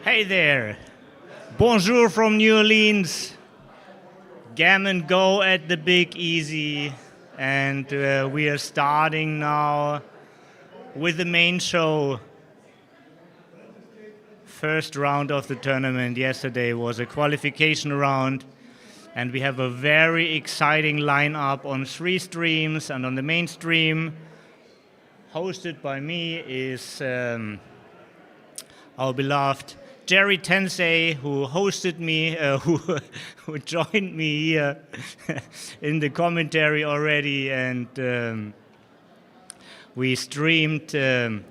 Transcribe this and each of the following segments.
Hey there. Bonjour from New Orleans. Gammon Geaux at the Big Easy. And we are starting now with the main show. First round of the tournament yesterday was a qualification round. And we have a very exciting lineup on 3 streams. And on the main stream, hosted by me, is our beloved Jerry Tensei, who hosted me, who joined me here in the commentary already, and we streamed 2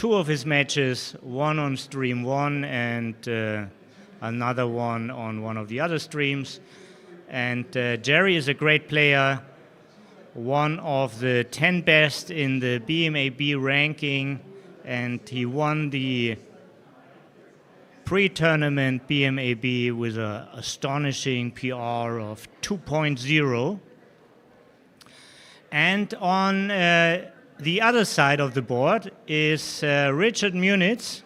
of his matches, one on stream 1 and another one on one of the other streams. And Jerry is a great player, one of the 10 best in the BMAB ranking, and he won the pre-tournament BMAB with an astonishing PR of 2.0. And on the other side of the board is Richard Munitz.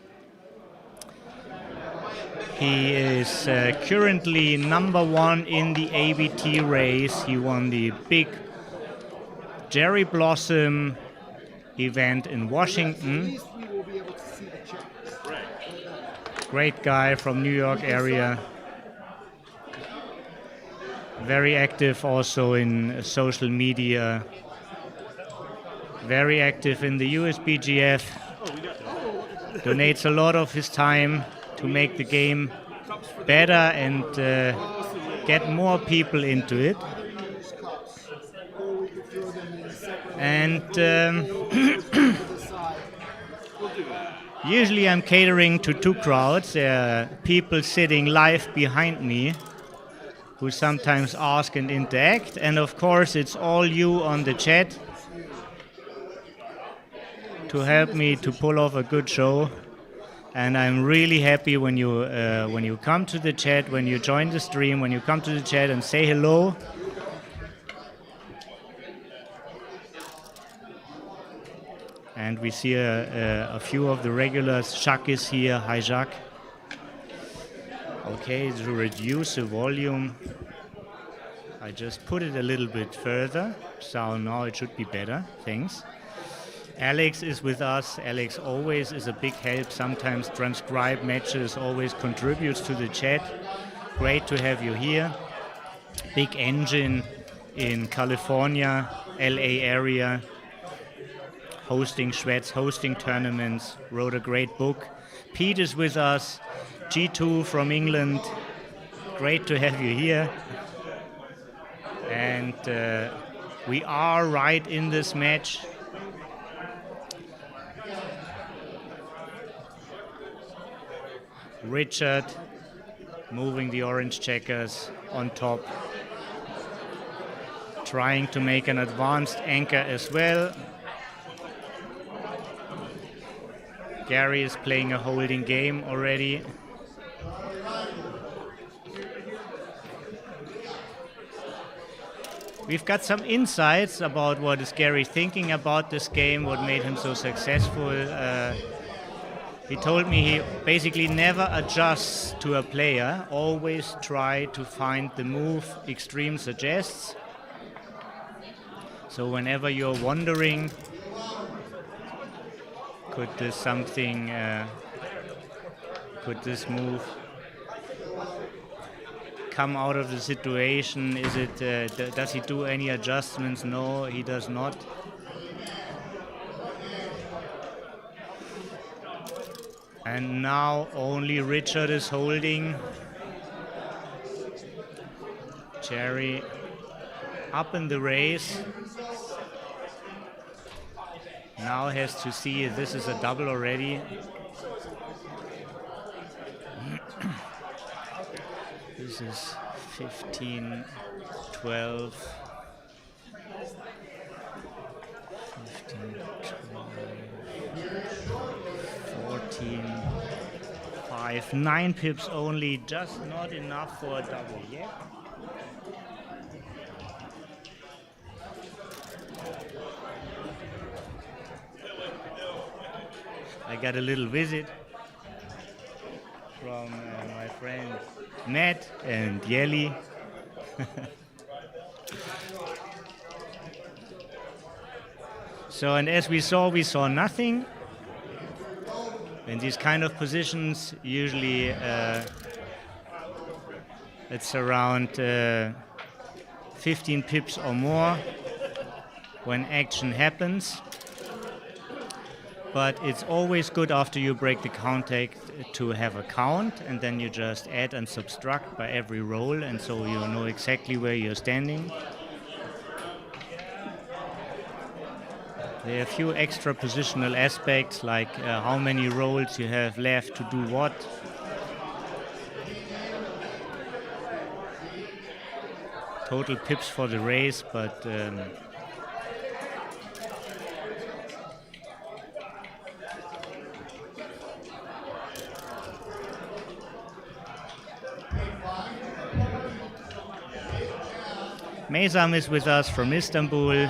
He is currently #1 in the ABT race. He won the big Cherry Blossom event in Washington. Great guy from New York area. Very active also in social media. Very active in the USBGF. Donates a lot of his time to make the game better and get more people into it. And usually I'm catering to 2 crowds. There are people sitting live behind me who sometimes ask and interact. And of course it's all you on the chat to help me to pull off a good show. And I'm really happy when you come to the chat, when you join the stream, when you come to the chat and say hello. And we see a few of the regulars. Jacques is here. Hi, Jacques. Okay, to reduce the volume, I just put it a little bit further. So now it should be better. Thanks. Alex is with us. Alex always is a big help. Sometimes transcribe matches, always contributes to the chat. Great to have you here. Big engine in California, LA area. Hosting Schwetz, hosting tournaments, wrote a great book. Pete is with us, G2 from England. Great to have you here. And we are right in this match. Richard moving the orange checkers on top. Trying to make an advanced anchor as well. Gary is playing a holding game already. We've got some insights about what is Gary thinking about this game, what made him so successful. He told me he basically never adjusts to a player, always try to find the move Extreme suggests. So whenever you're wondering, could this move come out of the situation? Is it? Does he do any adjustments? No, he does not. And now only Richard is holding. Jerry up in the race. Now has to see if this is a double already. This is 15, 12, 15, 12, 14, 5, 9 pips only, just not enough for a double yet. I got a little visit from from my friend Matt and Yeli. So, and as we saw nothing. In these kind of positions, usually it's around 15 pips or more when action happens. But it's always good after you break the contact to have a count, and then you just add and subtract by every roll, and so you know exactly where you're standing. There are a few extra positional aspects, like how many rolls you have left to do what. Total pips for the race, but Meysam is with us from Istanbul.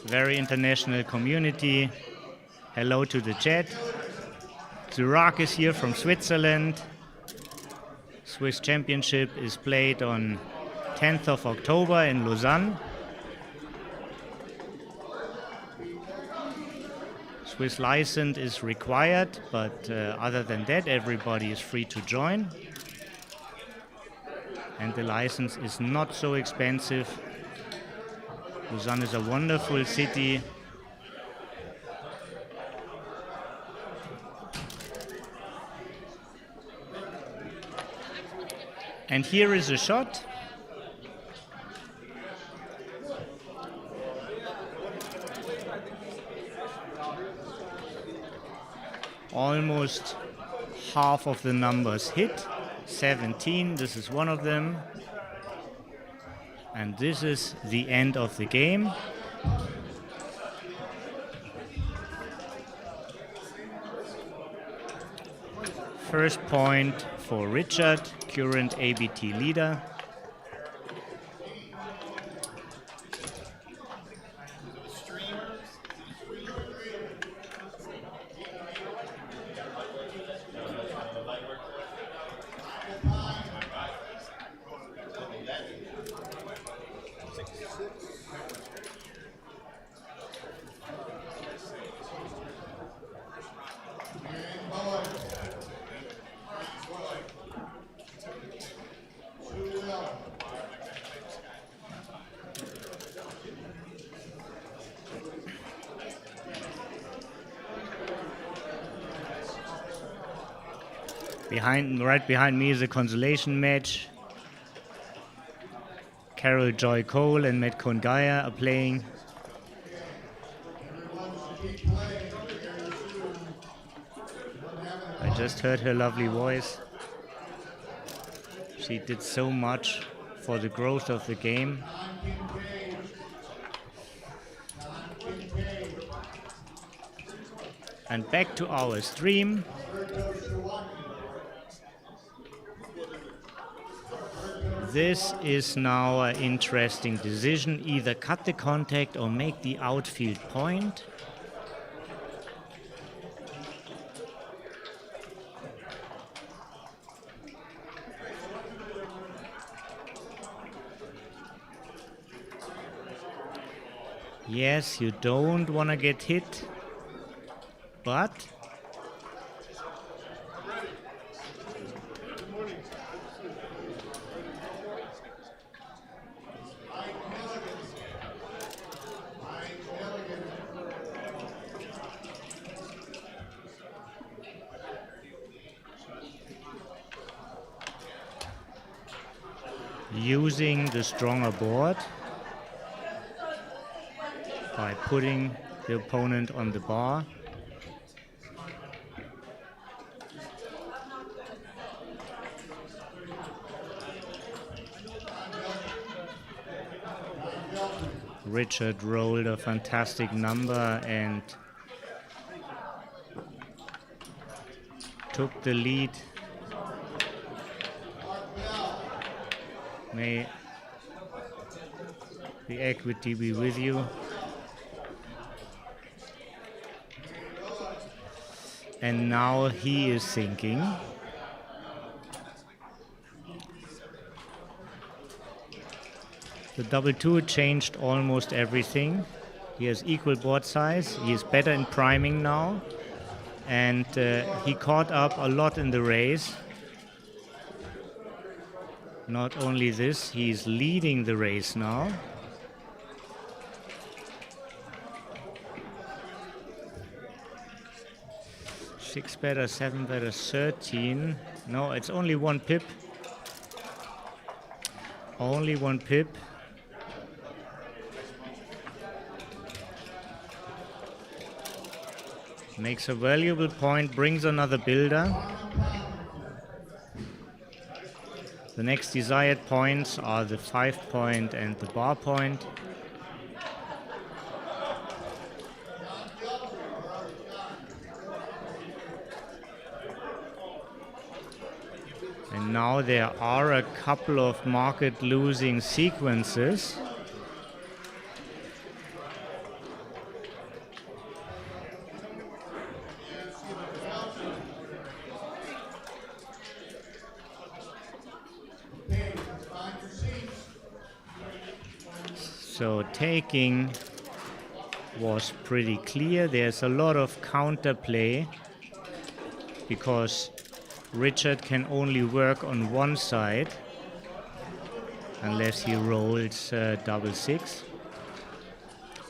Very international community. Hello to the chat. Zurak is here from Switzerland. Swiss Championship is played on 10th of October in Lausanne. Swiss license is required, but other than that, everybody is free to join. And the license is not so expensive. Lausanne is a wonderful city. And here is a shot. Almost half of the numbers hit. 17, this is one of them. And this is the end of the game. First point for Richard, current ABT leader. Right behind me is a consolation match. Carol Joy Cole and Matt Kongaya are playing. I just heard her lovely voice. She did so much for the growth of the game. And back to our stream. This is now an interesting decision. Either cut the contact or make the outfield point. Yes, you don't want to get hit, but using the stronger board by putting the opponent on the bar. Richard rolled a fantastic number and took the lead. May the equity be with you. And now he is thinking. The double two changed almost everything. He has equal board size. He is better in priming now. And he caught up a lot in the race. Not only this, he's leading the race now. Six better, seven better, 13. No, it's only one pip. Only one pip. Makes a valuable point, brings another builder. The next desired points are the 5 point and the bar point. And now there are a couple of market losing sequences. So taking was pretty clear. There's a lot of counterplay because Richard can only work on one side unless he rolls double six.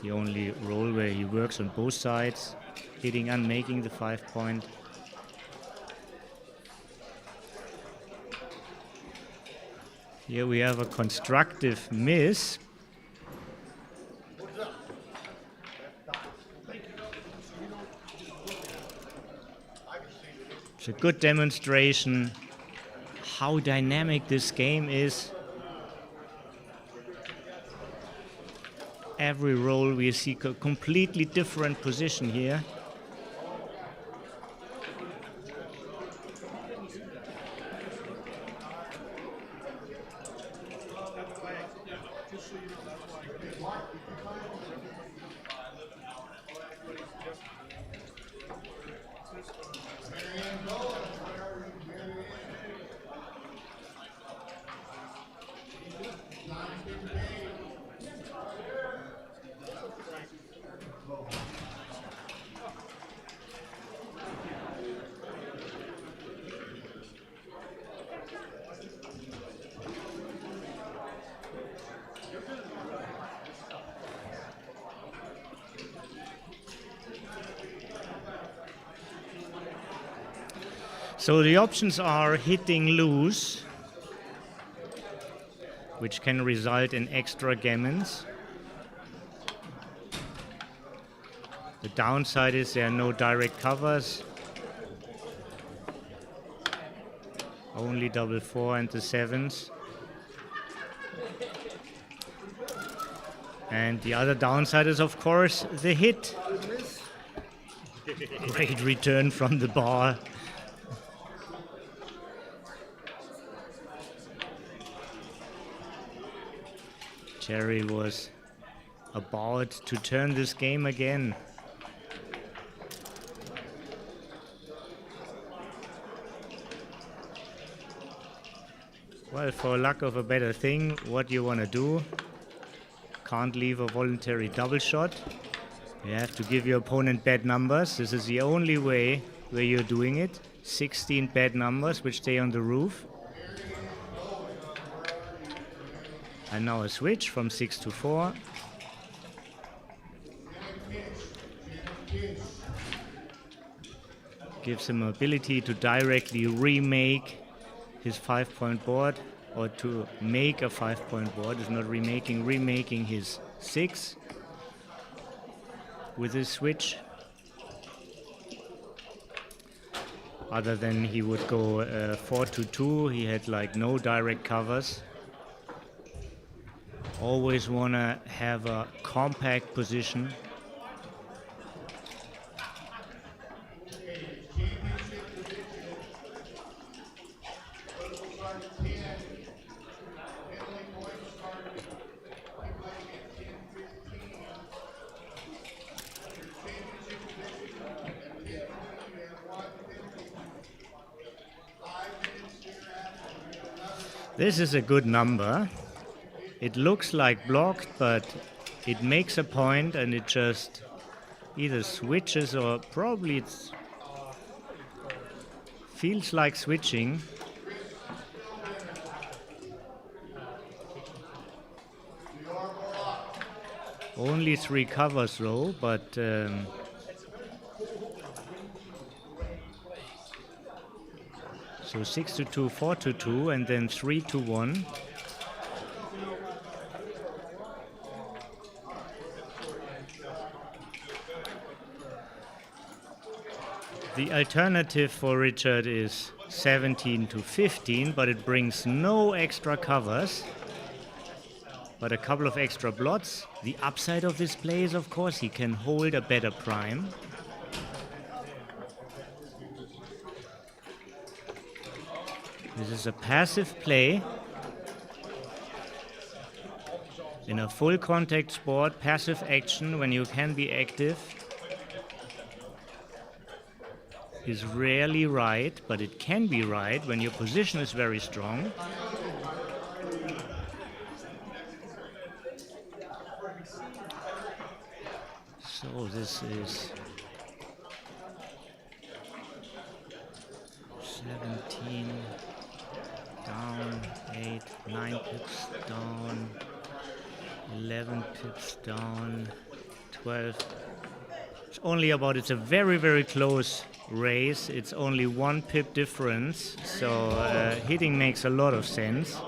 The only roll where he works on both sides, hitting and making the 5 point. Here we have a constructive miss. It's a good demonstration how dynamic this game is. Every roll we see a completely different position here. So the options are hitting loose, which can result in extra gammons. The downside is there are no direct covers. Only double four and the sevens. And the other downside is, of course, the hit. Great return from the bar. Jerry was about to turn this game again. Well, for lack of a better thing, what you want to do, can't leave a voluntary double shot. You have to give your opponent bad numbers. This is the only way where you're doing it. 16 bad numbers which stay on the roof. And now a switch from 6 to 4. Gives him ability to directly remake his 5 point board, or to make a 5 point board. Is not remaking his 6 with his switch. Other than he would go 4 to 2, he had like no direct covers. Always want to have a compact position. This is a good number. It looks like blocked, but it makes a point and it just either switches or probably it feels like switching. Only 3 covers though, but so 6-2, 4-2, and then 3-1. The alternative for Richard is 17-15, but it brings no extra covers, but a couple of extra blots. The upside of this play is, of course, he can hold a better prime. This is a passive play. In a full contact sport, passive action when you can be active is rarely right, but it can be right when your position is very strong. So this is 17 down, 8, 9 pips down, 11 pips down, 12. It's only about, it's a very, very close race. It's only 1 pip difference, so hitting makes a lot of sense.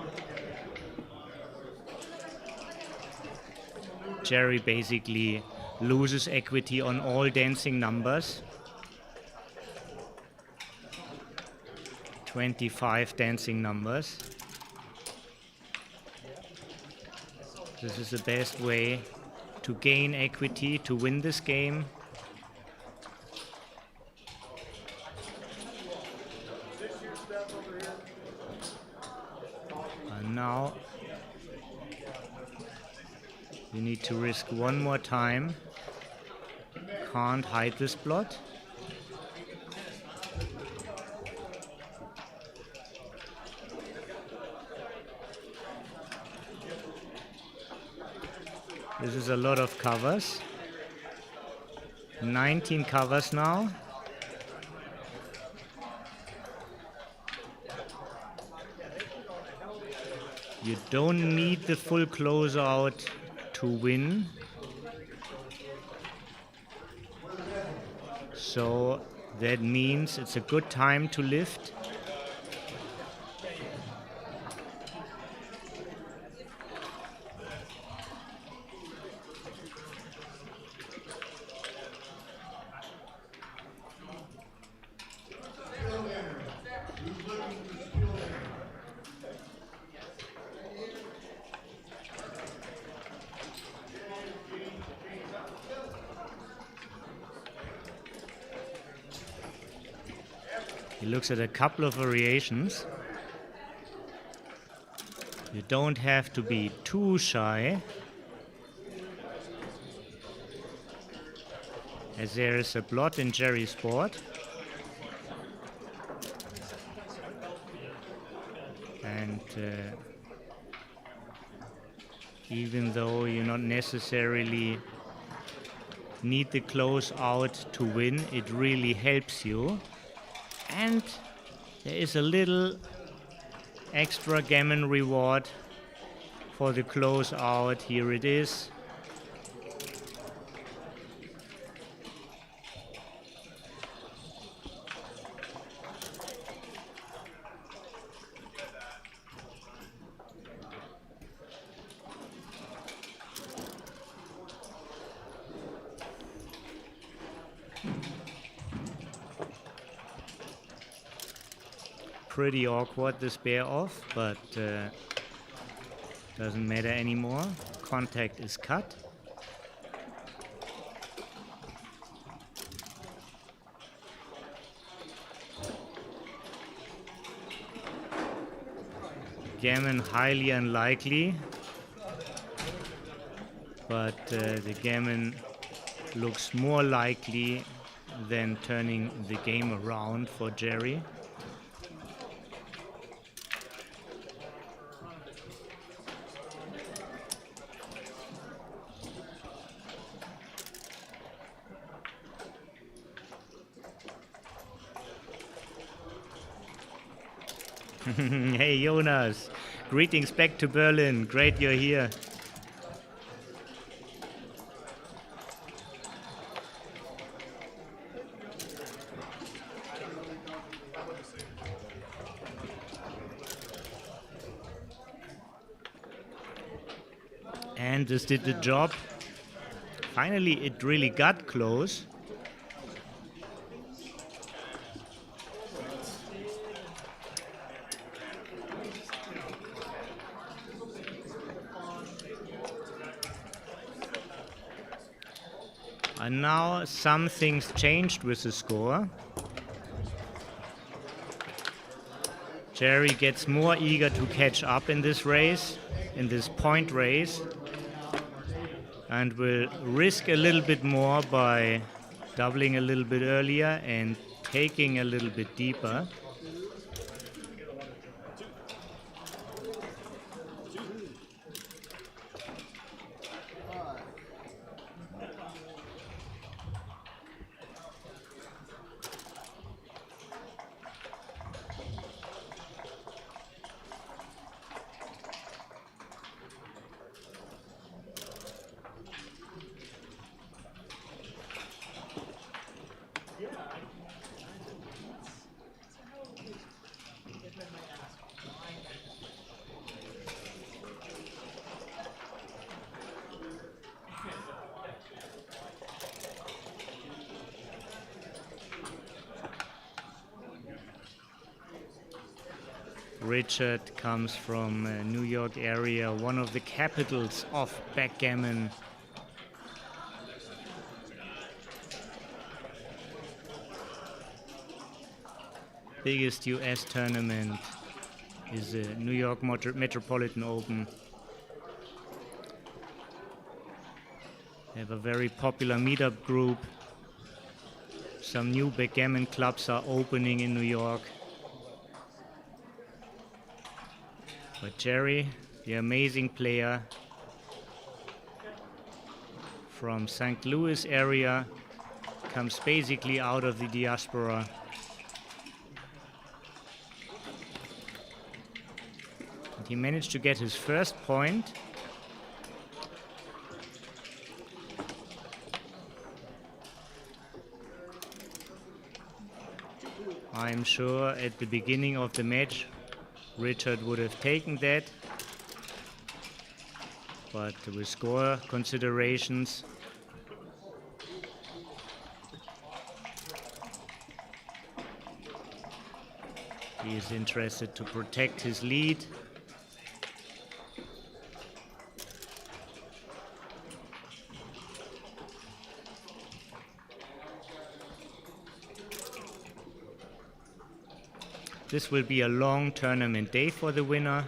Jerry basically loses equity on all dancing numbers. 25 dancing numbers. This is the best way to gain equity, to win this game. And now you need to risk one more time. Can't hide this blot. This is a lot of covers. 19 covers now. You don't need the full closeout to win. So that means it's a good time to lift. He looks at a couple of variations. You don't have to be too shy, as there is a blot in Jerry's board. And even though you not necessarily need the close out to win, it really helps you. And there is a little extra gammon reward for the close out. Here it is. Pretty awkward, this pair off, but doesn't matter anymore. Contact is cut. Gammon highly unlikely, but the gammon looks more likely than turning the game around for Jerry. Hey Jonas, greetings back to Berlin. Great you're here. And this did the job. Finally, it really got close. And now some things changed with the score. Jerry gets more eager to catch up in this race, in this point race, and will risk a little bit more by doubling a little bit earlier and taking a little bit deeper. Richard comes from New York area, one of the capitals of backgammon. Biggest US tournament is the New York Metropolitan Open. They have a very popular meetup group. Some new backgammon clubs are opening in New York. But Jerry, the amazing player from St. Louis area, comes basically out of the diaspora. And he managed to get his first point. I'm sure at the beginning of the match Richard would have taken that, but with score considerations, he is interested to protect his lead. This will be a long tournament day for the winner.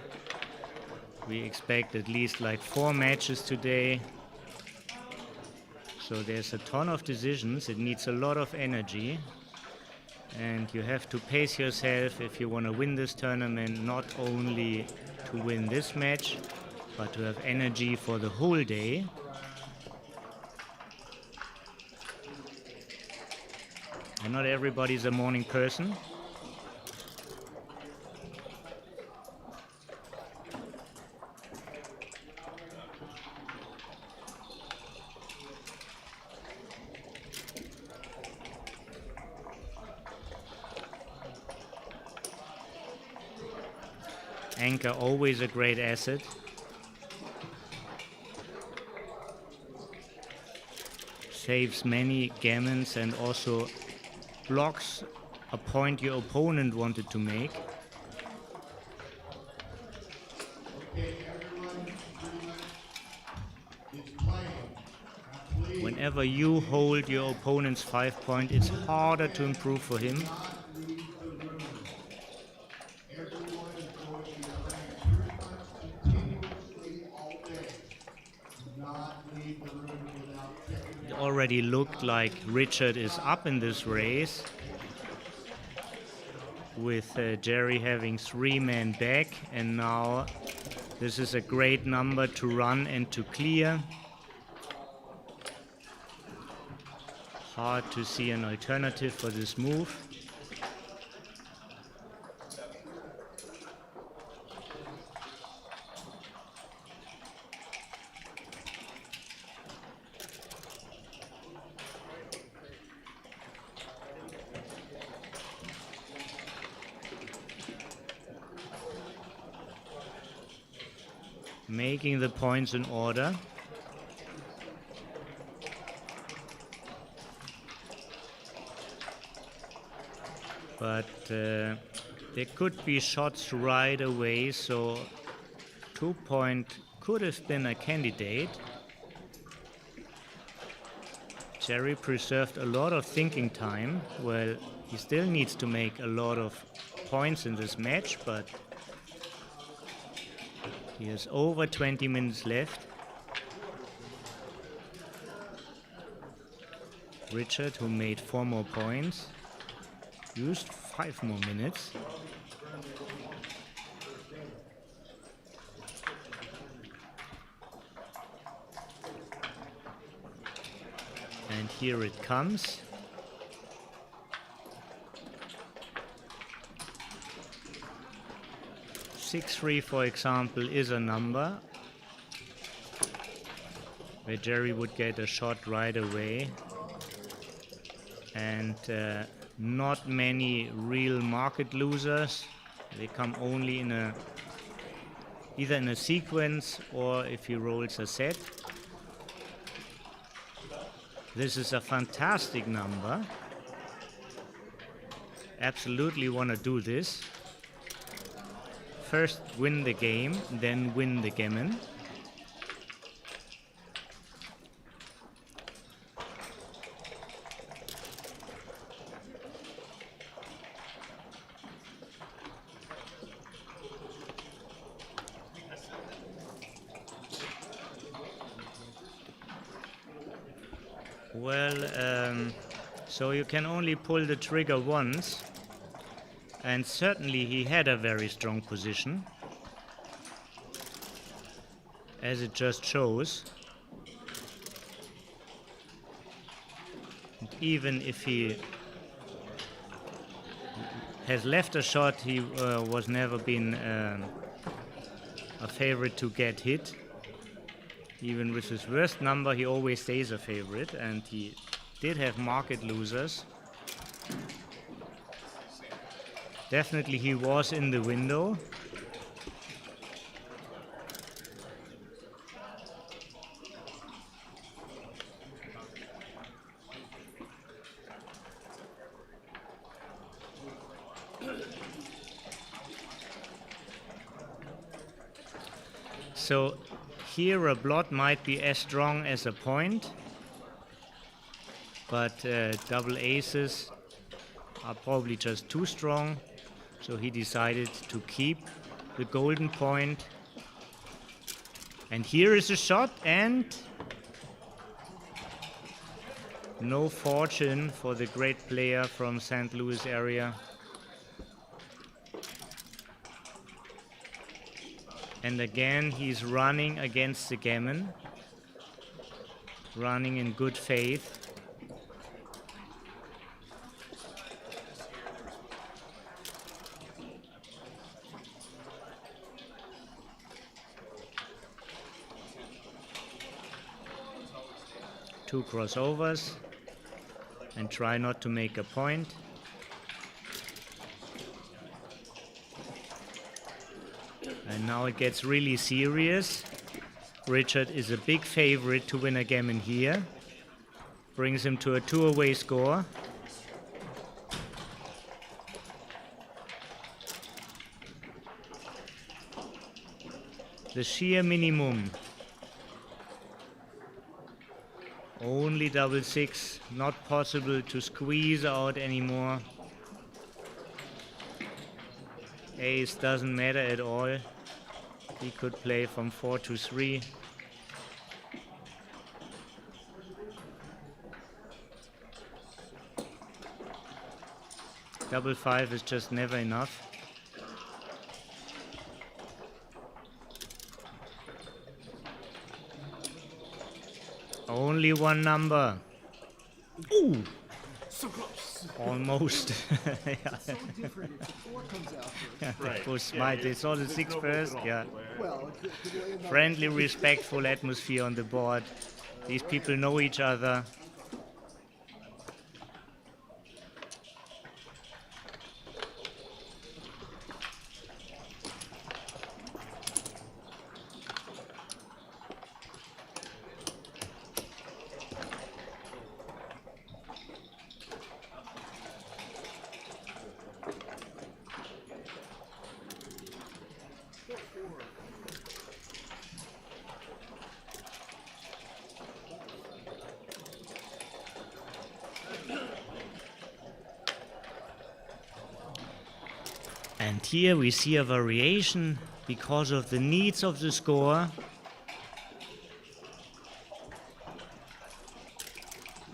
We expect at least like 4 matches today. So there's a ton of decisions. It needs a lot of energy. And you have to pace yourself if you want to win this tournament, not only to win this match, but to have energy for the whole day. And not everybody's a morning person. Anchor, always a great asset. Saves many gammons and also blocks a point your opponent wanted to make. Whenever you hold your opponent's 5 point, it's harder to improve for him. It already looked like Richard is up in this race, with Jerry having 3 men back, and now this is a great number to run and to clear. Hard to see an alternative for this move. making the points in order. But there could be shots right away, so 2-point could have been a candidate. Jerry preserved a lot of thinking time. Well, he still needs to make a lot of points in this match, but he has over 20 minutes left. Richard, who made 4 more points, used 5 more minutes. And here it comes. Six-3, for example, is a number where Jerry would get a shot right away. And not many real market losers. They come only in either in a sequence or if he rolls a set. This is a fantastic number. Absolutely want to do this. First win the game, then win the gammon. Well, so you can only pull the trigger once, and certainly he had a very strong position, as it just shows. And even if he has left a shot, he was never been a favorite to get hit. Even with his worst number, he always stays a favorite, and he did have market losers. Definitely he was in the window. So here a blot might be as strong as a point, but double aces are probably just too strong, so he decided to keep the golden point. And here is a shot, and no fortune for the great player from St. Louis area. And again, he's running against the gammon, running in good faith. Two crossovers, and try not to make a point. And now it gets really serious. Richard is a big favorite to win a gammon here. Brings him to a 2-away score. The sheer minimum. Only double six, not possible to squeeze out anymore. Ace doesn't matter at all. He could play from 4 to 3. Double 5 is just never enough. Only one number. Ooh, so close. Almost. Yeah. So different if the 4 comes out first. That Right. was smart. They saw the 6 first. Yeah. Well, Friendly, respectful atmosphere on the board. These people know each other. And here we see a variation because of the needs of the score.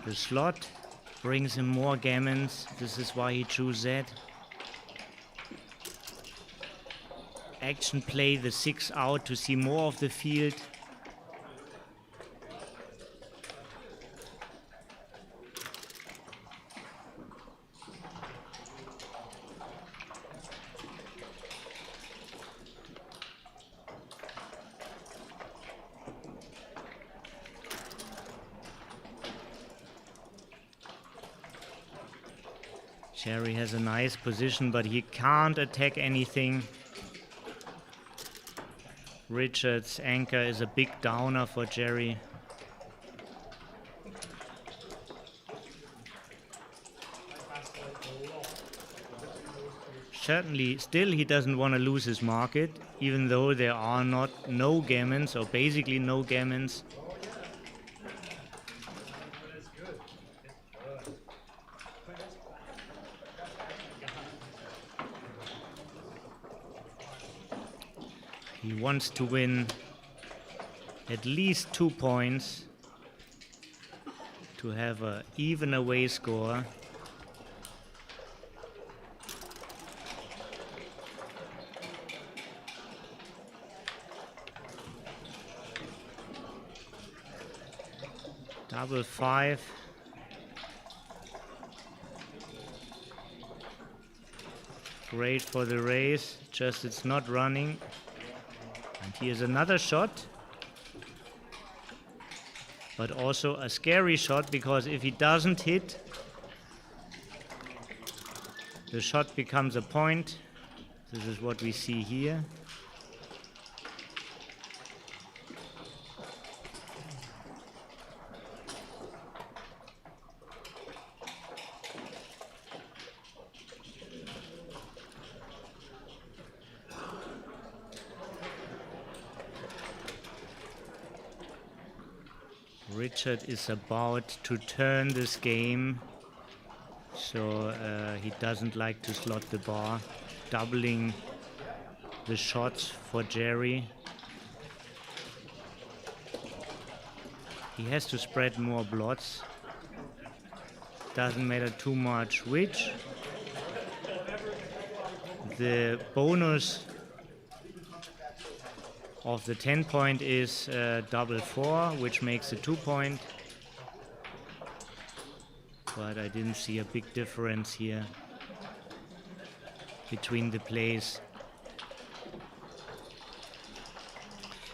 The slot brings him more gammons. This is why he chose that. Action play the 6 out to see more of the field. Jerry has a nice position, but he can't attack anything. Richard's anchor is a big downer for Jerry. Certainly, still he doesn't want to lose his market, even though there are no gammons, or basically no gammons. He wants to win at least 2 points to have an even away score. Double 5. Great for the race, just it's not running. And here's another shot. But also a scary shot, because if he doesn't hit, the shot becomes a point. This is what we see here. Richard is about to turn this game, so he doesn't like to slot the bar, doubling the shots for Jerry. He has to spread more blots. Doesn't matter too much which. The bonus of the 10 point is double 4, which makes a 2 point. But I didn't see a big difference here between the plays.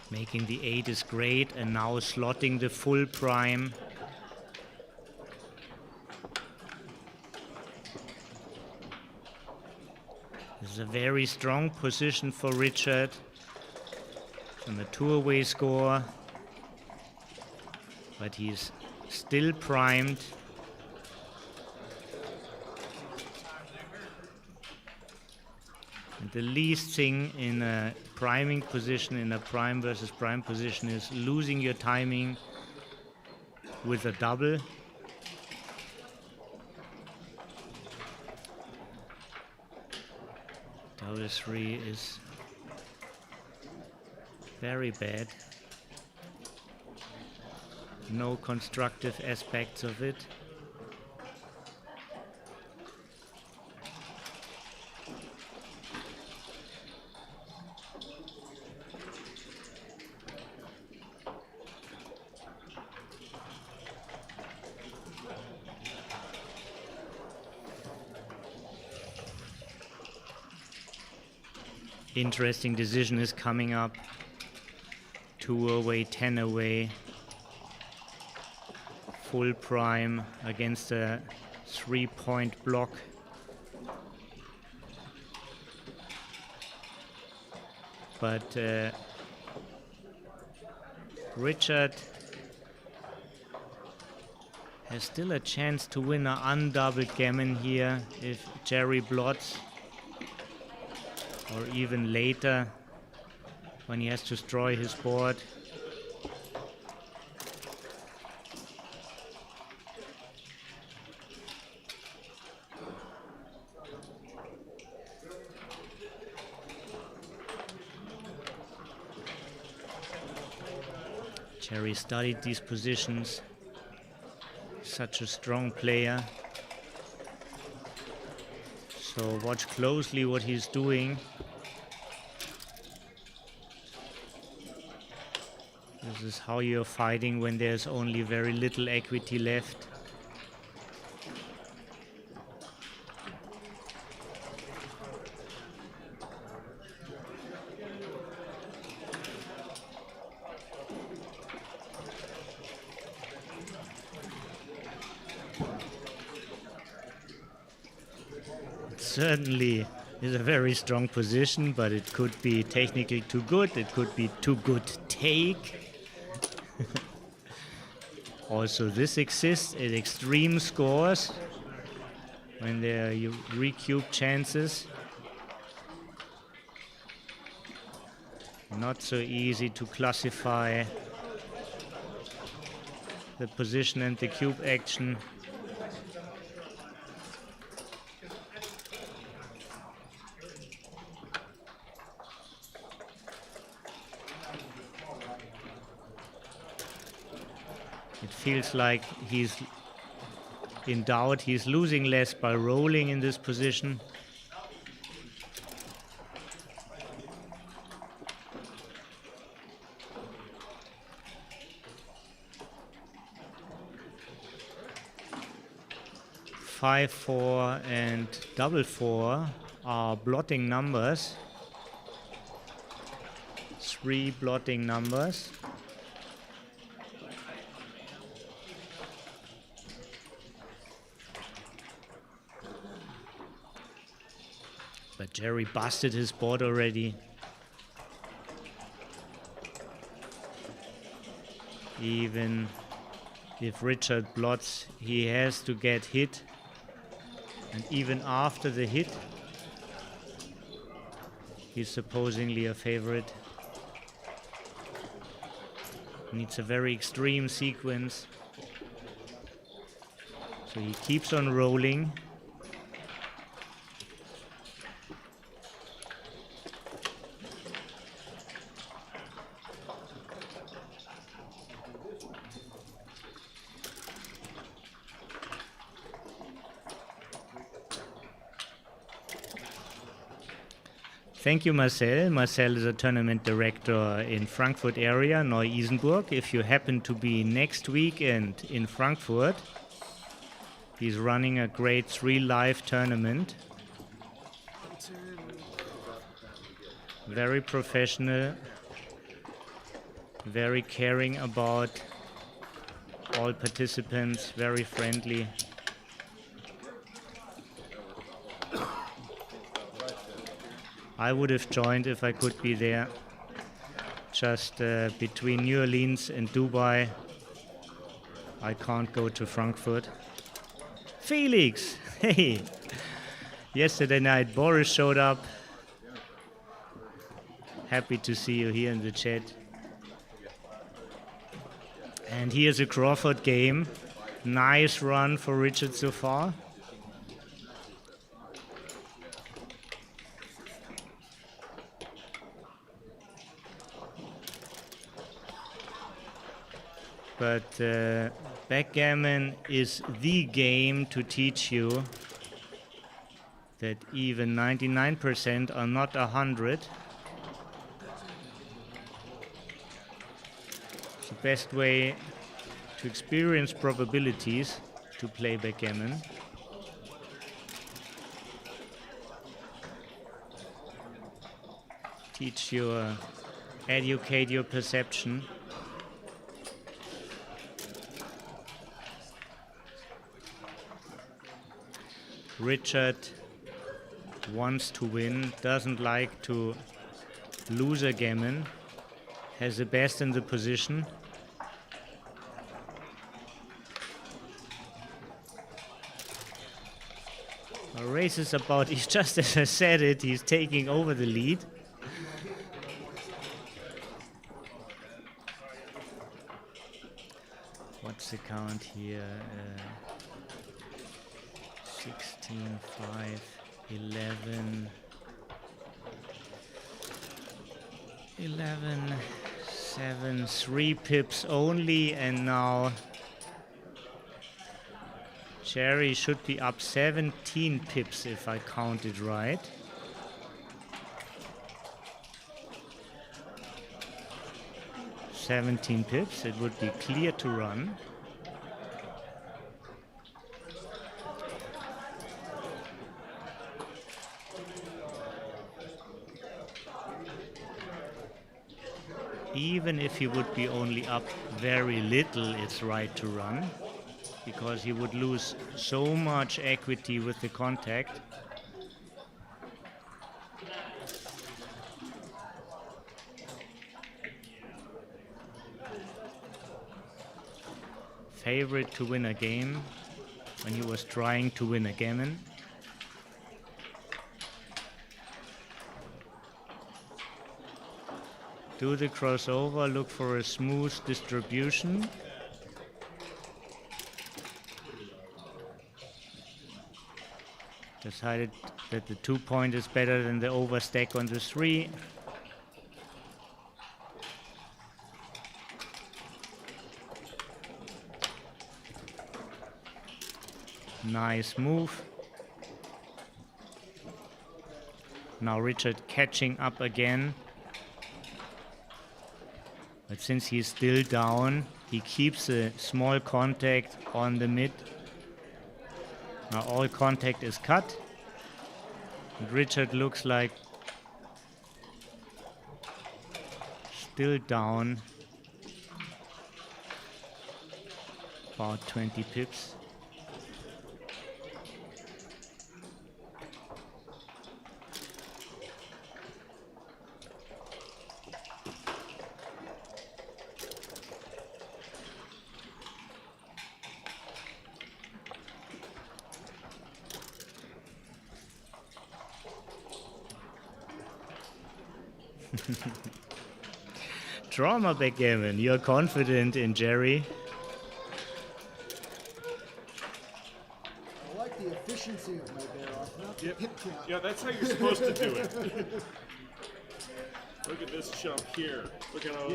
Making the 8 is great, and now slotting the full prime. This is a very strong position for Richard. On a 2-away score, but he's still primed. And the least thing in a priming position, in a prime versus prime position, is losing your timing with a double. Double 3 is very bad. No constructive aspects of it. Interesting decision is coming up. 2 away, 10 away. Full prime against a 3-point block. But Richard has still a chance to win an undoubled gammon here if Jerry blots, or even later when he has to destroy his board. Jerry studied these positions. Such a strong player. So watch closely what he's doing. This is how you're fighting when there's only very little equity left. Certainly is a very strong position, but it could be technically too good, it could be too good take. Also this exists at extreme scores when there are recube chances. Not so easy to classify the position and the cube action. It feels like he's in doubt. He's losing less by rolling in this position. Five, 4 and double 4 are blotting numbers. 3 blotting numbers. But Jerry busted his board already. Even if Richard blots, he has to get hit. And even after the hit, he's supposedly a favorite. Needs a very extreme sequence. So he keeps on rolling. Thank you, Marcel. Marcel is a tournament director in Frankfurt area, Neu-Isenburg. If you happen to be next weekend in Frankfurt, he's running a grade 3 live tournament. Very professional, very caring about all participants, very friendly. I would have joined if I could be there. Just between New Orleans and Dubai, I can't go to Frankfurt. Felix, hey! Yesterday night, Boris showed up. Happy to see you here in the chat. And here's a Crawford game. Nice run for Richard so far. But backgammon is the game to teach you that even 99% are not 100. It's the best way to experience probabilities to play backgammon. Teach you, educate your perception. Richard wants to win, doesn't like to lose a gammon, has the best in the position. A race is about, just as I said it, he's taking over the lead. What's the count here? 16, 5, 11, 11, 7, 3 pips only, and now Jerry should be up 17 pips if I counted right. $17 pips, it would be clear to run. Even if he would be only up very little, it's right to run, because he would lose so much equity with the contact. Favorite to win a game when he was trying to win a gammon. Do the crossover, look for a smooth distribution. Decided that the 2-point is better than the overstack on the 3. Nice move. Now Richard catching up again. But since he's still down, he keeps a small contact on the mid. Now all contact is cut. And Richard looks like still down about 20 pips. Drama backgammon, you're confident in Jerry. I like the efficiency of my bear off, not the hip count. Yeah, that's how you're supposed to do it. Look at this jump here. Look at all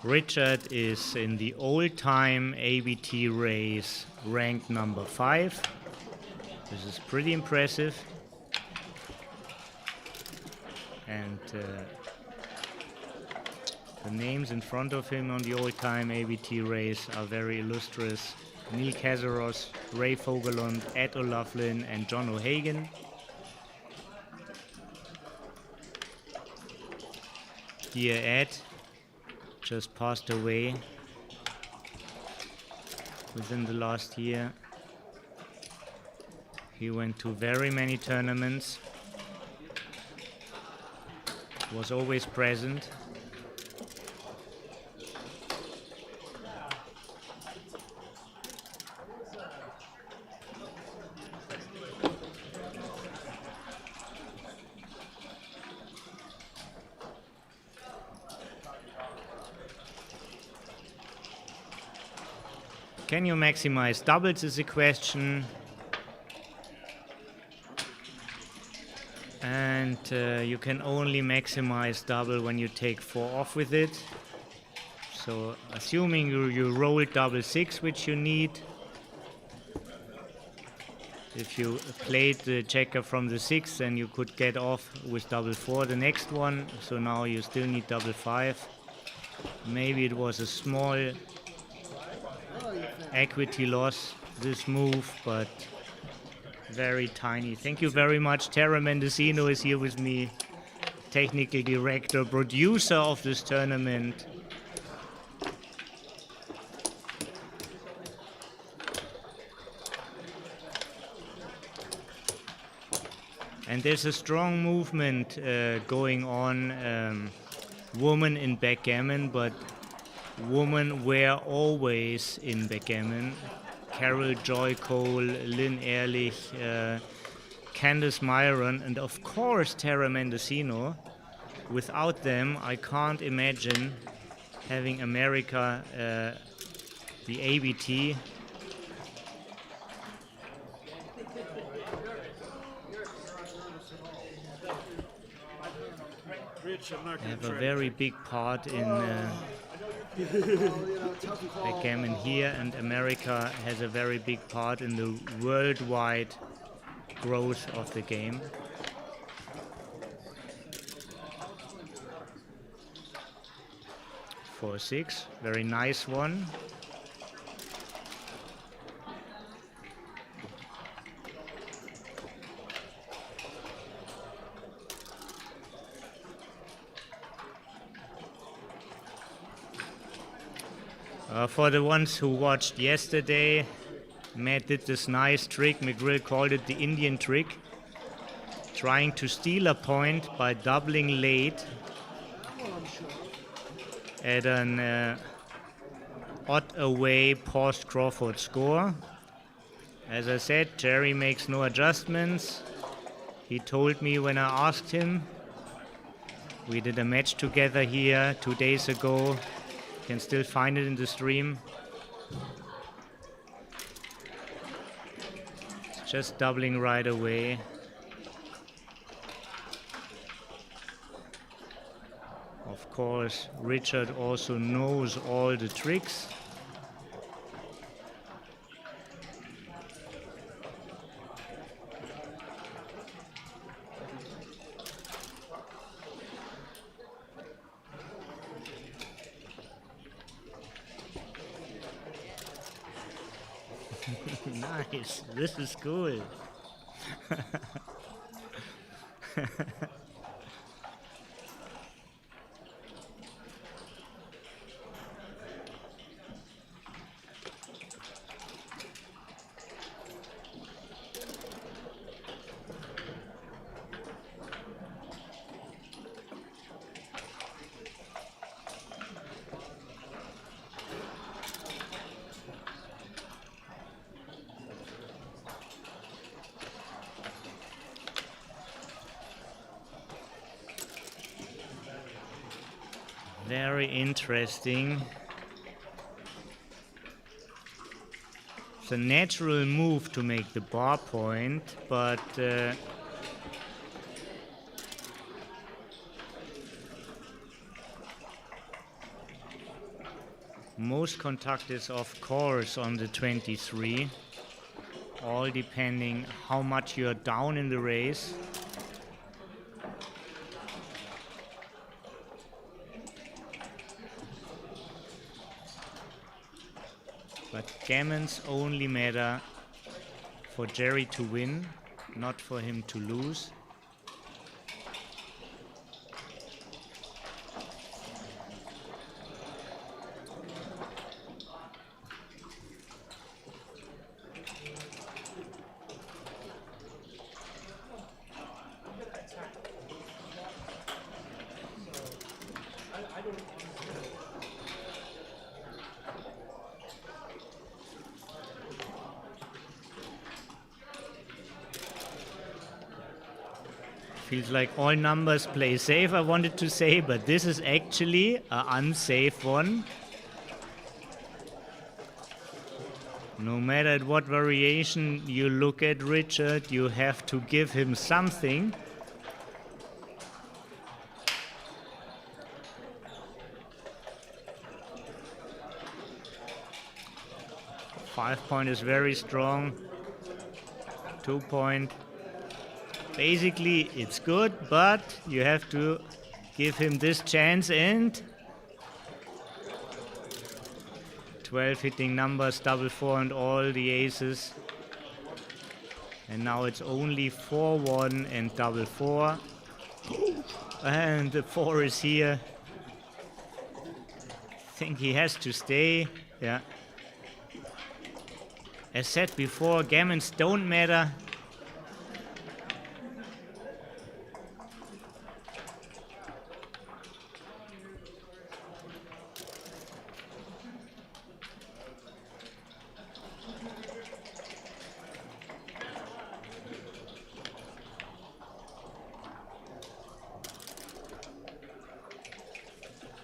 Richard is in the all-time ABT race ranked number 5. This is pretty impressive. And the names in front of him on the all-time ABT race are very illustrious. Neil Cazaros, Ray Fogelund, Ed O'Loughlin, and John O'Hagan. Dear Ed, just passed away within the last year. He went to very many tournaments, was always present. Can you maximize doubles is a question. And you can only maximize double when you take 4 off with it. So assuming you roll double 6, which you need. If you played the checker from the 6, then you could get off with double 4 the next one. So now you still need double 5. Maybe it was a small equity loss, this move, but very tiny. Thank you very much. Tara Mendicino is here with me, technical director, producer of this tournament. And there's a strong movement going on, women in backgammon, but women were always in backgammon. Carol Joy Cole, Lynn Ehrlich, Candice Myron, and of course Tara Mendicino. Without them, I can't imagine having America, the ABT. match. I'm not going have to a try. very big part in backgammon here, and America has a very big part in the worldwide growth of the game. For 6, very nice one. For the ones who watched yesterday, Matt did this nice trick. McGrill called it the Indian trick, trying to steal a point by doubling late at an odd away post Crawford score. As I said, Jerry makes no adjustments. He told me when I asked him. We did a match together here 2 days ago. You can still find it in the stream. It's just doubling right away. Of course, Richard also knows all the tricks. Nice, this is cool. Very interesting. It's a natural move to make the bar point, but most contact is of course on the 23, all depending how much you're down in the race. But gammons only matter for Jerry to win, not for him to lose. Feels like all numbers play safe, I wanted to say, but this is actually an unsafe one. No matter at what variation you look at Richard, you have to give him something. Five-point is very strong. 2-point. Basically, it's good, but you have to give him this chance, and 12 hitting numbers, double 4 and all the aces. And now it's only 4-1 and double 4. And the 4 is here. I think he has to stay. Yeah. As said before, gammons don't matter.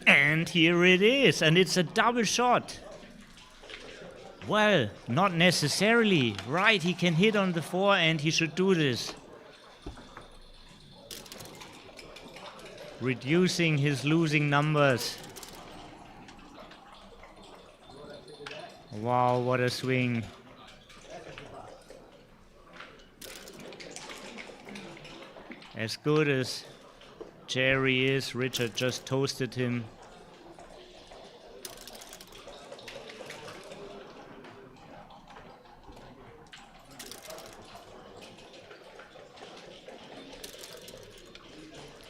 And here it is, and it's a double shot. Well, not necessarily. Right, he can hit on the 4 and he should do this. reducing his losing numbers. Wow, what a swing. As good as Jerry is, Richard just toasted him.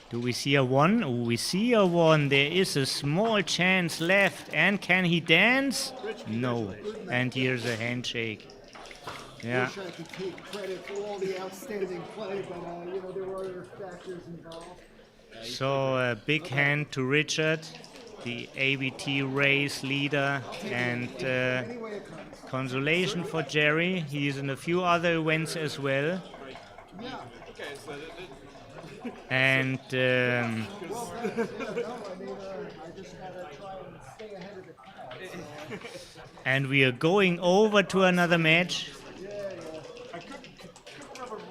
Do we see a 1? Oh, we see a 1. There is a small chance left. And can he dance? No. And here's a handshake. Yeah. Wish I could take credit for all the outstanding play, but you know, there were other factors involved. So a big hand to Richard, the ABT race leader, and consolation for Jerry. He's in a few other events as well. Yeah. And I just gotta try and stay ahead of the crowd. and we are going over to another match.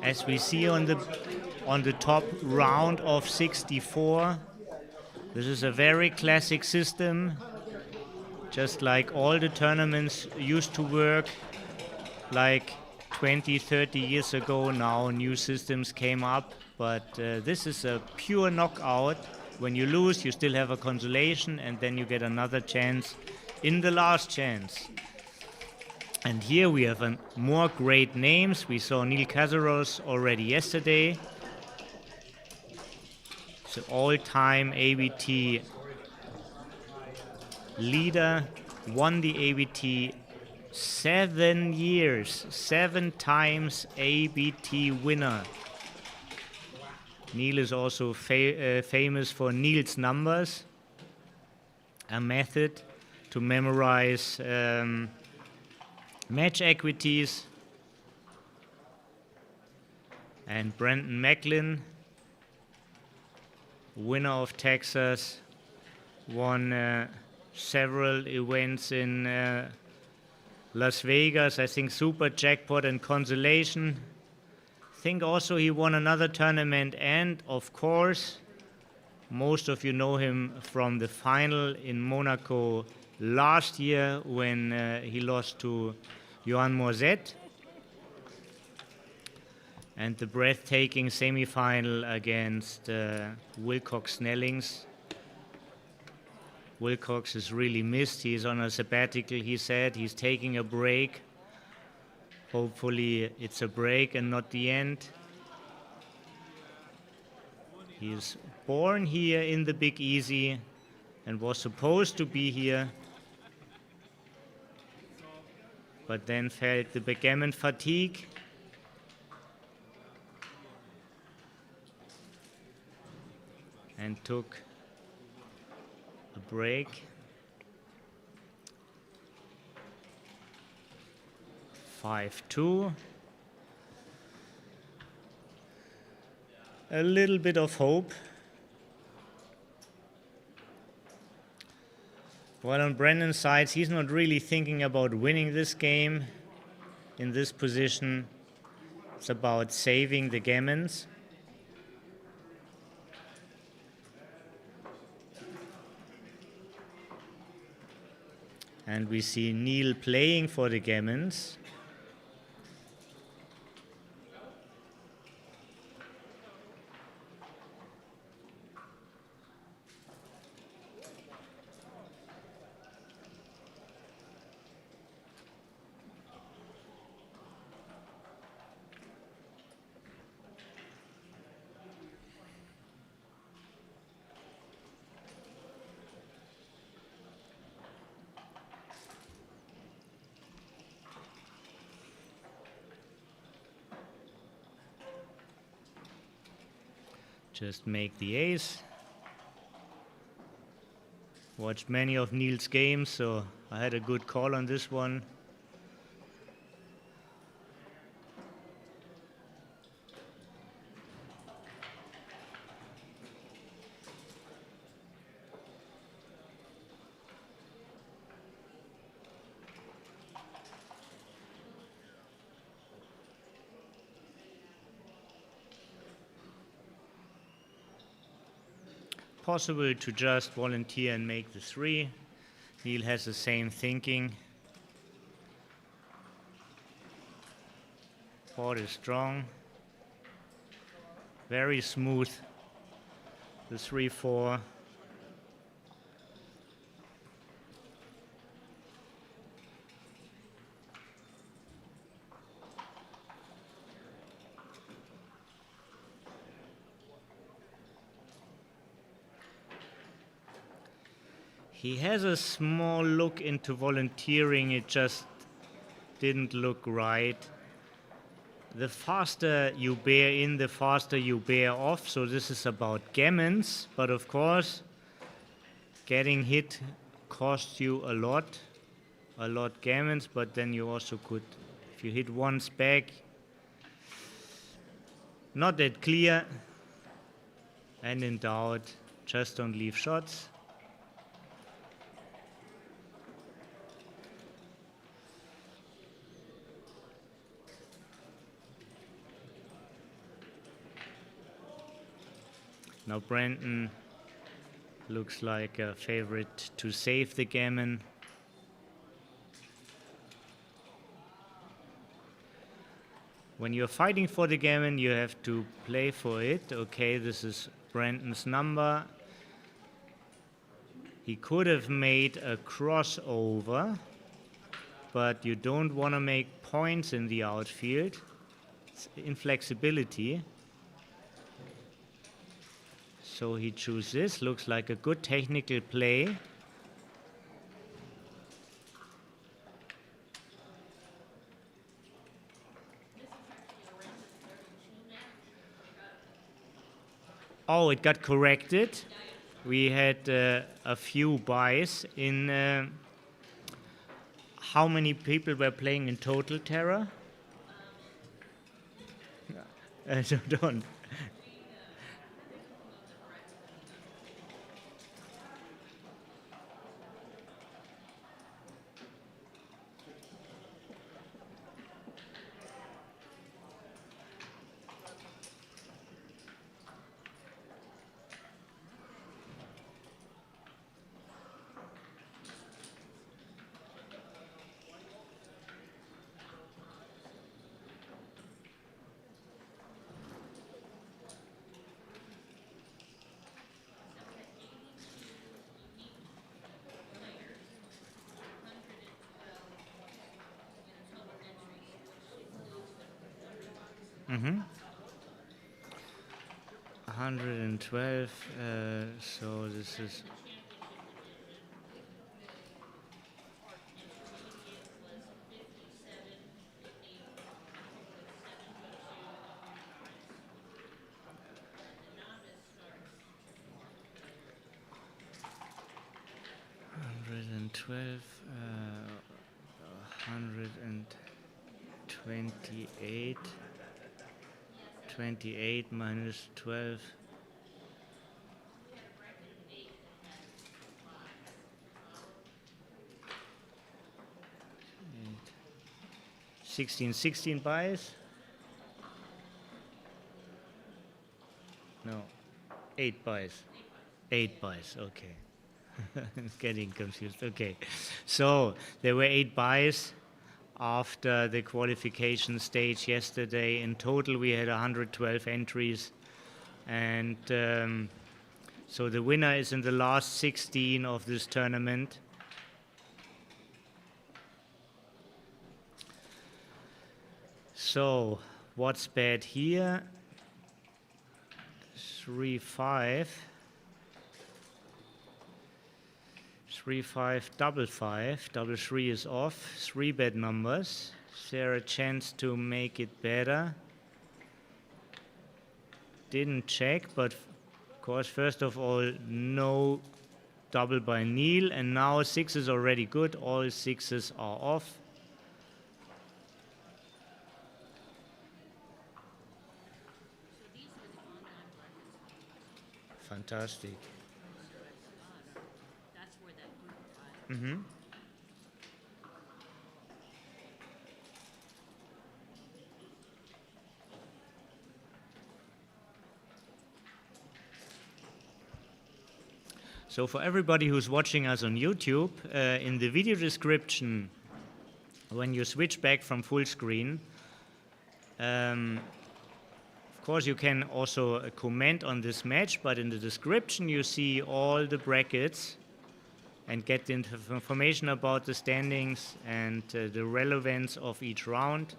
As we see on the top round of 64. This is a very classic system, just like all the tournaments used to work like 20, 30 years ago. Now new systems came up, but this is a pure knockout. When you lose, you still have a consolation, and then you get another chance in the last chance. And here we have more great names. We saw Neil Cazaros already yesterday. It's an all-time ABT leader, won the ABT 7 years, 7 times ABT winner. Neil is also famous for Neil's numbers, a method to memorize match equities. And Brandon Macklin, winner of Texas, won several events in Las Vegas, I think Super Jackpot and Consolation. I think also he won another tournament, and of course, most of you know him from the final in Monaco last year when he lost to Johan Morzet, and the breathtaking semi-final against Wilcox Snellings. Wilcox is really missed. He's on a sabbatical, he said. He's taking a break. Hopefully it's a break and not the end. He is born here in the Big Easy and was supposed to be here, but then felt the backgammon fatigue. And took a break. 5-2. A little bit of hope. Well, on Brandon's side, he's not really thinking about winning this game in this position. It's about saving the gammons. And we see Neil playing for the gammons. Just make the ace. Watched many of Neil's games, so I had a good call on this one. possible to just volunteer and make the 3. Neil has the same thinking. Board is strong. Very smooth. The 3-4. He has a small look into volunteering, it just didn't look right. The faster you bear in, the faster you bear off, so this is about gammons, but of course, getting hit costs you a lot gammons, but then you also could, if you hit once back, not that clear, and in doubt, just don't leave shots. Now Brandon looks like a favorite to save the gammon. When you're fighting for the gammon, you have to play for it. Okay, this is Brandon's number. He could have made a crossover, but you don't want to make points in the outfield. It's inflexibility. So he chooses this, looks like a good technical play. Oh, it got corrected. We had a few buys in. How many people were playing in total, Tara? I don't. Mm-hmm. 112, so this is... $112, 128. 28 minus 12. 16 buys? No, 8 buys. 8 buys, okay. I'm getting confused, okay. So there were 8 buys after the qualification stage yesterday. In total, we had 112 entries. And so the winner is in the last 16 of this tournament. So what's bad here? 3-5. 3-5, double 5. Double 3 is off. 3 bad numbers. Is there a chance to make it better? Didn't check, but of course, first of all, no double by Neil, and now 6 is already good. All 6s are off. Fantastic. Mm-hmm. So for everybody who's watching us on YouTube, in the video description, when you switch back from full screen, of course you can also comment on this match, but in the description you see all the brackets and get the information about the standings and the relevance of each round.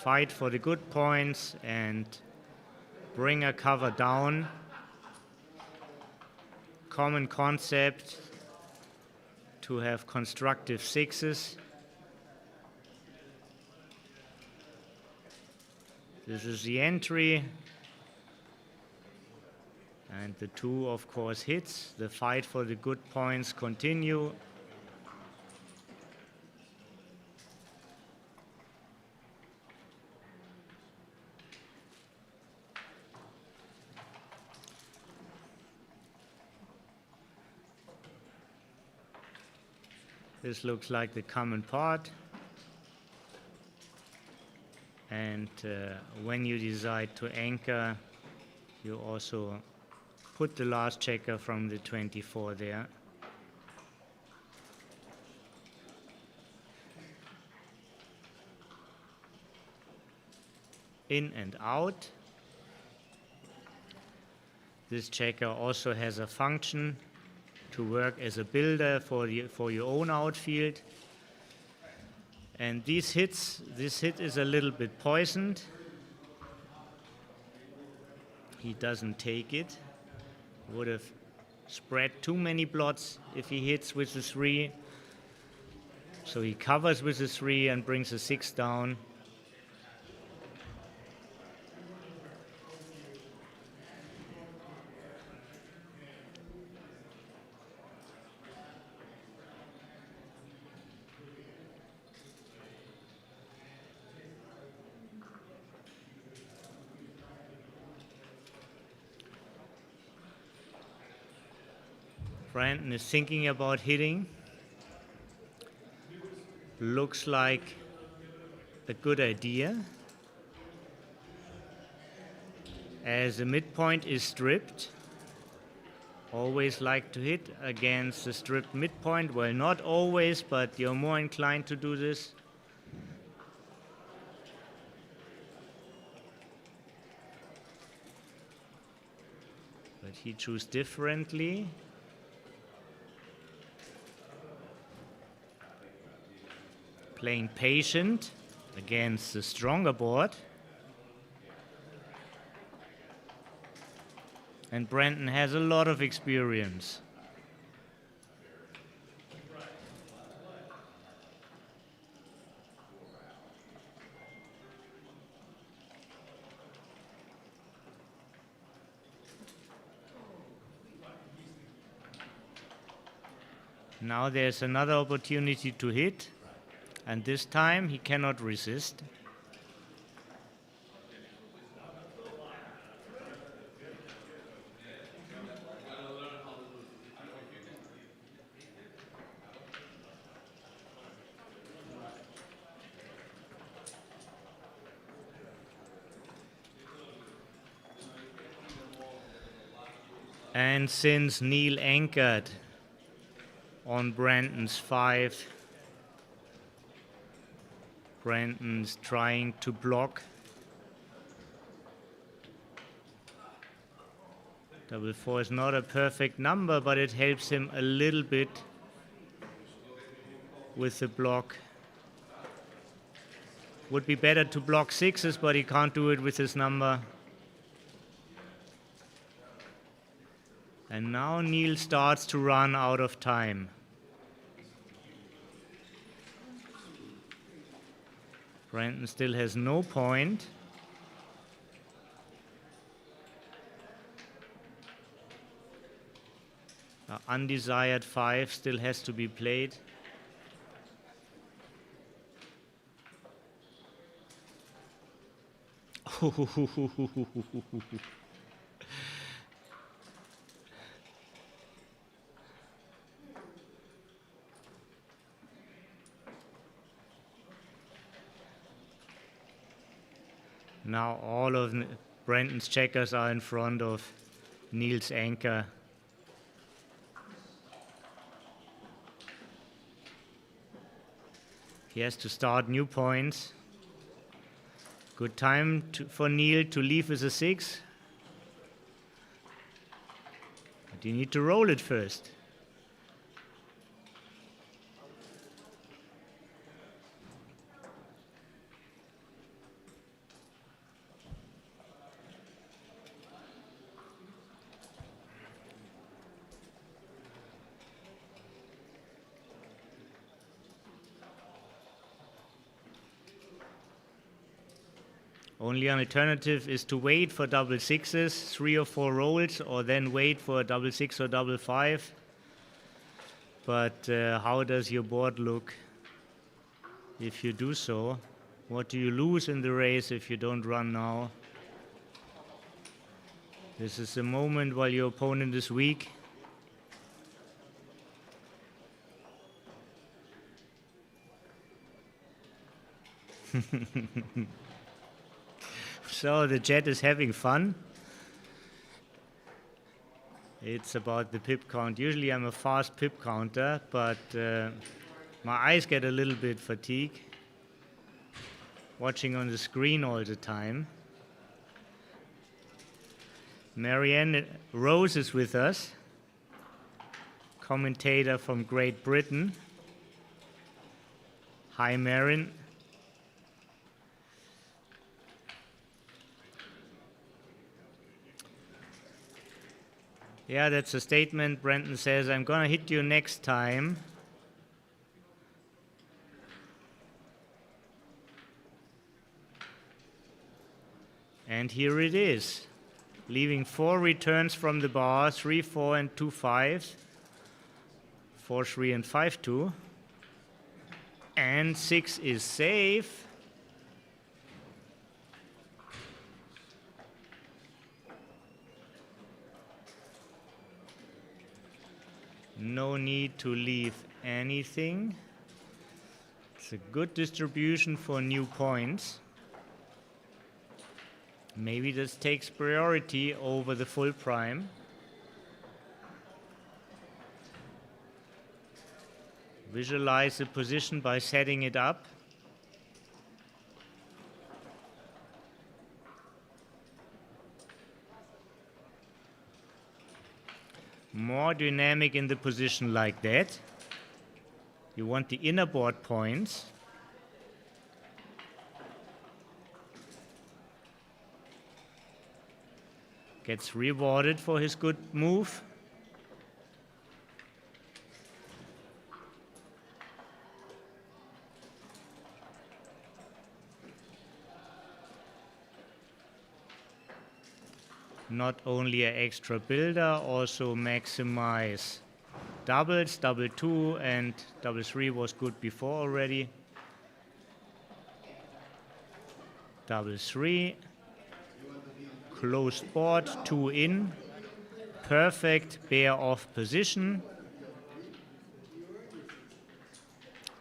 Fight for the good points and bring a cover down. Common concept to have constructive sixes. This is the entry. And the 2, of course, hits. The fight for the good points continue. This looks like the common part. And when you decide to anchor, you also put the last checker from the 24 there. In and out. This checker also has a function to work as a builder for your own outfield. And these hits, this hit is a little bit poisoned. He doesn't take it. Would have spread too many blots if he hits with the 3. So he covers with the 3 and brings the 6 down. Brandon is thinking about hitting. Looks like a good idea. As the midpoint is stripped, always like to hit against the stripped midpoint. Well, not always, but you're more inclined to do this. But he chose differently. Playing patient against the stronger board. And Brandon has a lot of experience. Now there's another opportunity to hit. And this time he cannot resist. And since Neil anchored on Brandon's 5, Brandon's trying to block. Double 4 is not a perfect number, but it helps him a little bit with the block. Would be better to block 6s, but he can't do it with his number. And now Neil starts to run out of time. Brandon still has no point. Undesired 5 still has to be played. Now all of Brenton's checkers are in front of Neil's anchor. He has to start new points. Good time for Neil to leave with a 6. But you need to roll it first. Only an alternative is to wait for double 6s, 3 or 4 rolls, or then wait for a double 6 or double 5. But how does your board look if you do so? What do you lose in the race if you don't run now? This is a moment while your opponent is weak. So the jet is having fun. It's about the pip count. Usually I'm a fast pip counter, but my eyes get a little bit fatigued watching on the screen all the time. Marianne Rose is with us, commentator from Great Britain. Hi, Marin. Yeah, that's a statement. Brenton says, I'm going to hit you next time. And here it is, leaving 4 returns from the bar, 3, 4, and 2 5s, 4, 3, and 5, 2. And 6 is safe. No need to leave anything. It's a good distribution for new points. Maybe this takes priority over the full prime. Visualize the position by setting it up. More dynamic in the position like that. You want the inner board points. Gets rewarded for his good move. Not only an extra builder, also maximize doubles. Double 2 and double 3 was good before already. Double 3. Closed board, 2 in. Perfect bear off position.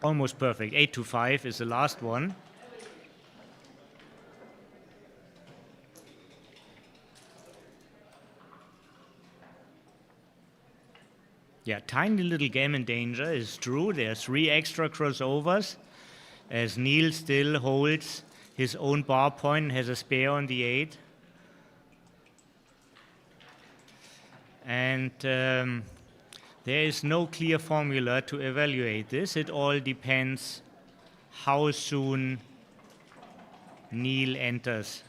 Almost perfect. 8 to 5 is the last one. Yeah, tiny little gammon danger is true. There are 3 extra crossovers as Neil still holds his own bar point and has a spare on the 8. And there is no clear formula to evaluate this. It all depends how soon Neil enters.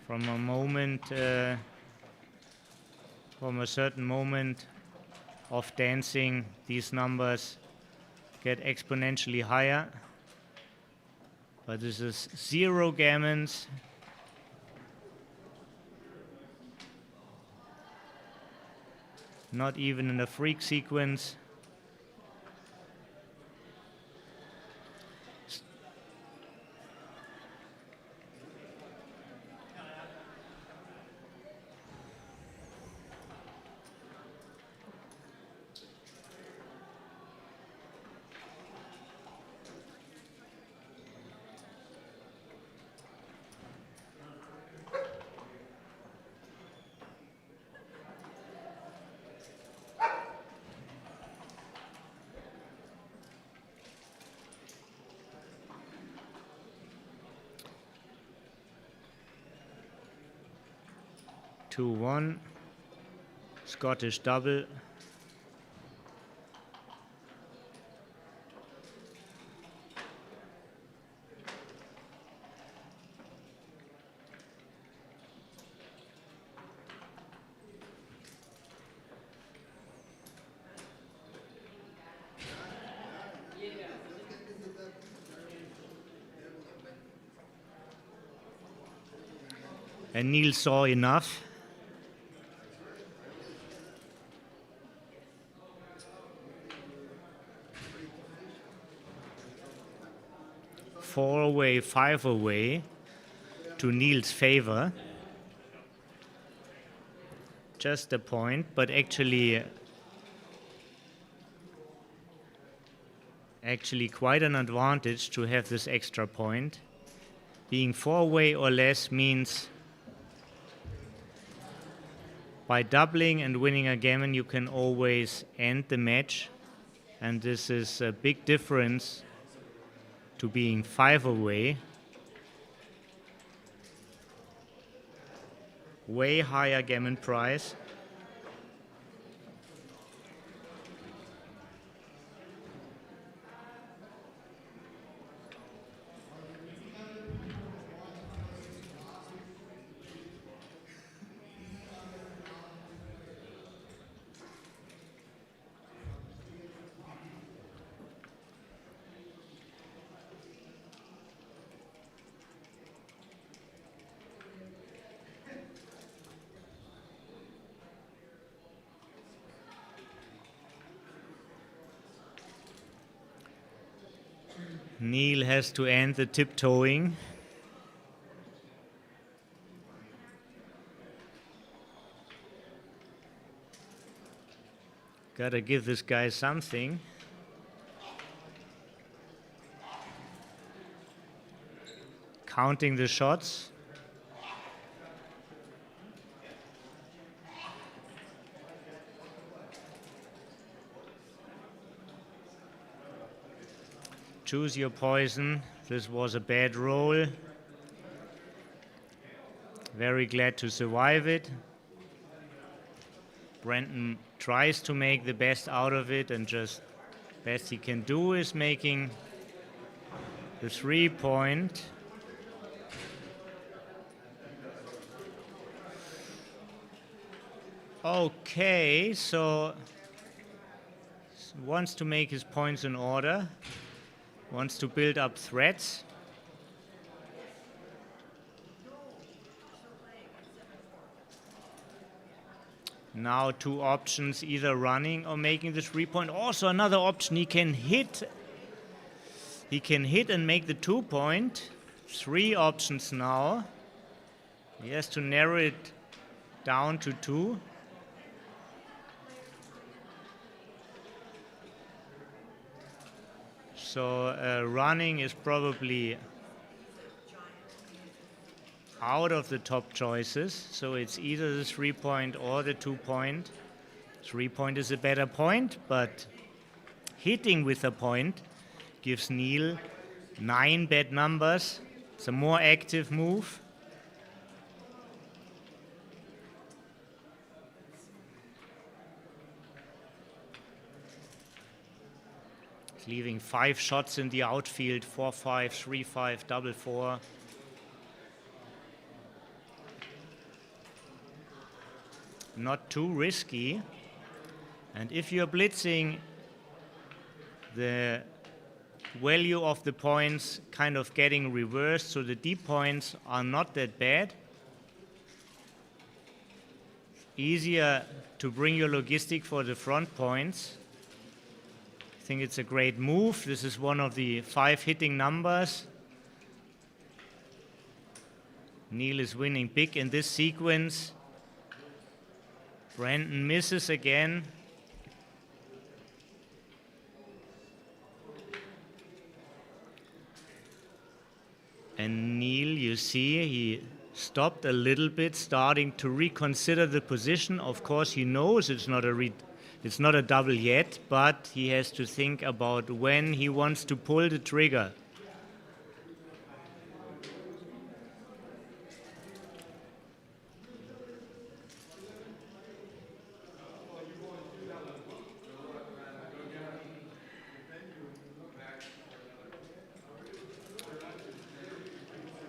From a certain moment of dancing, these numbers get exponentially higher. But this is 0 gammons. Not even in a freak sequence. 2-1. Scottish double. And Neil saw enough. Four away, 5 away to Neil's favor. Just a point, but actually quite an advantage to have this extra point. Being 4 away or less means by doubling and winning a gammon, you can always end the match. And this is a big difference to being 5 away. Way higher gammon prize. Neil has to end the tiptoeing. Gotta give this guy something. Counting the shots. Choose your poison. This was a bad roll. Very glad to survive it. Brenton tries to make the best out of it, and just best he can do is making the 3-point. Okay, so wants to make his points in order. Wants to build up threats. Now 2 options, either running or making the 3-point. Also another option, he can hit. He can hit and make the 2-point. 3 options now. He has to narrow it down to 2. So running is probably out of the top choices. So it's either the 3-point or the 2-point. 3-point is a better point, but hitting with a point gives Neil 9 bad numbers. It's a more active move. Leaving 5 shots in the outfield, 4-5, 3-5, double 4. Not too risky. And if you're blitzing, the value of the points kind of getting reversed, so the deep points are not that bad. Easier to bring your logistic for the front points. I think it's a great move. This is one of the 5 hitting numbers. Neil is winning big in this sequence. Brenton misses again. And Neil, you see, he stopped a little bit, starting to reconsider the position. Of course, he knows it's not a double yet, but he has to think about when he wants to pull the trigger.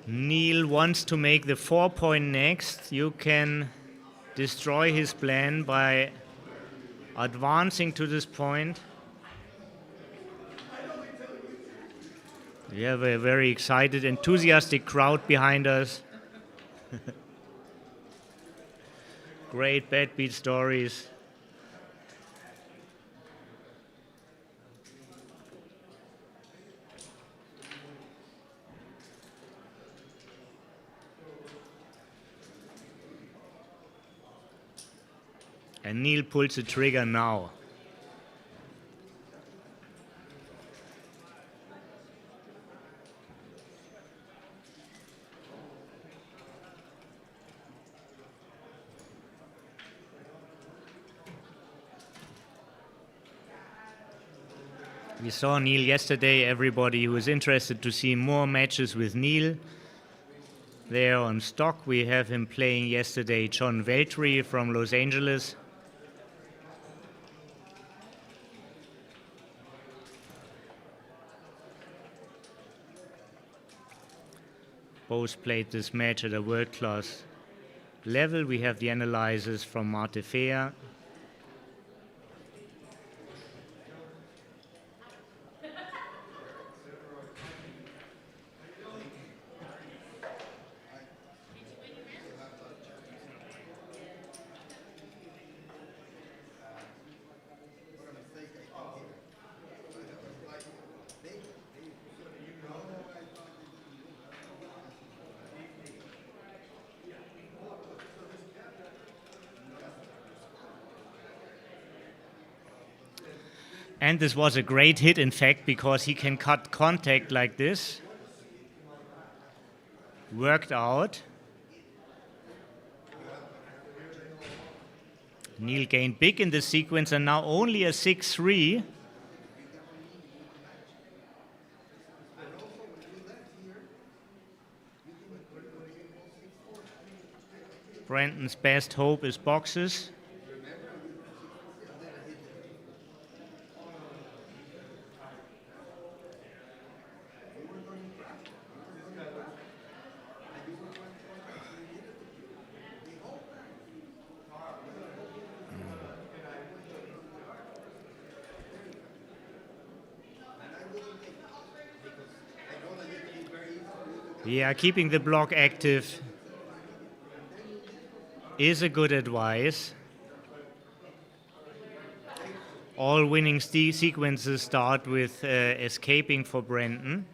Neil wants to make the 4-point next. You can destroy his plan by advancing to this point. We have a very excited, enthusiastic crowd behind us. Great bad beat stories. And Neil pulls the trigger now. We saw Neil yesterday. Everybody who is interested to see more matches with Neil, there on stock. We have him playing yesterday John Veltri from Los Angeles. Both played this match at a world-class level. We have the analyzers from Marte Fea. And this was a great hit, in fact, because he can cut contact like this. Worked out. Neil gained big in this sequence, and now only a 6-3. Brenton's best hope is boxes. Yeah, keeping the block active is a good advice. All winning sequences start with escaping for Brenton.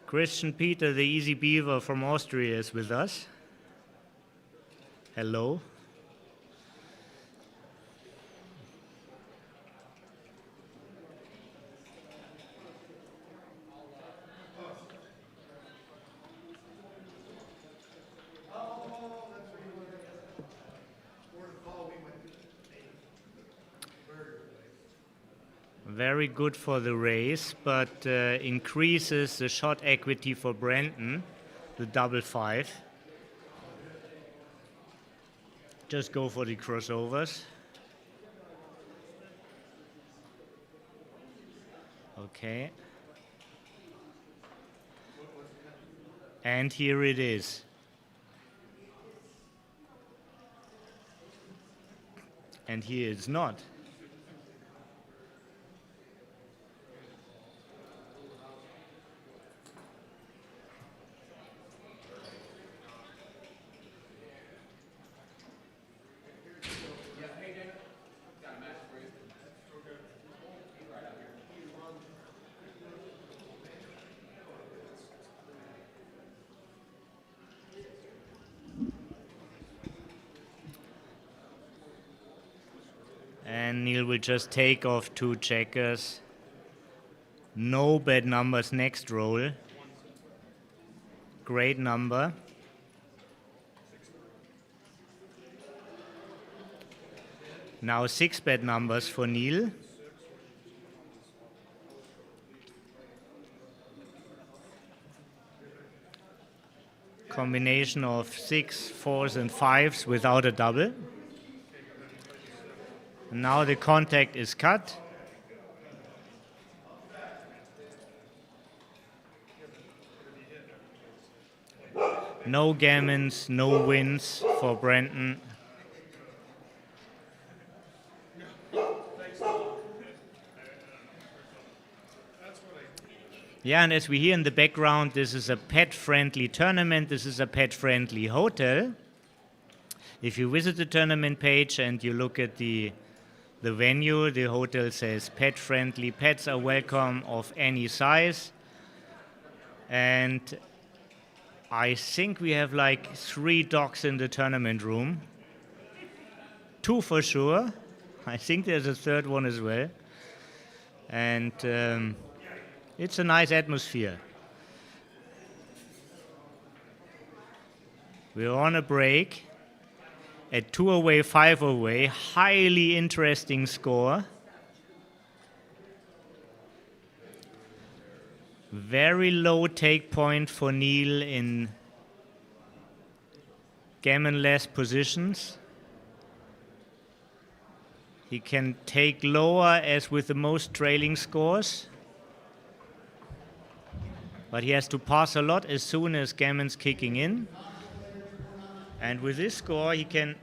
Christian Peter, the Easy Beaver from Austria, is with us. Hello. Very good for the race, but increases the shot equity for Brenton, the 5-5. Just go for the crossovers. Okay. And here it is. And here it's not. And Neil will just take off 2 checkers. No bad numbers next roll. Great number. Now 6 bad numbers for Neil. combination of 6, 4s, and 5s without a double. Now the contact is cut. No gammons, no wins for Brenton. Yeah, and as we hear in the background, this is a pet-friendly tournament. This is a pet-friendly hotel. If you visit the tournament page and you look at the venue, the hotel says pet-friendly. Pets are welcome of any size. And I think we have like 3 dogs in the tournament room. 2 for sure. I think there's a 3rd one as well. And it's a nice atmosphere. We're on a break at 2 away, 5 away. Highly interesting score. Very low take point for Neil in gammon-less positions. He can take lower as with the most trailing scores. But he has to pass a lot as soon as gammon's kicking in. And with this score he can...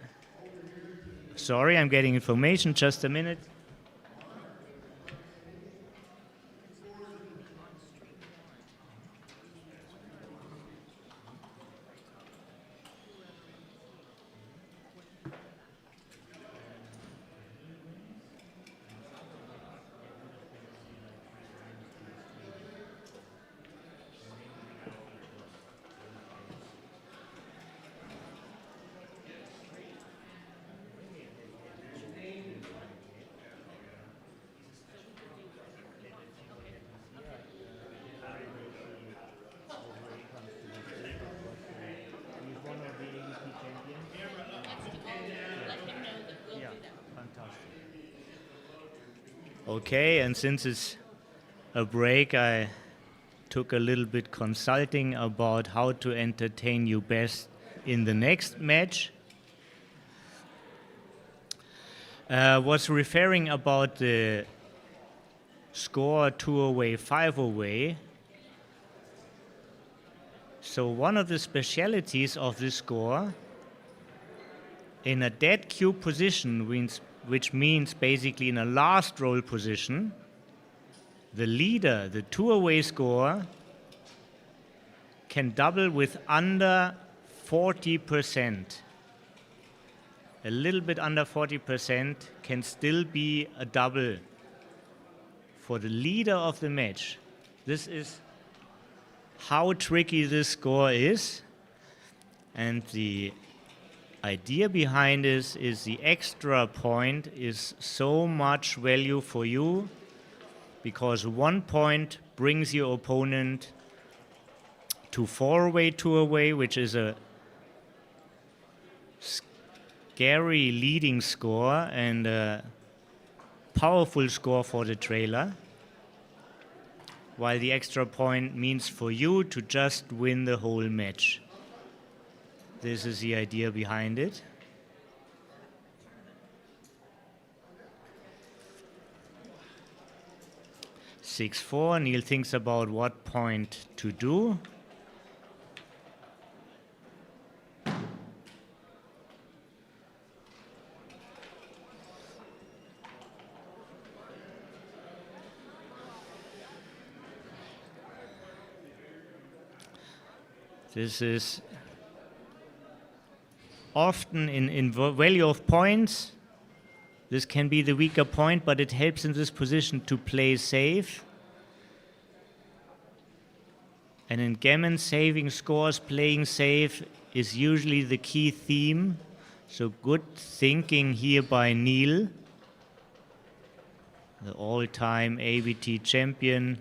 Sorry, I'm getting information, just a minute. Okay, and since it's a break, I took a little bit consulting about how to entertain you best in the next match. Was referring about the score 2 away, 5 away. So one of the specialities of this score, in a dead cube position, which means basically in a last roll position, the leader, the 2 away score, can double with under 40%. A little bit under 40% can still be a double for the leader of the match. This is how tricky this score is. And the idea behind this is the extra point is so much value for you because 1 point brings your opponent to 4 away, 2 away, which is a scary leading score and a powerful score for the trailer, while the extra point means for you to just win the whole match. This is the idea behind it. Six, 4. Neil thinks about what point to do. This is often in value of points. This can be the weaker point, but it helps in this position to play safe. And in gammon, saving scores, playing safe is usually the key theme. So good thinking here by Neil, the all-time ABT champion.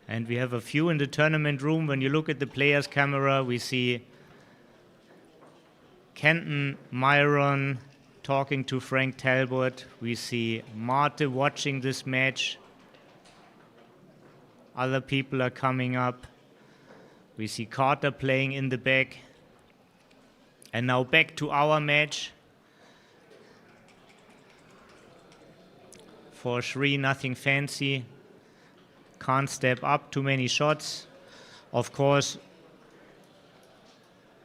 And we have a few in the tournament room. When you look at the player's camera, we see Kenton Myron talking to Frank Talbot. We see Marte watching this match. Other people are coming up. We see Carter playing in the back. And now back to our match. For Shri, nothing fancy. Can't step up too many shots. Of course,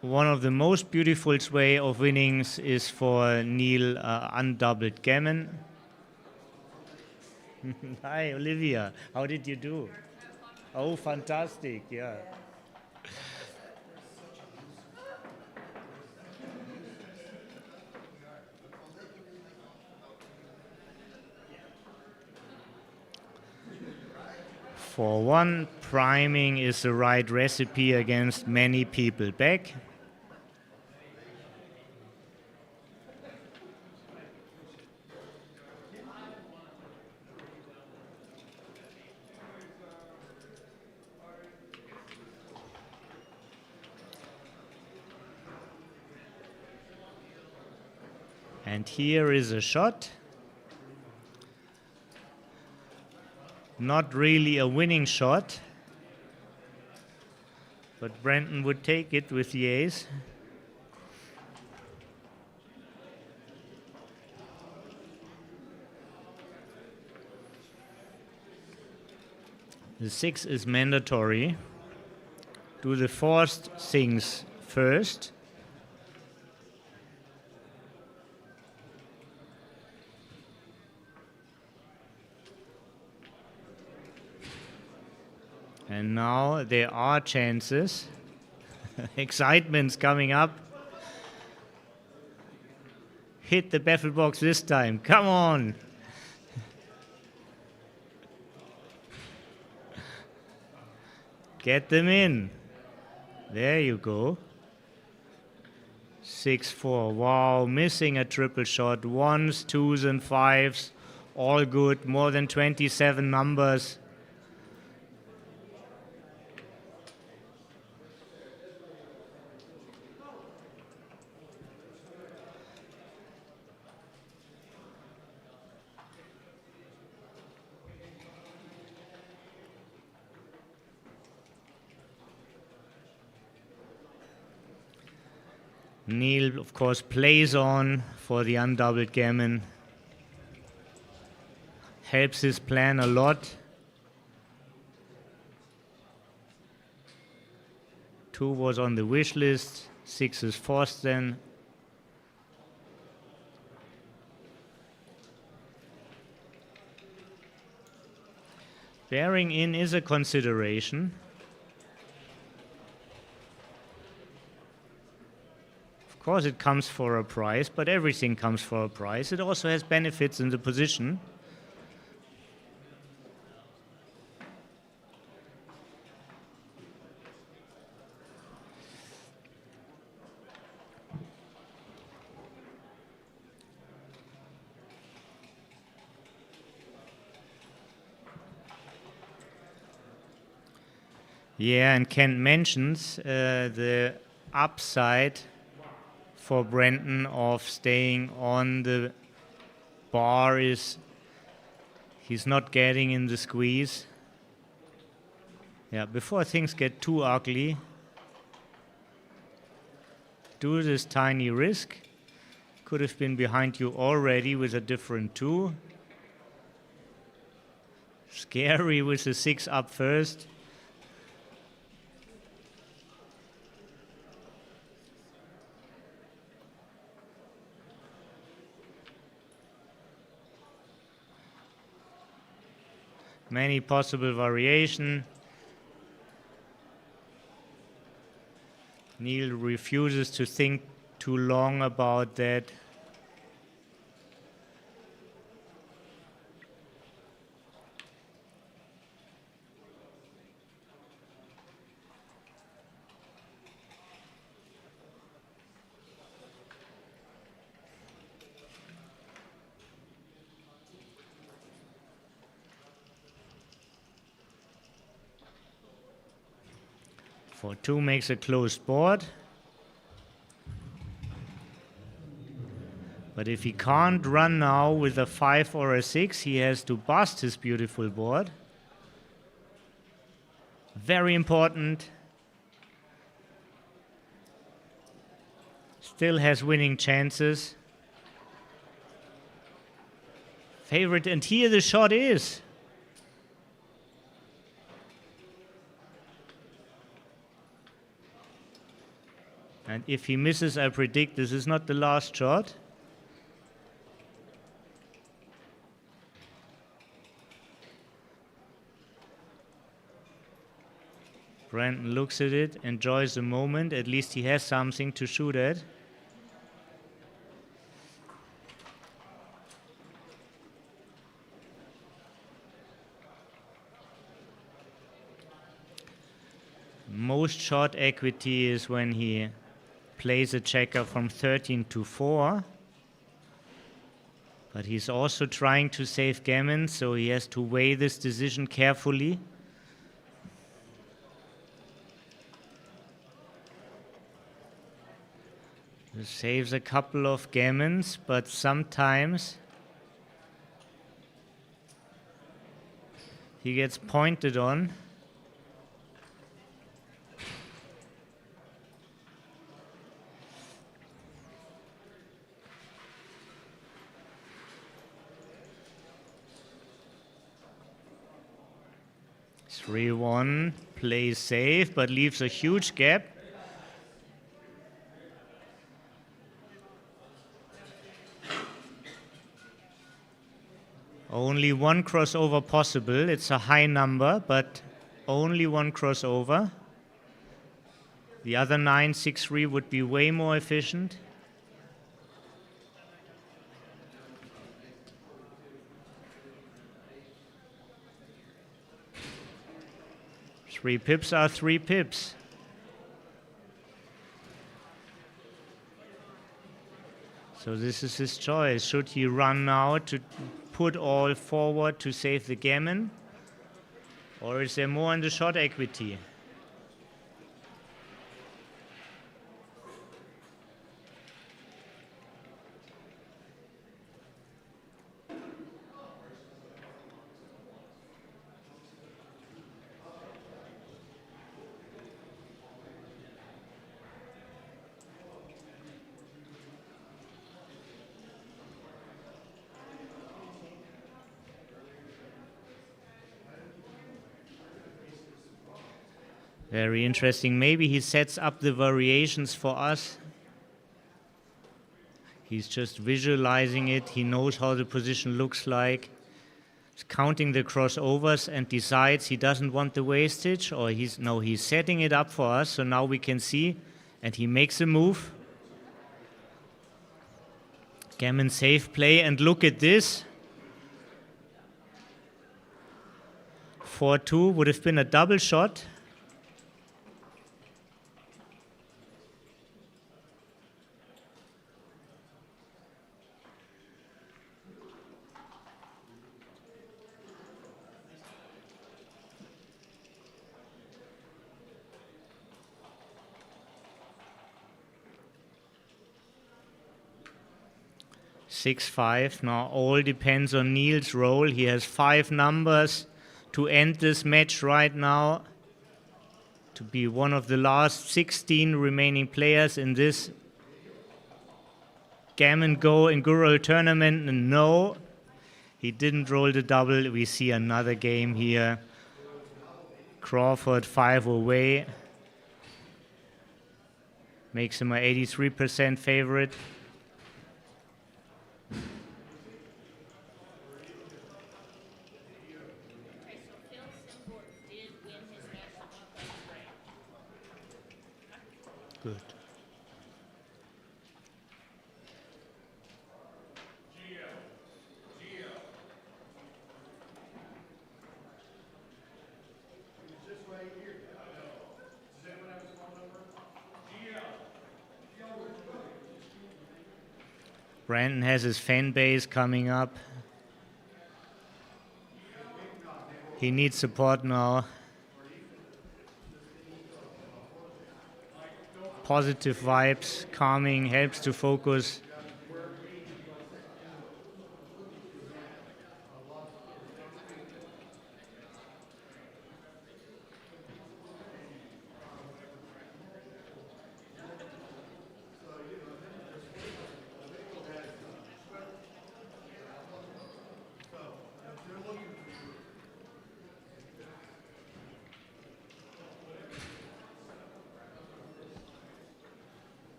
one of the most beautiful way of winnings is for Neil undoubled gammon. Hi, Olivia. How did you do? Oh, fantastic, yeah. For one, priming is the right recipe against many people back. And here is a shot. Not really a winning shot, but Brenton would take it with the ace. The 6 is mandatory. Do the forced things first. And now there are chances. Excitement's coming up. Hit the baffle box this time. Come on. Get them in. There you go. 6-4. Wow, missing a triple shot. 1s, 2s, and 5s. All good. More than 27 numbers. Neil, of course, plays on for the undoubled gammon. Helps his plan a lot. 2 was on the wish list. 6 is forced then. Bearing in is a consideration. Of course it comes for a price, but everything comes for a price. It also has benefits in the position. Yeah, and Kent mentions the upside for Brenton of staying on the bar is he's not getting in the squeeze. Yeah, before things get too ugly, do this tiny risk. Could have been behind you already with a different 2. Scary with the 6 up first. Many possible variation. Neil refuses to think too long about that. For 2 makes a closed board. But if he can't run now with a 5 or a 6, he has to bust his beautiful board. Very important. Still has winning chances. Favorite, and here the shot is. And if he misses, I predict this is not the last shot. Brandon looks at it, enjoys the moment. At least he has something to shoot at. Most shot equity is when he plays a checker from 13 to 4. But he's also trying to save gammon, so he has to weigh this decision carefully. He saves a couple of gammons, but sometimes he gets pointed on. Three one, plays safe, but leaves a huge gap. Only one crossover possible. It's a high number, but only one crossover. The other 9, 6, 3 would be way more efficient. Three pips are 3 pips. So this is his choice. Should he run now to put all forward to save the gammon? Or is there more in the shot equity? Very interesting. Maybe he sets up the variations for us. He's just visualizing it. He knows how the position looks like. He's counting the crossovers and decides he doesn't want the wastage, or he's setting it up for us, so now we can see, and he makes a move. Gammon safe play, and look at this. 4-2 would have been a double shot. Six, 5. Now all depends on Neil's role. He has 5 numbers to end this match right now, to be one of the last 16 remaining players in this Gammon Geaux inaugural tournament. And no, he didn't roll the double. We see another game here. Crawford 5 away. Makes him an 83% favorite. Good. Brandon has his fan base coming up. He needs support now. Positive vibes, calming, helps to focus.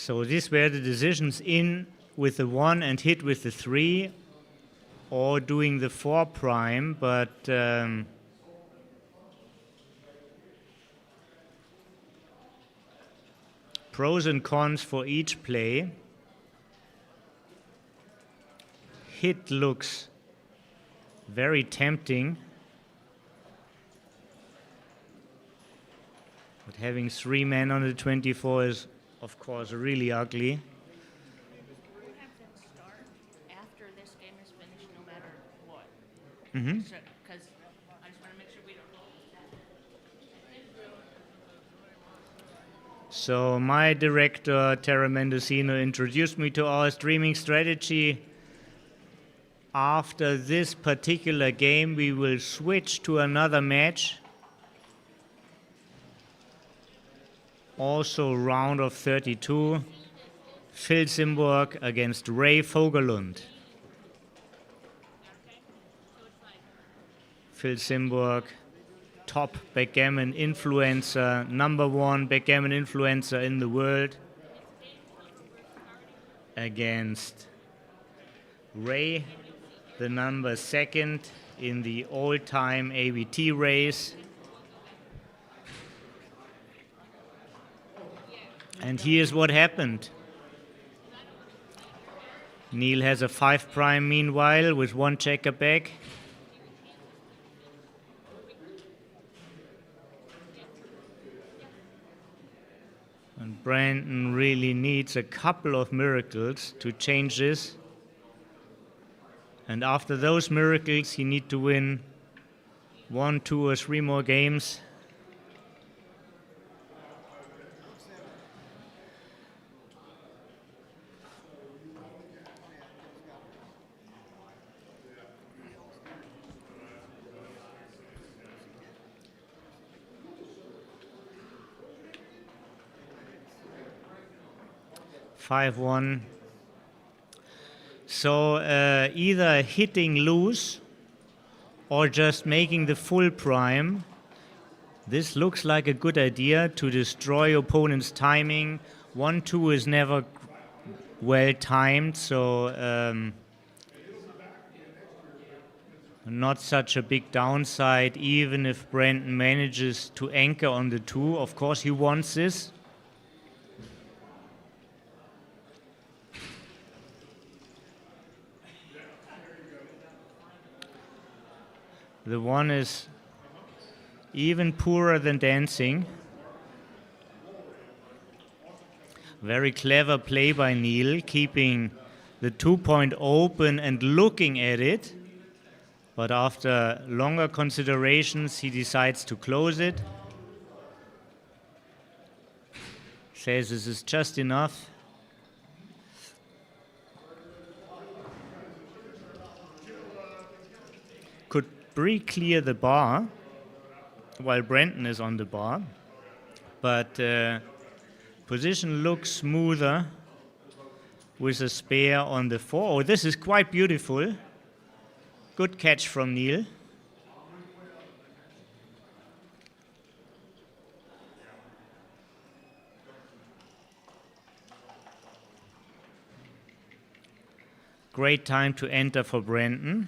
So these were the decisions: in with the 1 and hit with the 3, or doing the 4 prime, but pros and cons for each play. Hit looks very tempting, but having 3 men on the 24 is, of course, really ugly. We'll have them start after this game is finished, no matter what. Mm-hmm. Because I just want to make sure we don't. So my director, Terra Mendicino, introduced me to our streaming strategy. After this particular game, we will switch to another match. Also round of 32. Phil Simborg against Ray Fogelund. Phil Simborg, top backgammon influencer, #1 backgammon influencer in the world, against Ray, the #2 in the all-time ABT race. And here's what happened. Neil has a 5 prime meanwhile with 1 checker back. And Brandon really needs a couple of miracles to change this. And after those miracles, he needs to win 1, 2, or 3 more games. (5-1). So either hitting loose or just making the full prime. This looks like a good idea to destroy opponent's timing. 1-2 is never well timed, so not such a big downside, even if Brandon manages to anchor on the 2. Of course, he wants this. The 1 is even poorer than dancing. Very clever play by Neil, keeping the 2-point open and looking at it. But after longer considerations, he decides to close it. Says this is just enough. Could pre-clear the bar while Brandon is on the bar, but position looks smoother with a spare on the 4. Oh, this is quite beautiful. Good catch from Neil. Great time to enter for Brandon.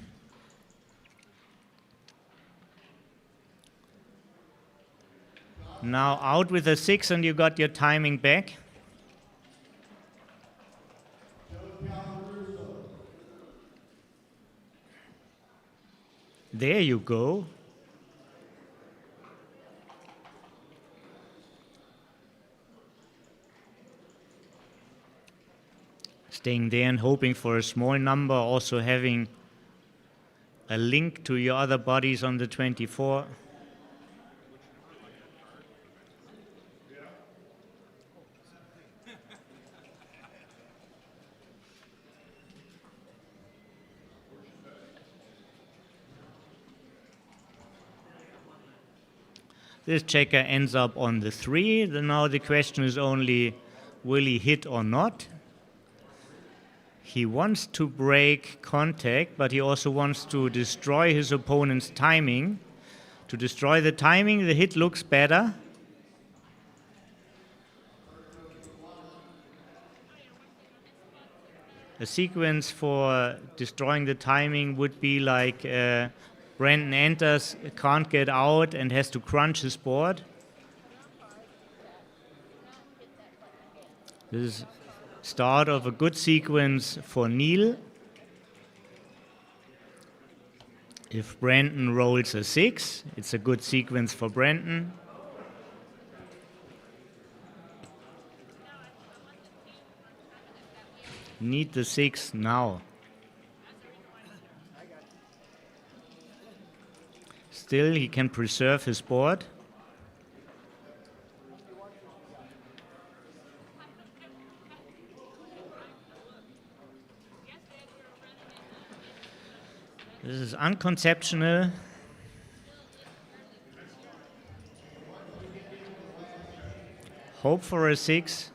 Now out with a 6 and you got your timing back. There you go. Staying there and hoping for a small number, also having a link to your other bodies on the 24. This checker ends up on the 3. Now the question is only, will he hit or not? He wants to break contact, but he also wants to destroy his opponent's timing. To destroy the timing, the hit looks better. A sequence for destroying the timing would be like Brandon enters, can't get out, and has to crunch his board. This is start of a good sequence for Neil. If Brandon rolls a 6, it's a good sequence for Brandon. Need the 6 now. Still, he can preserve his board. This is unconceptional. Hope for a 6.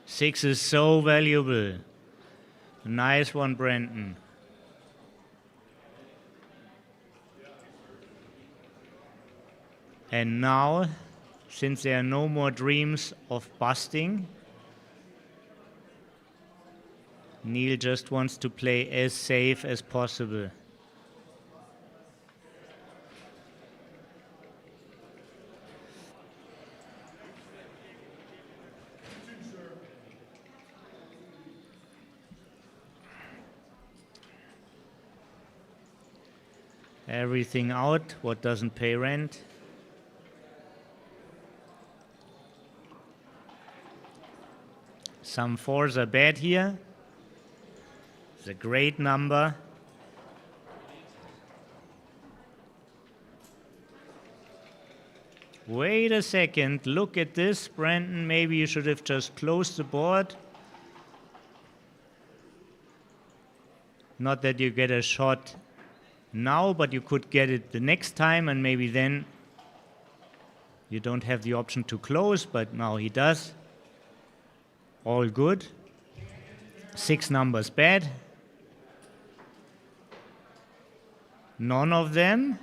Six is so valuable. Nice one, Brandon. And now, since there are no more dreams of busting, Neil just wants to play as safe as possible. Everything out, what doesn't pay rent. Some 4s are bad here. It's a great number. Wait a second, look at this, Brandon. Maybe you should have just closed the board. Not that you get a shot now, but you could get it the next time, and maybe then you don't have the option to close, but now he does. All good. 6 numbers bad. None of them,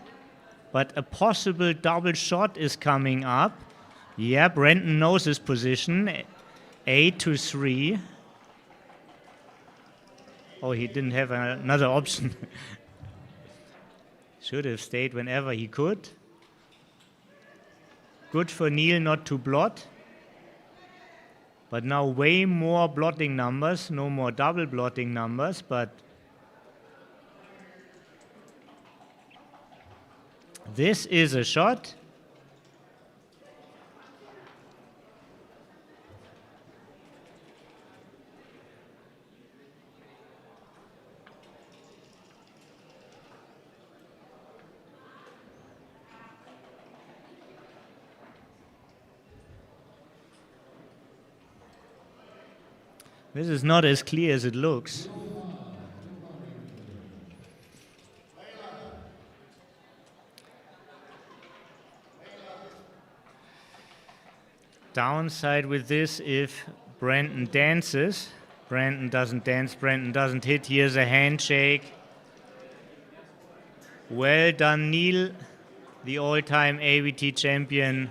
but a possible double shot is coming up. Yeah, Brandon knows his position. 8 to 3. Oh, he didn't have another option. Should have stayed whenever he could. Good for Neil not to blot. But now way more blotting numbers, no more double blotting numbers, but this is a shot. This is not as clear as it looks. Downside with this, if Brandon dances, Brandon doesn't dance, Brandon doesn't hit. Here's a handshake. Well done, Neil, the all-time AVT champion,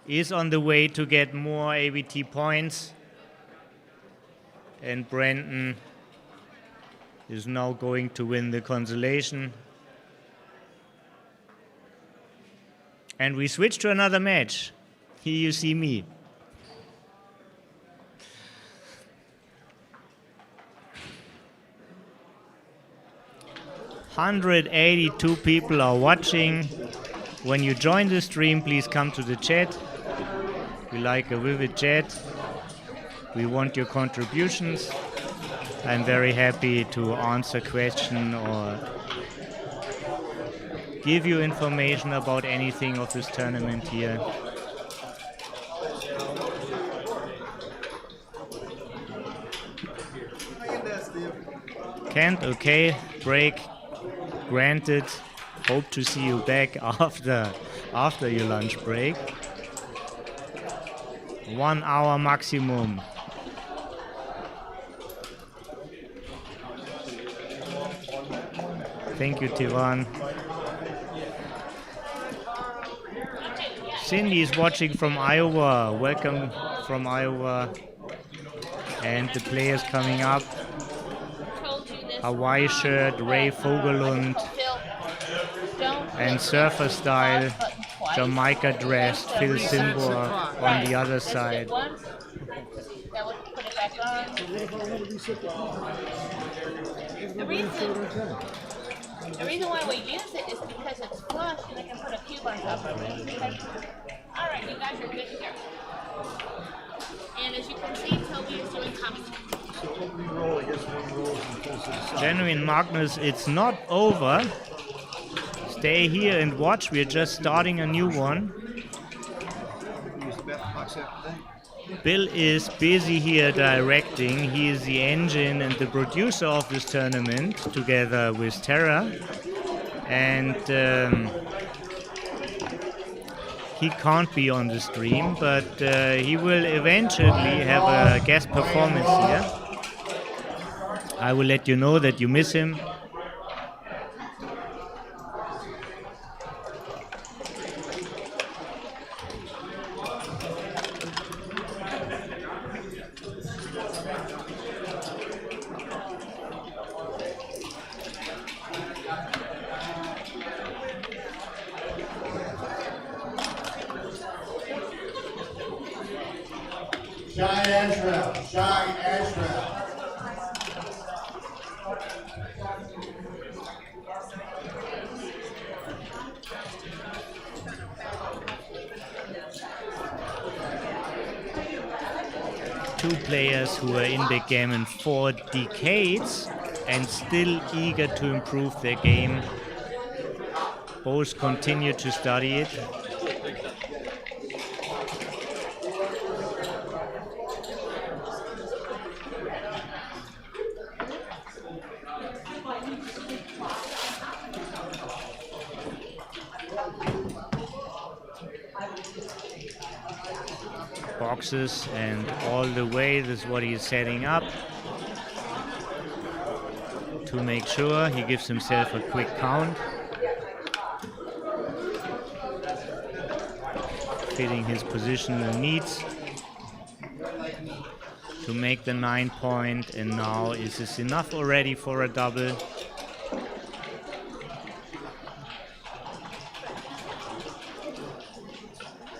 is on the way to get more AVT points, and Brandon is now going to win the consolation. And we switch to another match. Here you see me. "182 people are watching. When you join the stream, please come to the chat. We like a vivid chat. We want your contributions. I'm very happy to answer questions or give you information about anything of this tournament here. Can't, okay, break, granted. Hope to see you back after your lunch break. 1 hour maximum. Thank you, Tivan. Cindy is watching from Iowa. Welcome from Iowa. And the players coming up. Hawaii shirt, Ray Fogelund. And surfer style, Jamaica dressed, Phil Simbor on the other side. The reason why we use it is because it's flush and I can put a cube on top of it. Okay? Alright, you guys are good to go. And as you can see, Toby is doing commentary. Genuine Magnus, it's not over. Stay here and watch. We're just starting a new one. Bill is busy here directing. He is the engine and the producer of this tournament together with Tara. And he can't be on the stream, but he will eventually have a guest performance here. I will let you know that you miss him. Two players who are in backgammon for decades and still eager to improve their game. Both continue to study it. Boxes and all the way, this is what he's setting up to make sure he gives himself a quick count, fitting his positional needs to make the 9 point. And now is this enough already for a double?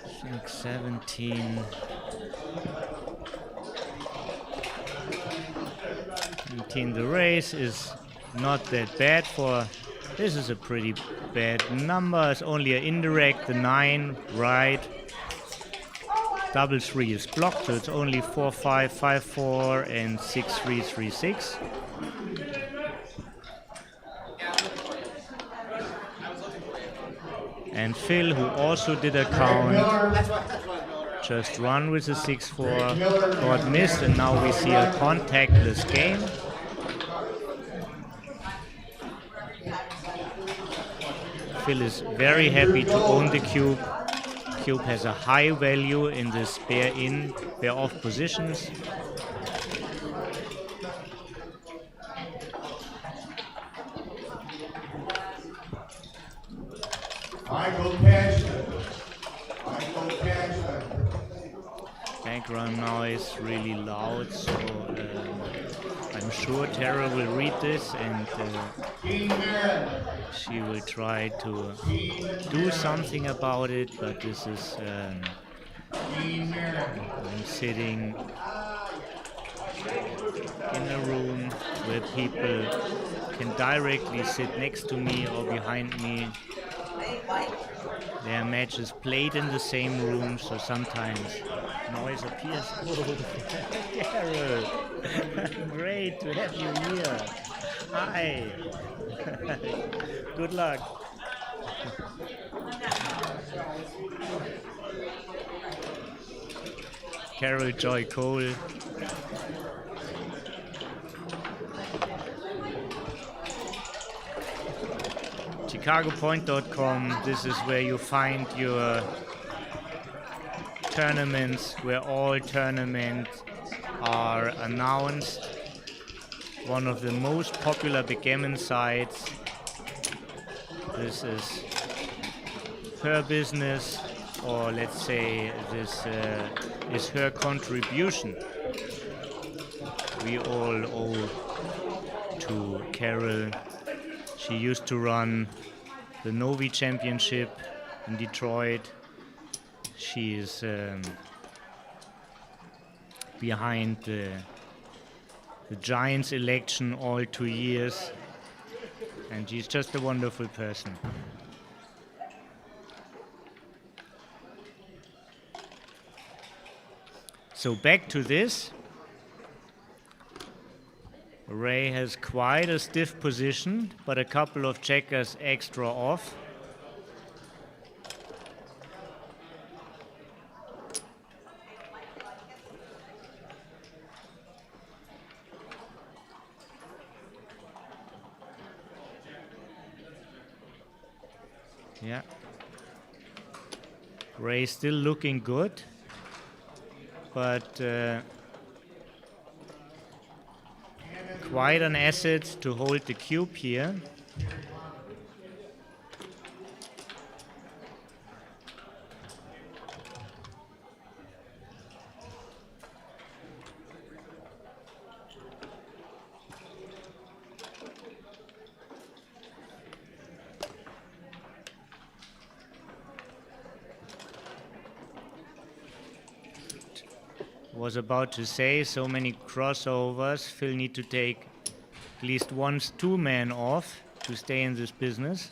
I think 17. The race is not that bad for, this is a pretty bad number. It's only an indirect, the 9, right. Double 3 is blocked, so it's only 4, 5, 5, 4 and 6, 3, 3, 6. And Phil, who also did a count, just run with a 6-4, got missed, and now we see a contactless game. Phil is very happy to own the cube. Cube has a high value in the spare in, pair off positions. Background noise really loud, so I'm sure Tara will read this and she will try to do something about it, but this is I'm sitting in a room where people can directly sit next to me or behind me. There are matches played in the same room, so sometimes noise appears. Oh, Carol! Great to have you here. Hi! Good luck. Carol Joy Cole. ChicagoPoint.com. This is where you find your tournaments where all tournaments are announced. One of the most popular backgammon sites. This is her business, or let's say this is her contribution. We all owe to Carol. She used to run the Novi Championship in Detroit. She is behind the Giants election all 2 years, and she's just a wonderful person. So back to this. Ray has quite a stiff position, but a couple of checkers extra off. Yeah. Ray still looking good, but quite an asset to hold the cube here. Was about to say, so many crossovers. Phil need to take at least once 2 men off to stay in this business.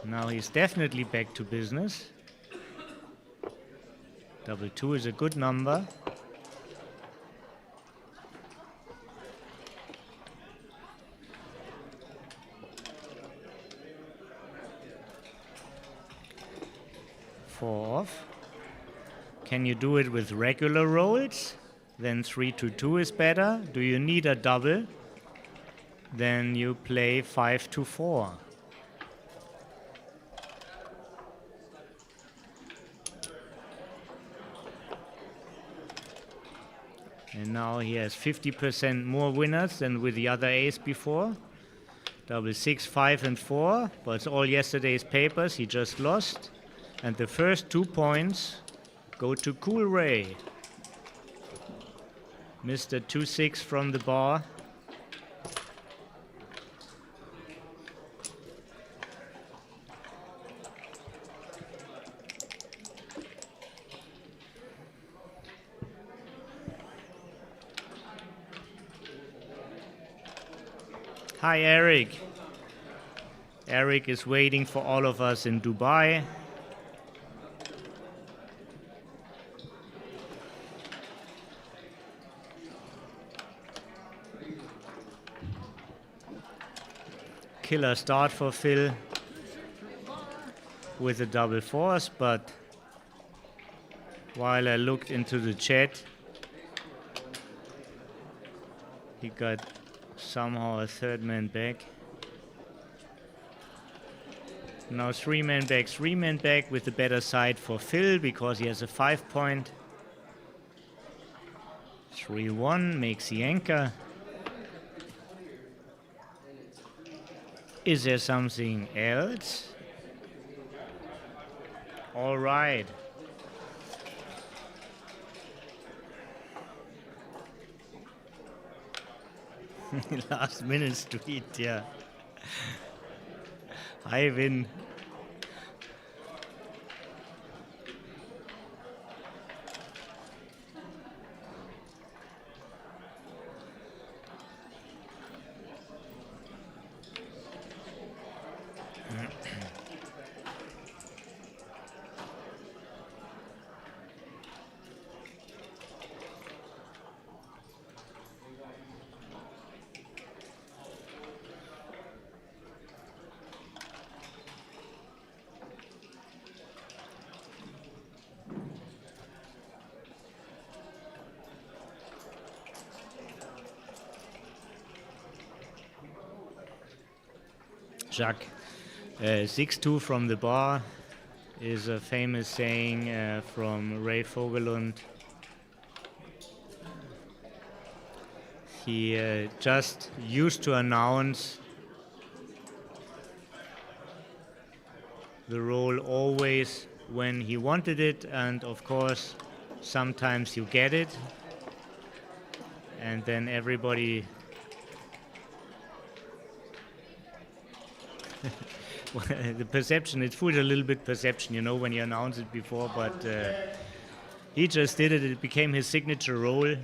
Now he's definitely back to business. Double 2 is a good number. Four off. Can you do it with regular rolls? Then 3 to 2 is better. Do you need a double? Then you play 5 to 4. And now he has 50% more winners than with the other ace before. Double 6, 5 and 4. But it's all yesterday's papers. He just lost. And the first 2 points go to Cool Ray. Mr. 2-6 from the bar. Hi, Eric. Eric is waiting for all of us in Dubai. Killer start for Phil with a double force, but while I looked into the chat, he got somehow a 3rd man back. Now 3-man back, 3-man back with the better side for Phil because he has a 5-point. 3-1 makes the anchor. Is there something else? All right. Last minute tweet, yeah. I win. Jacques, 6-2 from the bar is a famous saying from Ray Fogelund. He just used to announce the role always when he wanted it, and of course sometimes you get it, and then everybody the perception, it's fooled a little bit perception, you know, when you announce it before, but he just did it. It became his signature role.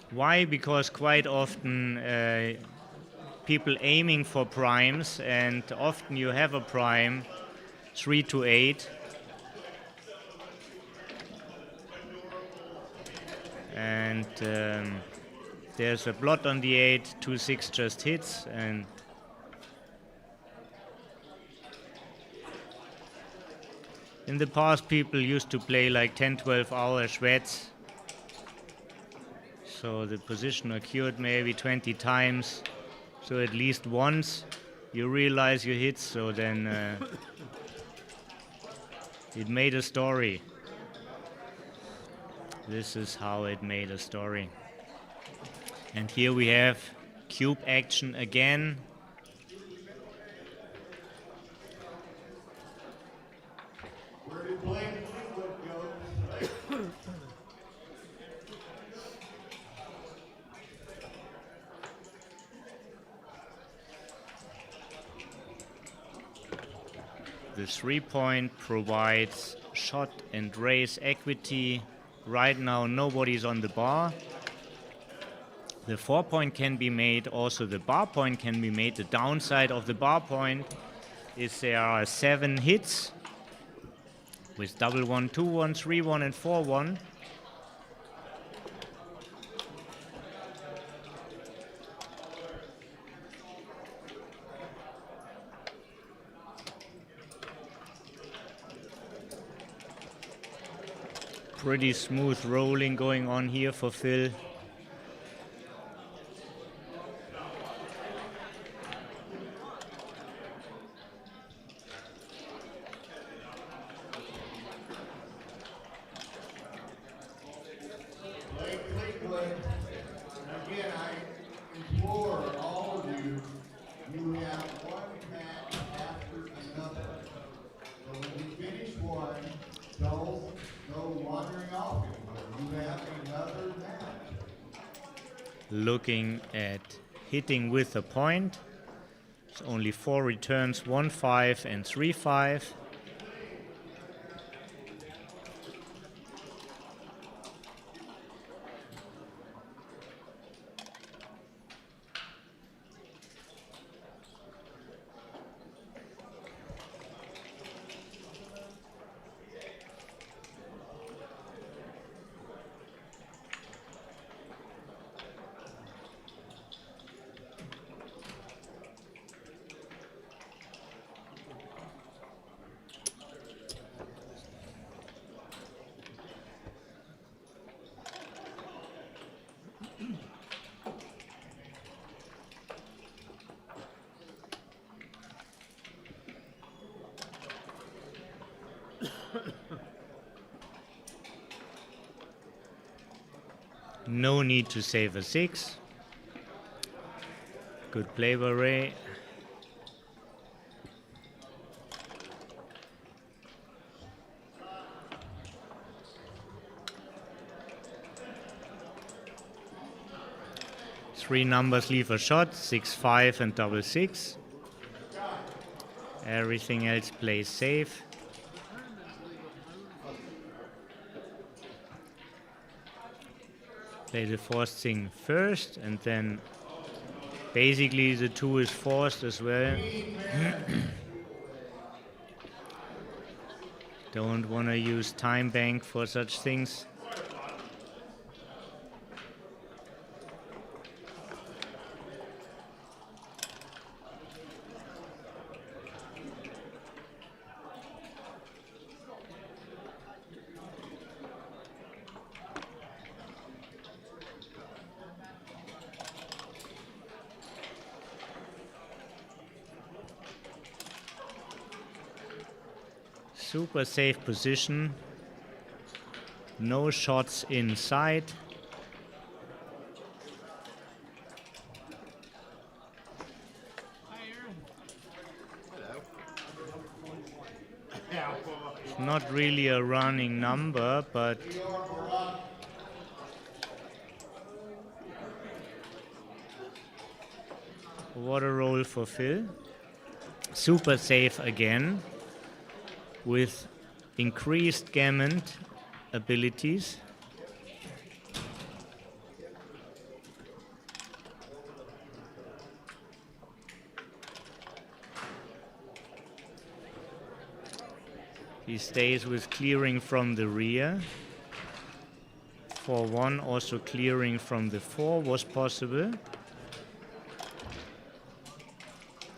Why? Because quite often people aiming for primes, and often you have a prime 3 to 8, and there's a blot on the 8, 2-6 just hits, and in the past people used to play like 10-12 hour Schwetz, so the position occurred maybe 20 times, so at least once you realize you hit, so then it made a story. This is how it made a story. And here we have cube action again. The 3-point provides shot and raise equity. Right now nobody's on the bar. The 4-point can be made, also the bar point can be made. The downside of the bar point is there are 7 hits with double 1, 2, 1, 3, 1 and 4, 1. Pretty smooth rolling going on here for Phil. Looking at hitting with a point, it's only 4 returns, 1-5 and 3-5. No need to save a 6. Good play by Ray. Three numbers leave a shot, 6, 5 and double 6. Everything else plays safe. Play the forced thing first, and then basically the 2 is forced as well. Don't want to use time bank for such things. Super safe position. No shots inside. It's not really a running number, but what a roll for Phil. Super safe again with increased gammon abilities. He stays with clearing from the rear. 4-1, also clearing from the 4 was possible.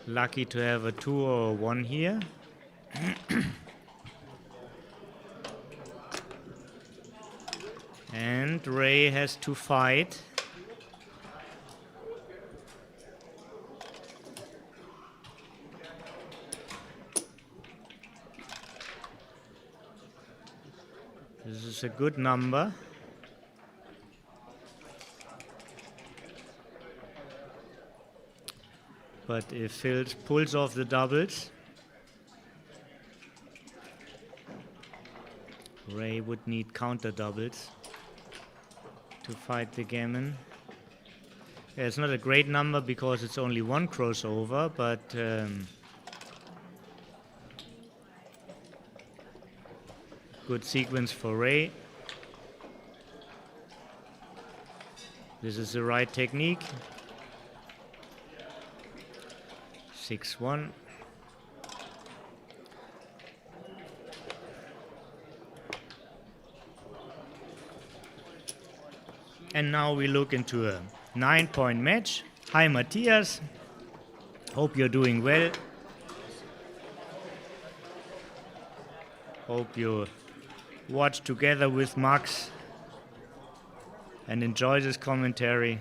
Lucky to have a 2 or a 1 here. And Ray has to fight. This is a good number. But if Phil pulls off the doubles, Ray would need counter doubles to fight the gammon. Yeah, it's not a great number because it's only one crossover, but good sequence for Ray. This is the right technique. 6-1. And now we look into a 9-point match. Hi Matthias, hope you're doing well. Hope you watch together with Max and enjoy this commentary.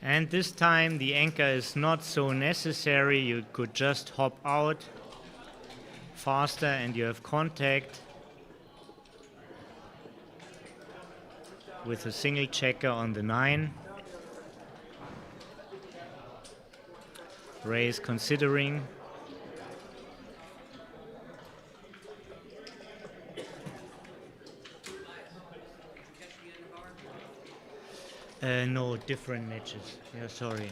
And this time the anchor is not so necessary. You could just hop out faster and you have contact with a single checker on the 9. Ray is considering. No, different matches. Yeah, sorry.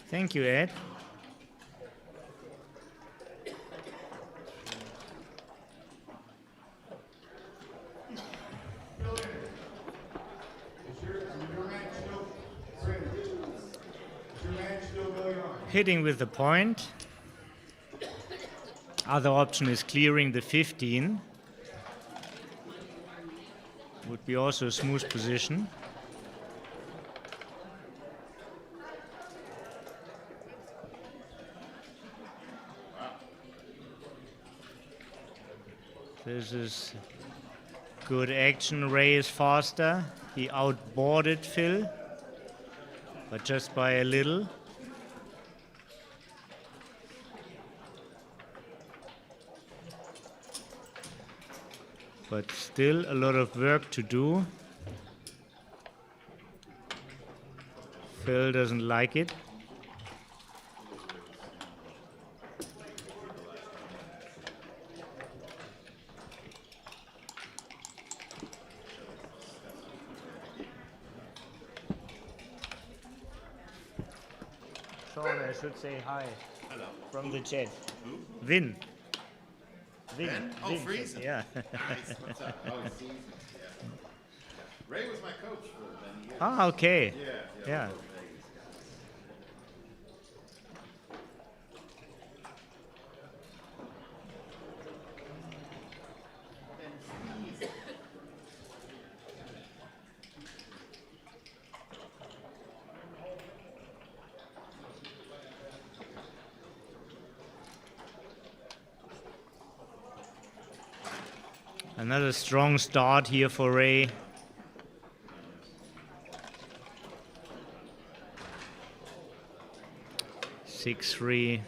Thank you, Ed. Hitting with the point. Other option is clearing the 15. Would be also a smooth position. This is good action. Ray is faster. He outboarded Phil, but just by a little. but still a lot of work to do. Phil doesn't like it. Sean, I should say hi. Hello. From the chat. Who? Vin. Ben? Oh, Vin. Friesen. Yeah. Nice. What's up? Oh, he's seasoned. Yeah. Ray was my coach for many years. Ah, okay. Yeah. Yeah. Another strong start here for Ray. Six, 3.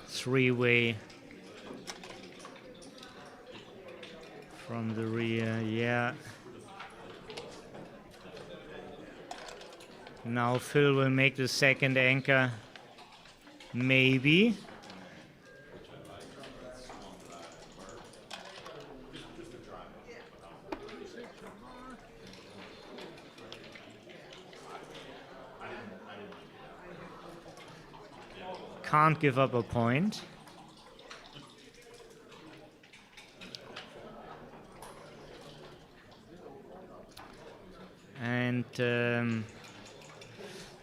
Three-way from the rear, yeah. Now Phil will make the second anchor, maybe. Can't give up a point. And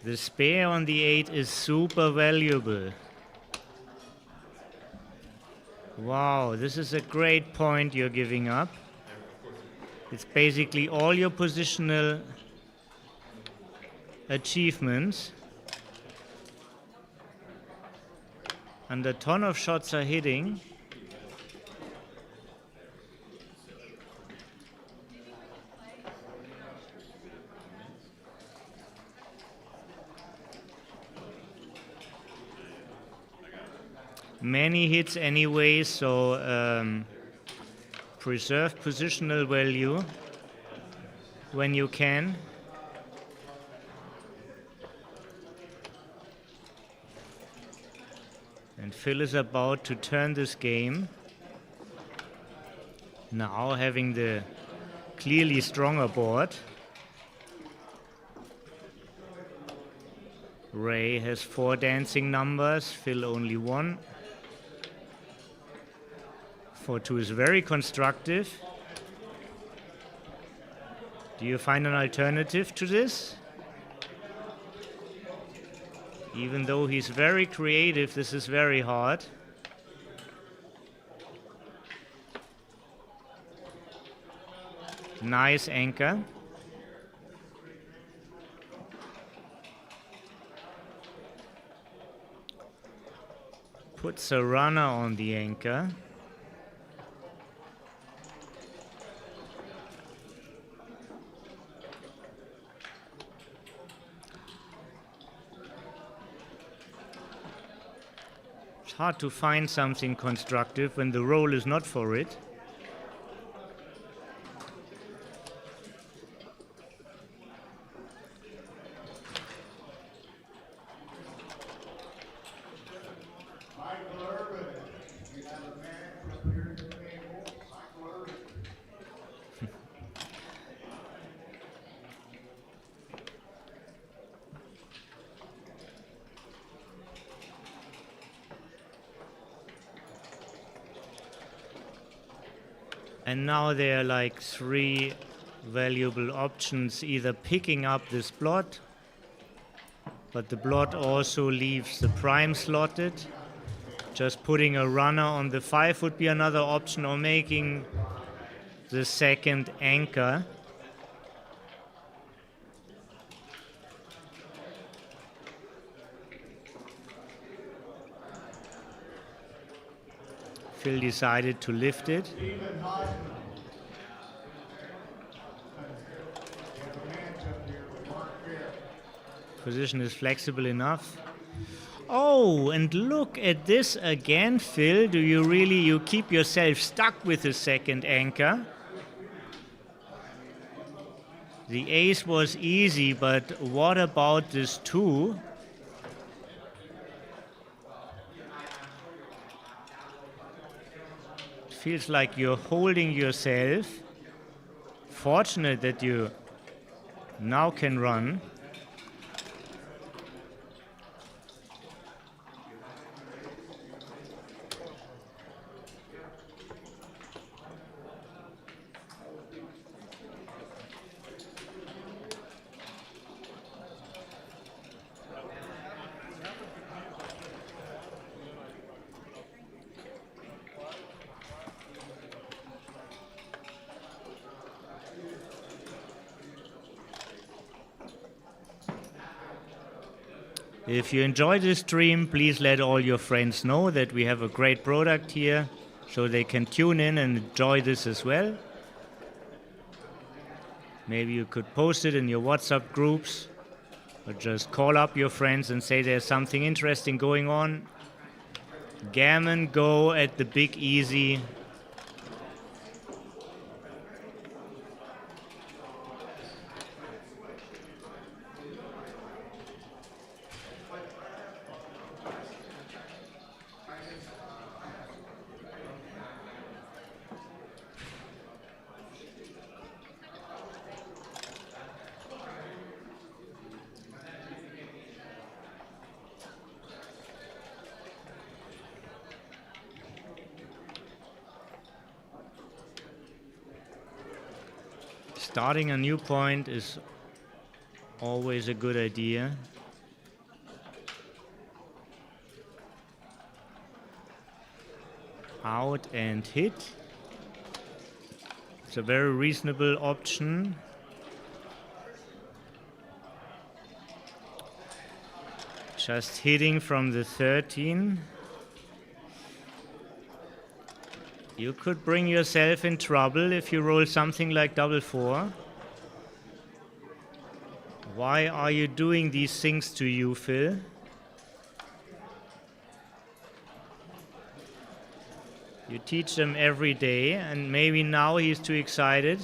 the spare on the 8 is super valuable. Wow, this is a great point you're giving up. It's basically all your positional achievements. And a ton of shots are hitting. Many hits anyway, so preserve positional value when you can. And Phil is about to turn this game. Now having the clearly stronger board. Ray has 4 dancing numbers, Phil only 1. 4-2 is very constructive. Do you find an alternative to this? Even though he's very creative, this is very hard. Nice anchor. Puts a runner on the anchor. It's hard to find something constructive when the roll is not for it. And now there are like 3 valuable options, either picking up this blot, but the blot also leaves the prime slotted. Just putting a runner on the 5 would be another option, or making the second anchor. Phil decided to lift it. Position is flexible enough. Oh, and look at this again, Phil. Do you really, you keep yourself stuck with the second anchor? The ace was easy, but what about this 2? It feels like you're holding yourself. Fortunate that you now can run. If you enjoy this stream, please let all your friends know that we have a great product here, so they can tune in and enjoy this as well. Maybe you could post it in your WhatsApp groups, or just call up your friends and say there's something interesting going on. Gammon Geaux at the Big Easy. Starting a new point is always a good idea. Out and hit. It's a very reasonable option. Just hitting from the 13. You could bring yourself in trouble if you roll something like double 4. Why are you doing these things to you, Phil? You teach them every day, and maybe now he's too excited.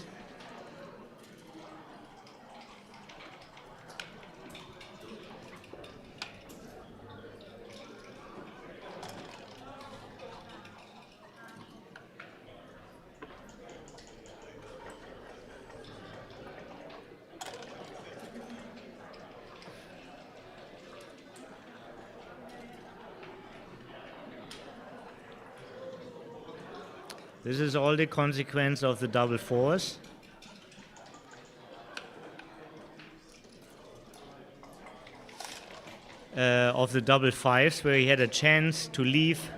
This is all the consequence of the double 4s. Of the double 5s, where he had a chance to leave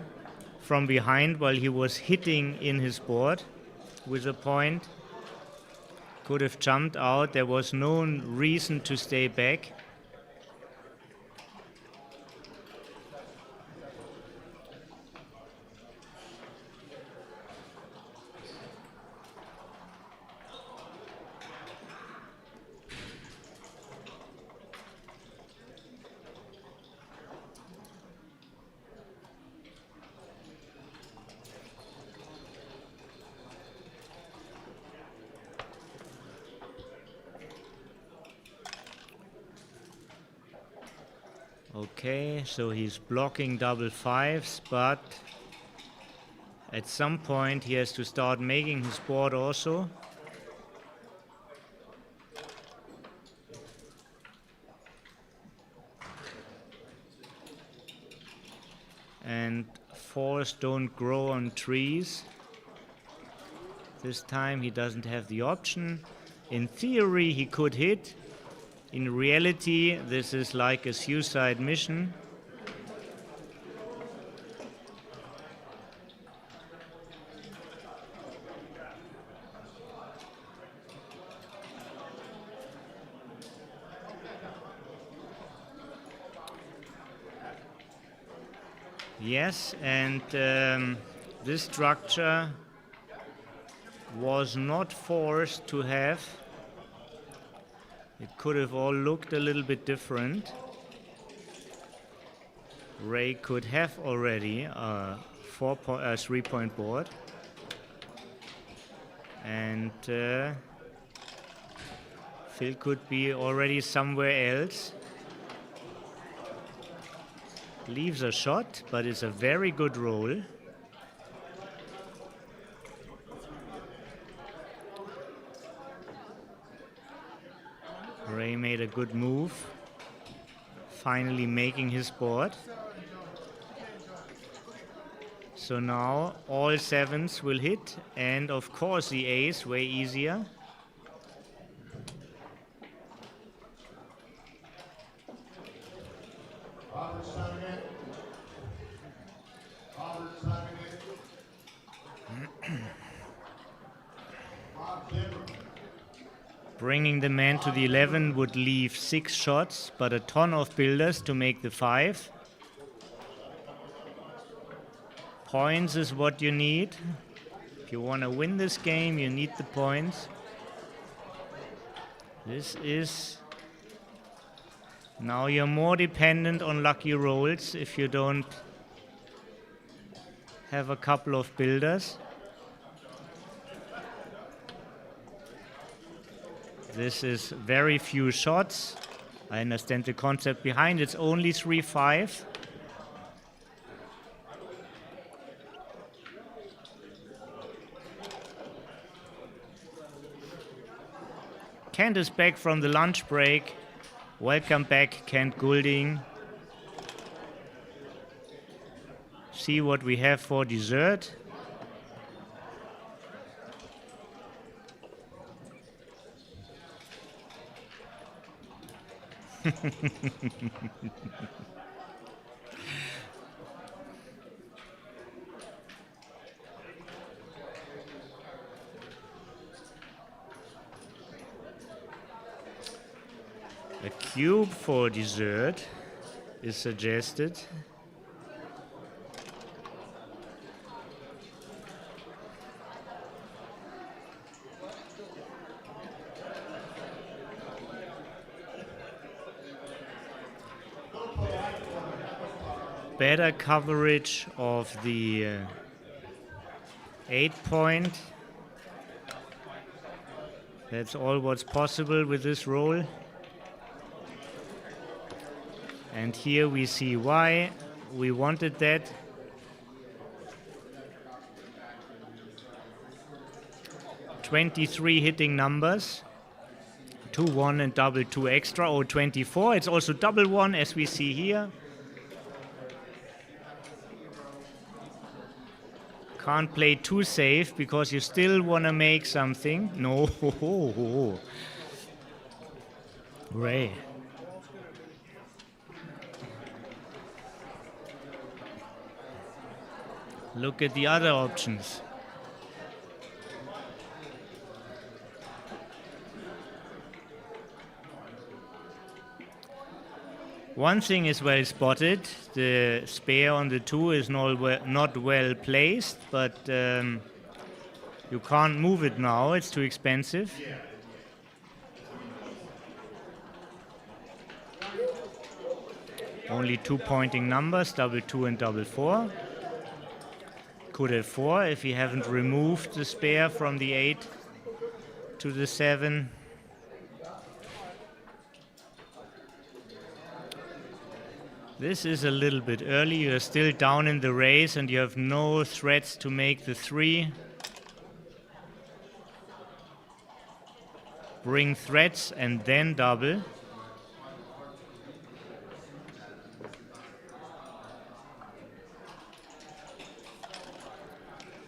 from behind while he was hitting in his board with a point. Could have jumped out. There was no reason to stay back. Okay, so he's blocking double 5s, but at some point he has to start making his board also. And 4s don't grow on trees. This time he doesn't have the option. In theory he could hit. In reality, this is like a suicide mission. Yes, and this structure was not forced to have It could have all looked a little bit different. Ray could have already a 3-point board. And Phil could be already somewhere else. Leaves a shot, but it's a very good roll. Ray made a good move, finally making his board. So now all 7s will hit, and of course the ace, way easier. Bringing the man to the 11 would leave 6 shots, but a ton of builders to make the 5. Points is what you need. If you want to win this game, you need the points. This is... Now you're more dependent on lucky rolls if you don't have a couple of builders. This is very few shots. I understand the concept behind it. It's only 3-5. Kent is back from the lunch break. Welcome back, Kent Goulding. See what we have for dessert. A cube for dessert is suggested. Better coverage of the 8-point. That's all what's possible with this roll. And here we see why we wanted that. "23 hitting numbers. 2-1 and double 2 extra, or 24. It's also double 1 as we see here. Can't play too safe because you still want to make something. No. Ray. Look at the other options. One thing is well spotted. The spare on the 2 is not well placed, but you can't move it now. It's too expensive. Only 2 pointing numbers, double 2 and double 4. Could have 4 if you haven't removed the spare from the 8 to the 7. This is a little bit early. You're still down in the race and you have no threats to make the 3. Bring threats and then double.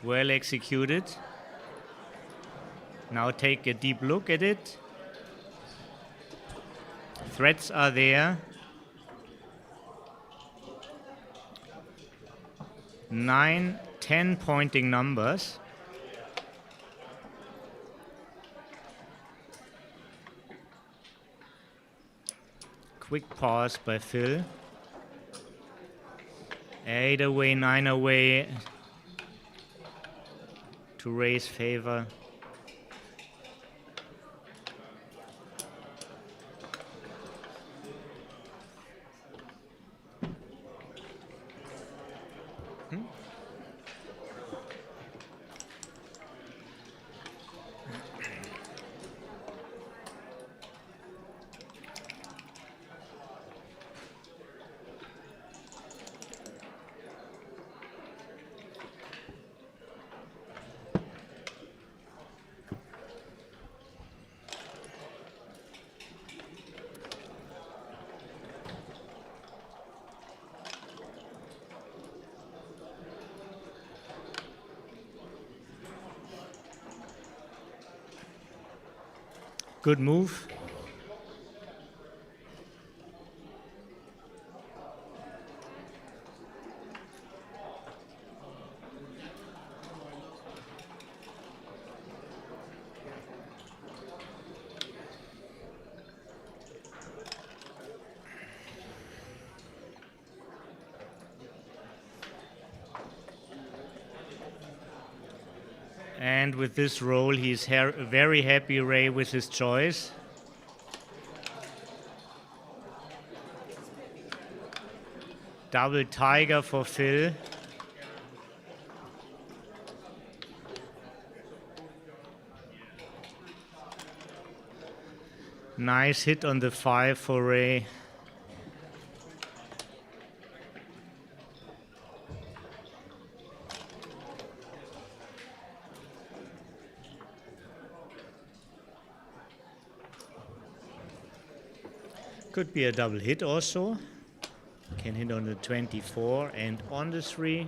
Well executed. Now take a deep look at it. Threats are there. 9, 10 pointing numbers. Quick pass by Phil. 8 away, 9 away to raise favor. Good move. And with this roll, he's very happy, Ray, with his choice. Double tiger for Phil. Nice hit on the 5 for Ray. Could be a double hit also. Can hit on the 24 and on the 3.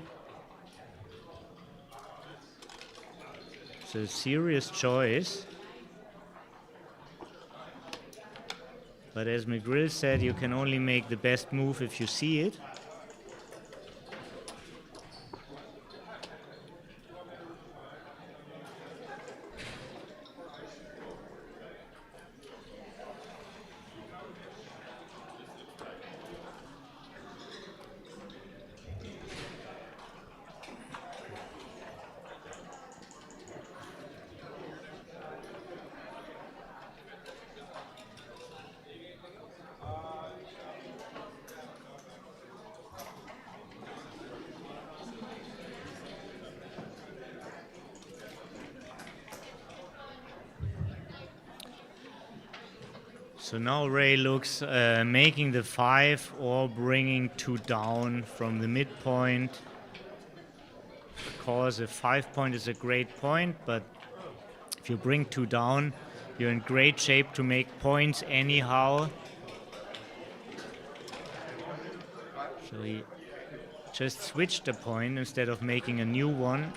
It's a serious choice. But as McGrill said, you can only make the best move if you see it. So now Ray looks making the 5 or bringing 2 down from the midpoint. Of course, a 5 point is a great point, but if you bring 2 down, you're in great shape to make points anyhow. So he just switched the point instead of making a new one.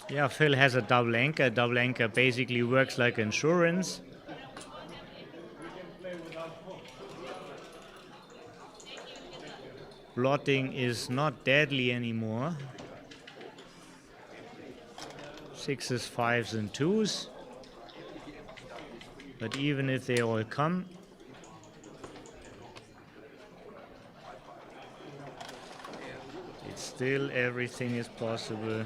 Yeah, Phil has a double anchor. Double anchor basically works like insurance. Blotting is not deadly anymore. 6s, 5s, and 2s. But even if they all come, it's still everything is possible.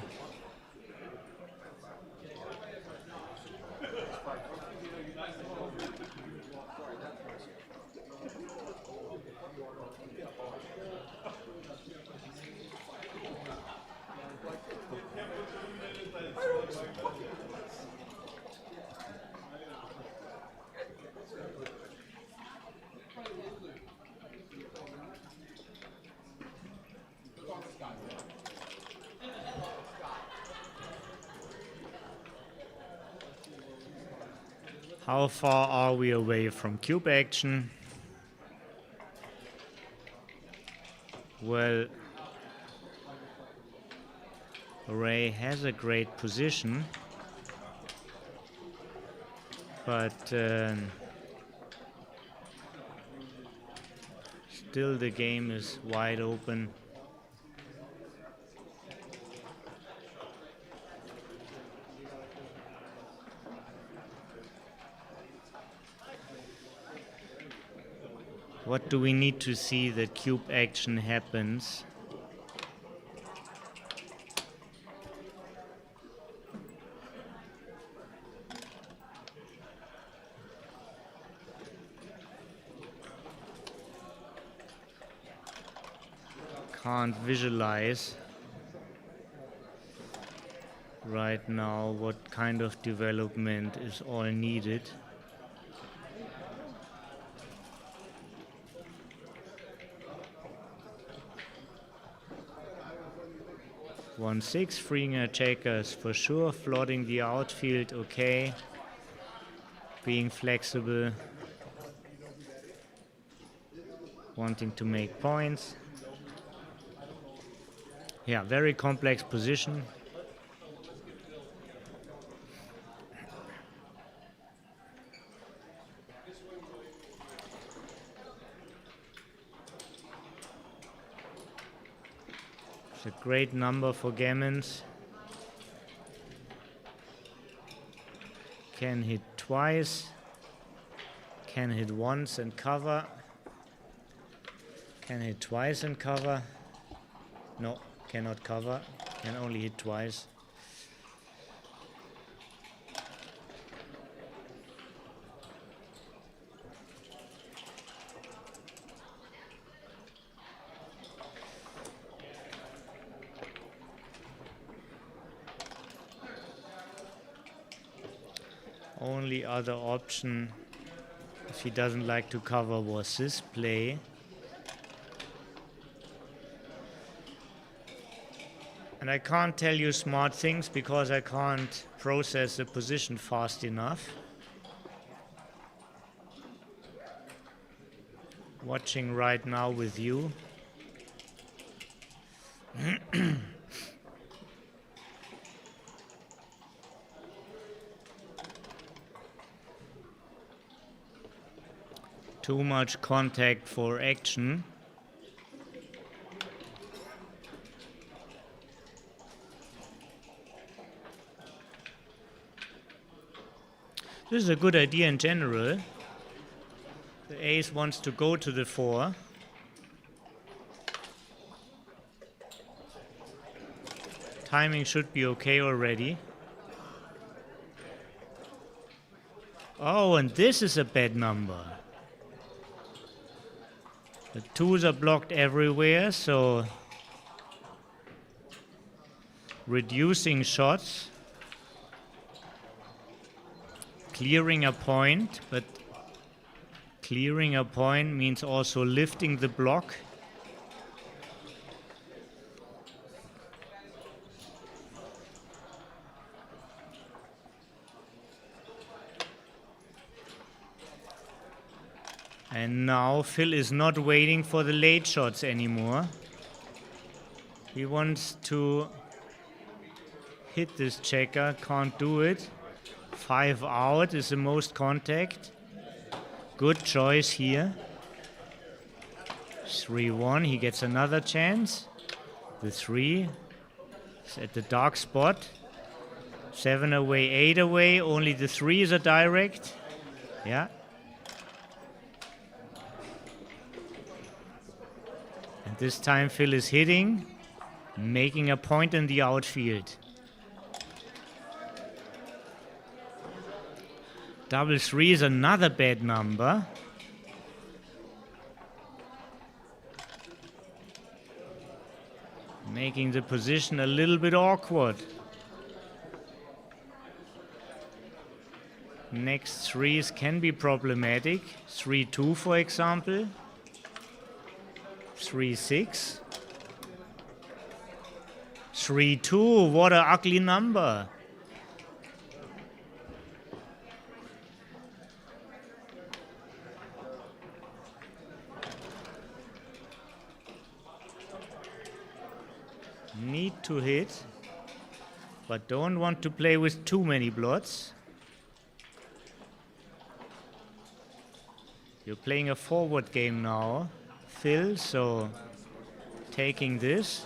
How far are we away from cube action? Well, Ray has a great position, but still the game is wide open. What do we need to see that cube action happens? Can't visualize right now what kind of development is all needed. 1-6, freeing our checkers for sure, flooding the outfield, okay. Being flexible. Wanting to make points. Yeah, very complex position. It's a great number for gammons. Can hit twice. Can hit once and cover. Can hit twice and cover. No, cannot cover. Can only hit twice. Only other option, if he doesn't like to cover, was this play. And I can't tell you smart things because I can't process the position fast enough. Watching right now with you. Too much contact for action. This is a good idea in general. The ace wants to go to the 4. Timing should be okay already. Oh, and this is a bad number. The 2s are blocked everywhere, so reducing shots, clearing a point, but clearing a point means also lifting the block. And now Phil is not waiting for the late shots anymore. He wants to hit this checker, can't do it. 5 out is the most contact. Good choice here. 3-1, he gets another chance. The 3 is at the dark spot. 7 away, 8 away, only the 3 is a direct. Yeah. And this time Phil is hitting, making a point in the outfield. Double 3 is another bad number. Making the position a little bit awkward. Next 3s can be problematic. 3-2, for example. 3-6. 3-2, what an ugly number. Need to hit, but don't want to play with too many blots. You're playing a forward game now, Phil, so taking this.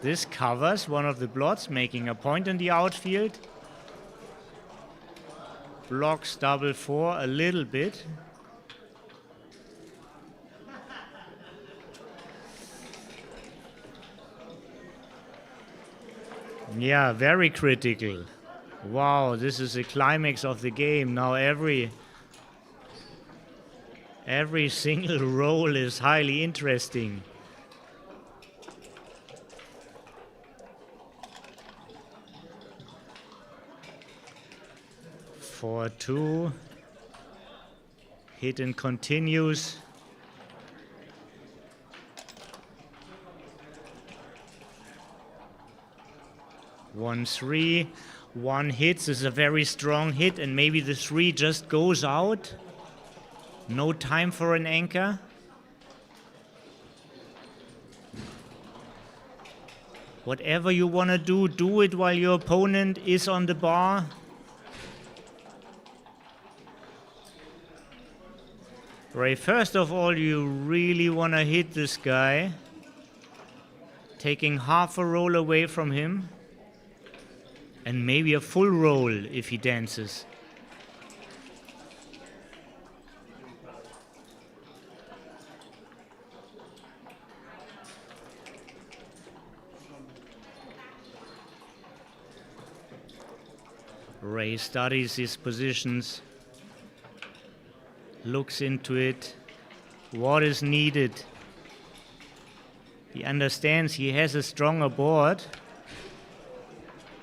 This covers one of the blots, making a point in the outfield. Blocks double 4 a little bit. Yeah, very critical. Wow, this is the climax of the game. Now every single roll is highly interesting. For 2, hit and continues. 1-3. One hits is a very strong hit, and maybe the 3 just goes out. No time for an anchor. Whatever you want to do, do it while your opponent is on the bar. Ray, first of all, you really want to hit this guy, taking half a roll away from him, and maybe a full roll if he dances. Ray studies his positions, looks into it, what is needed. He understands he has a stronger board.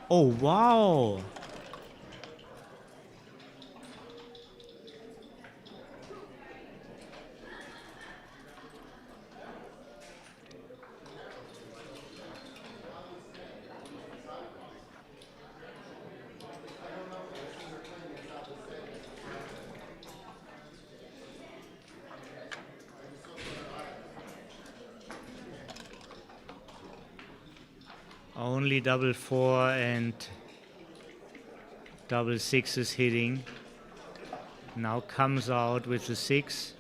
Oh, wow! Only double 4 and double 6 is hitting. Now comes out with the 6.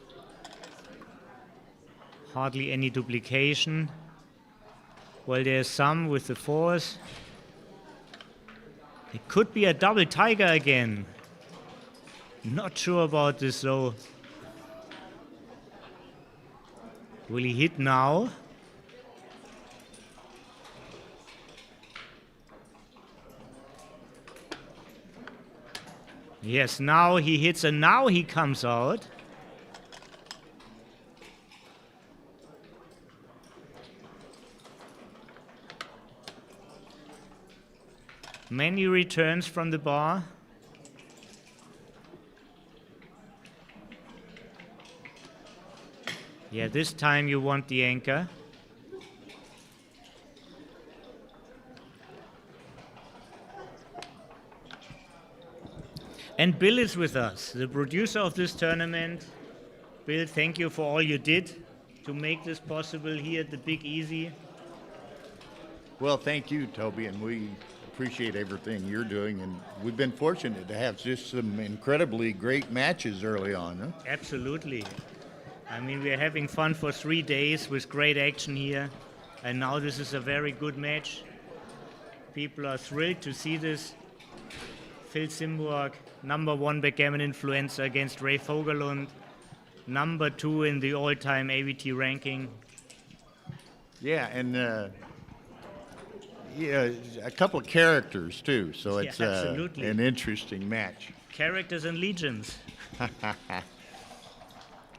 Hardly any duplication. Well, there's some with the 4s. It could be a double tiger again. Not sure about this though. Will he hit now? Yes, now he hits and now he comes out. Many returns from the bar. Yeah, this time you want the anchor. And Bill is with us, the producer of this tournament. Bill, thank you for all you did to make this possible here at the Big Easy. Well, thank you, Toby, and we appreciate everything you're doing. And we've been fortunate to have just some incredibly great matches early on. Huh? Absolutely. I mean, we're having fun for 3 days with great action here. And now this is a very good match. People are thrilled to see this. Phil Simburg, #1 backgammon influencer against Ray Fogelund, #2 in the all-time AVT ranking. Yeah, and a couple of characters too, so it's absolutely. An interesting match. Characters and legions.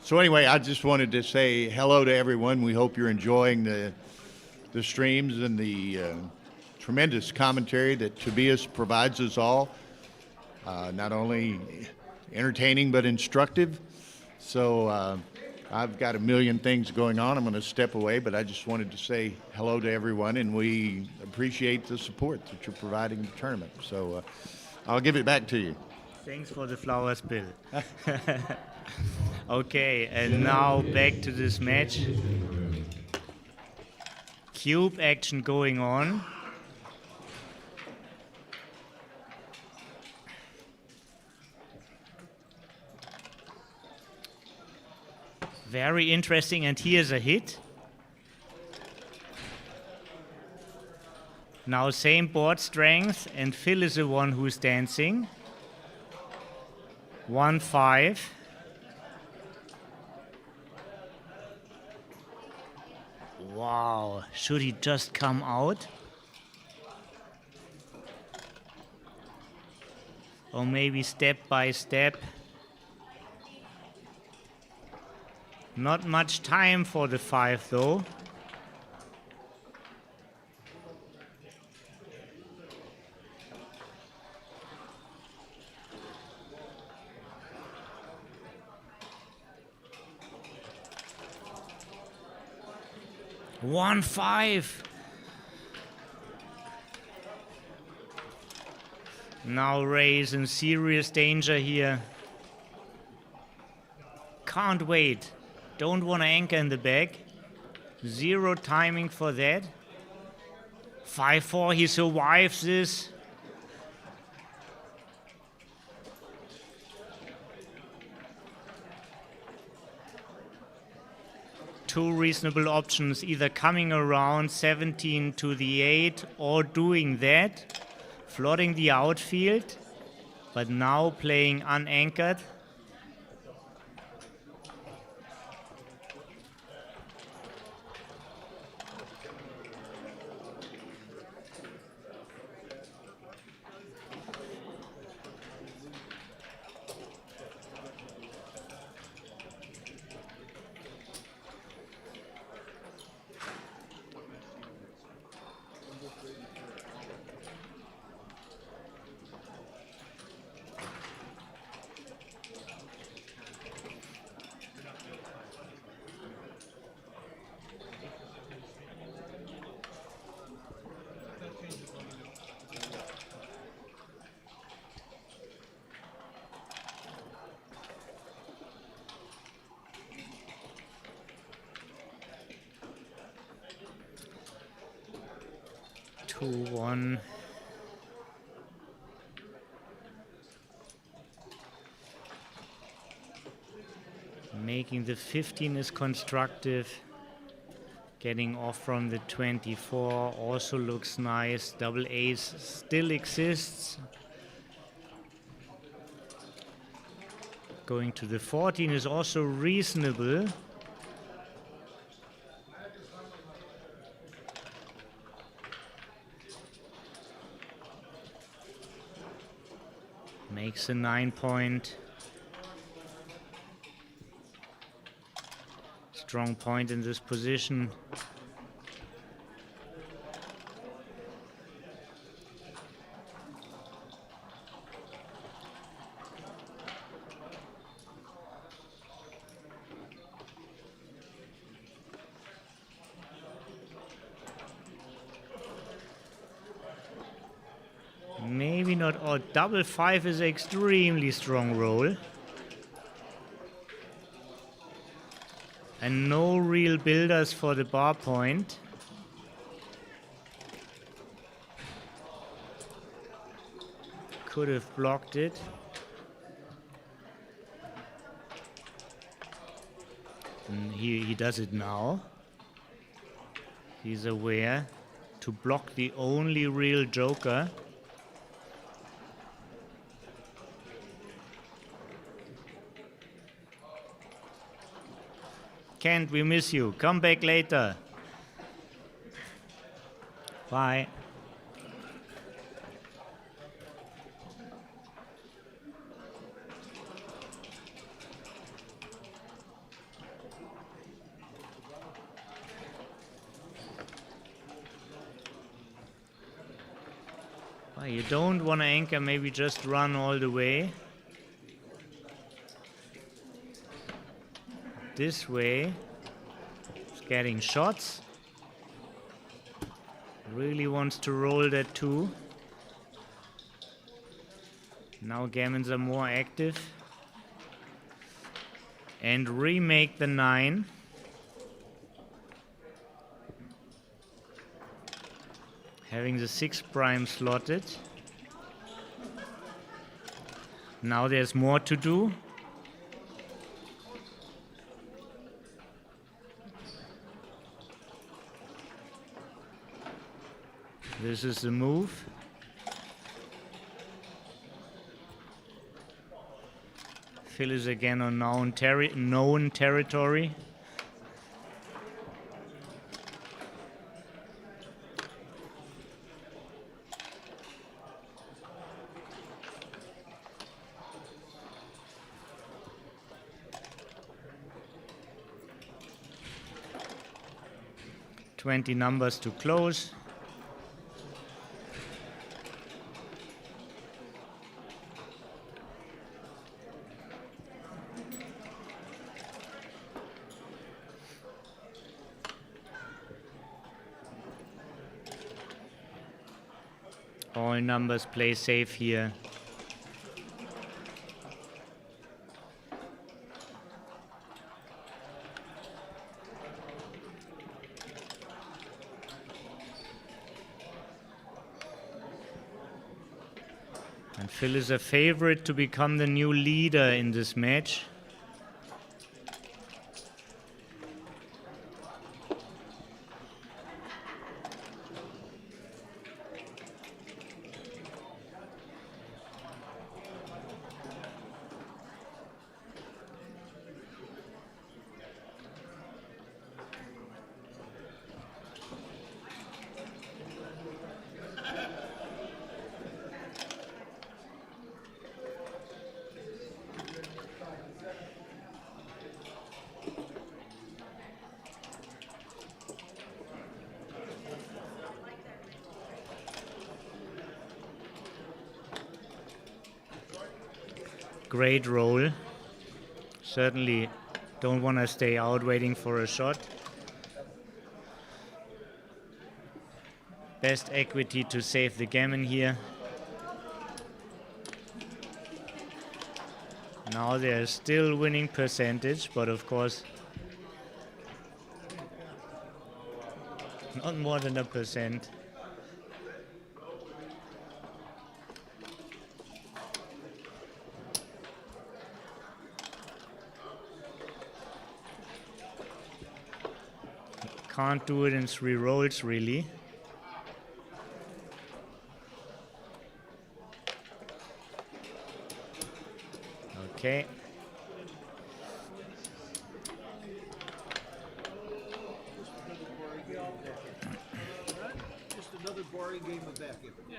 So anyway, I just wanted to say hello to everyone. We hope you're enjoying the streams and the tremendous commentary that Tobias provides us all. Not only entertaining but instructive. So I've got a million things going on. I'm going to step away, but I just wanted to say hello to everyone, and we appreciate the support that you're providing the tournament. So I'll give it back to you. Thanks for the flowers, Bill. Okay, and now back to this match. Cube action going on. Very interesting, and here's a hit. Now same board strength, and Phil is the one who's dancing. 1-5. Wow, should he just come out? Or maybe step by step? Not much time for the 5 though. Now Ray is in serious danger here. Can't wait. Don't want to anchor in the back. Zero timing for that. 5-4, he survives this. Two reasonable options, either coming around 17 to the 8 or doing that, flooding the outfield, but now playing unanchored. One. Making the 15 is constructive. Getting off from the 24 also looks nice. Double ace still exists. Going to the 14 is also reasonable. Makes a 9-point. Strong point in this position. Maybe not. Oh, double 5 is an extremely strong roll. And no real builders for the bar point. Could have blocked it. And he does it now. He's aware to block the only real joker. Kent, we miss you. Come back later. Bye. Well, you don't want to anchor, maybe just run all the way. This way, it's getting shots. Really wants to roll that too. Now gammons are more active. And remake the 9. Having the 6 prime slotted. Now there's more to do. This is the move. Phil is again on known territory. $20 numbers to close. Small numbers play safe here. And Phil is a favorite to become the new leader in this match. Great roll. Certainly don't want to stay out waiting for a shot. Best equity to save the gammon here. Now there's still winning percentage, but of course not more than 1%. Can't do it in 3 rolls, really. Okay. Just another boring game of backgammon. Yeah.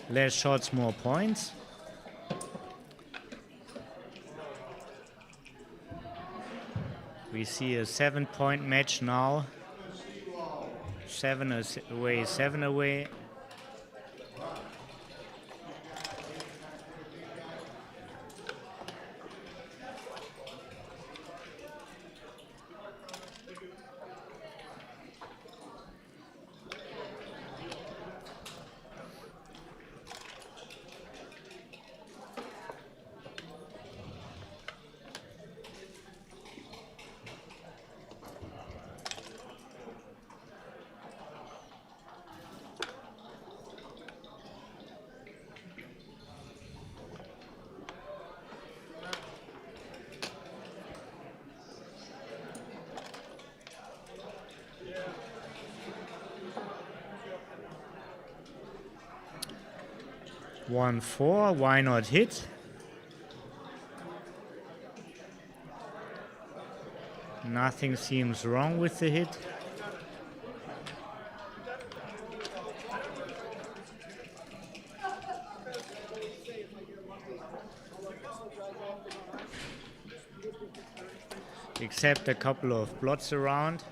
Less shots, more points. We see a 7-point match now. 7 away, 7 away. One, 4, why not hit? Nothing seems wrong with the hit. Except a couple of blots around.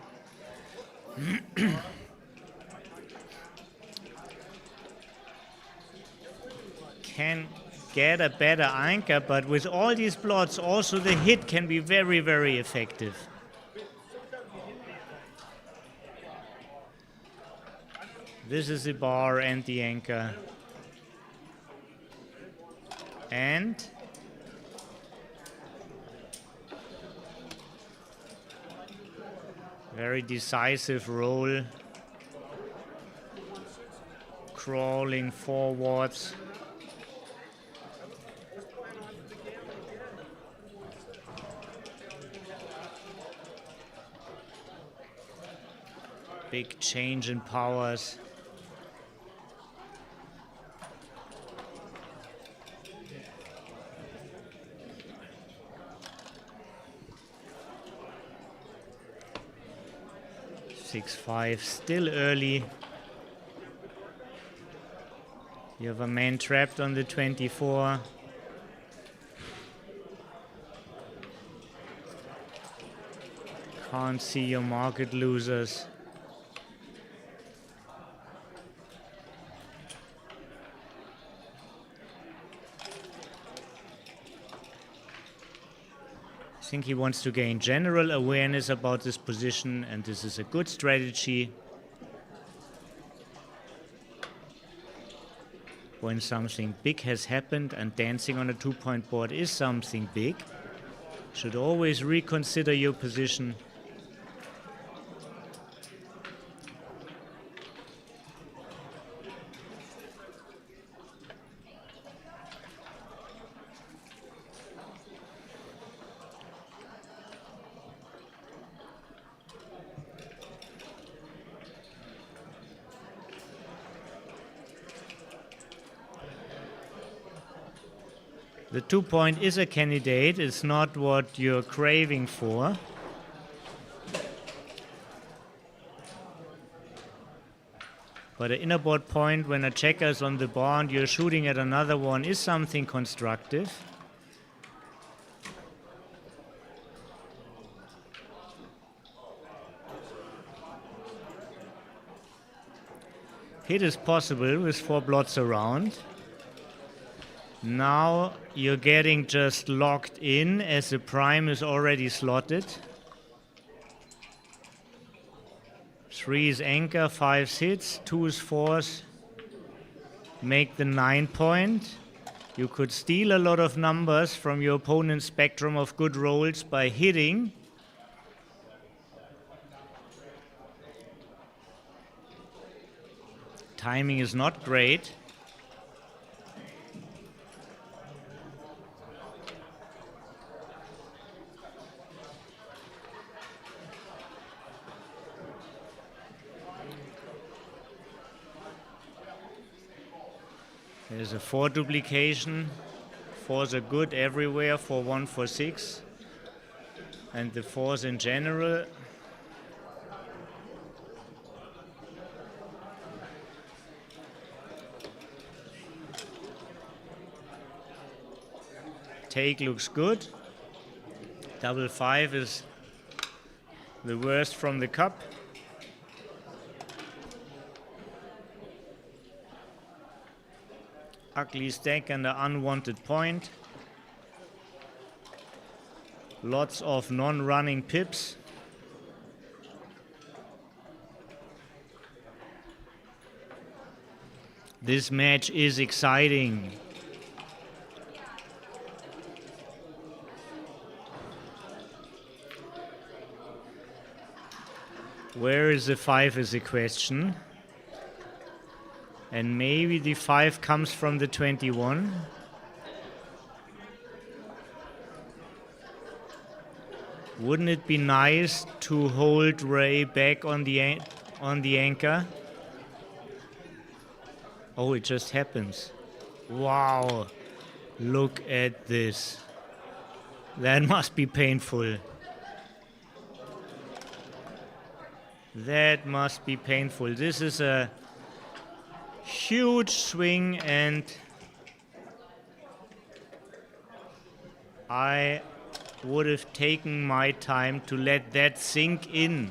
Can get a better anchor, but with all these blots, also the hit can be very, very effective. This is the bar and the anchor. And very decisive roll. Crawling forwards. Big change in powers. 6-5, still early. You have a man trapped on the 24. Can't see your market losers. I think he wants to gain general awareness about this position, and this is a good strategy. When something big has happened, and dancing on a 2-point board is something big, should always reconsider your position. The 2-point is a candidate, it's not what you're craving for. But an inner board point, when a checker is on the bar and you're shooting at another one, is something constructive. Hit is possible with 4 blots around. Now you're getting just locked in as the prime is already slotted. 3 is anchor, 5 hits, 2 is force. Make the 9-point. You could steal a lot of numbers from your opponent's spectrum of good rolls by hitting. Timing is not great. There's a 4 duplication. 4s are good everywhere, 4-1, 4-6. And the 4s in general. Take looks good. 5-5 is the worst from the cup. Ugly stack and an unwanted point. Lots of non-running pips. This match is exciting. Where is the 5 is the question. And maybe the 5 comes from the 21. Wouldn't it be nice to hold Ray back on the anchor? Oh, it just happens. Wow, look at this. That must be painful. That must be painful. This is a huge swing, and I would have taken my time to let that sink in.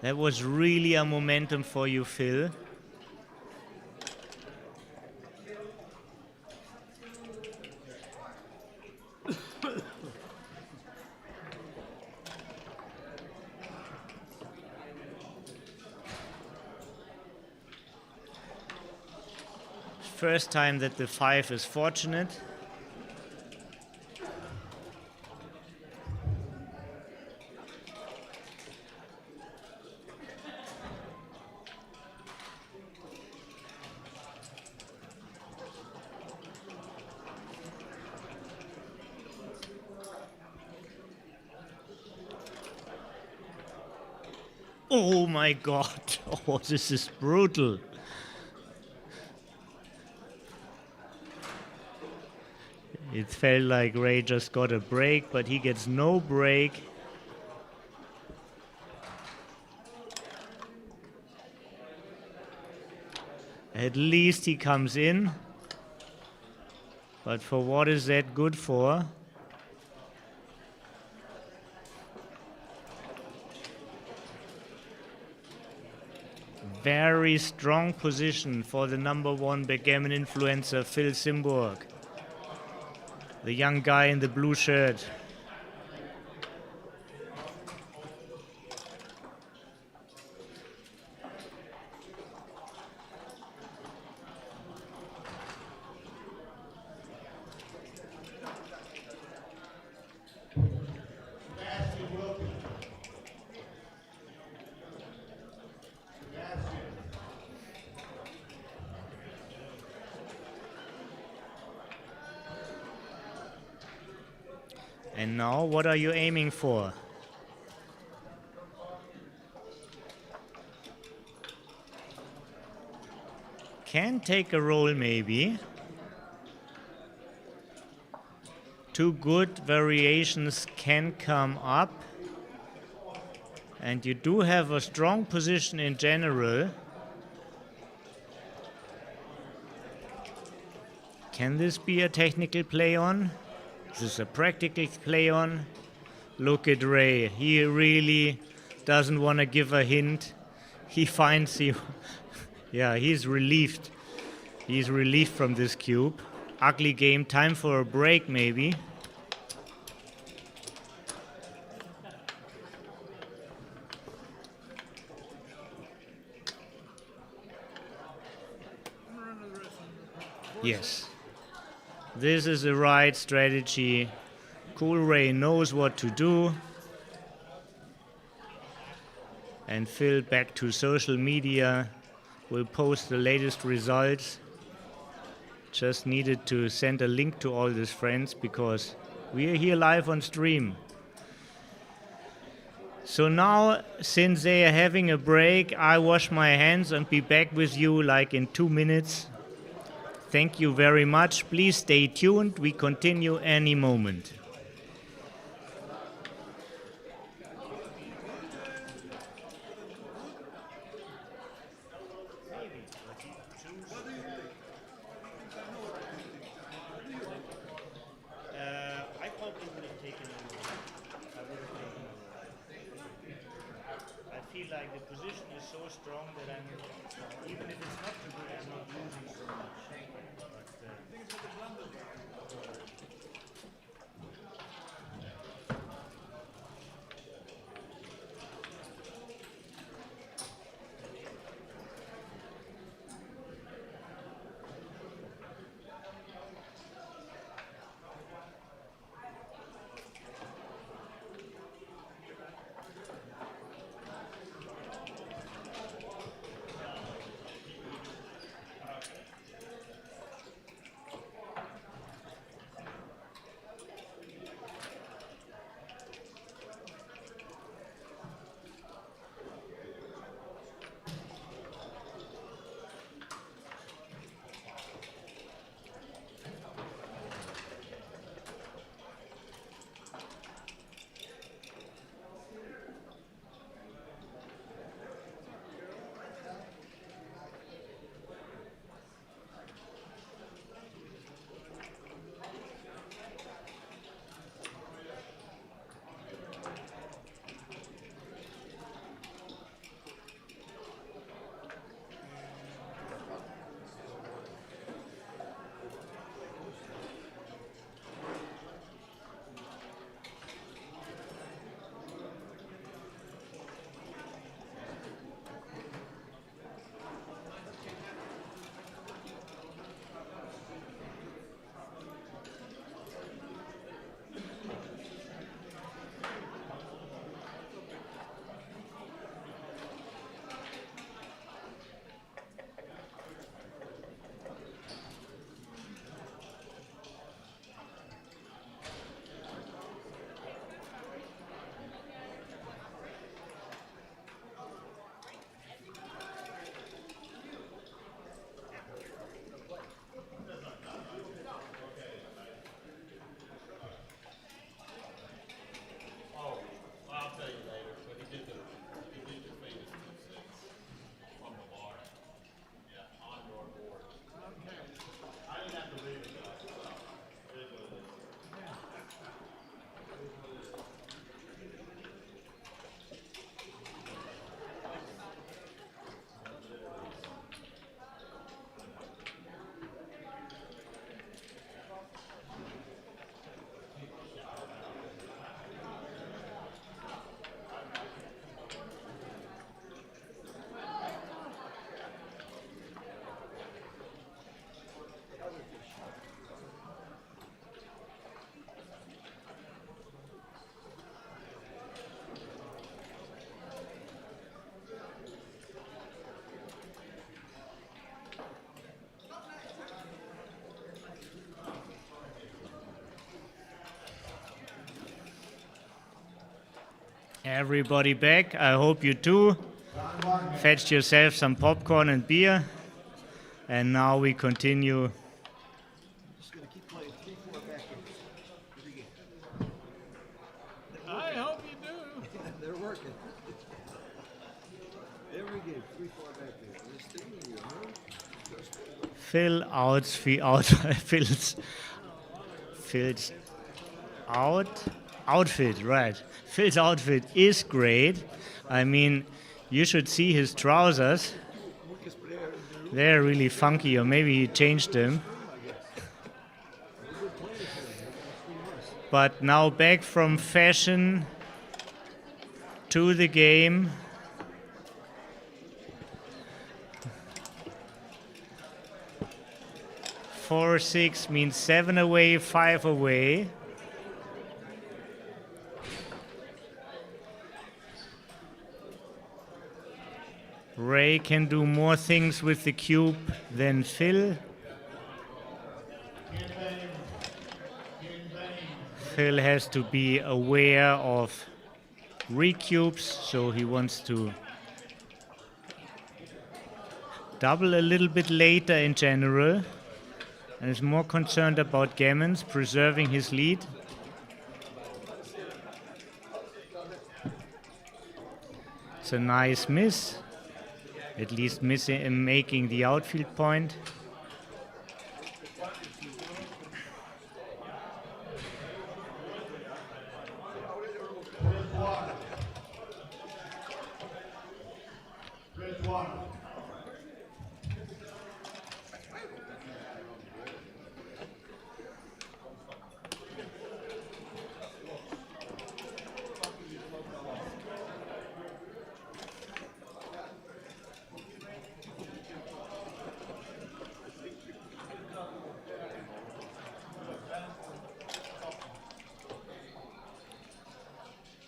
That was really a momentum for you, Phil. First time that the 5 is fortunate. Oh my God, oh, this is brutal. It felt like Ray just got a break, but he gets no break. At least he comes in. But for what is that good for? Very strong position for the #1 backgammon influencer, Phil Simborg. The young guy in the blue shirt. And now, what are you aiming for? Can take a roll, maybe. Two good variations can come up. And you do have a strong position in general. Can this be a technical play on? Is this a practical play on? Look at Ray. He really doesn't want to give a hint. He finds you. Yeah, he's relieved. He's relieved from this cube. Ugly game. Time for a break, maybe. Yes. This is the right strategy. Cool Ray knows what to do. And Phil, back to social media, will post the latest results. Just needed to send a link to all his friends because we are here live on stream. So now, since they are having a break, I wash my hands and be back with you like in 2 minutes. Thank you very much. Please stay tuned. We continue any moment. I probably would have taken I feel like the position is so strong that I'm, even if it's not too good, I'm not losing so much. Everybody back. I hope you too. Fetched yourself some popcorn and beer. And now we continue. Just gonna keep playing 3-4 backgammon. Every game. I hope you do. They're working. Every game, 3-4 backgammon. They're stinging you, huh? Fill out, Phil's outfit, right. Phil's outfit is great. I mean, you should see his trousers. They're really funky, or maybe he changed them. But now back from fashion to the game. Four, 6 means 7 away, 5 away. Ray can do more things with the cube than Phil. Phil has to be aware of recubes, so he wants to double a little bit later in general, and is more concerned about gammons, preserving his lead. It's a nice miss. At least making the outfield point.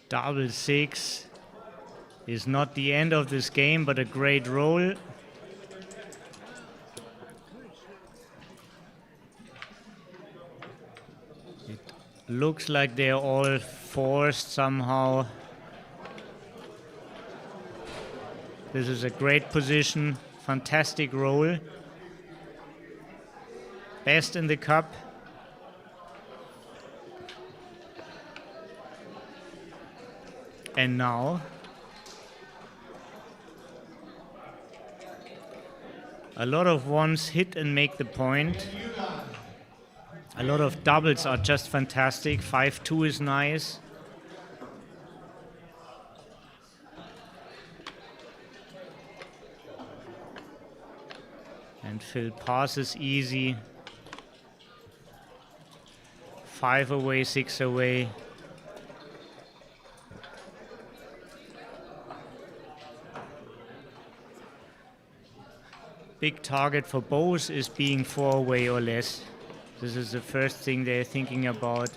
Double 6 is not the end of this game, but a great roll. It looks like they're all forced somehow. This is a great position, fantastic roll. Best in the cup. And now a lot of ones hit and make the point. A lot of doubles are just fantastic. 5-2 is nice. And Phil passes easy. 5 away, 6 away. Big target for both is being 4 away or less. This is the first thing they're thinking about.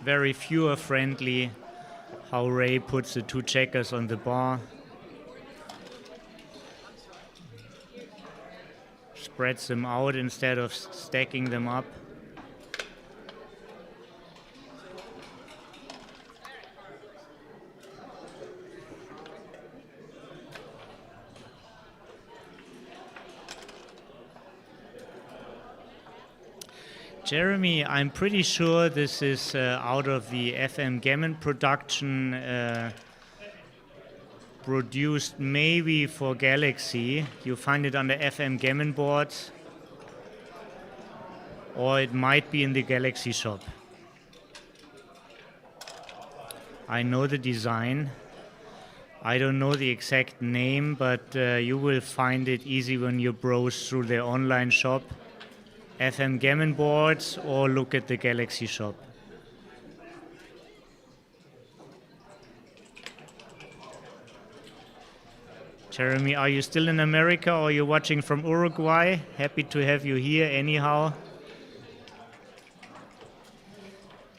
Very viewer friendly how Ray puts the 2 checkers on the bar. Spreads them out instead of stacking them up. Jeremy, I'm pretty sure this is out of the FM Gammon production, produced maybe for Galaxy. You find it on the FM Gammon boards, or it might be in the Galaxy shop. I know the design. I don't know the exact name, but you will find it easy when you browse through their online shop. FM Gammon boards, or look at the Galaxy shop. Jeremy, are you still in America or you're watching from Uruguay? Happy to have you here anyhow.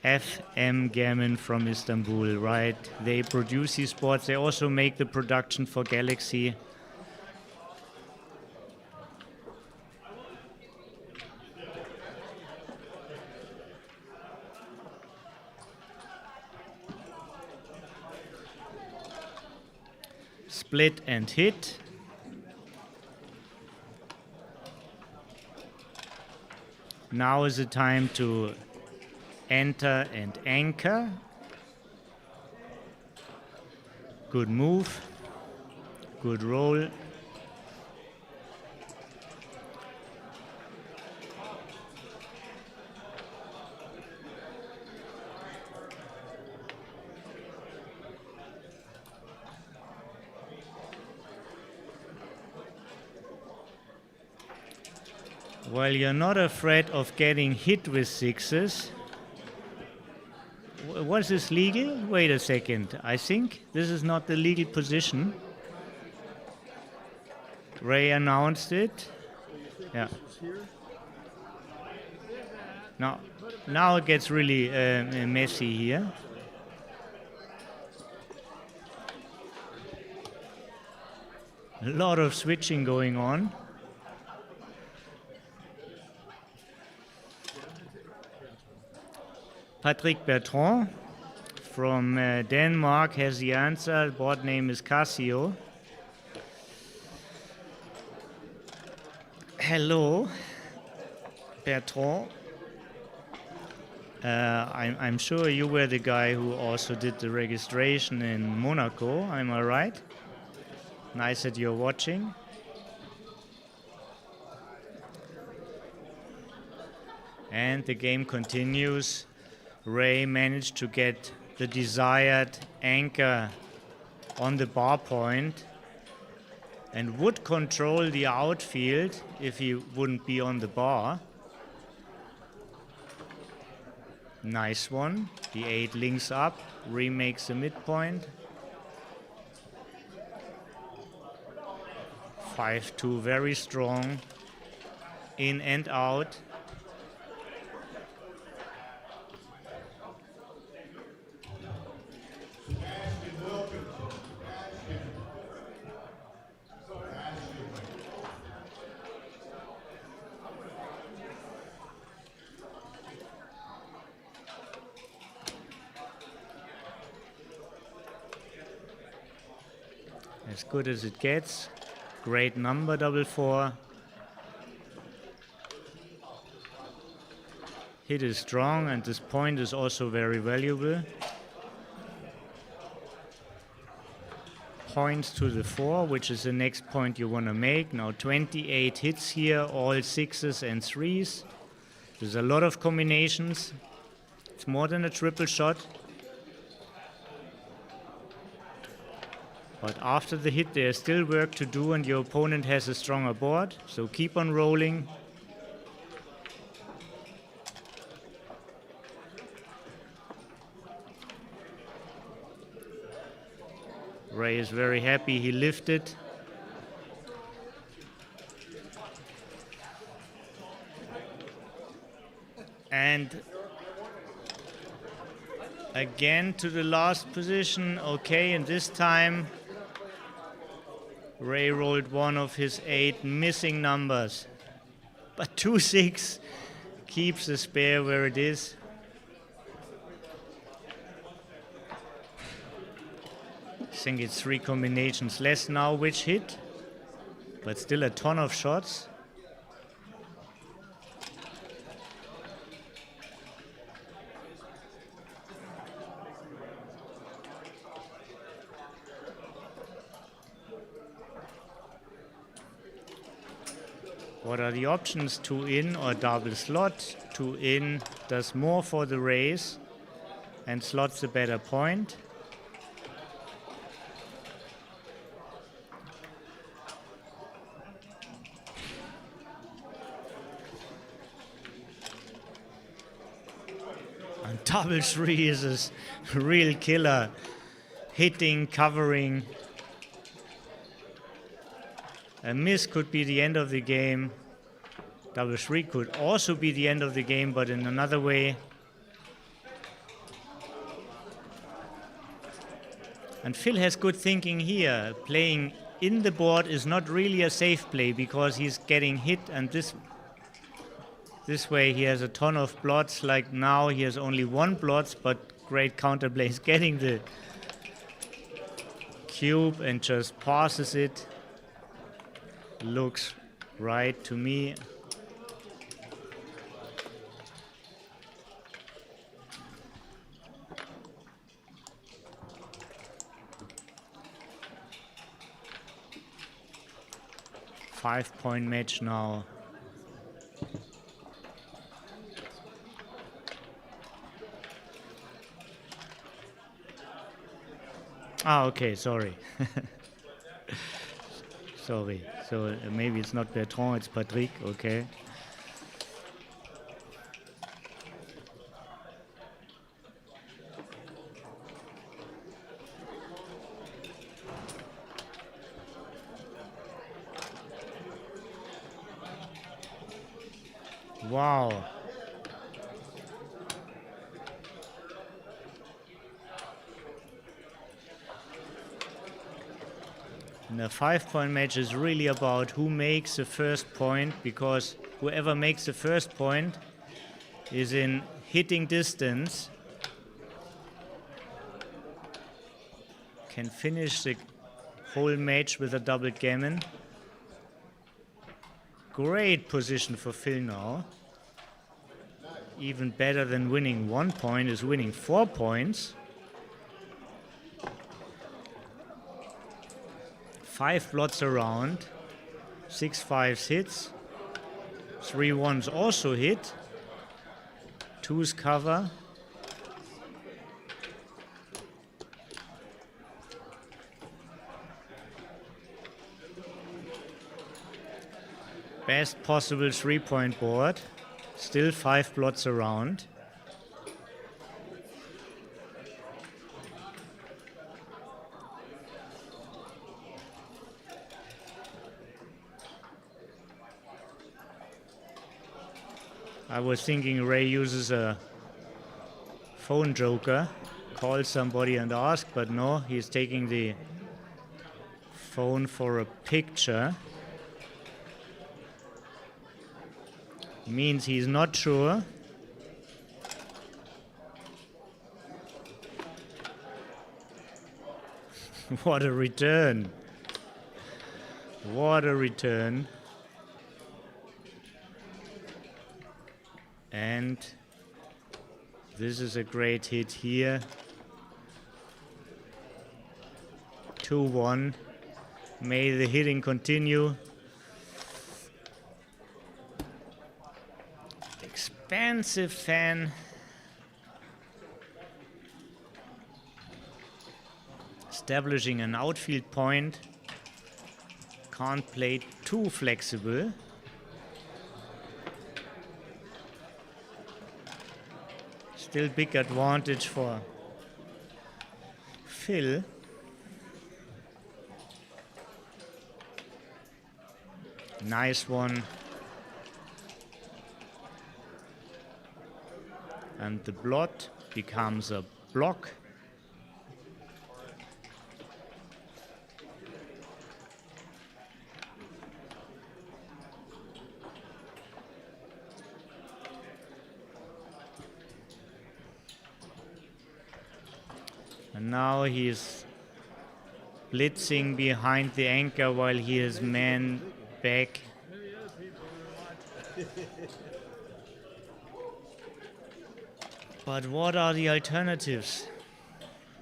FM Gammon from Istanbul, right? They produce these sports. They also make the production for Galaxy. Split and hit. Now is the time to enter and anchor. Good move. Good roll. Well, you're not afraid of getting hit with sixes. Was this legal? Wait a second. I think this is not the legal position. Ray announced it. Yeah. Now it gets really messy here. A lot of switching going on. Patrick Bertrand from Denmark has the answer. Board name is Casio. Hello, Bertrand. I'm sure you were the guy who also did the registration in Monaco, am I right? Nice that you're watching. And the game continues. Ray managed to get the desired anchor on the bar point and would control the outfield if he wouldn't be on the bar. Nice one. The 8 links up, remakes the midpoint. 5-2, very strong. In and out. As good as it gets. Great number, 4-4. Hit is strong and this point is also very valuable. Points to the 4, which is the next point you want to make. Now 28 hits here, all 6s and 3s. There's a lot of combinations. It's more than a triple shot. But after the hit, there's still work to do and your opponent has a stronger board. So keep on rolling. Ray is very happy he lifted. And again to the last position. Okay, and this time Ray rolled one of his 8 missing numbers, but 2-6 keeps the spare where it is. I think it's 3 combinations less now which hit, but still a ton of shots. What are the options? 2 in or double slot? 2 in does more for the raise and slots a better point. And double 3 is a real killer. Hitting, covering. A miss could be the end of the game. Double 3 could also be the end of the game, but in another way. And Phil has good thinking here. Playing in the board is not really a safe play because he's getting hit, and this way he has a ton of blots. Like now he has only 1 blots, but great counterplay is getting the cube and just passes it. Looks right to me. Five-point match now. Ah, okay, sorry. Sorry. So maybe it's not Bertrand, it's Patrick, okay. Wow. And the 5-point match is really about who makes the first point, because whoever makes the first point is in hitting distance, can finish the whole match with a double gammon. Great position for Phil now. Even better than winning 1 point is winning 4 points. 5 blots around, 6 5s hits, 3 1s also hit, 2s cover. Best possible 3-point board, still 5 blots around. I was thinking Ray uses a phone joker, calls somebody and asks, but no, he's taking the phone for a picture. Means he's not sure. What a return. What a return. And this is a great hit here. 2-1. May the hitting continue. Expansive fan. Establishing an outfield point. Can't play too flexible. Still big advantage for Phil. Nice one. And the blot becomes a block. And now he's blitzing behind the anchor while he is man back. But what are the alternatives?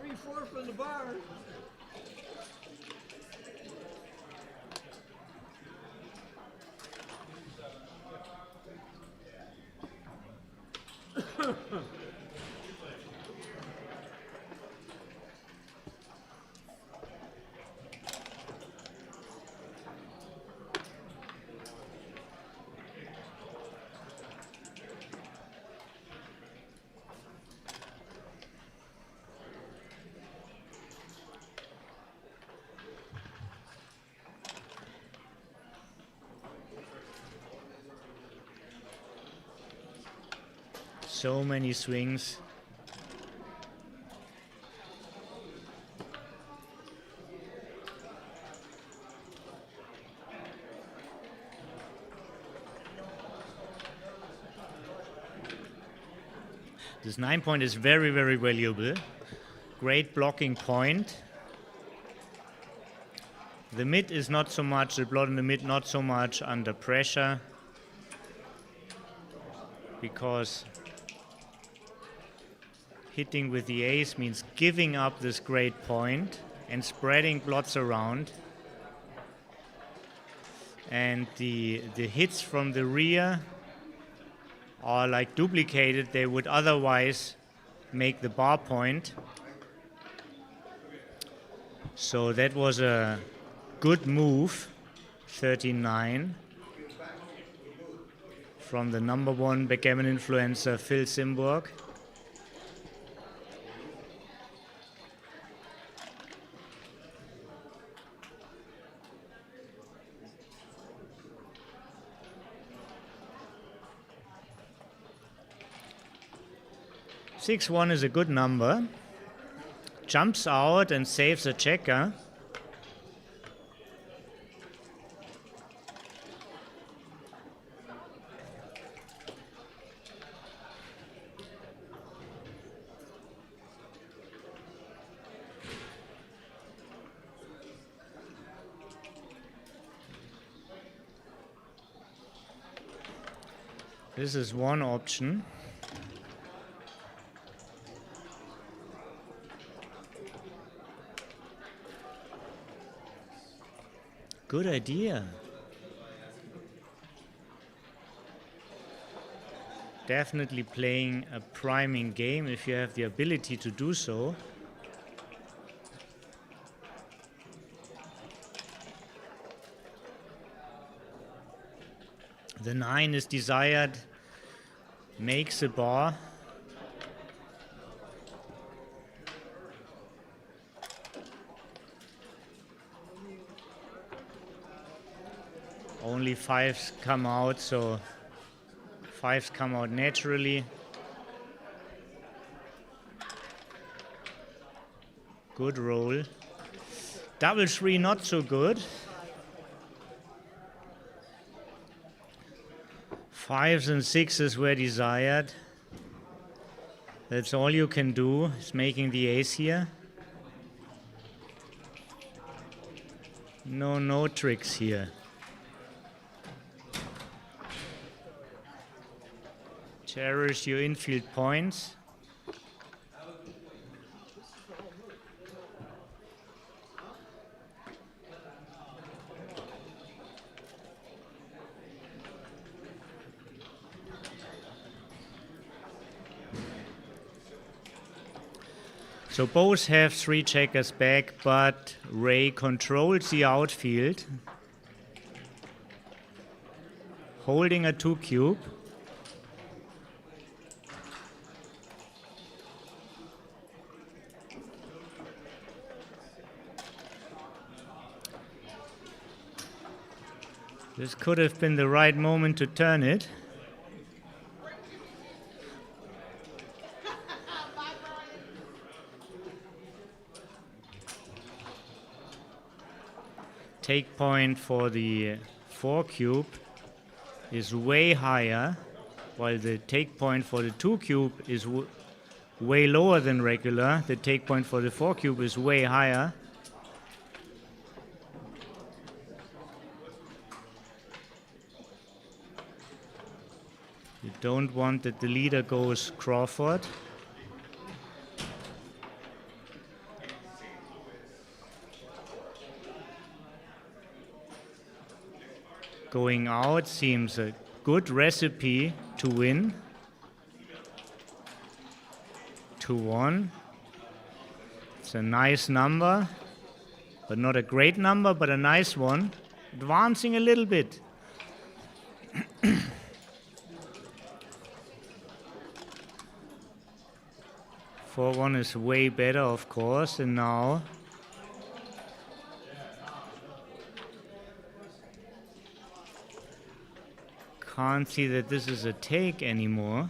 3-4 from the bar. So many swings. This 9 point is very, very valuable. Great blocking point. The mid is not so much, the blot in the mid not so much under pressure, because hitting with the ace means giving up this great point and spreading blots around. And the hits from the rear are like duplicated. They would otherwise make the bar point. So that was a good move, 39, from the #1 backgammon influencer, Phil Simborg. Six-1 is a good number. Jumps out and saves a checker. This is one option. Good idea. Definitely playing a priming game if you have the ability to do so. The 9 is desired, makes a bar. Only 5s come out, so 5s come out naturally. Good roll. Double 3 not so good. 5s and 6s were desired. That's all you can do, is making the ace here. No tricks here. Cherish your infield points. So both have 3 checkers back, but Ray controls the outfield, holding a 2 cube. This could have been the right moment to turn it. Take point for the 4 cube is way higher, while the take point for the 2 cube is way lower than regular. The take point for the 4 cube is way higher. You don't want that the leader goes Crawford. Going out seems a good recipe to win. 2-1. It's a nice number, but not a great number, but a nice one. Advancing a little bit. 4-1 is way better, of course, and now can't see that this is a take anymore.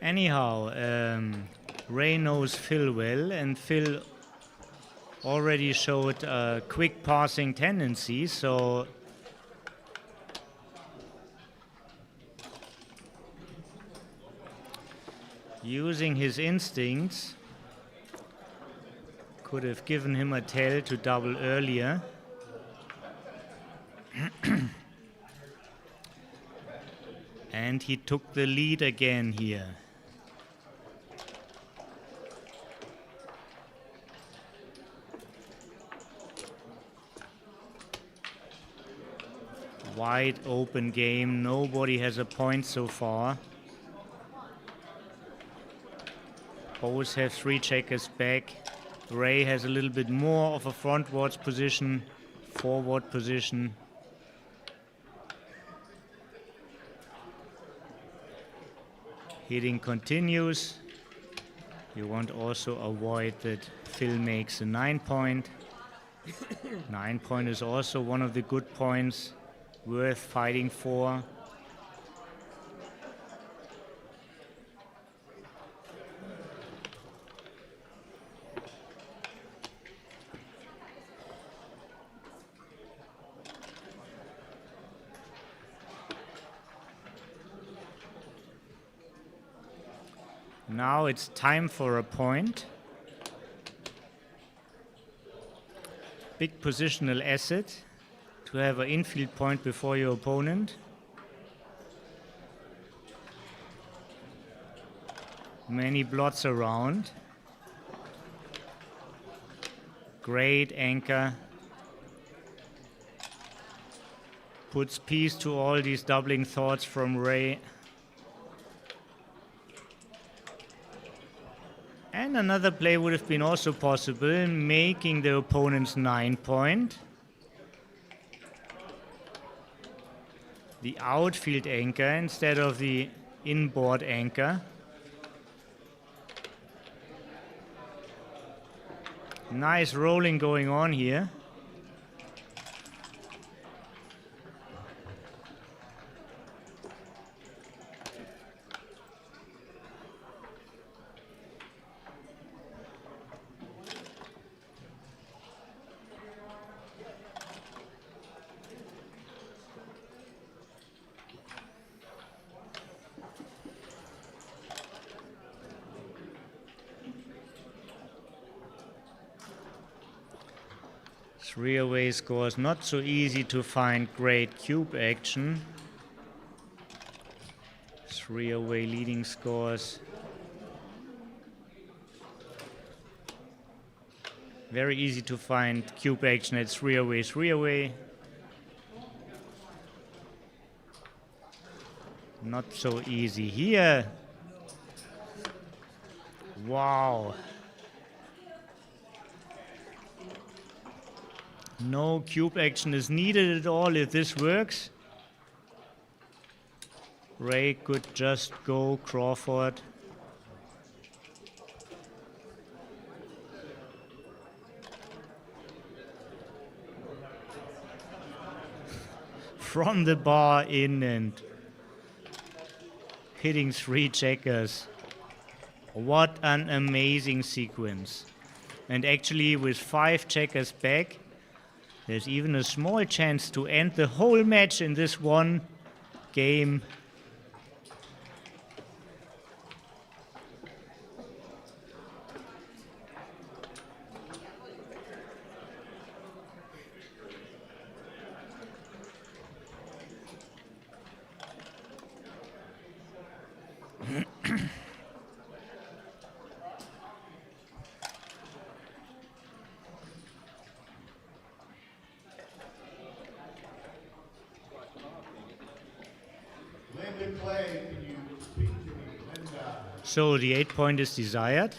Anyhow, Ray knows Phil well, and Phil already showed a quick passing tendency, so using his instincts could have given him a tell to double earlier. And he took the lead again here. Wide open game, nobody has a point so far. Both have 3 checkers back. Ray has a little bit more of a frontwards position, forward position. Hitting continues. You want also avoid that Phil makes a 9 point. 9 point is also one of the good points worth fighting for. Now it's time for a point. Big positional asset to have an infield point before your opponent. Many blots around. Great anchor. Puts peace to all these doubling thoughts from Ray. And another play would have been also possible, making the opponent's 9 point. The outfield anchor instead of the inboard anchor. Nice rolling going on here. Three-away scores, not so easy to find great cube action. Three-away leading scores. Very easy to find cube action at three-away. Not so easy here. Wow. No cube action is needed at all if this works. Ray could just go Crawford. From the bar in and hitting 3 checkers. What an amazing sequence. And actually with 5 checkers back, there's even a small chance to end the whole match in this one game. So the 8 point is desired.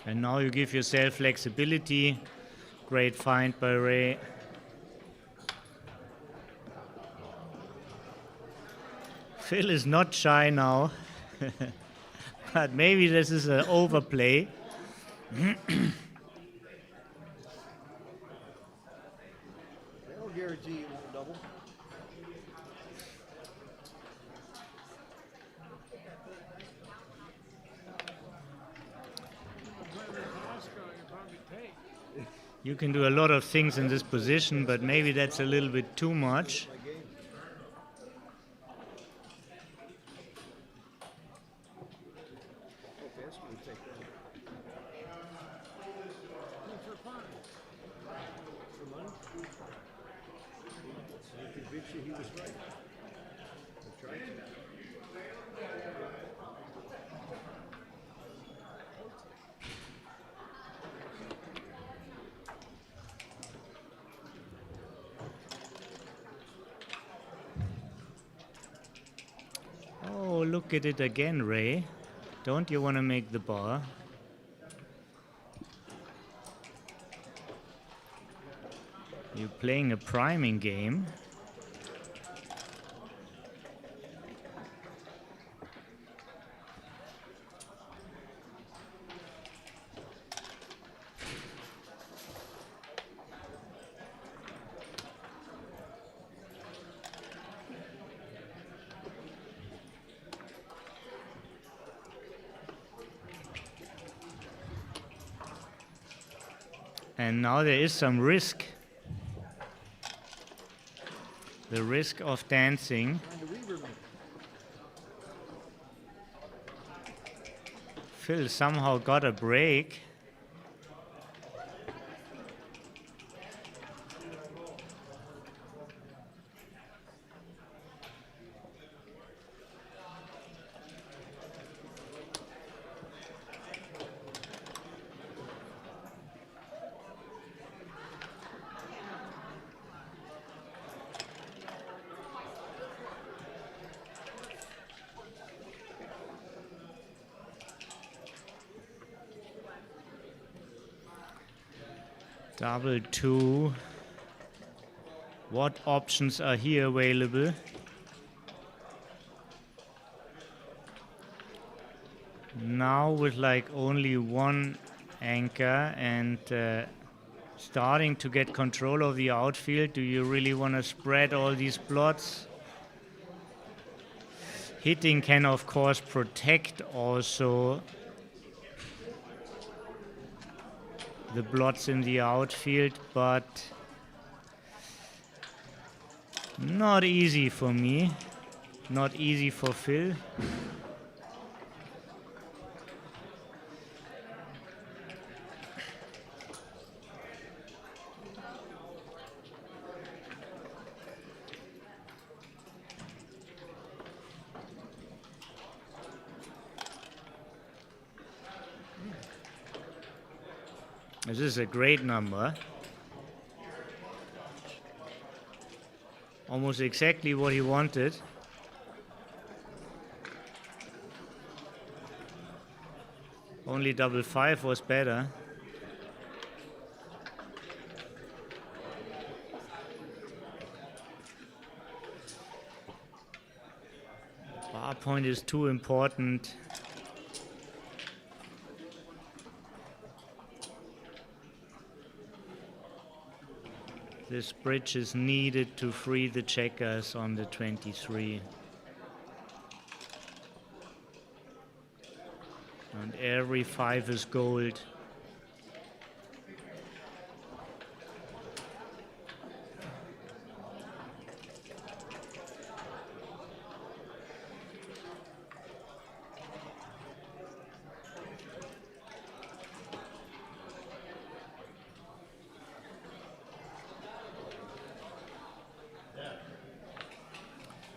And now you give yourself flexibility. Great find by Ray. Phil is not shy now. But maybe this is an overplay. I'll guarantee you won't double. You can do a lot of things in this position, but maybe that's a little bit too much. Oh, look at it again, Ray. Don't you want to make the bar? You're playing a priming game. And now there is some risk. The risk of dancing. Phil somehow got a break. Double two. What options are here available? Now with like only one anchor and starting to get control of the outfield, do you really want to spread all these plots? Hitting can of course protect also the blots in the outfield, but not easy for me, not easy for Phil. This is a great number. Almost exactly what he wanted. Only double five was better. Bar point is too important. This bridge is needed to free the checkers on the 23. And every five is gold.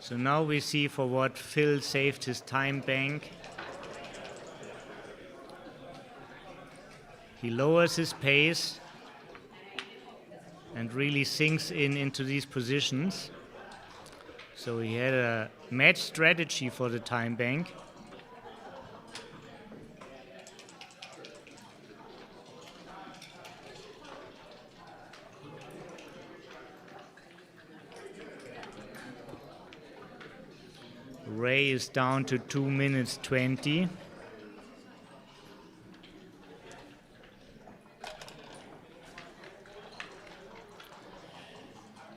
So now we see for what Phil saved his time bank. He lowers his pace and really sinks into these positions. So he had a match strategy for the time bank. Ray is down to 2 minutes 20.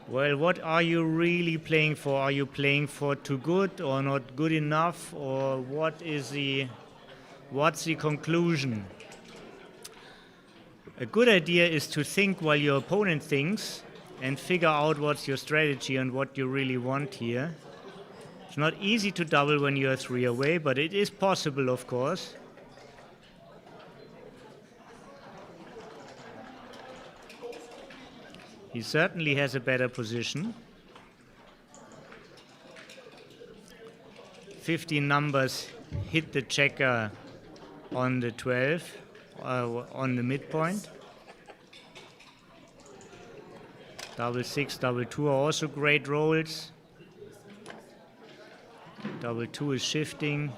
Well, what are you really playing for? Are you playing for too good or not good enough, or what's the conclusion? A good idea is to think while your opponent thinks and figure out what's your strategy and what you really want here. It's not easy to double when you're 3 away, but it is possible, of course. He certainly has a better position. 15 numbers hit the checker on the 12, on the midpoint. Double 6, double 2 are also great rolls. Double 2 is shifting.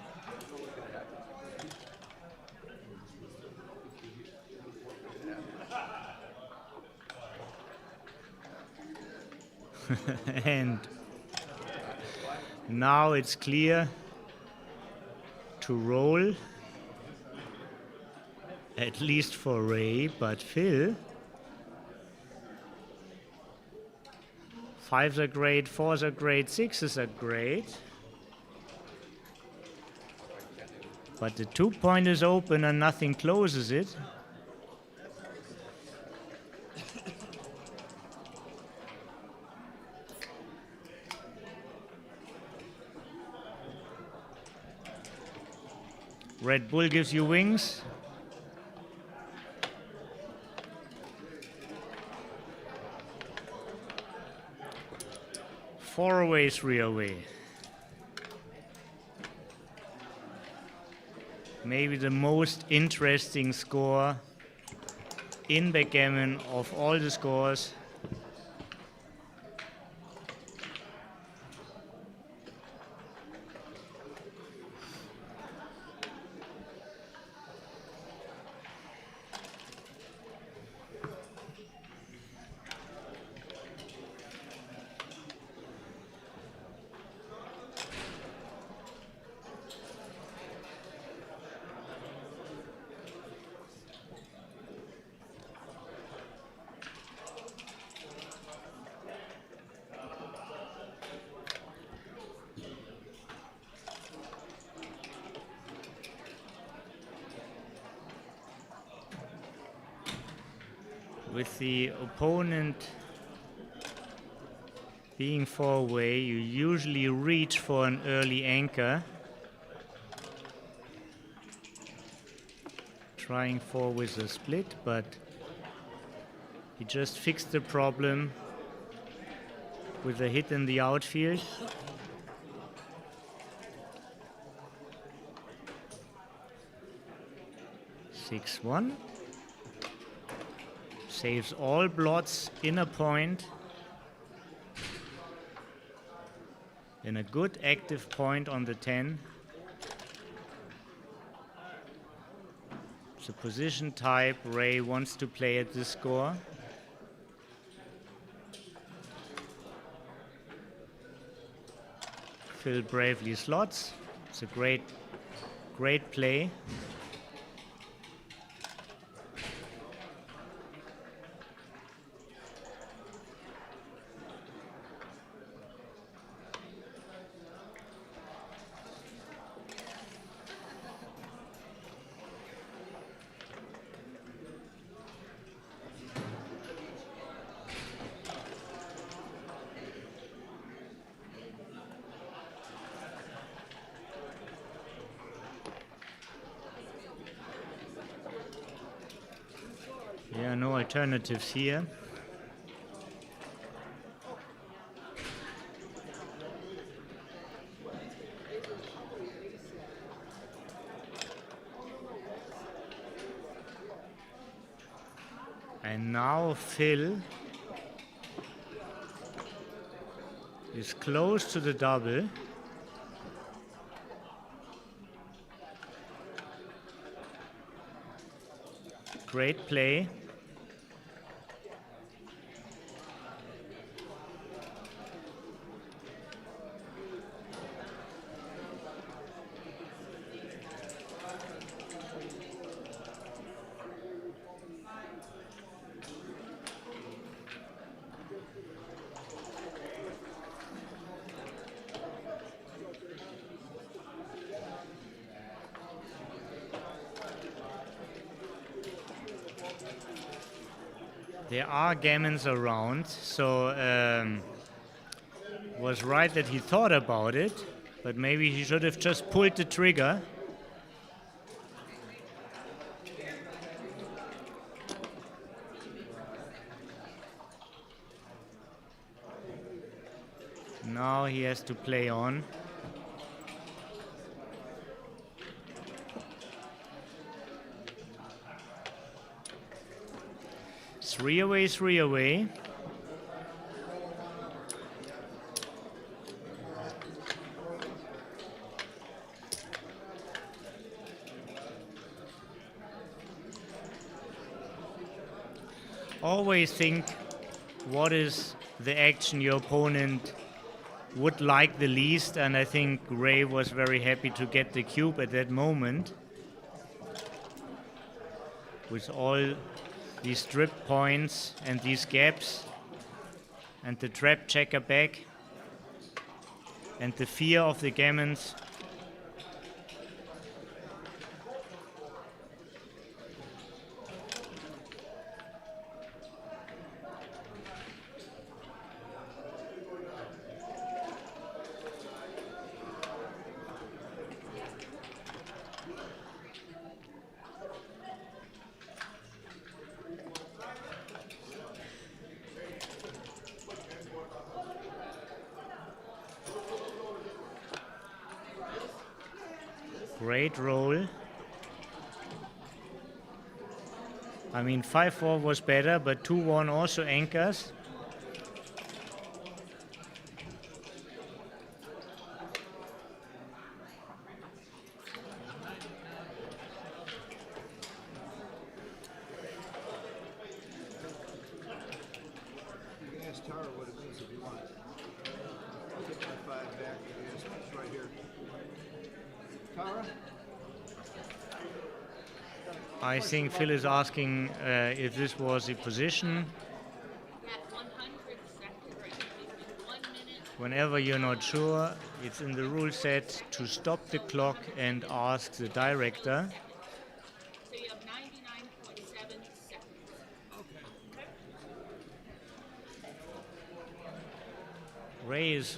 And now it's clear to roll, at least for Ray, but Phil. 5s are great, 4s are great, 6s are great. But the 2-point is open and nothing closes it. Red Bull gives you wings. Four away, 3 away. Maybe the most interesting score in backgammon of all the scores. With the opponent being 4 away, you usually reach for an early anchor. Trying 4 with a split, but he just fixed the problem with a hit in the outfield. Six, 1. Saves all blots in a point. In a good active point on the 10. It's a position type Ray wants to play at this score. Phil bravely slots. It's a great play. Yeah, no alternatives here. And now Phil is close to the double. Great play. There are gammons around, so was right that he thought about it, but maybe he should have just pulled the trigger. Now he has to play on. Three away, 3 away. Always think what is the action your opponent would like the least, and I think Ray was very happy to get the cube at that moment. With all these strip points and these gaps and the trap checker back and the fear of the gammons. Great roll. I mean, 5-4 was better, but 2-1 also anchors. You can ask Tara what it means if you want. I'll get my 5 back. It's right here. Tara? I think Phil is asking if this was a position. At 100 seconds, right? 1 minute. Whenever you're not sure, it's in the rule set to stop the clock and ask the director. So you have 99.7 seconds. Ray is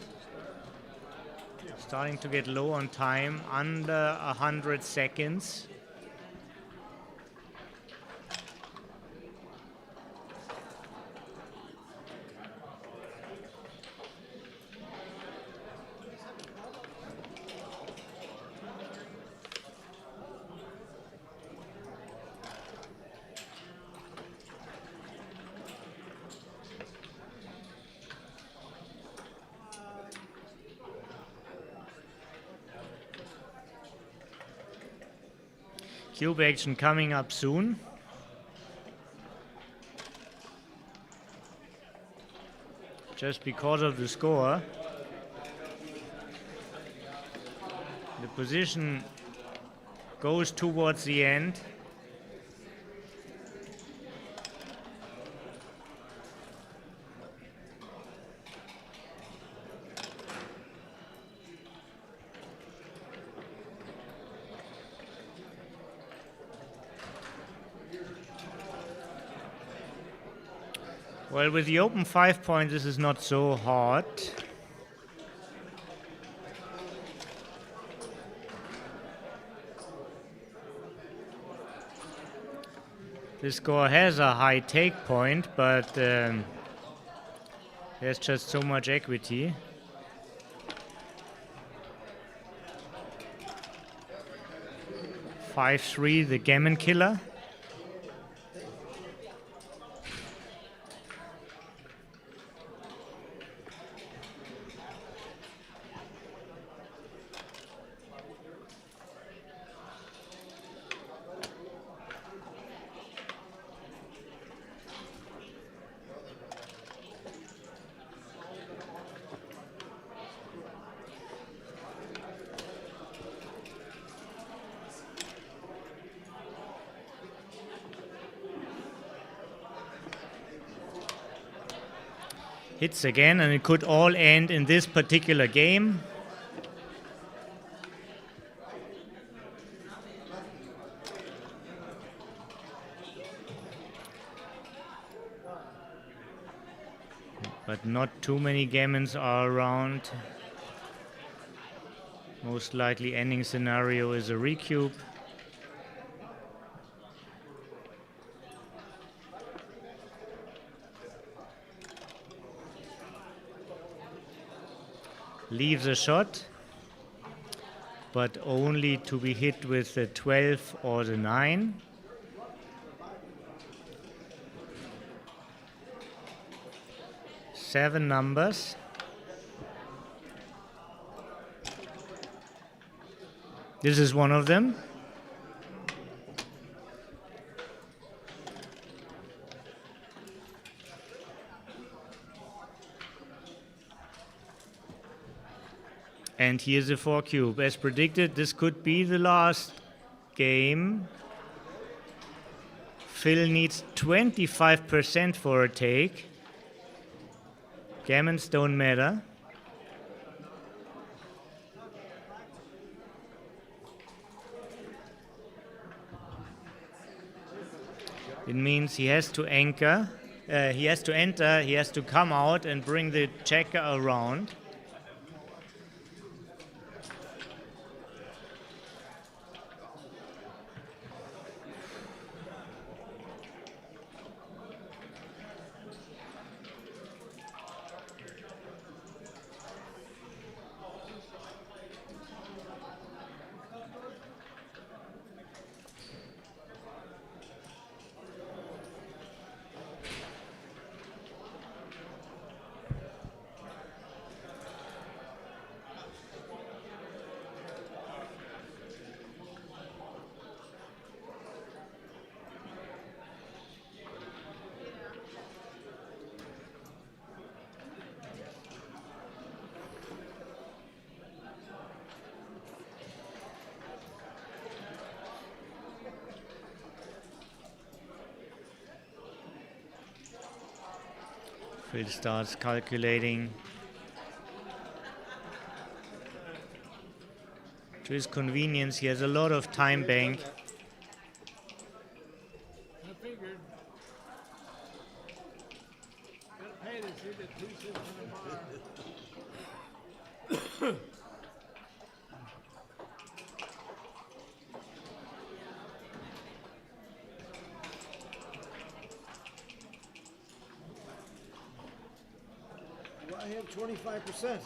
starting to get low on time, under 100 seconds. Cube action coming up soon. Just because of the score. The position goes towards the end. Well, with the open 5 point, this is not so hard. This score has a high take point, but there's just so much equity. (5-3), the Gammon killer. Hits again, and it could all end in this particular game. but not too many gammons are around. Most likely ending scenario is a recube. Leaves a shot, but only to be hit with the 12 or the 9. Seven numbers. This is one of them. And here's a 4 cube. As predicted, this could be the last game. Phil needs 25% for a take. Gammons don't matter. It means he has to anchor, he has to enter, he has to come out and bring the checker around. Phil starts calculating. To his convenience, he has a lot of time bank. I figured. Gotta pay to see the 2 cents in the bar. Well, I have 25%.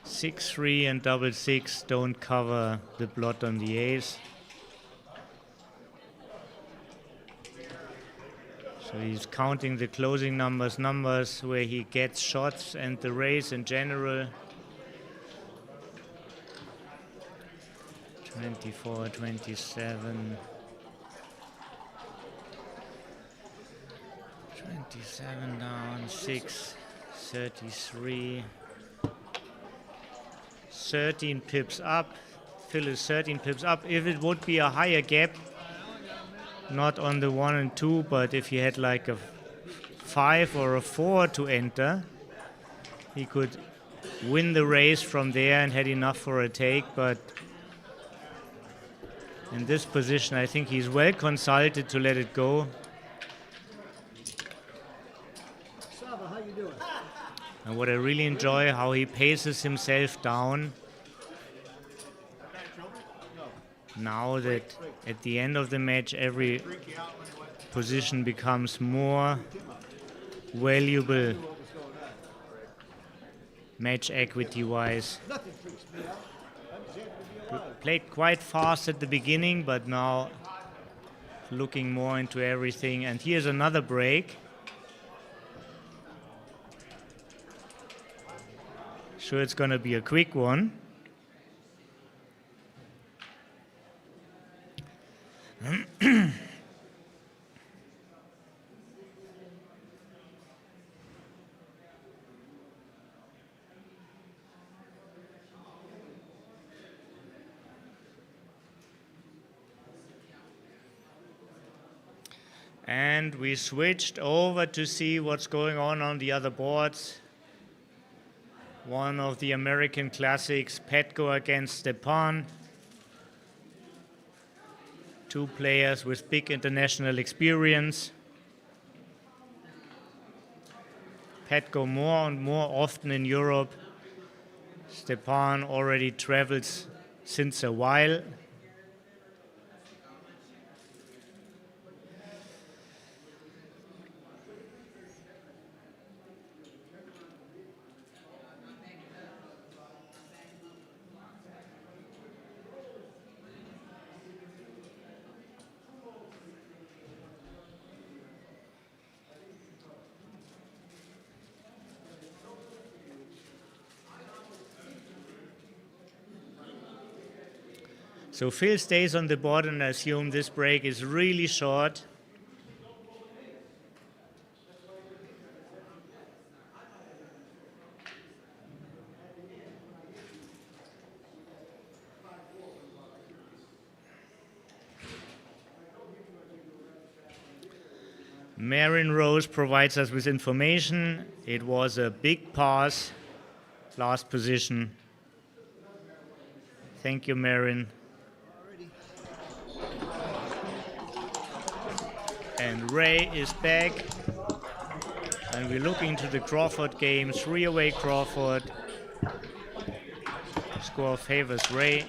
Six, 3 and double 6 don't cover the blot on the ace. So he's counting the closing numbers where he gets shots and the race in general. 24, 27. 27 down, 6, 33. 13 pips up. Phil is 13 pips up. If it would be a higher gap, not on the 1 and 2, but if he had like a 5 or a 4 to enter, he could win the race from there and had enough for a take. But in this position, I think he's well consulted to let it go. Sava, how you doing? And what I really enjoy, how he paces himself down. Now that at the end of the match, every position becomes more valuable match equity-wise. Played quite fast at the beginning, but now looking more into everything. And here's another break. Sure, it's gonna be a quick one. And we switched over to see what's going on the other boards. One of the American classics, Petco against Stepan. Two players with big international experience. Petco more and more often in Europe. Stepan already travels since a while. So Phil stays on the board, and I assume this break is really short. Marin Rose provides us with information. It was a big pass, last position. Thank you, Marin. And Ray is back. And we're looking to the Crawford game. 3-away Crawford. Score favors Ray.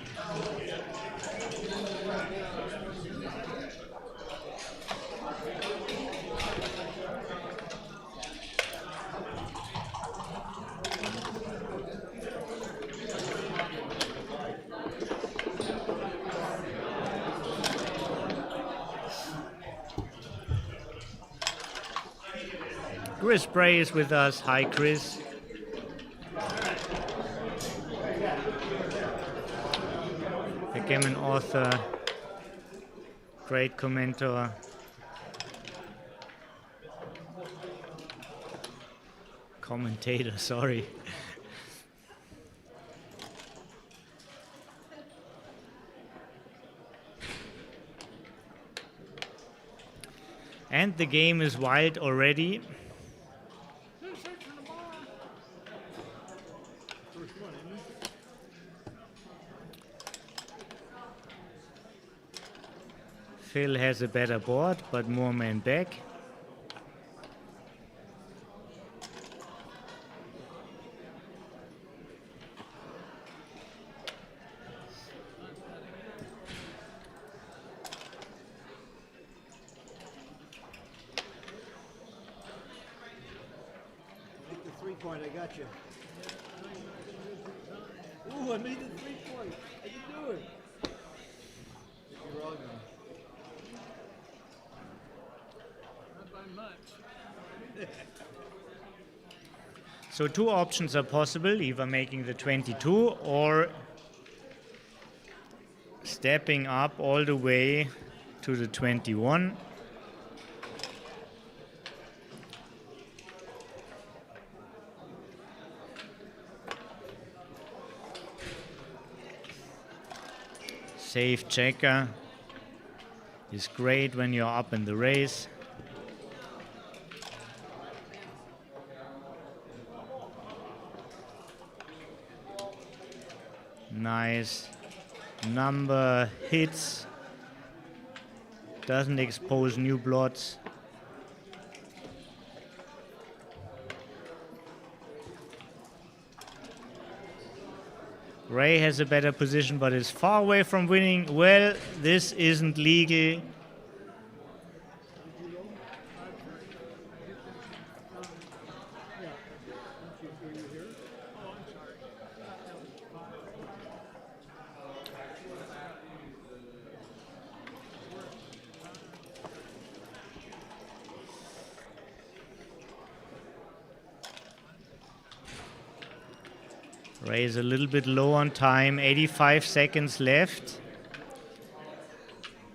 Chris Bray is with us. Hi, Chris. Backgammon author, great commentator. Commentator, sorry. And the game is wild already. Phil has a better board, but more men back. Make the 3-point, I got you. Ooh, I made the 3-point. I can do it. You're wrong, though. So two options are possible, either making the 22 or stepping up all the way to the 21. Safe checker is great when you're up in the race. Nice. Number hits. Doesn't expose new blots. Ray has a better position but is far away from winning. Well, this isn't legal. Ray is a little bit low on time, 85 seconds left.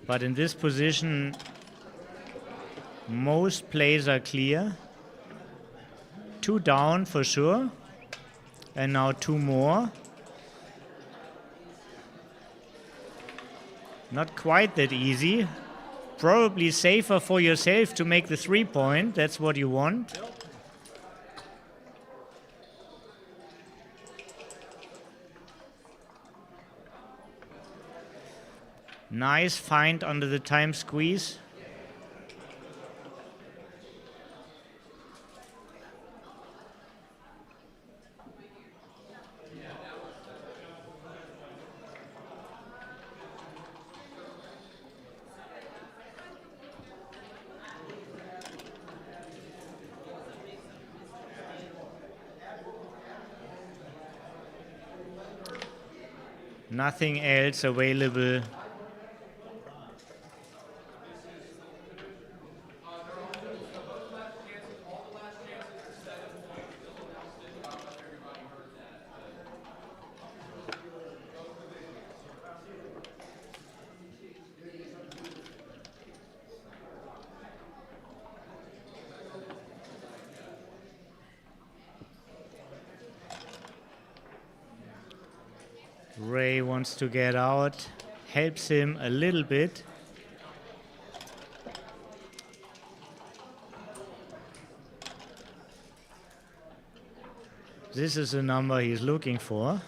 But in this position, most plays are clear. 2 down for sure. And now 2 more. Not quite that easy. Probably safer for yourself to make the 3-point. That's what you want. Nice find under the time squeeze. Nothing else available. Ray wants to get out, helps him a little bit. This is the number he's looking for.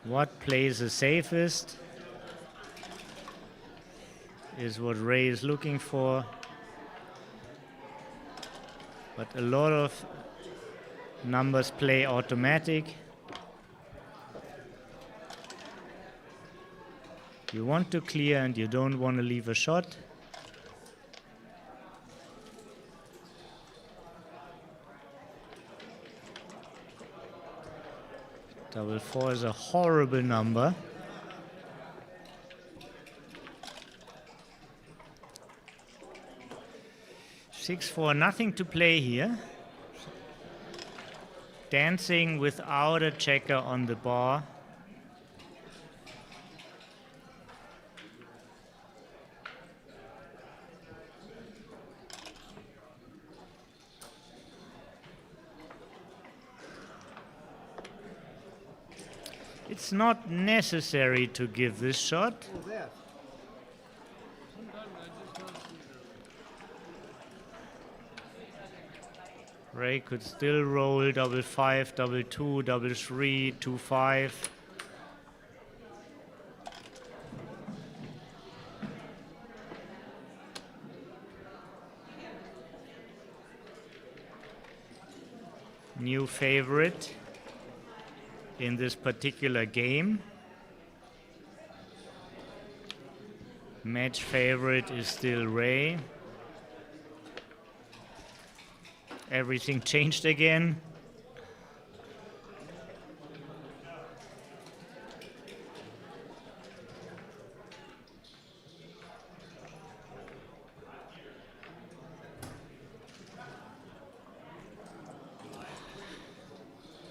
What plays the safest is what Ray is looking for. But a lot of numbers play automatic. You want to clear and you don't want to leave a shot. Double 4 is a horrible number. Six, 4, nothing to play here. Dancing without a checker on the bar. It's not necessary to give this shot. Oh, that. Ray could still roll double 5, double 2, double 3, 2, 5. New favorite in this particular game. Match favorite is still Ray. Everything changed again.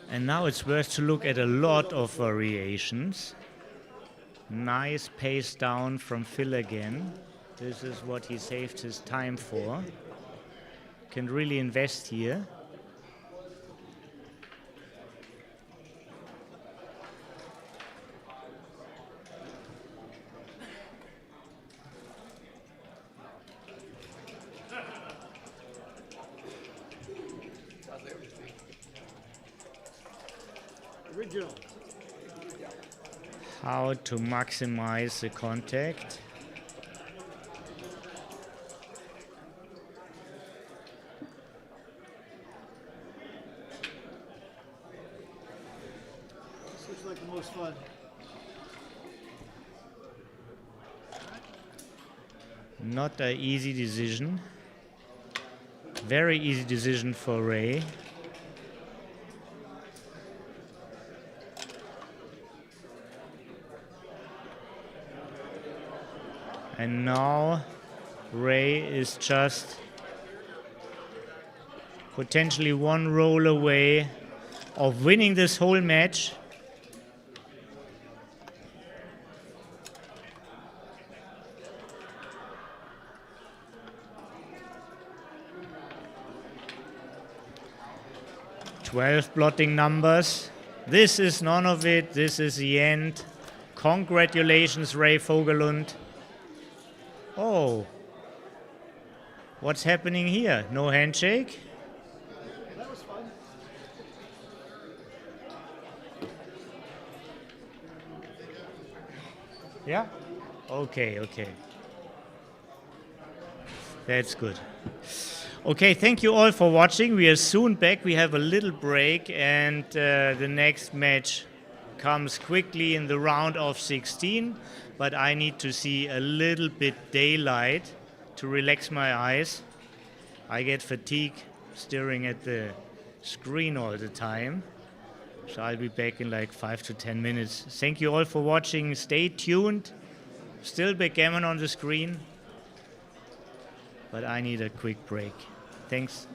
And now it's worth to look at a lot of variations. Nice pace down from Phil again. This is what he saved his time for. Can really invest here. Original. How to maximize the contact. This looks like the most fun. Not an easy decision. Very easy decision for Ray. And now Ray is just potentially one roll away of winning this whole match. "12 blotting numbers. This is none of it. This is the end. Congratulations, Ray Vogelund." Oh, what's happening here? No handshake? That was fun. Yeah? Okay, okay. That's good. Okay, thank you all for watching. We are soon back. We have a little break, and the next match comes quickly in the round of 16, but I need to see a little bit daylight to relax my eyes. I get fatigue staring at the screen all the time. So I'll be back in like 5 to 10 minutes. Thank you all for watching. Stay tuned. Still backgammon on the screen, but I need a quick break. Thanks.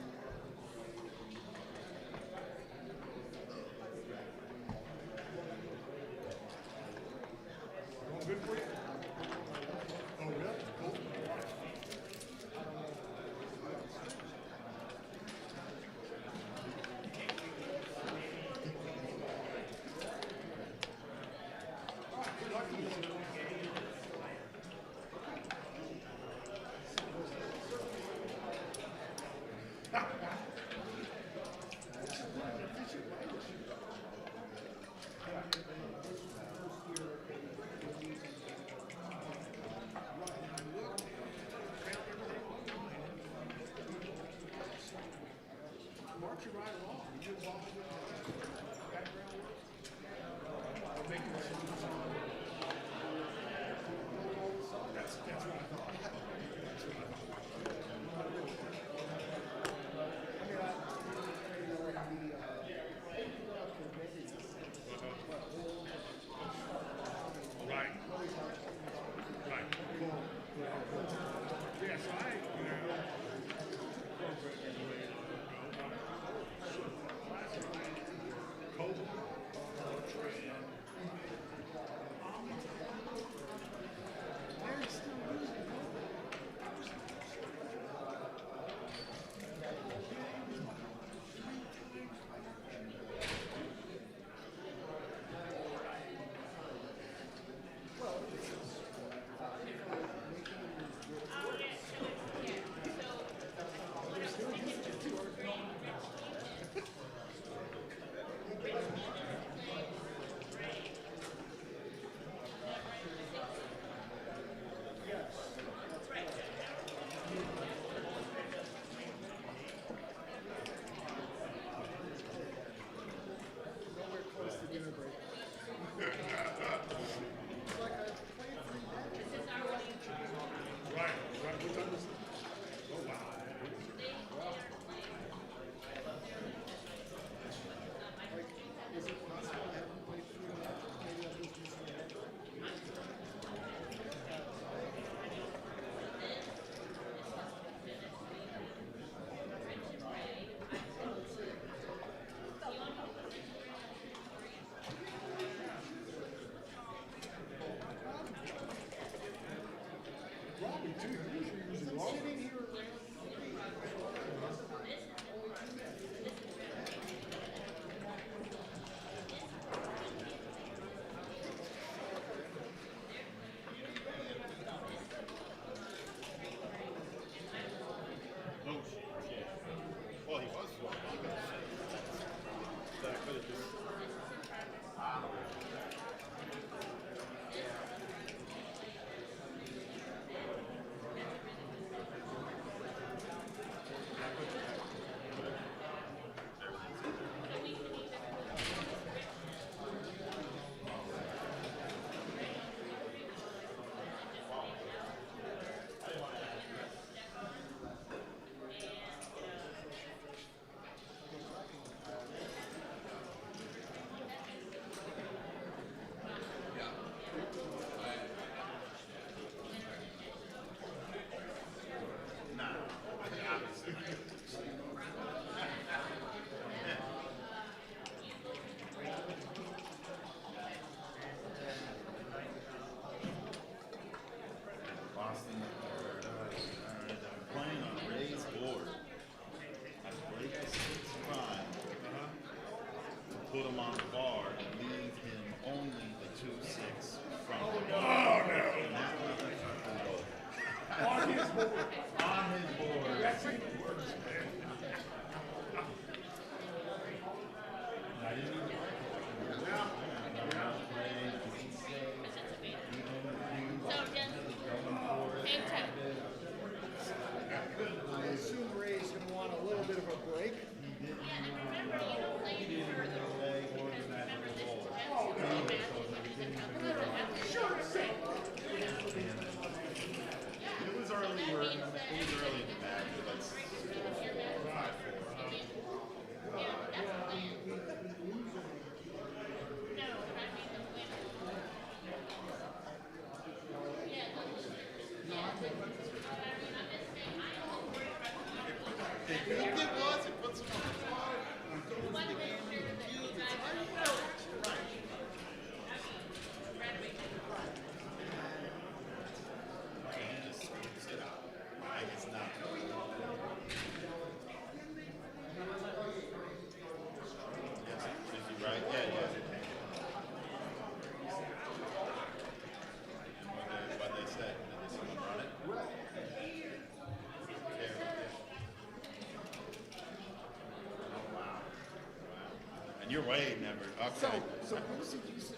you're way numbered. Okay. So what CG says?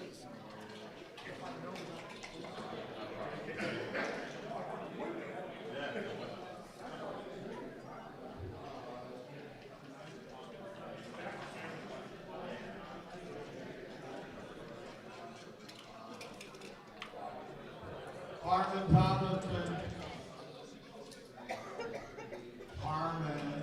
Harmon Tomlinson. Harmon.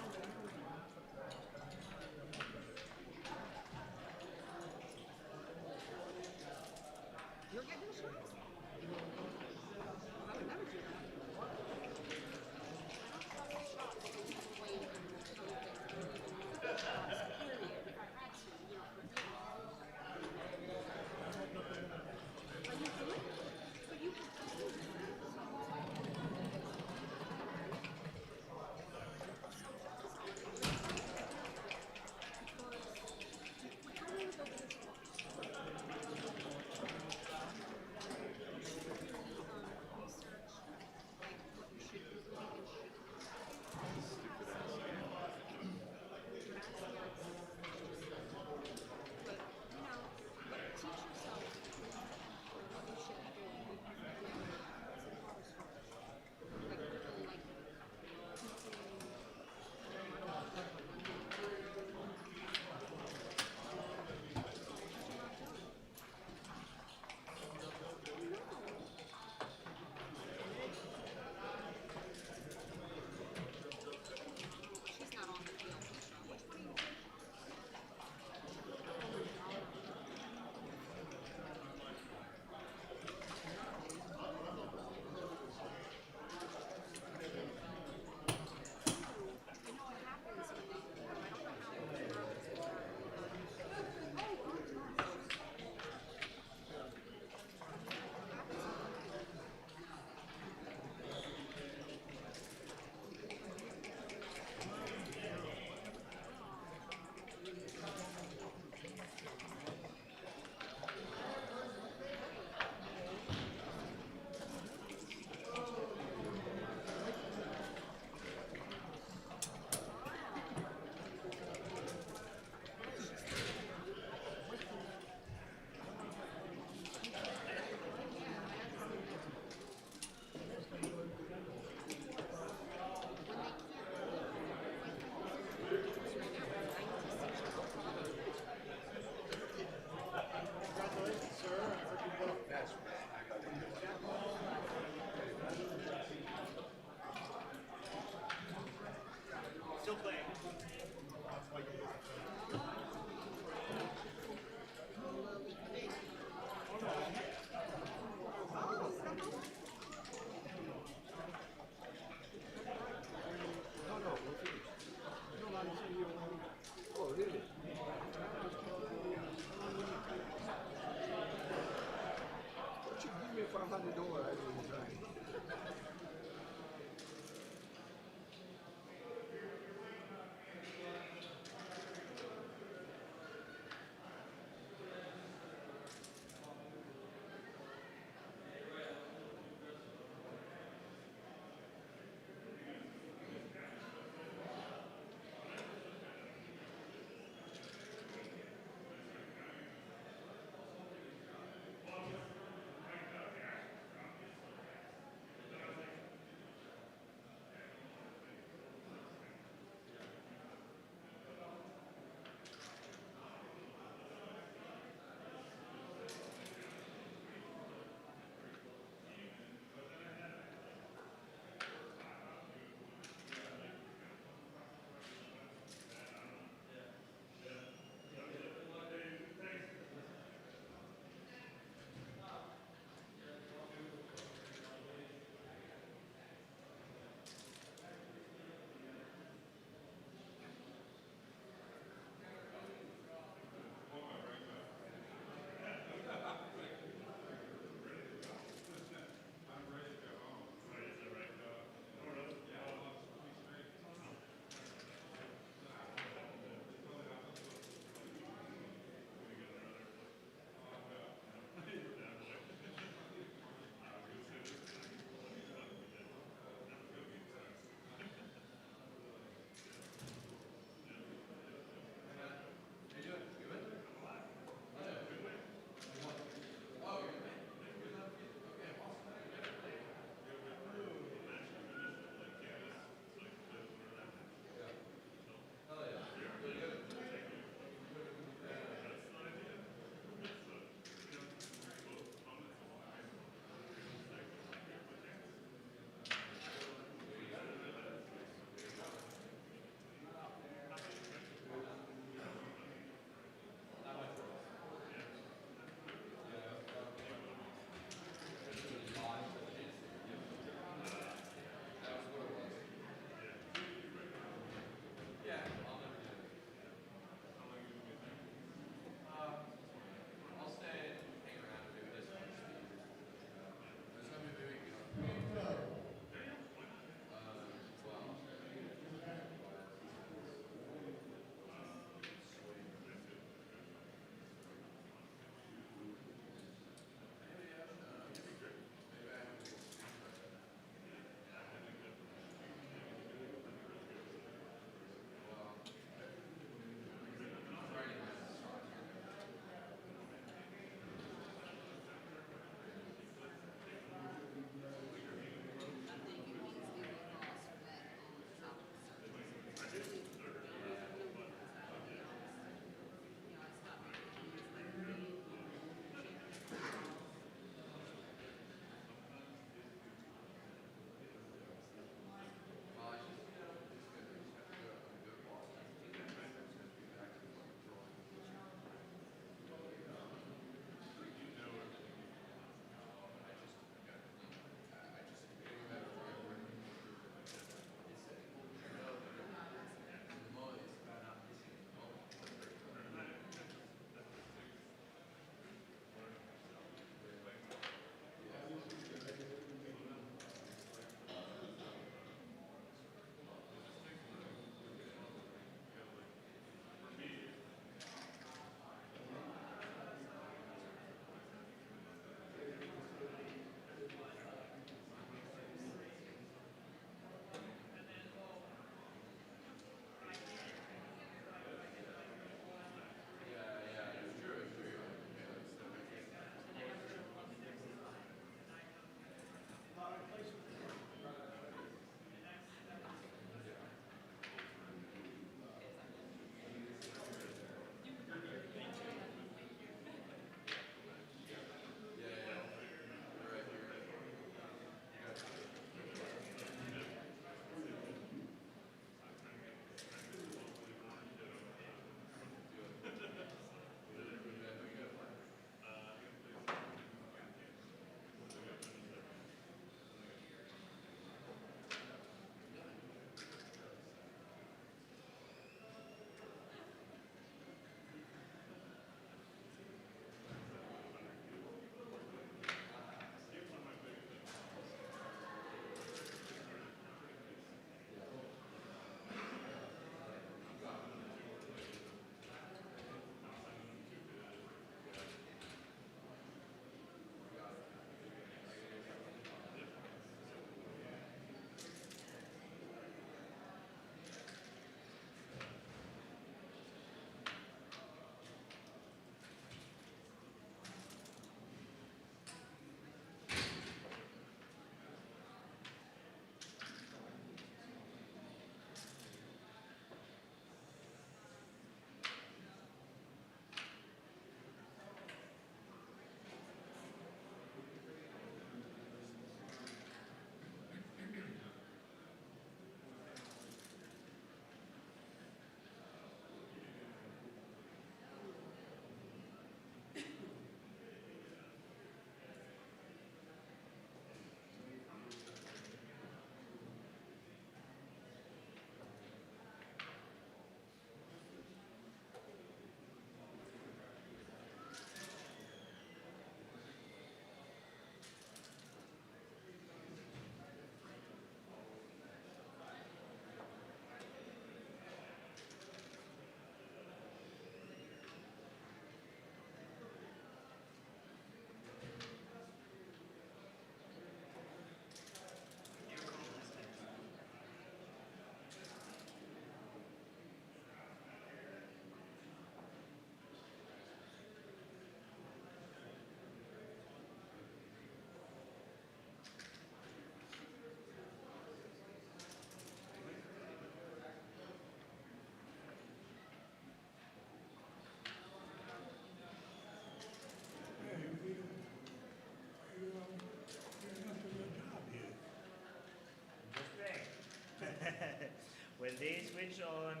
When they switch on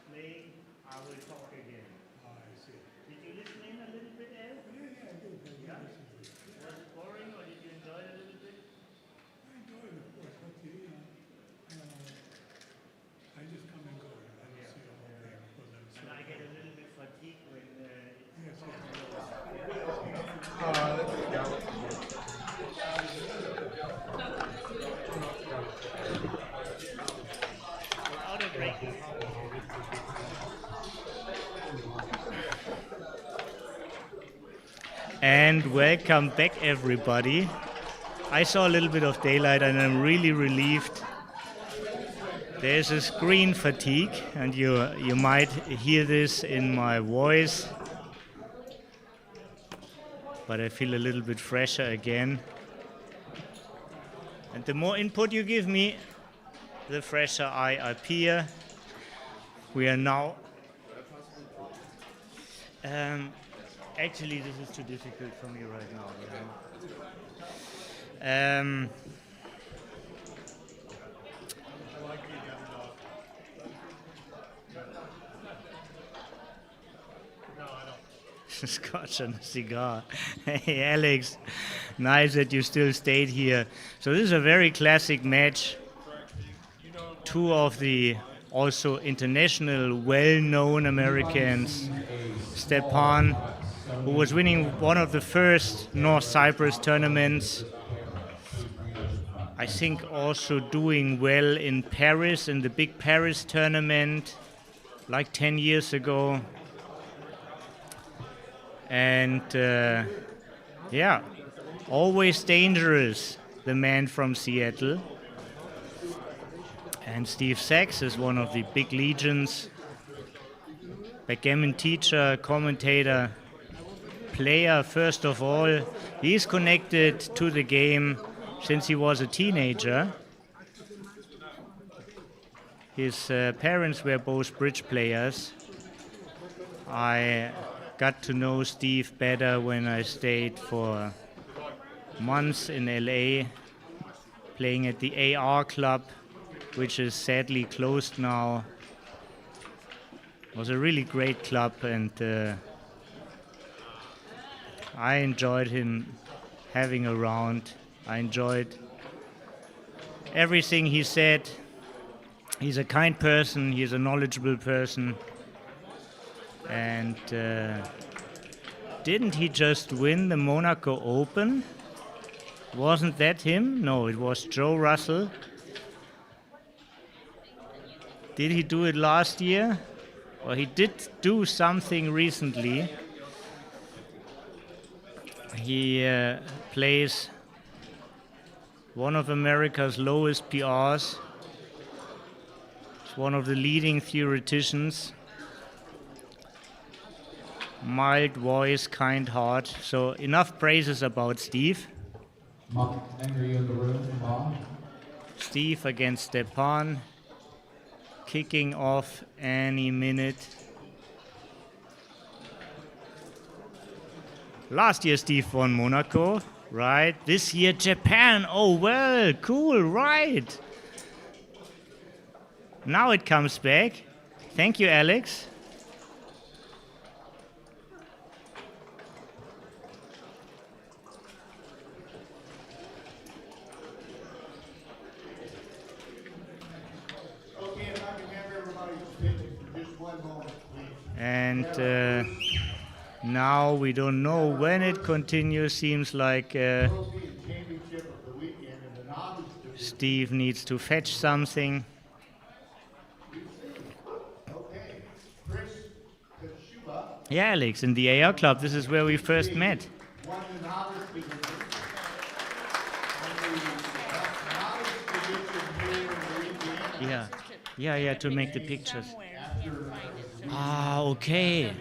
playing, I will talk again. I see. Did you listen in a little bit, Ed? Yeah, I did. Yeah? Was it boring or did you enjoy it a little bit? I enjoy it, of course, but I just come and go. I don't see the whole thing because I'm so. And I get a little bit fatigued when Yes, out of break. And welcome back, everybody. I saw a little bit of daylight and I'm really relieved. There's a screen fatigue, and you might hear this in my voice. But I feel a little bit fresher again. And the more input you give me, the fresher I appear. We are now. Actually, this is too difficult for me right now. Scotch and a cigar. Hey, Alex, nice that you still stayed here. So this is a very classic match. Two of the also international well-known Americans, Stepan, who was winning one of the first North Cyprus tournaments. I think also doing well in Paris, in the big Paris tournament, like 10 years ago. And yeah, always dangerous, the man from Seattle. And Steve Sachs is one of the big legions. Backgammon teacher, commentator, player, first of all. He's connected to the game since he was a teenager. His parents were both bridge players. I got to know Steve better when I stayed for months in LA, playing at the AR club, which is sadly closed now. It was a really great club, and I enjoyed him having around. I enjoyed everything he said. He's a kind person, he's a knowledgeable person. And didn't he just win the Monaco Open? Wasn't that him? No, it was Joe Russell. Did he do it last year? Well, he did do something recently. He plays one of America's lowest PRs. He's one of the leading theoreticians. Mild voice, kind heart. So enough praises about Steve. Steve against Stepan. Kicking off any minute. Last year Steve won Monaco, right? This year Japan. Oh well, cool, right. Now it comes back. Thank you, Alex. And now we don't know when it continues. Seems like Steve needs to fetch something. Yeah, Alex, in the AR club, this is where we first met. Yeah, to make the pictures. Ah, okay.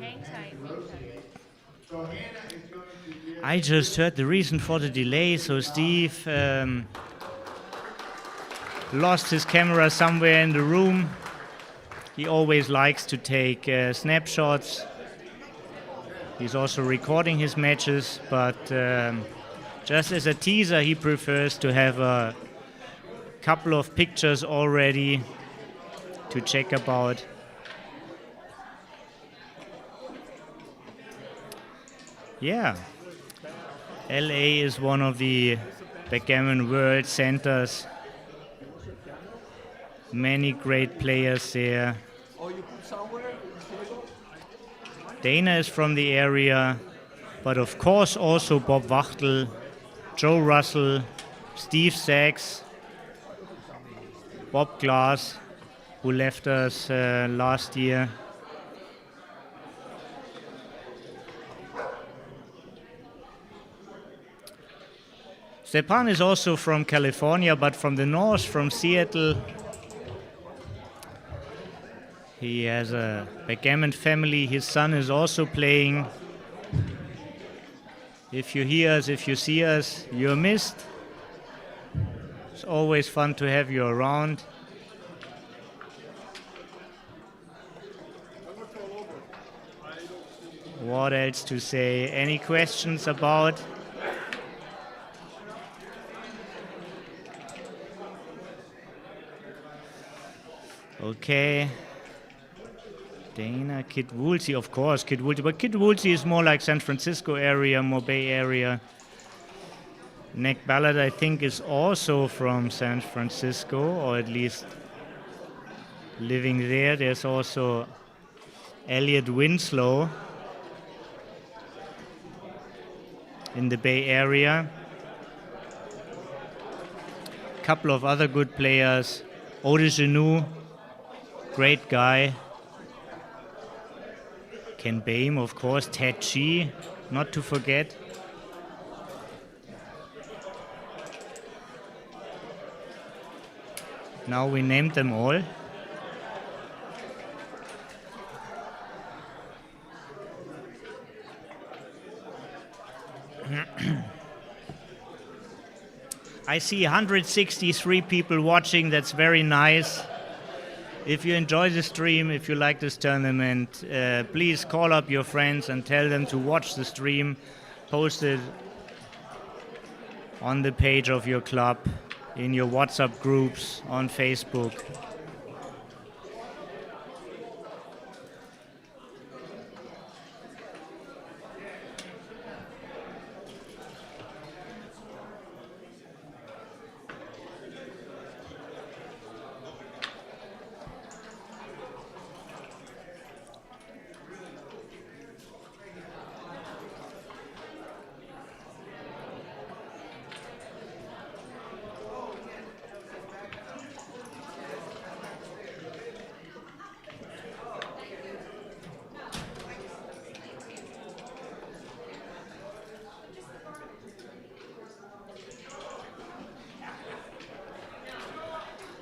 I just heard the reason for the delay, so Steve lost his camera somewhere in the room. He always likes to take snapshots. He's also recording his matches, but just as a teaser, he prefers to have a Couple of pictures already to check about. Yeah, LA is one of the backgammon world centers. Many great players there. Dana is from the area, but of course also Bob Wachtel, Joe Russell, Steve Sachs, Bob Glass, who left us last year. Stepan is also from California, but from the north, from Seattle. He has a backgammon family. His son is also playing. If you hear us, if you see us, you're missed. It's always fun to have you around. What else to say? Any questions about? Okay. Dana, Kid Woolsey, of course, Kid Woolsey. But Kid Woolsey is more like San Francisco area, more Bay Area. Nick Ballard, I think, is also from San Francisco, or at least living there. There's also Elliot Winslow in the Bay Area. A couple of other good players. Otis Genou, great guy. Ken Boehm, of course. Ted Chi, not to forget. Now we named them all. I see 163 people watching. That's very nice. If you enjoy the stream, if you like this tournament, please call up your friends and tell them to watch the stream. Post it on the page of your club, in your WhatsApp groups, on Facebook.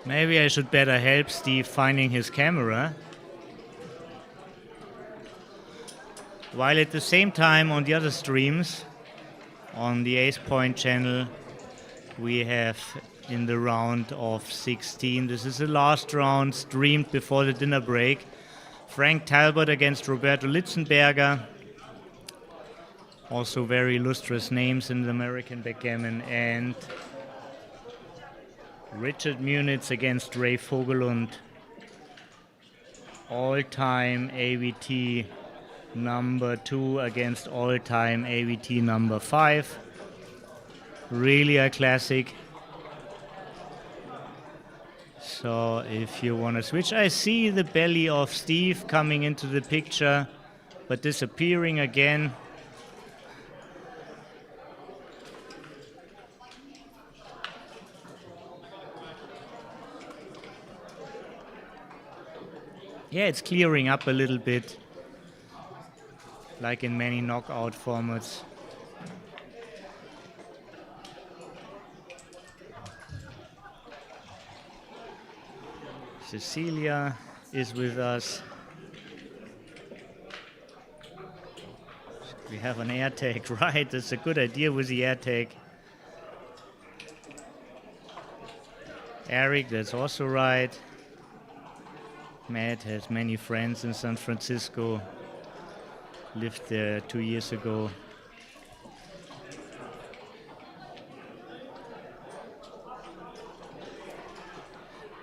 Maybe I should better help Steve finding his camera. While at the same time on the other streams, on the Ace Point channel, we have in the round of 16, this is the last round streamed before the dinner break, Frank Talbot against Roberto Litzenberger. Also very illustrious names in the American backgammon, and Richard Munitz against Ray Vogelund. All-time AVT number 2 against all-time AVT number 5. Really a classic. So if you want to switch, I see the belly of Steve coming into the picture, but disappearing again. Yeah, it's clearing up a little bit, like in many knockout formats. Cecilia is with us. We have an air tag, right? That's a good idea with the air tag. Eric, that's also right. Matt has many friends in San Francisco, lived there 2 years ago.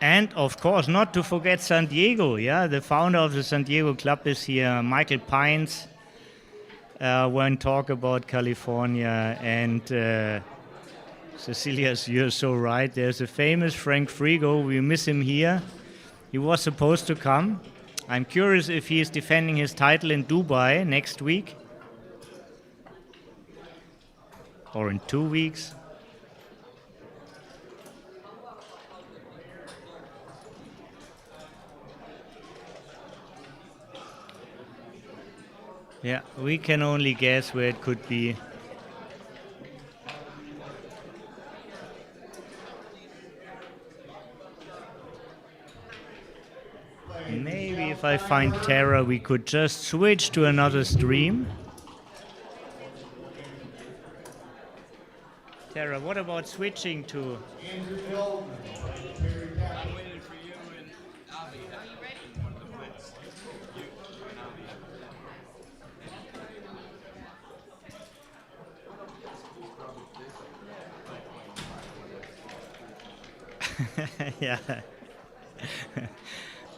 And of course, not to forget San Diego. Yeah, the founder of the San Diego Club is here, Michael Pines. When talk about California, and Cecilia's, you're so right. There's a famous Frank Frigo. We miss him here. He was supposed to come. I'm curious if he is defending his title in Dubai next week or in 2 weeks. Yeah, we can only guess where it could be. Maybe if I find Terra, we could just switch to another stream. Terra, what about switching to... Yeah.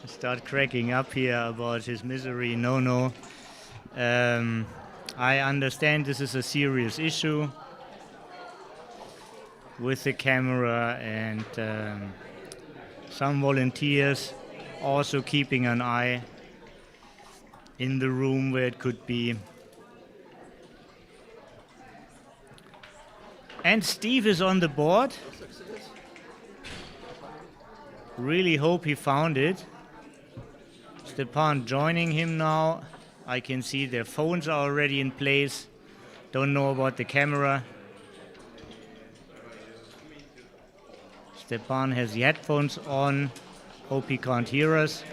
Start cracking up here about his misery. No. I understand this is a serious issue with the camera, and some volunteers also keeping an eye in the room where it could be. And Steve is on the board. Really hope he found it. Stepan joining him now. I can see their phones are already in place. Don't know about the camera. Stepan has the headphones on. Hope he can't hear us.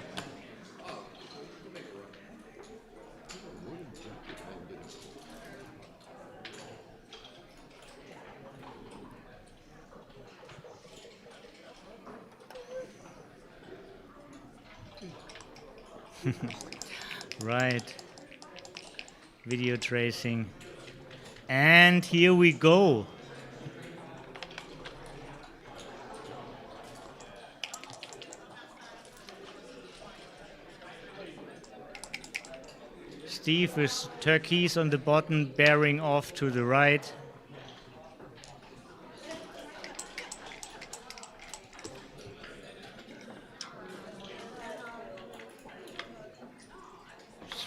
Right. Video tracing. And here we go. Steve with turquoise on the bottom, bearing off to the right.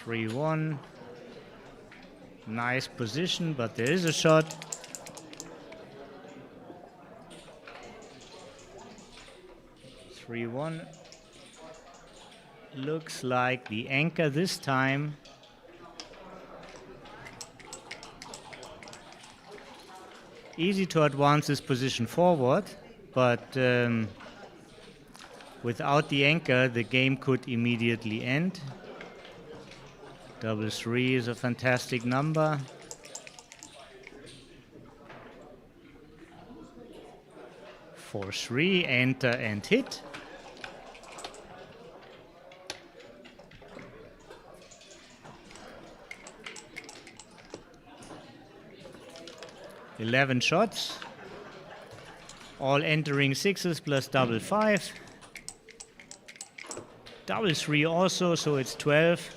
Three, 1. Nice position, but there is a shot. Three, 1. Looks like the anchor this time. Easy to advance this position forward, but without the anchor, the game could immediately end. Double 3 is a fantastic number. Four, 3, enter and hit. Eleven shots, all entering sixes plus double 5. Double 3 also, so it's 12.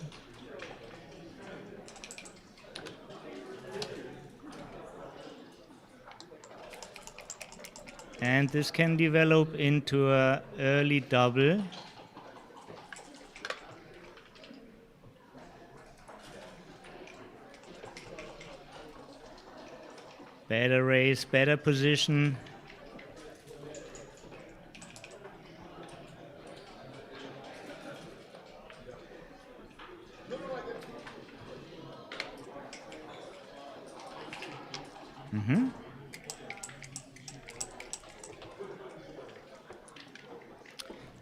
And this can develop into an early double. Better raise, better position.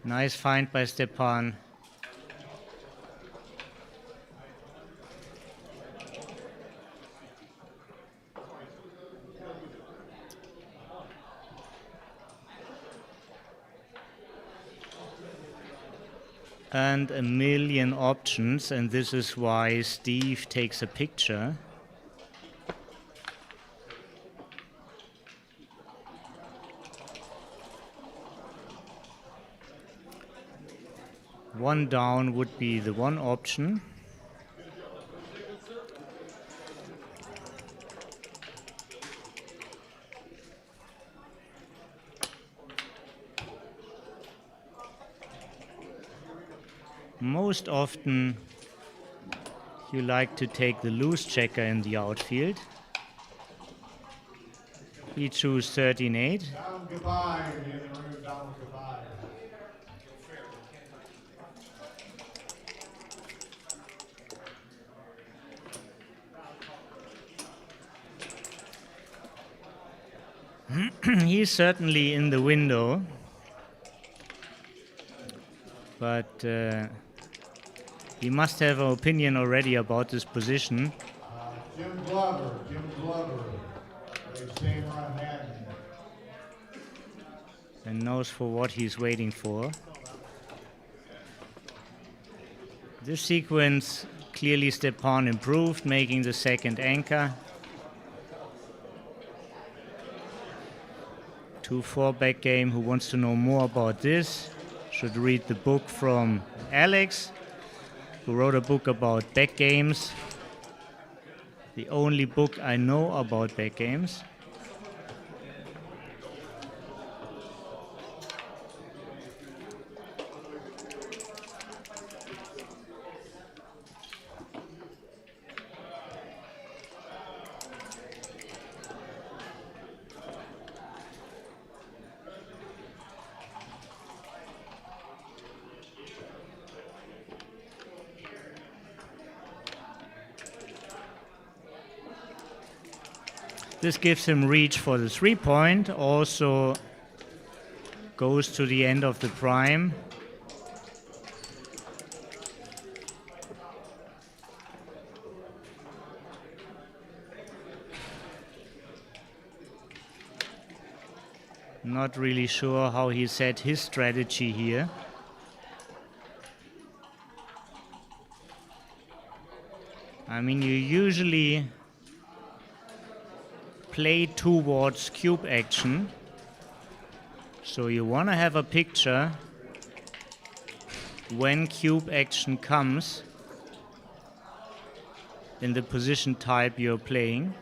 Nice find by Stepan. And a million options, and this is why Steve takes a picture. One down would be the one option. Most often you like to take the loose checker in the outfield. He chose 13-8. Down goodbye in the room, down goodbye. He's certainly in the window, but he must have an opinion already about this position. Jim Glover, they say Manhattan. And knows for what he's waiting for. This sequence clearly Stepan improved, making the second anchor. 2-4 backgame. Who wants to know more about this should read the book from Alex, who wrote a book about backgames. The only book I know about backgames. This gives him reach for the 3-point, also goes to the end of the prime. Not really sure how he set his strategy here. I mean, you usually play towards cube action, so you want to have a picture when cube action comes in the position type you're playing.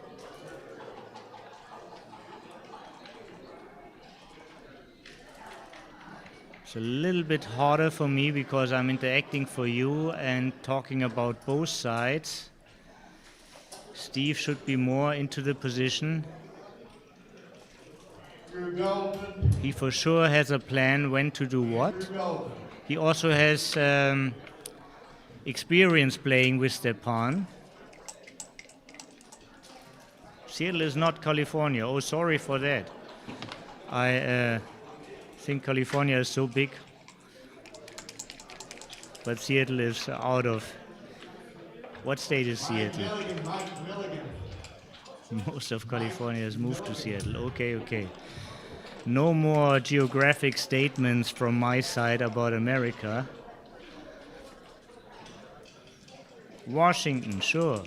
It's a little bit harder for me because I'm interacting for you and talking about both sides. Steve should be more into the position. He for sure has a plan when to do what. He also has experience playing with Stepan. Seattle is not California. Oh, sorry for that. I think California is so big. But Seattle is out of... What state is Seattle? Most of California has moved to Seattle. Okay, okay. No more geographic statements from my side about America. Washington, sure.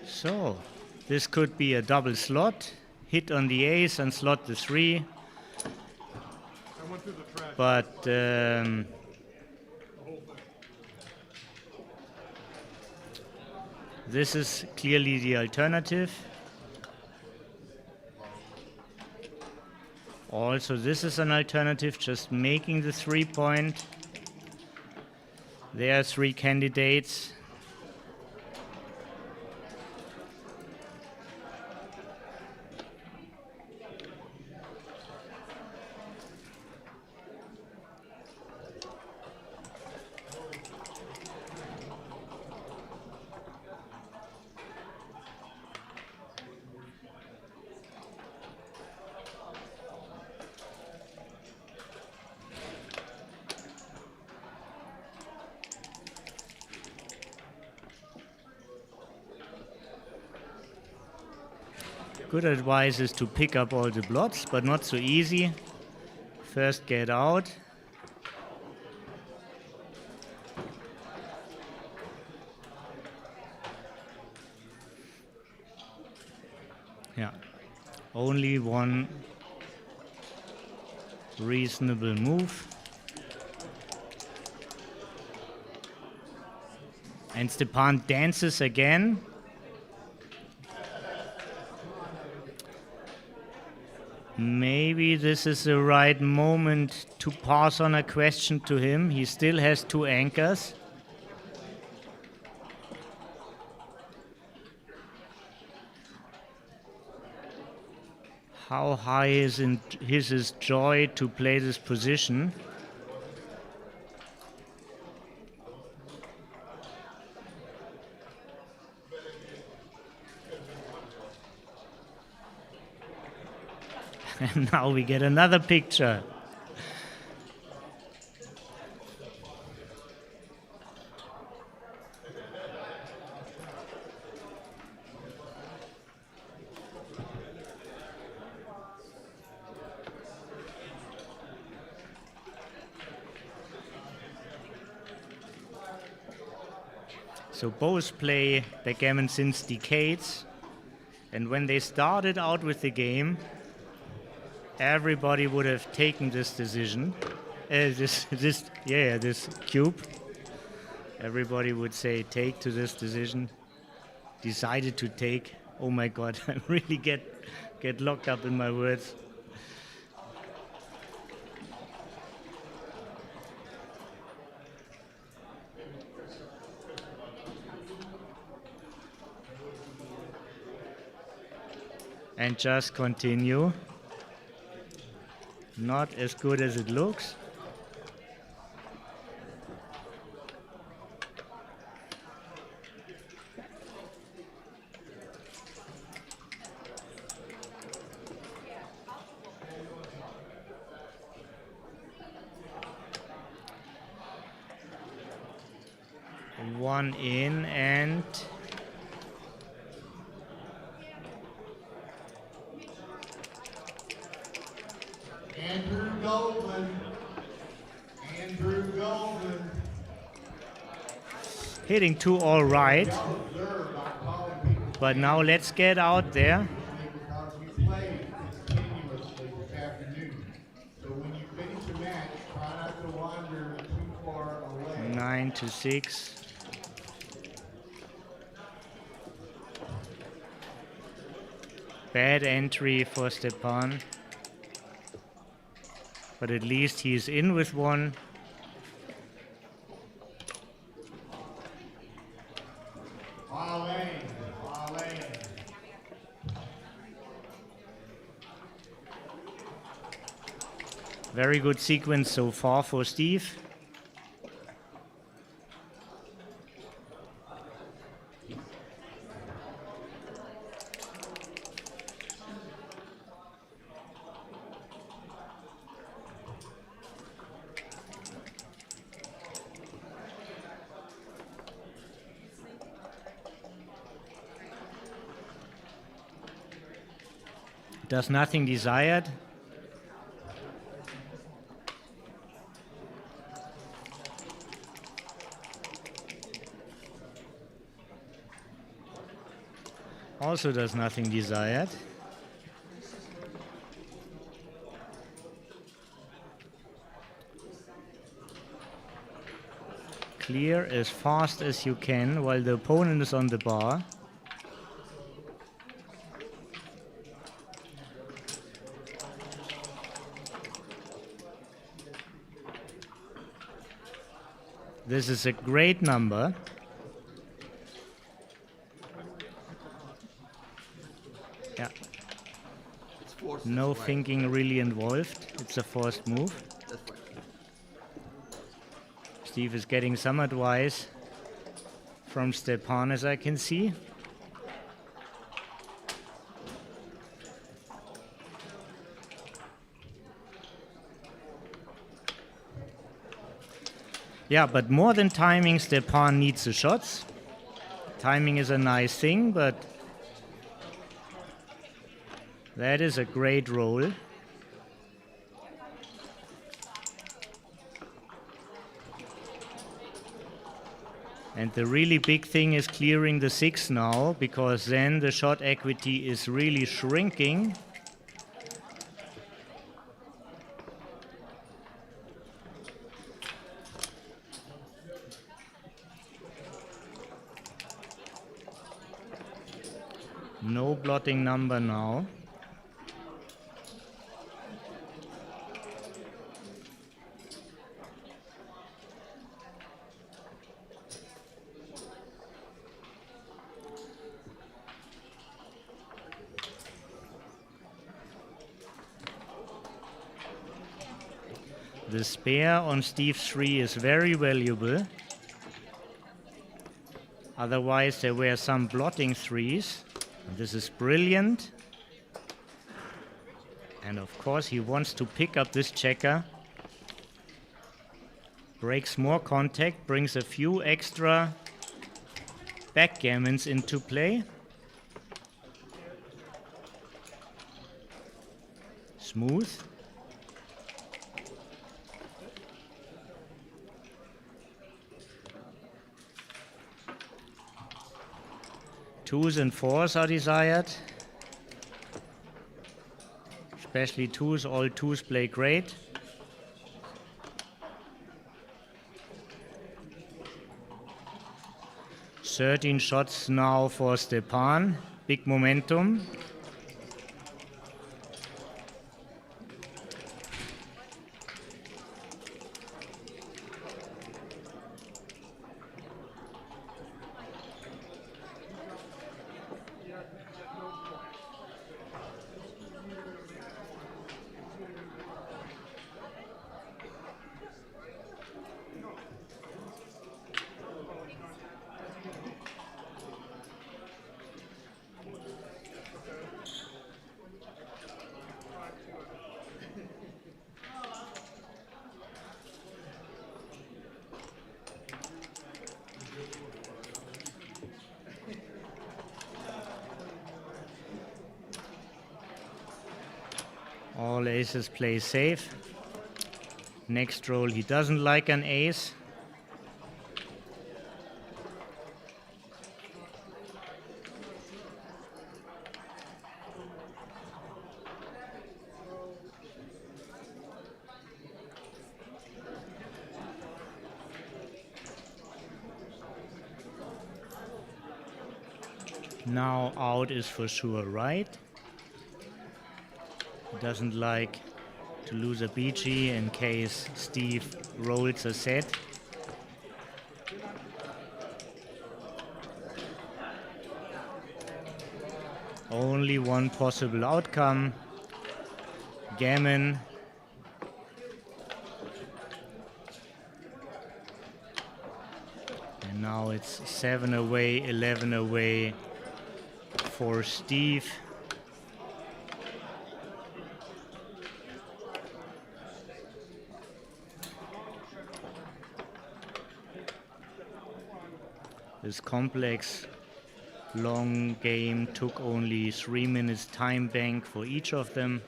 So, this could be a double slot. Hit on the ace and slot the 3. But this is clearly the alternative. Also, this is an alternative, just making the 3-point. There are 3 candidates. Good advice is to pick up all the blots, but not so easy. First get out. Only one reasonable move. And Stepan dances again. Maybe this is the right moment to pass on a question to him. He still has 2 anchors. How high is his joy to play this position? And now we get another picture. So both play backgammon since decades, and when they started out with the game, everybody would have taken this decision, this cube. Everybody would say take to this decision. Decided to take. Oh my God, I really get locked up in my words. And just continue. Not as good as it looks. One in and hitting 2 all right. But now let's get out there. 9-6. Bad entry for Stepan. But at least he's in with 1. Very good sequence so far for Steve. Does nothing desired. Also does nothing desired. Clear as fast as you can while the opponent is on the bar. This is a great number. Yeah. No thinking really involved. It's a forced move. Steve is getting some advice from Stepan, as I can see. Yeah, but more than timing, Stepan needs the shots. Timing is a nice thing, but that is a great roll. And the really big thing is clearing the 6 now, because then the shot equity is really shrinking. No blotting number now. The spare on Steve 3 is very valuable. Otherwise, there were some blotting threes. This is brilliant. And of course, he wants to pick up this checker. Breaks more contact, brings a few extra backgammons into play. Smooth. Twos and fours are desired. Especially twos, all twos play great. Thirteen shots now for Stepan, big momentum. All aces play safe. Next roll, he doesn't like an ace. Now out is for sure right. Doesn't like to lose a BG in case Steve rolls a set. Only one possible outcome. Gammon. And now it's 7 away, 11 away for Steve. This complex long game took only 3 minutes time bank for each of them.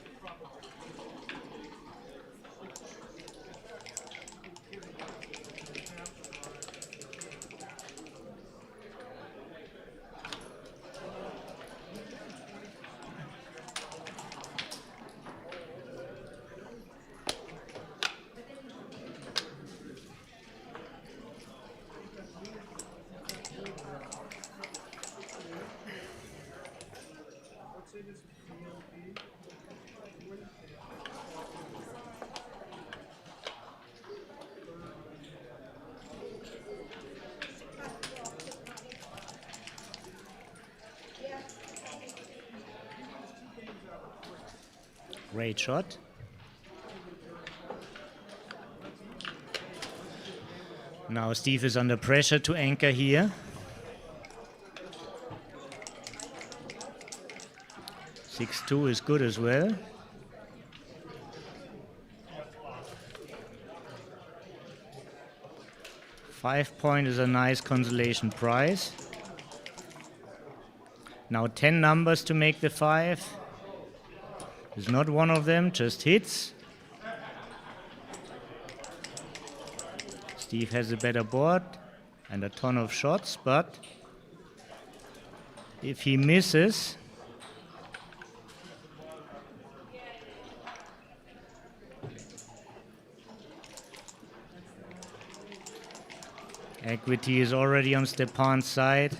Great shot. Now Steve is under pressure to anchor here. 6-2 is good as well. $5 is a nice consolation prize. Now 10 numbers to make the 5. Is not one of them, just hits. Steve has a better board and a ton of shots, but if he misses, equity is already on Stepan's side.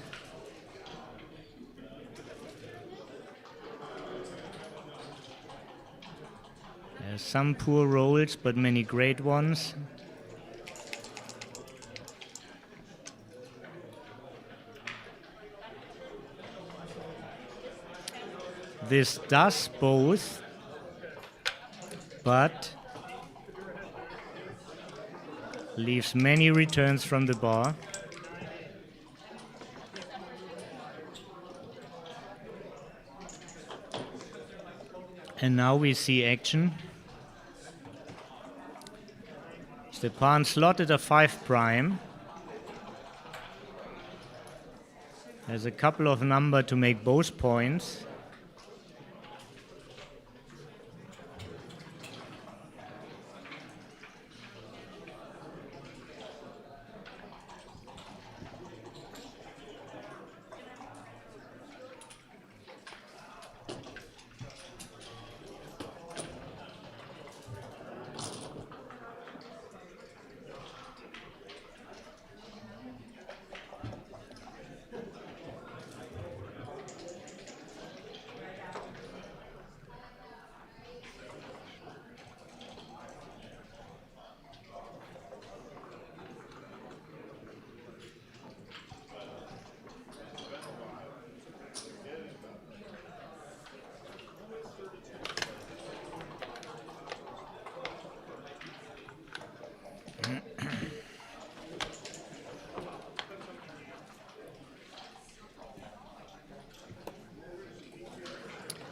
Some poor rolls, but many great ones. This does both, but leaves many returns from the bar. And now we see action. Stepan slotted a 5 prime. There's a couple of numbers to make both points.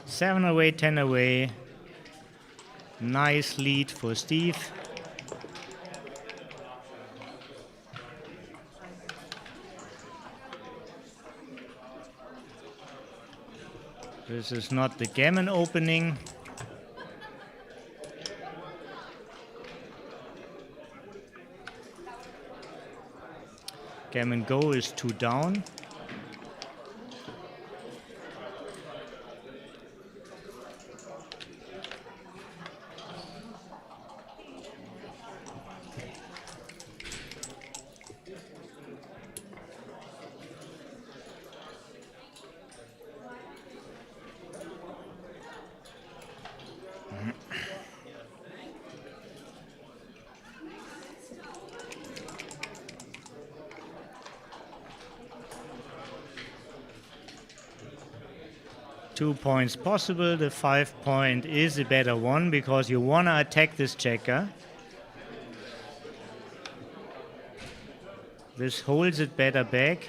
Seven away, 10 away. Nice lead for Steve. This is not the gammon opening. Gammon Geaux is 2 down. Two points possible. The 5 point is a better one because you want to attack this checker. This holds it better back.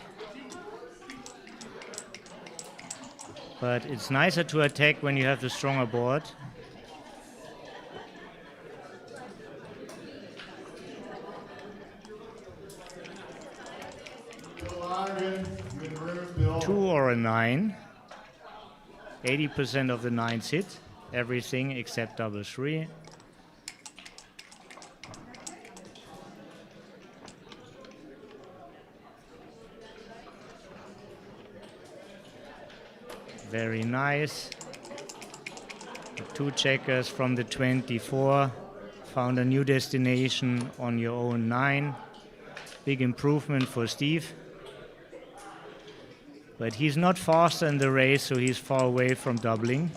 But it's nicer to attack when you have the stronger board. Two or a 9. 80% of the 9s hit. Everything except double 3. Very nice. The 2 checkers from the 24 found a new destination on your own 9. Big improvement for Steve. But he's not faster in the race, so he's far away from doubling.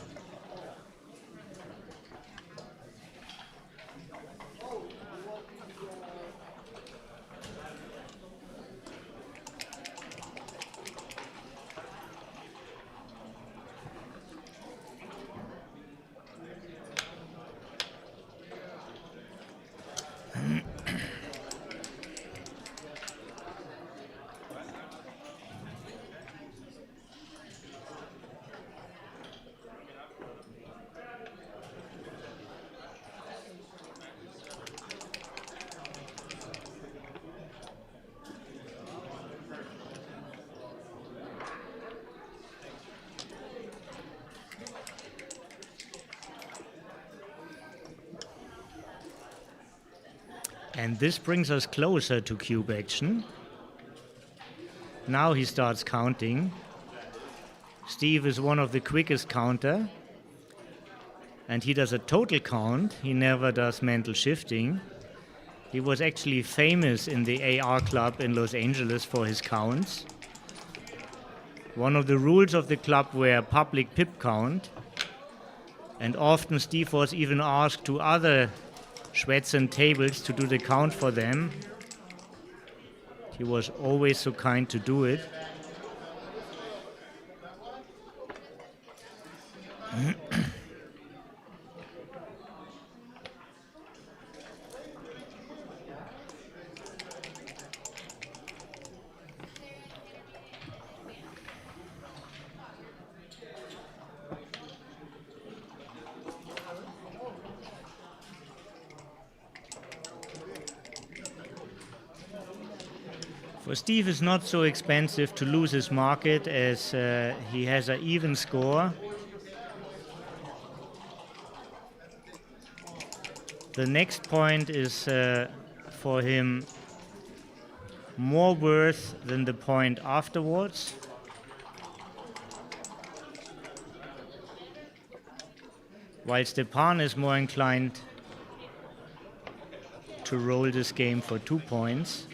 And this brings us closer to cube action. Now he starts counting. Steve is one of the quickest counter. And he does a total count. He never does mental shifting. He was actually famous in the AR club in Los Angeles for his counts. One of the rules of the club were public pip count. And often Steve was even asked to other Schwetzen tables to do the count for them. He was always so kind to do it. For Steve, it's not so expensive to lose his market as he has an even score. The next point is for him more worth than the point afterwards. While Stepan is more inclined to roll this game for 2 points.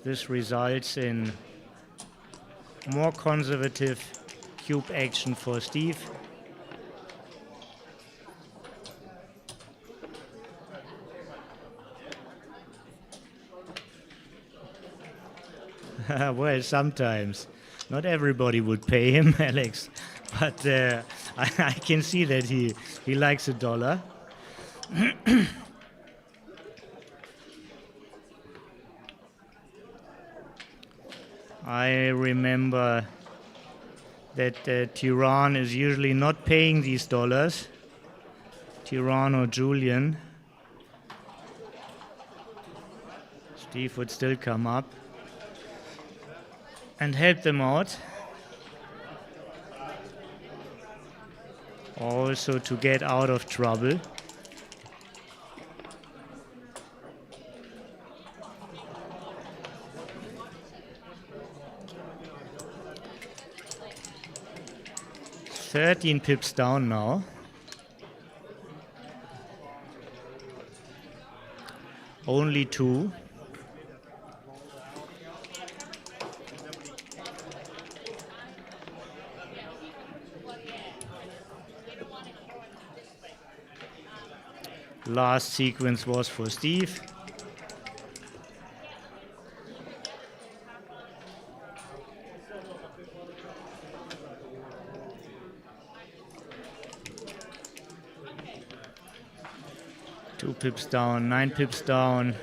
This results in more conservative cube action for Steve. Well, sometimes. Not everybody would pay him, Alex, but I can see that he likes a dollar. I remember that Tyrann is usually not paying these dollars. Tyrann or Julian. Steve would still come up and help them out. Also to get out of trouble. $13 pips down now. Only 2. Last sequence was for Steve. Two pips down, 9 pips down.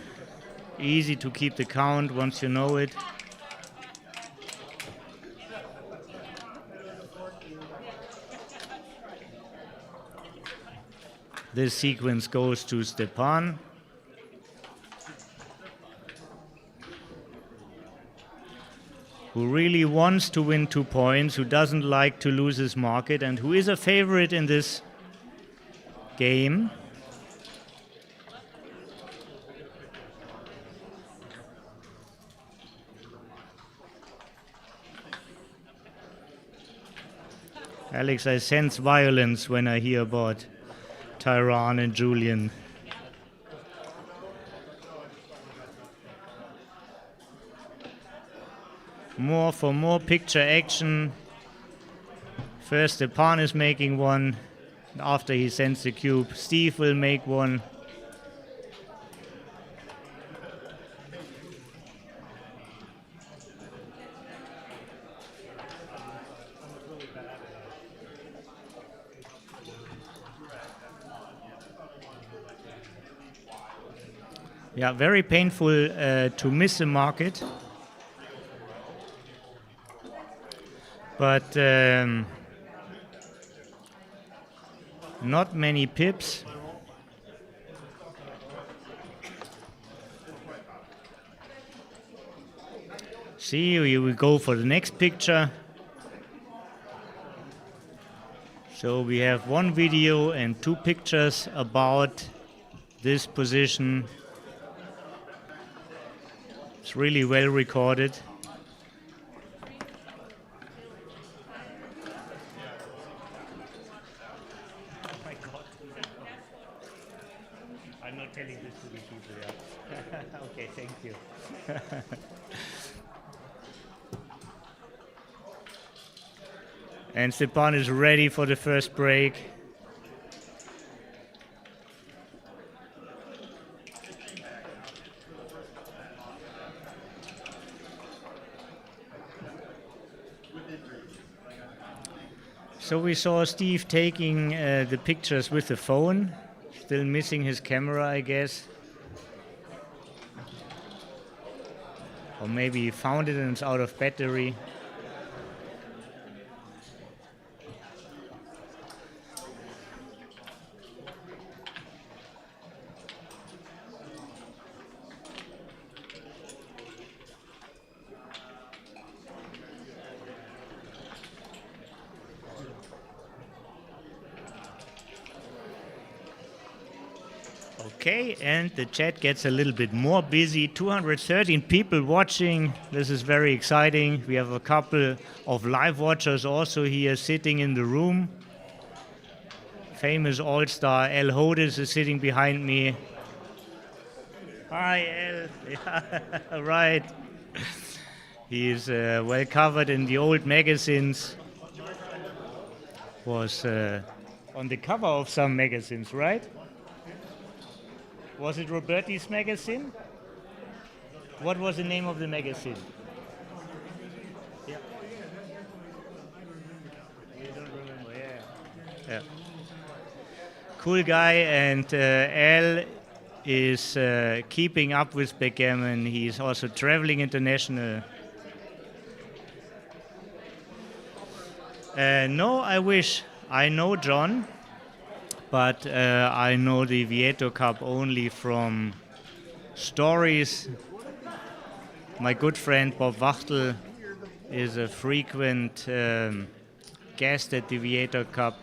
Easy to keep the count once you know it. This sequence goes to Stepan. Who really wants to win 2 points, who doesn't like to lose his market, and who is a favorite in this game. Alex, I sense violence when I hear about Tyrann and Julian. For more picture action. First Stepan is making one. After he sends the cube, Steve will make one. Yeah, very painful to miss a market. But not many pips. See, we will go for the next picture. So we have 1 video and 2 pictures about this position. It's really well recorded. Oh my God. I'm not telling this to the people, yeah. Okay, thank you. And Stepan is ready for the first break. So we saw Steve taking the pictures with the phone, still missing his camera, I guess. Or maybe he found it and it's out of battery. Okay, and the chat gets a little bit more busy. 213 people watching. This is very exciting. We have a couple of live watchers also here sitting in the room. Famous all-star El Hodis is sitting behind me. Hi, El. Yeah, right. He is well covered in the old magazines. Was on the cover of some magazines, right? Was it Roberti's magazine? What was the name of the magazine? Yeah. You don't remember, yeah. Cool guy, and Al is keeping up with backgammon. He's also traveling international. No, I wish. I know John. But I know the Vieto Cup only from stories. My good friend Bob Wachtel is a frequent guest at the Vieto Cup.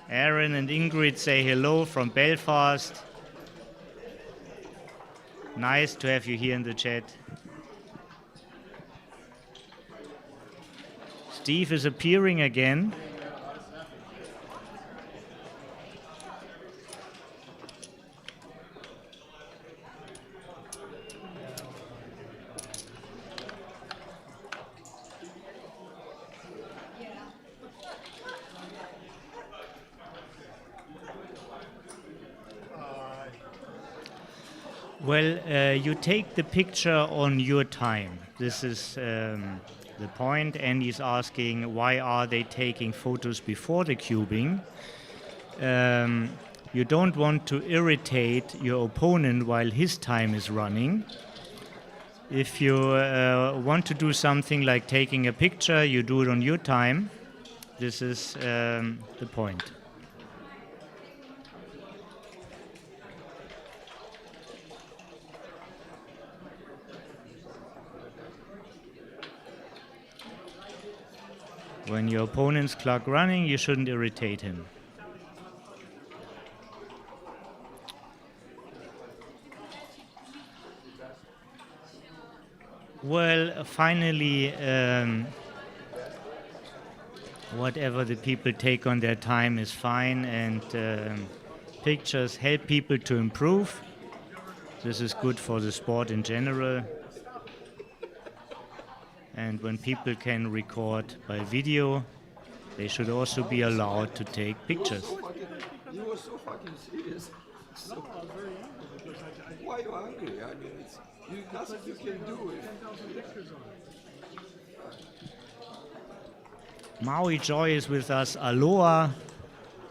Aaron and Ingrid say hello from Belfast. Nice to have you here in the chat. Steve is appearing again. Well, you take the picture on your time. This is the point. Andy's asking, why are they taking photos before the cubing? You don't want to irritate your opponent while his time is running. If you want to do something like taking a picture, you do it on your time. This is the point. When your opponent's clock running, you shouldn't irritate him. Well, finally, whatever the people take on their time is fine, and pictures help people to improve. This is good for the sport in general. And when people can record by video, they should also be allowed to take pictures. You were so fucking serious. So, why are you angry? I mean, it's nothing you can do. Maui Joy is with us. Aloha.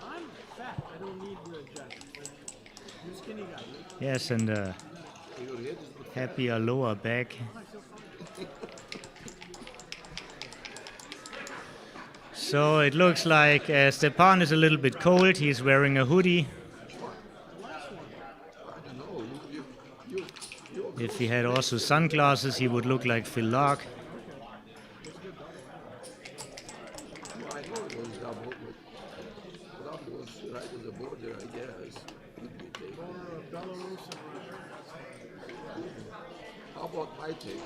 I'm fat. I don't need the jacket. You're skinny guy. Yes, and happy Aloha back. So it looks like Stepan is a little bit cold. He's wearing a hoodie. If he had also sunglasses, he would look like Phil Lark. I know it was double, but double was right at the border, I guess. How about my take?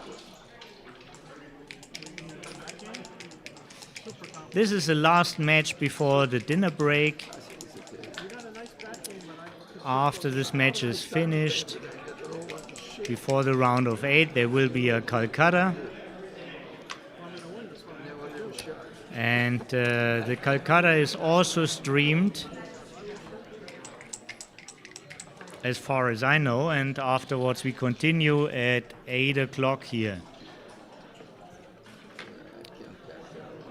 This is the last match before the dinner break. After this match is finished, before the round of 8 there will be a Calcutta. And the Calcutta is also streamed, as far as I know, and afterwards we continue at 8 o'clock here.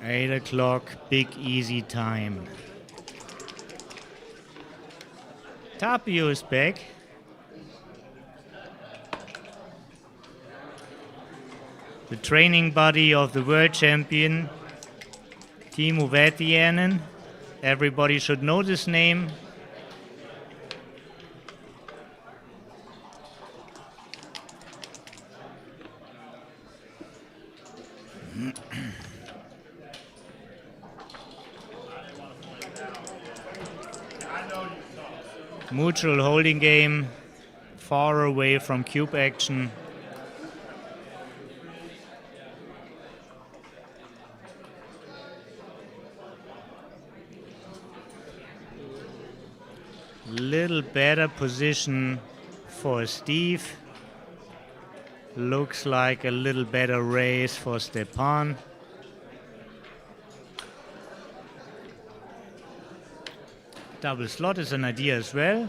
8 o'clock, big easy time. Tapio is back. The training buddy of the world champion, Timo Vätiäinen. Everybody should know this name. Mutual holding game, far away from cube action. Little better position for Steve. Looks like a little better race for Stepan. Double slot is an idea as well.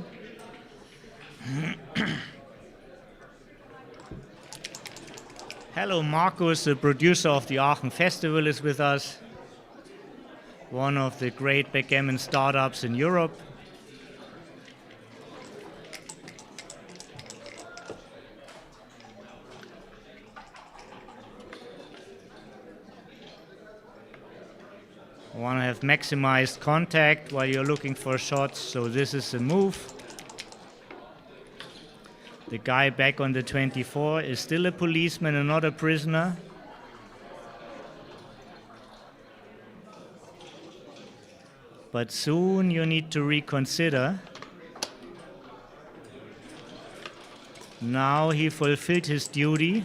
Hello Markus, the producer of the Aachen Festival, is with us. One of the great backgammon startups in Europe. Want to have maximized contact while you're looking for shots, so this is the move. The guy back on the 24 is still a policeman and not a prisoner. But soon you need to reconsider. Now he fulfilled his duty.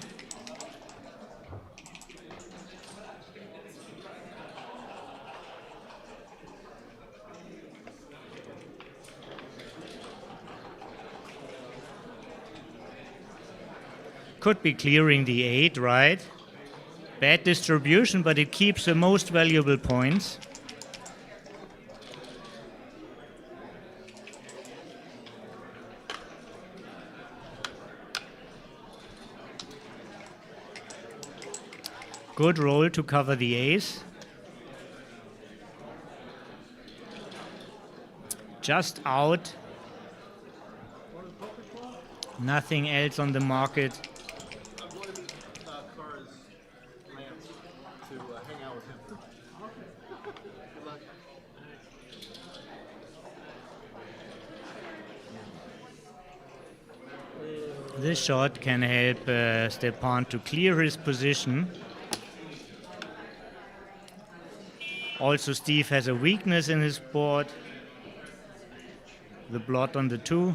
Could be clearing the 8, right? Bad distribution, but it keeps the most valuable points. Good roll to cover the ace. Just out. Nothing else on the market. This shot can help Stepan to clear his position. Also, Steve has a weakness in his board. The blot on the 2.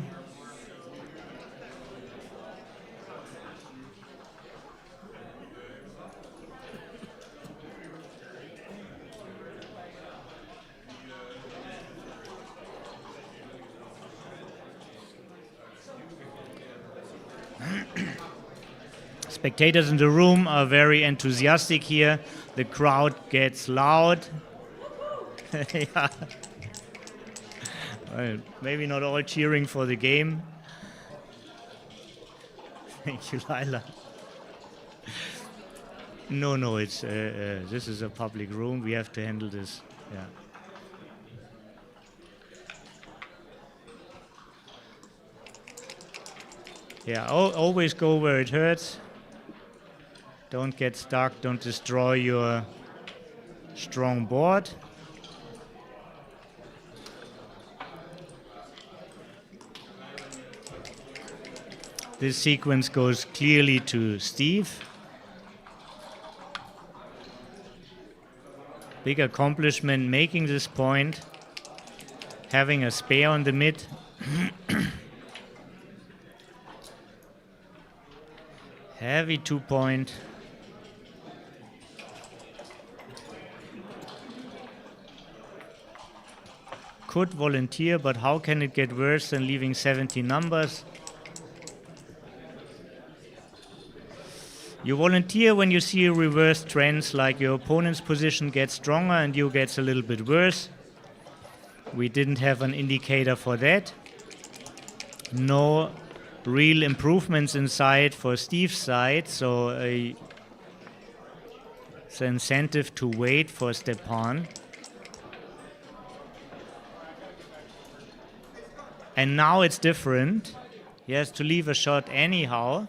Spectators in the room are very enthusiastic here. The crowd gets loud. Yeah. Well, maybe not all cheering for the game. Thank you, Lila. No, it's this is a public room. We have to handle this. Yeah. Yeah. Always go where it hurts. Don't get stuck. Don't destroy your strong board. This sequence goes clearly to Steve. Big accomplishment making this point. Having a spare on the mid. Heavy 2-point. Could volunteer, but how can it get worse than leaving 17 numbers? You volunteer when you see reverse trends, like your opponent's position gets stronger and you gets a little bit worse. We didn't have an indicator for that. No real improvements in sight for Steve's side, so it's an incentive to wait for Stepan. And now it's different. He has to leave a shot anyhow.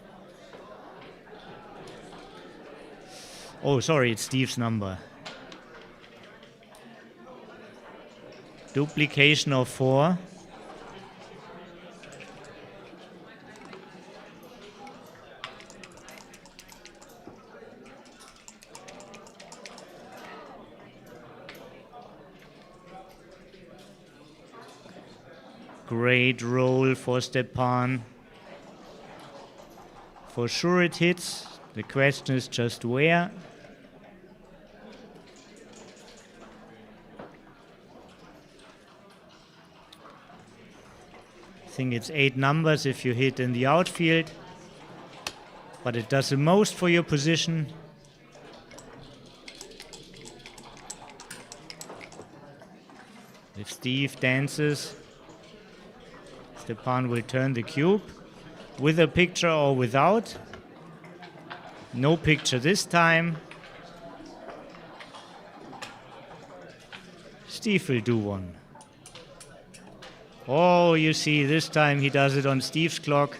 Oh, sorry, it's Steve's number. Duplication of 4. Great roll for Stepan. For sure it hits. The question is just where. I think it's 8 numbers if you hit in the outfield, but it does the most for your position. If Steve dances, Stepan will turn the cube with a picture or without. No picture this time. Steve will do one. Oh, you see, this time he does it on Steve's clock.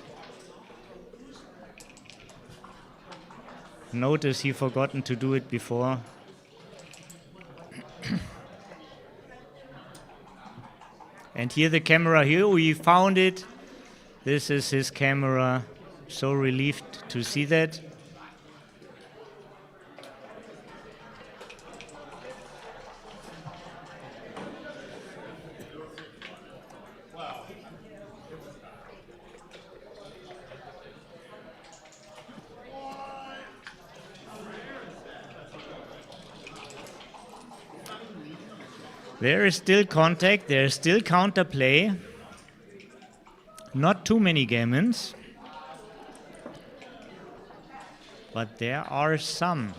Notice he forgotten to do it before. And here the camera, here we found it. This is his camera. So relieved to see that. There is still contact, there is still counterplay. Not too many gammons, but there are some.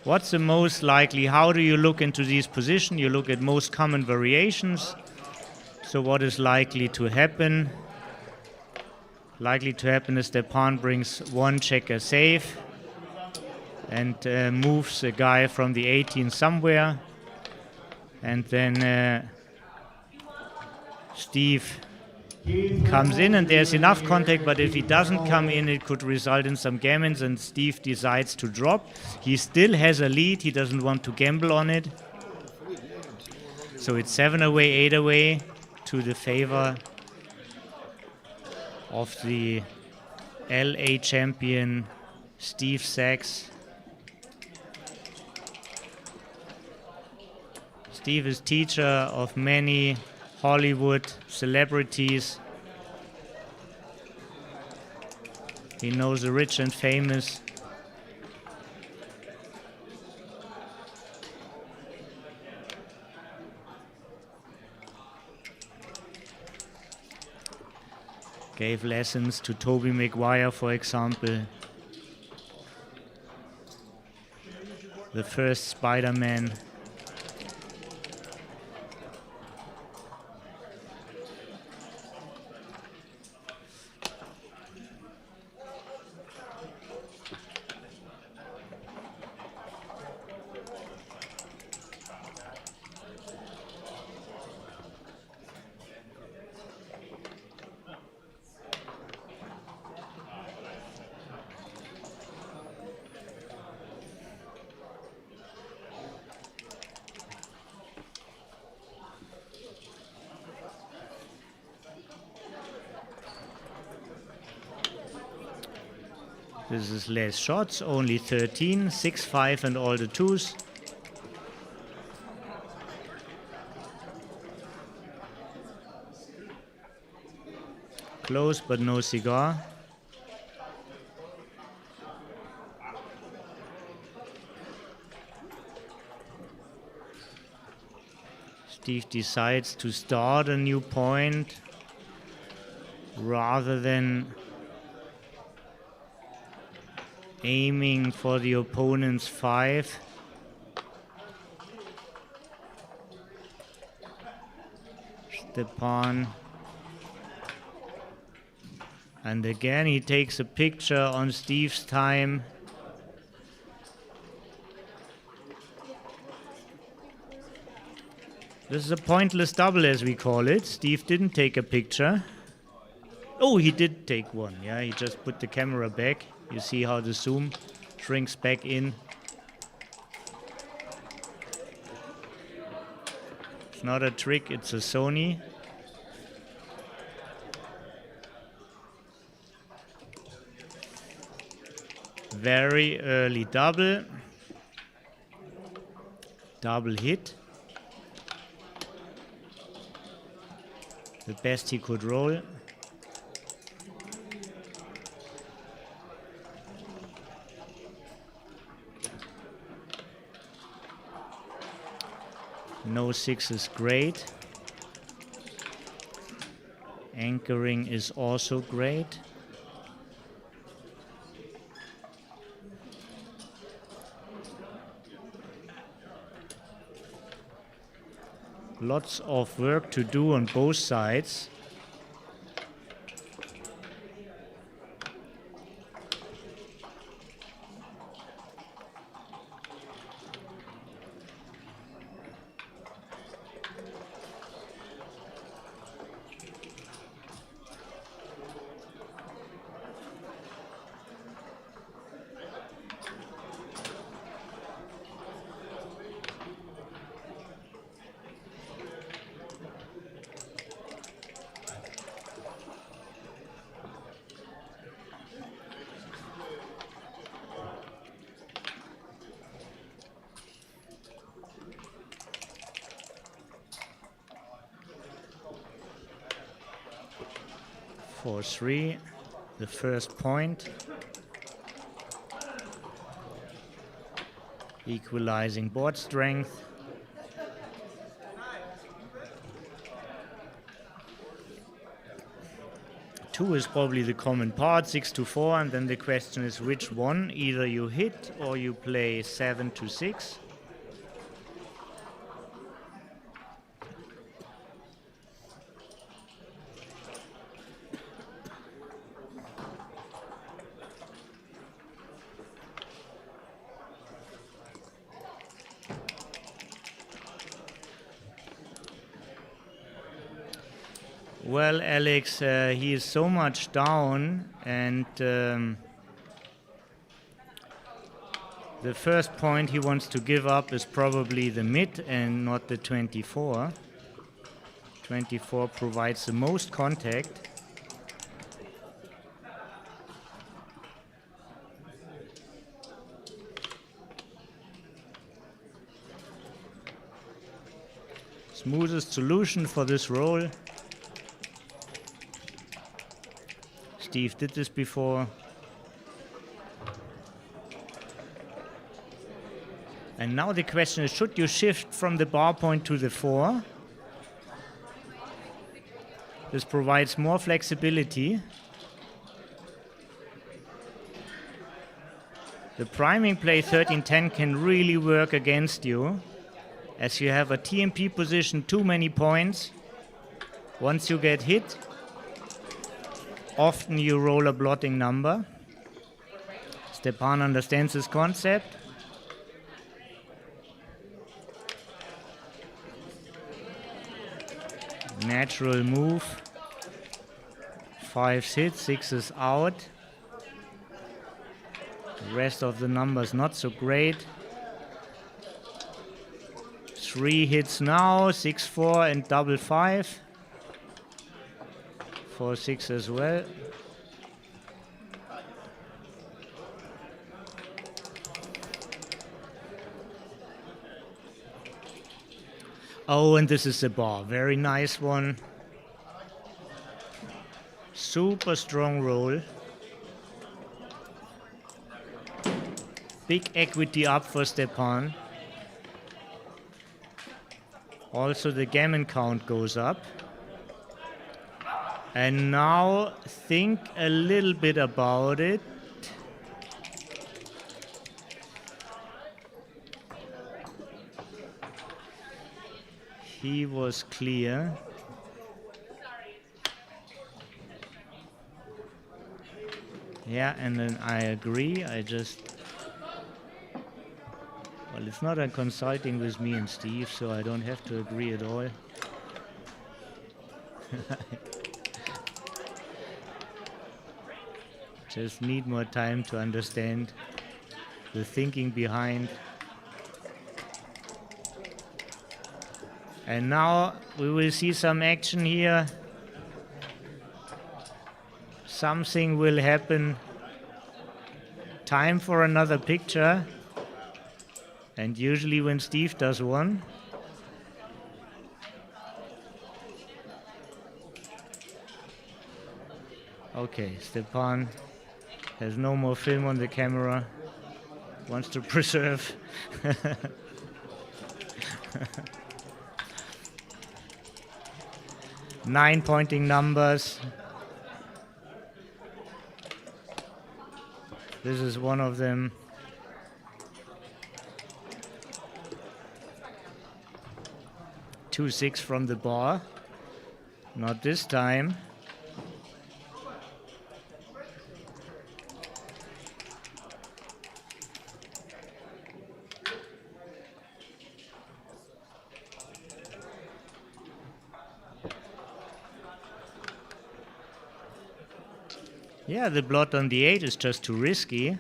What's the most likely? How do you look into these positions? You look at most common variations. So what is likely to happen? Likely to happen is Stepan brings one checker safe and moves a guy from the 18 somewhere. And then Steve comes in and there's enough contact, but if he doesn't come in, it could result in some gammons and Steve decides to drop. He still has a lead, he doesn't want to gamble on it. So it's 7 away, 8 away to the favor of the LA champion Steve Sachs. Steve is teacher of many Hollywood celebrities. He knows the rich and famous. Gave lessons to Tobey Maguire, for example. The first Spider-Man. This is less shots, only 13, 6, 5 and all the 2s. Close but no cigar. Steve decides to start a new point. rather than aiming for the opponent's 5. Stepan. And again he takes a picture on Steve's time. This is a pointless double, as we call it. Steve didn't take a picture. Oh, he did take one. Yeah, he just put the camera back. You see how the zoom shrinks back in. It's not a trick, it's a Sony. Very early double. Double hit. The best he could roll. No 6 is great. Anchoring is also great. Lots of work to do on both sides. For 3, the first point. Equalizing board strength. Two is probably the common part, 6 to 4, and then the question is which one. Either you hit or you play 7 to 6. Well, Alex, he is so much down, and the first point he wants to give up is probably the mid and not the 24. 24 provides the most contact. Smoothest solution for this roll. Steve did this before. And now the question is, should you shift from the bar point to the 4? This provides more flexibility. The priming play 13-10 can really work against you, as you have a TMP position, too many points. Once you get hit, often you roll a blotting number. Stepan understands this concept. Natural move. 5 hits, 6 is out. The rest of the numbers not so great. 3 hits now, 6, 4 and double 5. 4, 6 as well. Oh, and this is the bar. Very nice one. Super strong roll. Big equity up for Stepan. Also the gammon count goes up. And now think a little bit about it. He was clear. Yeah, and then I agree. Well, it's not a consulting with me and Steve, so I don't have to agree at all. Just need more time to understand the thinking behind. And now we will see some action here. Something will happen. Time for another picture. And usually when Steve does one. Okay, Stepan has no more film on the camera. Wants to preserve. Nine pointing numbers. This is one of them. Two 6 from the bar. Not this time. Yeah, the blot on the 8 is just too risky.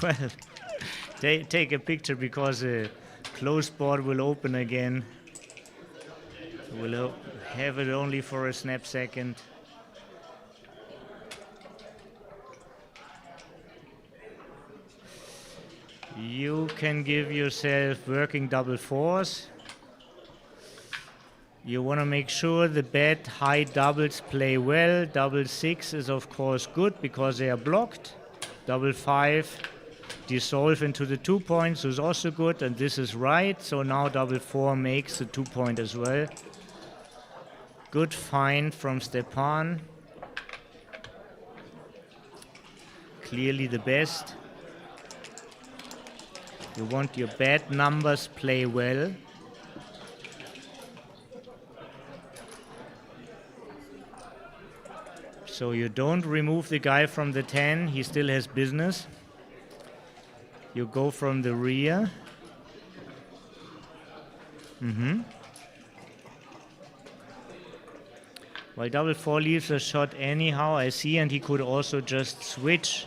Well, take a picture because the closed board will open again. We'll have it only for a snap second. You can give yourself working double 4s. You want to make sure the bad high doubles play well. Double 6 is of course good because they are blocked. Double 5 dissolve into the 2 points is also good, and this is right. So now double 4 makes the 2 point as well. Good find from Stepan. Clearly the best. You want your bad numbers play well. So you don't remove the guy from the 10, he still has business. You go from the rear. Well, double 4 leaves a shot anyhow, I see, and he could also just switch.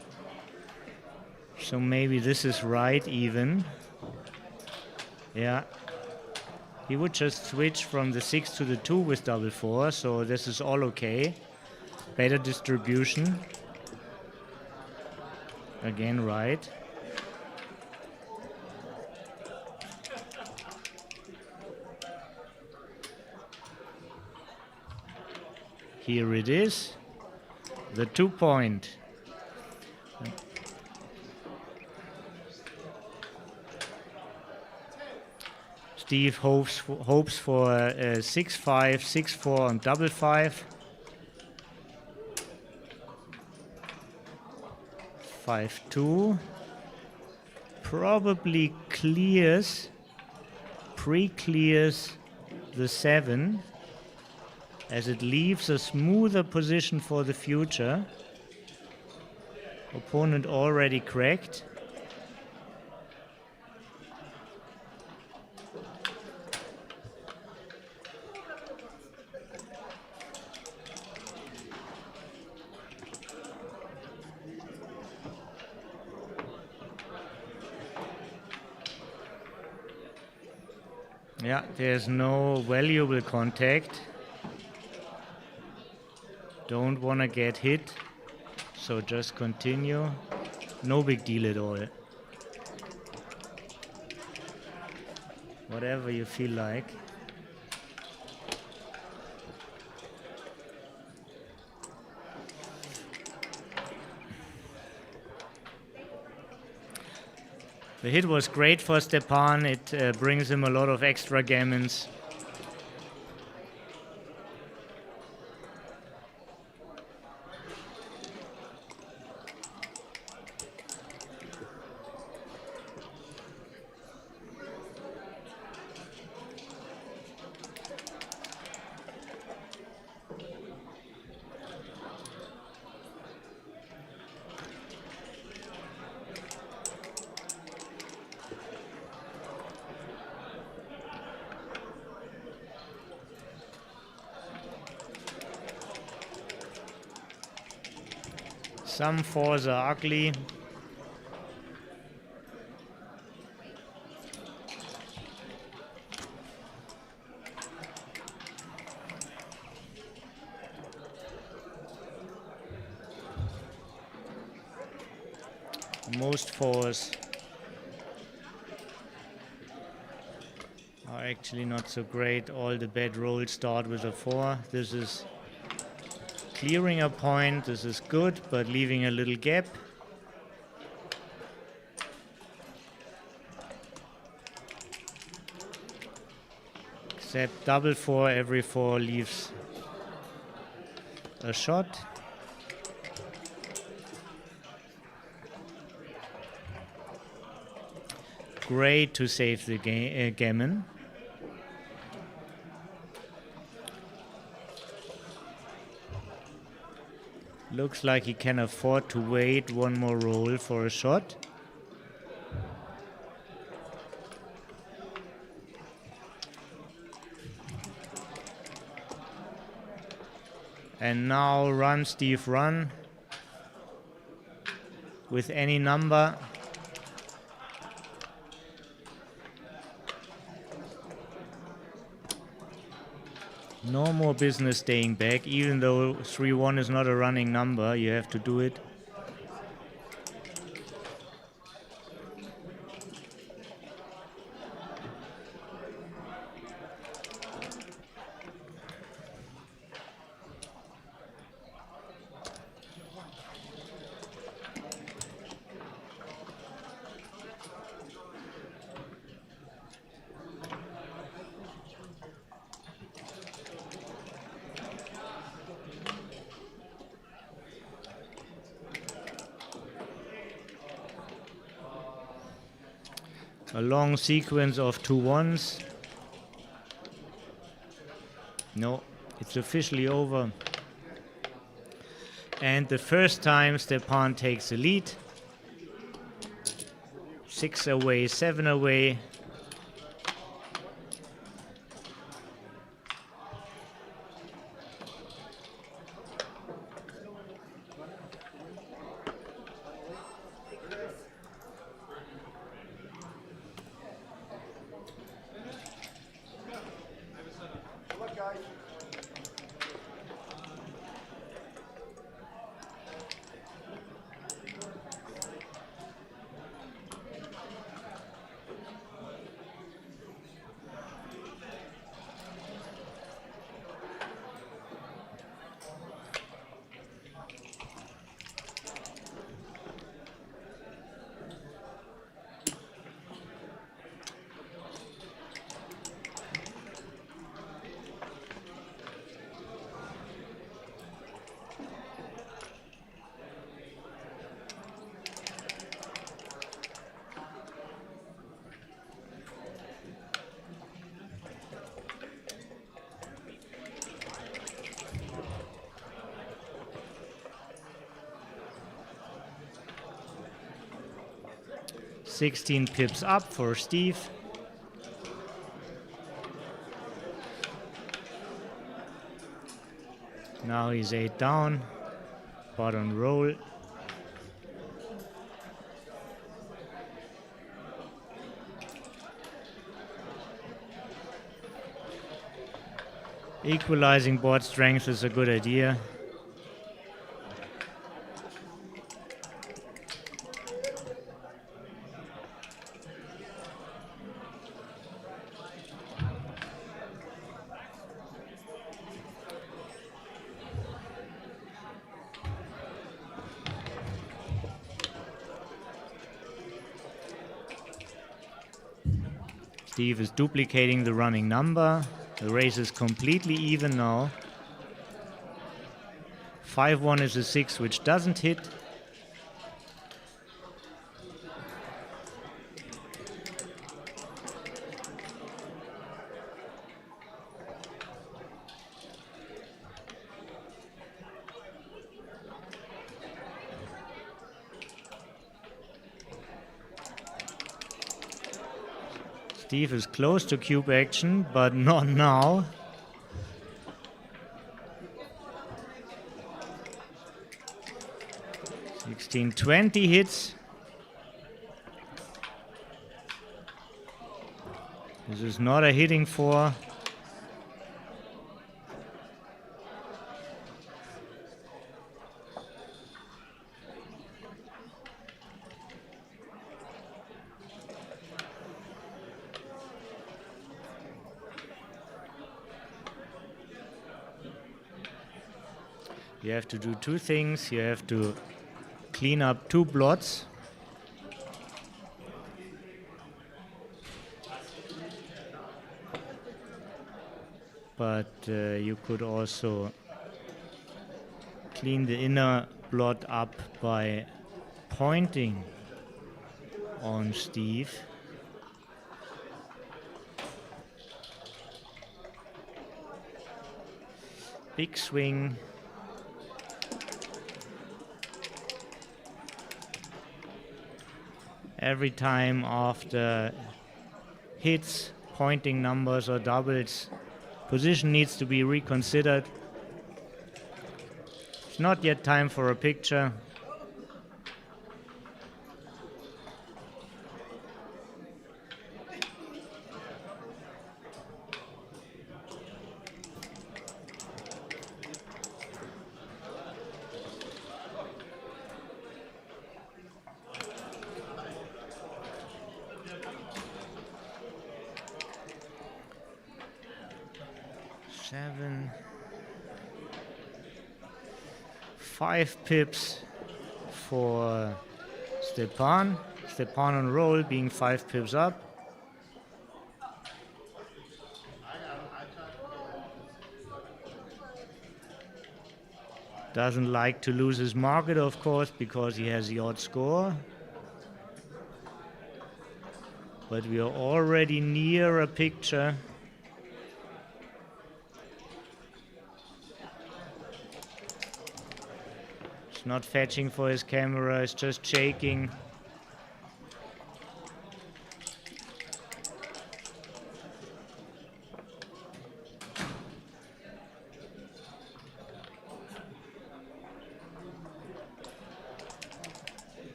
So maybe this is right even. Yeah. He would just switch from the 6 to the 2 with double 4, so this is all okay. Better distribution. Again, right. Here it is. The 2 point. Steve hopes for 6-5, 6-4 on double 5. 5-2. Probably pre-clears the 7, as it leaves a smoother position for the future. Opponent already cracked. Yeah, there's no valuable contact. Don't want to get hit, so just continue. No big deal at all. Whatever you feel like. The hit was great for Stepan. It brings him a lot of extra gammons. Some fours are ugly. Most fours are actually not so great. All the bad rolls start with a 4. This is clearing a point. This is good, but leaving a little gap. Except double 4, every 4 leaves a shot. Great to save the gammon. Looks like he can afford to wait one more roll for a shot. And now run, Steve, run. With any number. No more business staying back, even though 3-1 is not a running number, you have to do it. A long sequence of 2-1s. No, it's officially over. And the first time Stepan takes the lead. 6 away, 7 away. $16 pips up for Steve. Now he's 8 down, bottom roll. Equalizing board strength is a good idea. Steve is duplicating the running number. The race is completely even now. 5-1 is a 6, which doesn't hit. Steve is close to cube action, but not now. $16-20 hits. This is not a hitting four. You have to do two things. You have to clean up two blots. But you could also clean the inner blot up by pointing on Steve. Big swing. Every time after hits, pointing numbers or doubles, position needs to be reconsidered. It's not yet time for a picture. Seven. 5 pips for Stepan. Stepan on roll, being 5 pips up. Doesn't like to lose his market, of course, because he has the odd score. But we are already near a picture. Not fetching for his camera, it's just shaking.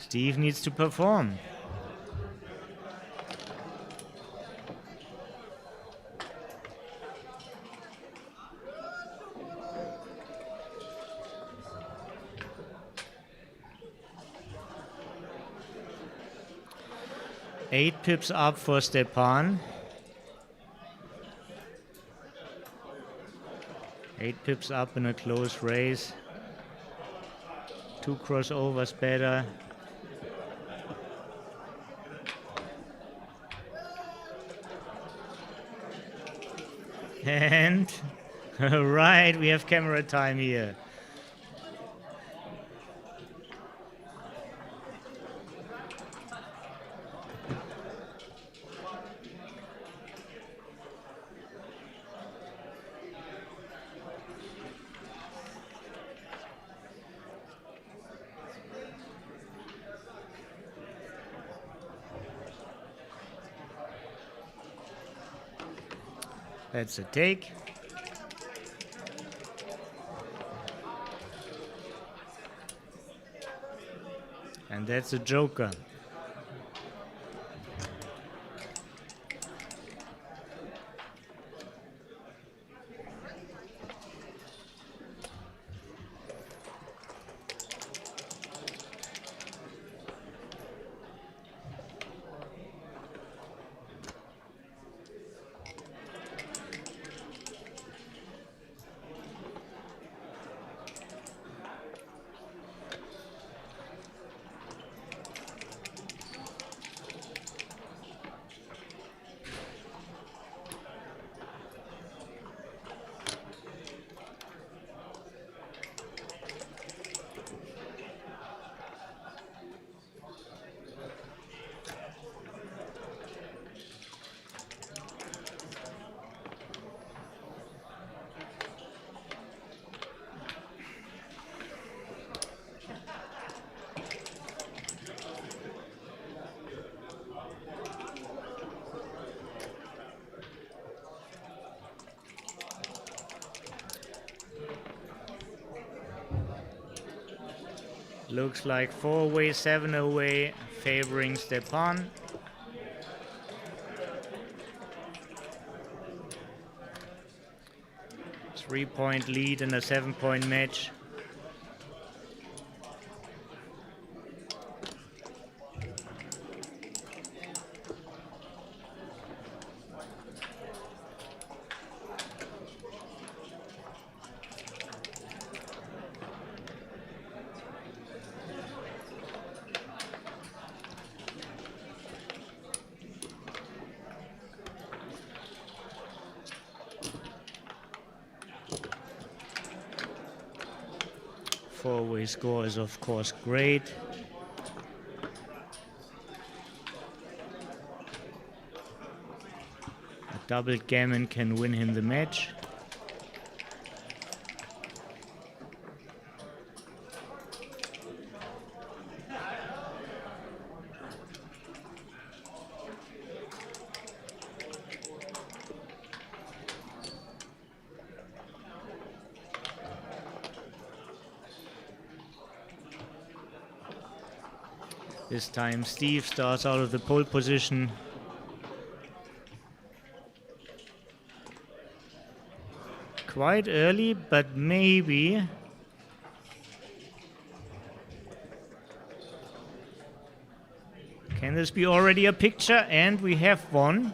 Steve needs to perform. Eight pips up for Stepan. 8 pips up in a close race. 2 crossovers better. And right, we have camera time here. That's a take. And that's a joker. Looks like 4 away, 7 away, favoring Stepan. Three-point lead in a 7-point match. Four-way score is of course great. A double gammon can win him the match. This time Steve starts out of the pole position. Quite early, but maybe. Can this be already a picture? And we have one.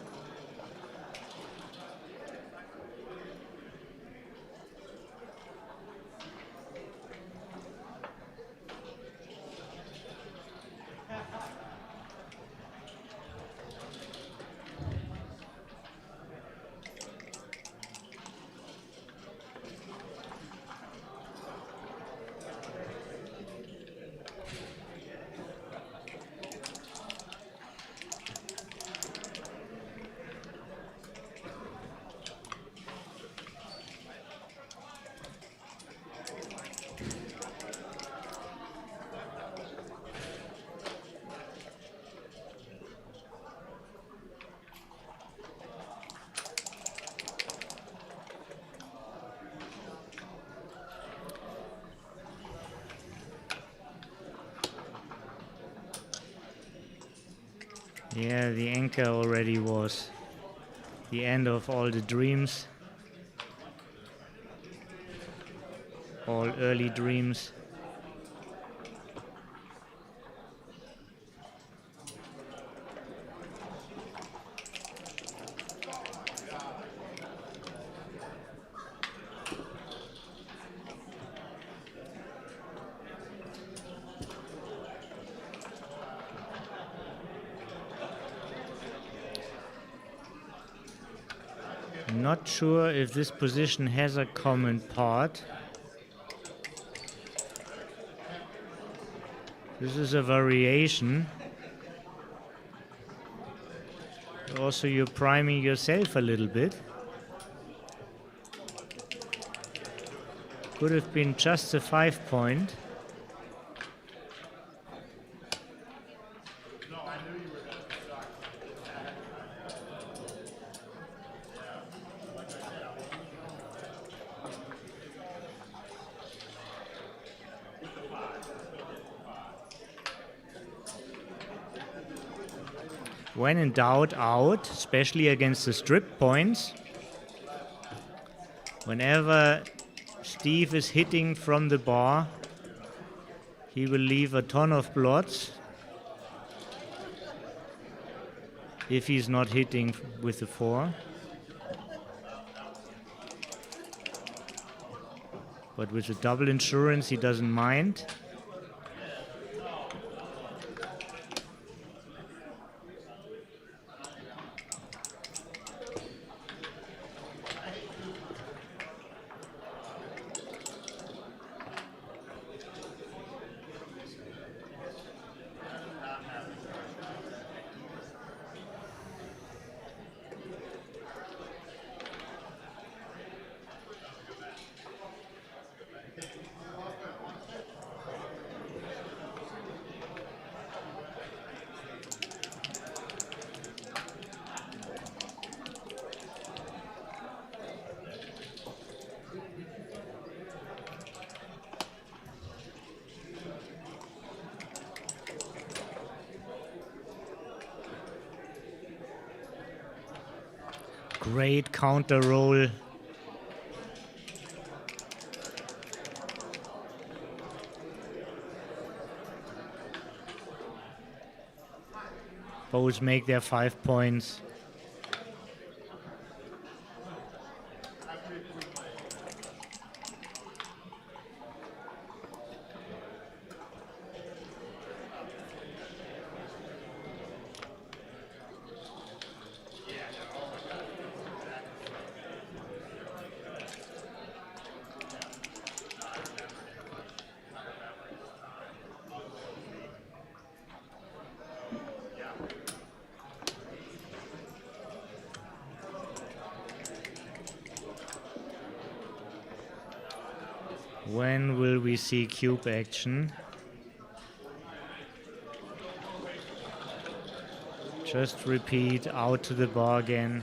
Yeah, the anchor already was the end of all the dreams. All early dreams. Not sure if this position has a common part. This is a variation. Also, you're priming yourself a little bit. Could have been just a 5-point. When in doubt, out, especially against the strip points. Whenever Steve is hitting from the bar, he will leave a ton of blots if he's not hitting with the 4. But with the double insurance, he doesn't mind. Great counter roll. Both make their 5 points. When will we see cube action? Just repeat, out to the bar again.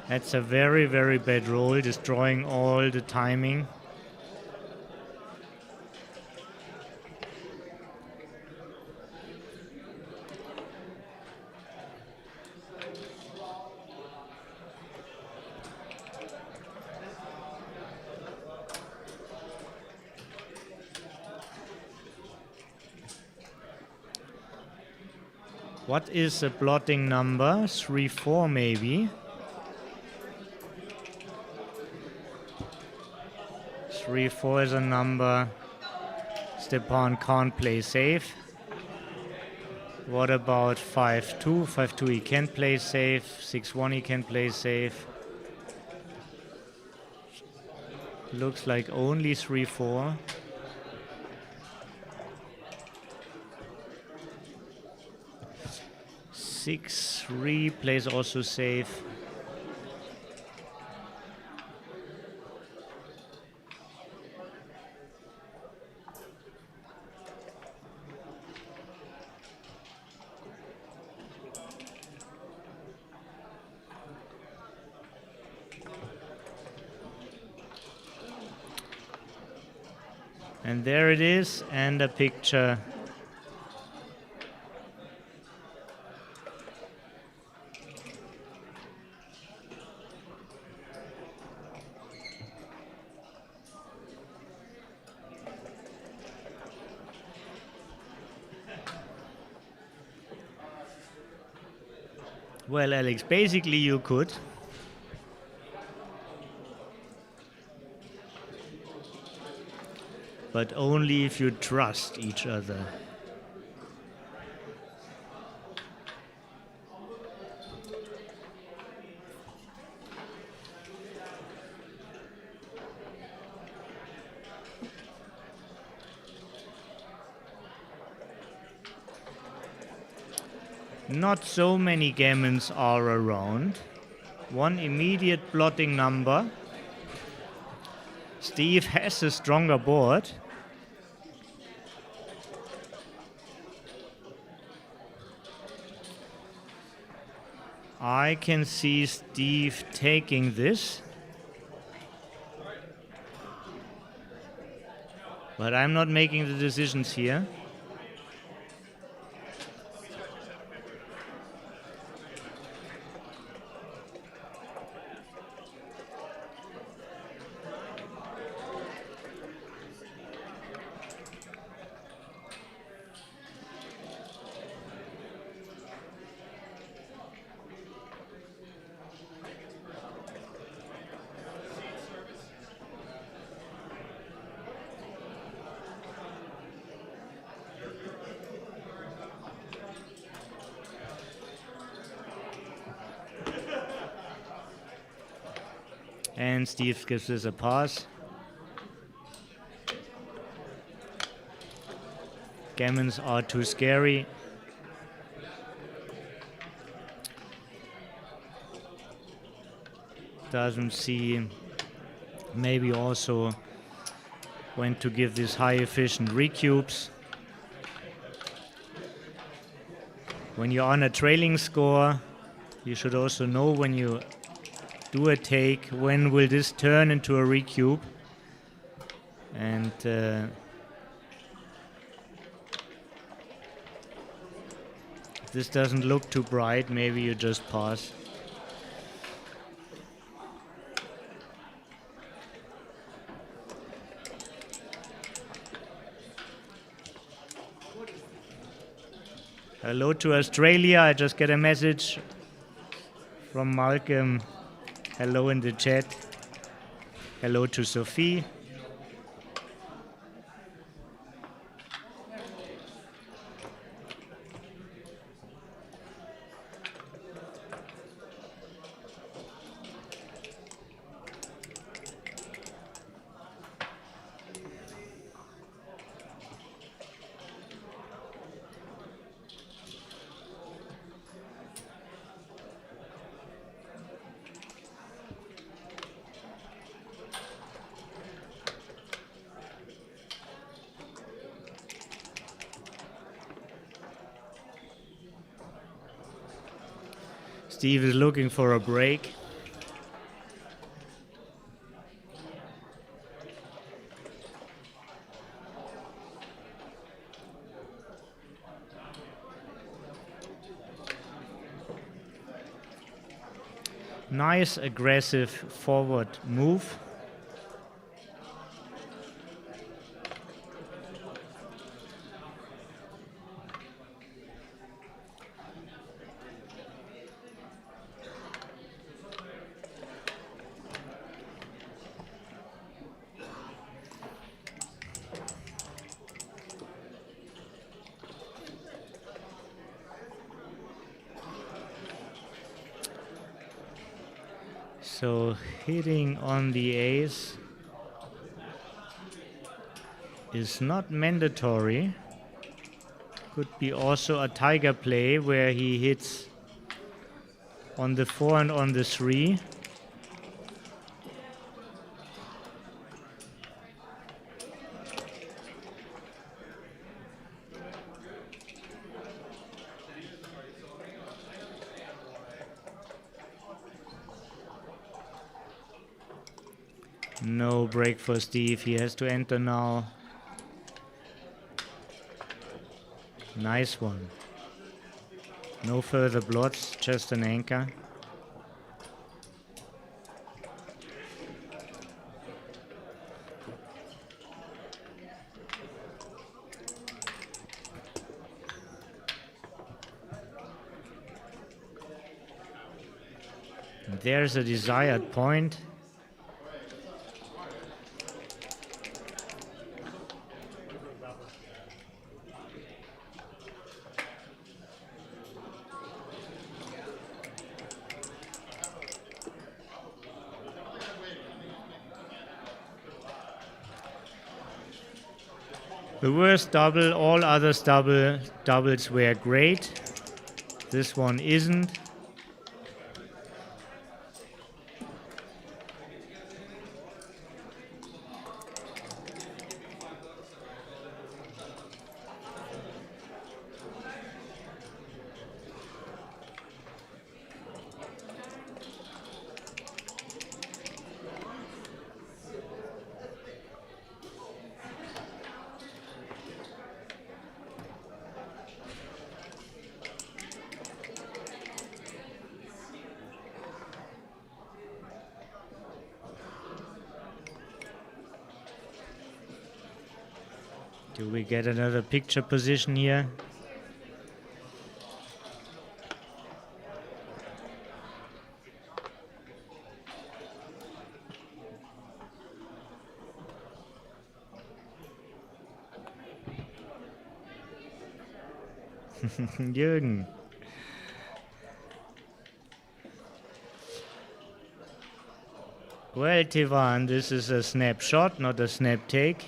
That's a very, very bad roll, destroying all the timing. What is a blotting number? 3-4 maybe. 3-4 is a number Stepan can't play safe. What about 5-2? 5-2 he can play safe. 6-1 he can play safe. Looks like only 3-4. Six, 3 plays also safe. And there it is, and a picture. Well, Alex, basically you could. But only if you trust each other. Not so many gammons are around. One immediate blotting number. Steve has a stronger board. I can see Steve taking this. But I'm not making the decisions here. And Steve gives this a pass. Gammons are too scary. Doesn't see maybe also when to give these high efficient recubes. when you're on a trailing score, you should also know when you do a take, when will this turn into a recube. And if this doesn't look too bright, maybe you just pause. Hello to Australia. I just get a message from Malcolm. Hello in the chat. Hello to Sophie. Steve is looking for a break. Nice aggressive forward move. So hitting on the ace is not mandatory. Could be also a tiger play where he hits on the 4 and on the 3. No break for Steve. He has to enter now. Nice one. No further blots, just an anchor. And there's a desired point. The worst double, all others doubles were great. This one isn't. Do we get another picture position here? Jürgen. Well, Tivan, this is a snapshot, not a snap take.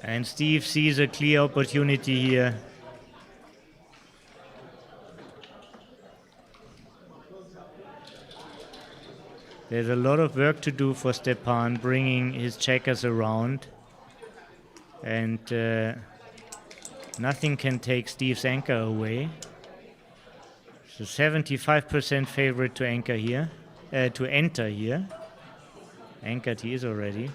And Steve sees a clear opportunity here. There's a lot of work to do for Stepan, bringing his checkers around. And nothing can take Steve's anchor away. So 75% favorite to anchor here, to enter here. Anchored he is already.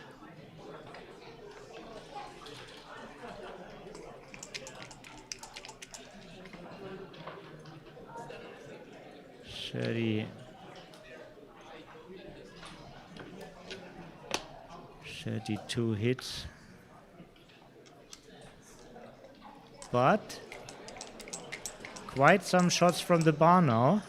Thirty. 32 hits. But quite some shots from the bar now.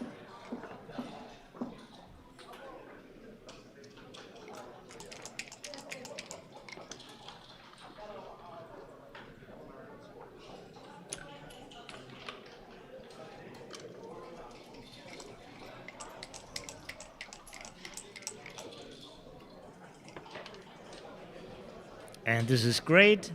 And this is great.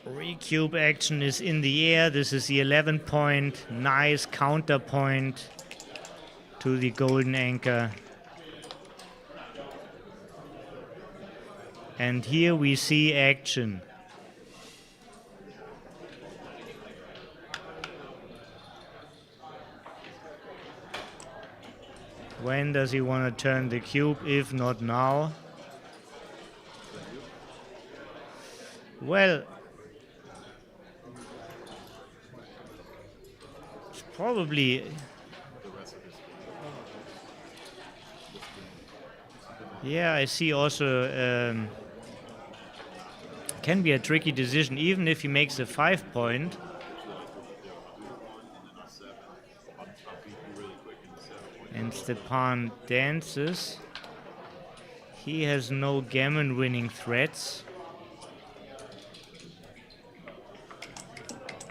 Recube action is in the air. This is the 11 point. Nice counterpoint to the golden anchor. And here we see action. When does he want to turn the cube? If not now. Well, probably, yeah, I see also can be a tricky decision, even if he makes a 5 point. And Stepan dances. He has no gammon winning threats.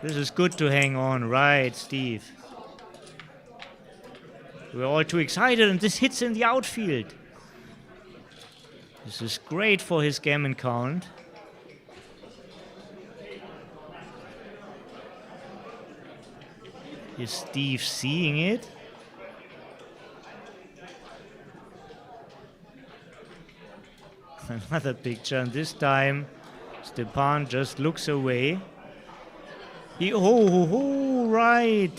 This is good to hang on, right, Steve? We're all too excited, and this hits in the outfield. This is great for his gammon count. Is Steve seeing it? Another picture, and this time Stepan just looks away. Oh, right.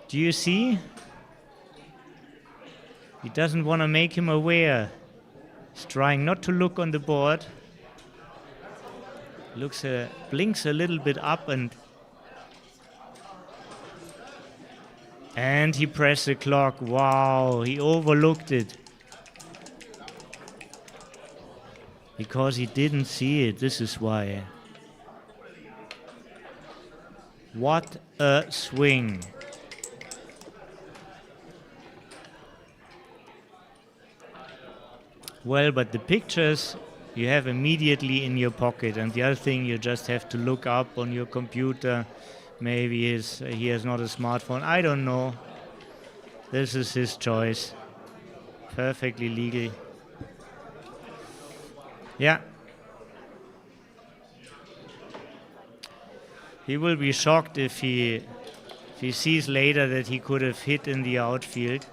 Do you see? He doesn't want to make him aware. He's trying not to look on the board. Blinks a little bit up and he pressed the clock. Wow, he overlooked it. Because he didn't see it. This is why. What a swing. Well, but the pictures you have immediately in your pocket, and the other thing you just have to look up on your computer. Maybe he has not a smartphone. I don't know. This is his choice. Perfectly legal. Yeah. He will be shocked if he sees later that he could have hit in the outfield.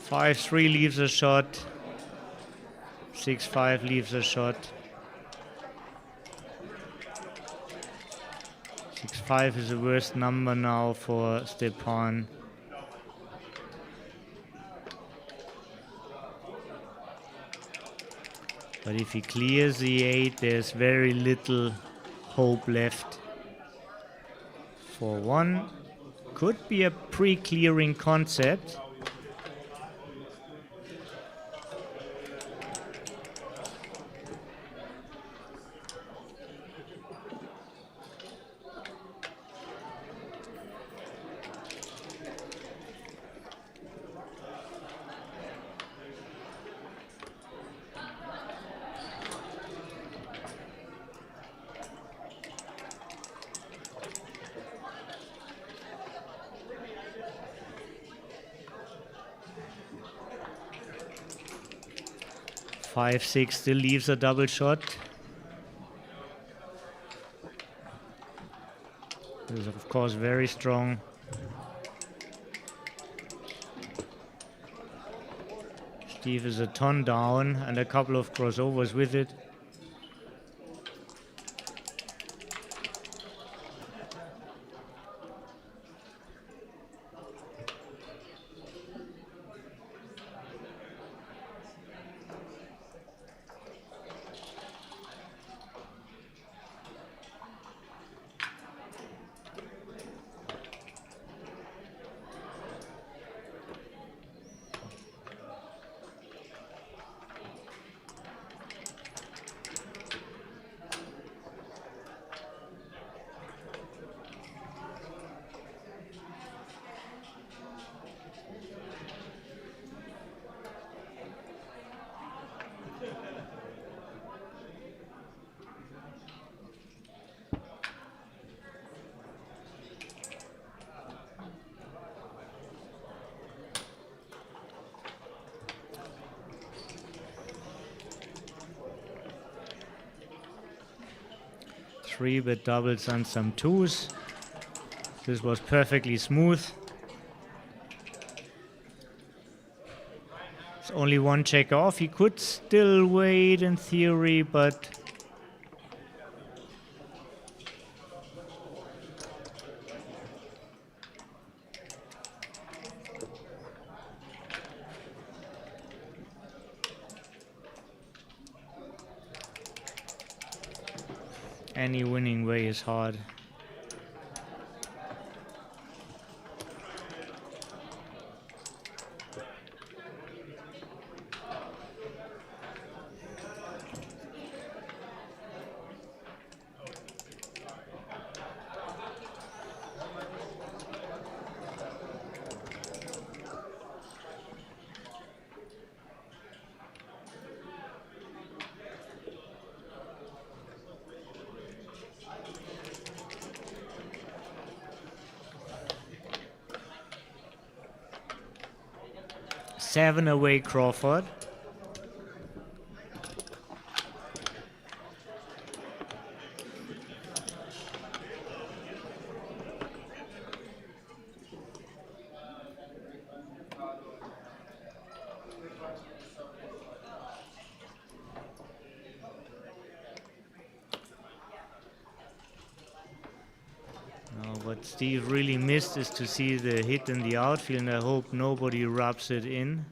Five 3 leaves a shot. 6-5 leaves a shot. 5 is the worst number now for Stepan. But if he clears the 8, there's very little hope left for 1. Could be a pre-clearing concept. Five, 6 still leaves a double shot. This is of course very strong. Steve is a ton down and a couple of crossovers with it. Three bet doubles and some 2s. This was perfectly smooth. It's only 1 check off. He could still wait in theory, but any winning way is hard. Seven away Crawford. What Steve really missed is to see the hit in the outfield, and I hope nobody rubs it in.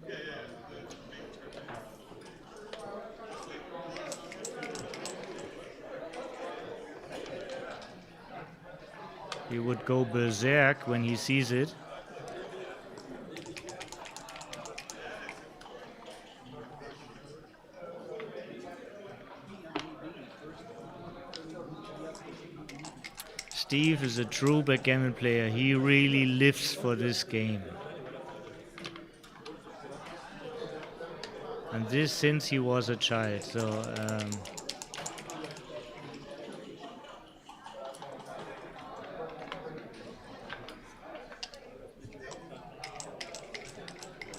He would go berserk when he sees it. Steve is a true backgammon player. He really lives for this game. And this since he was a child. So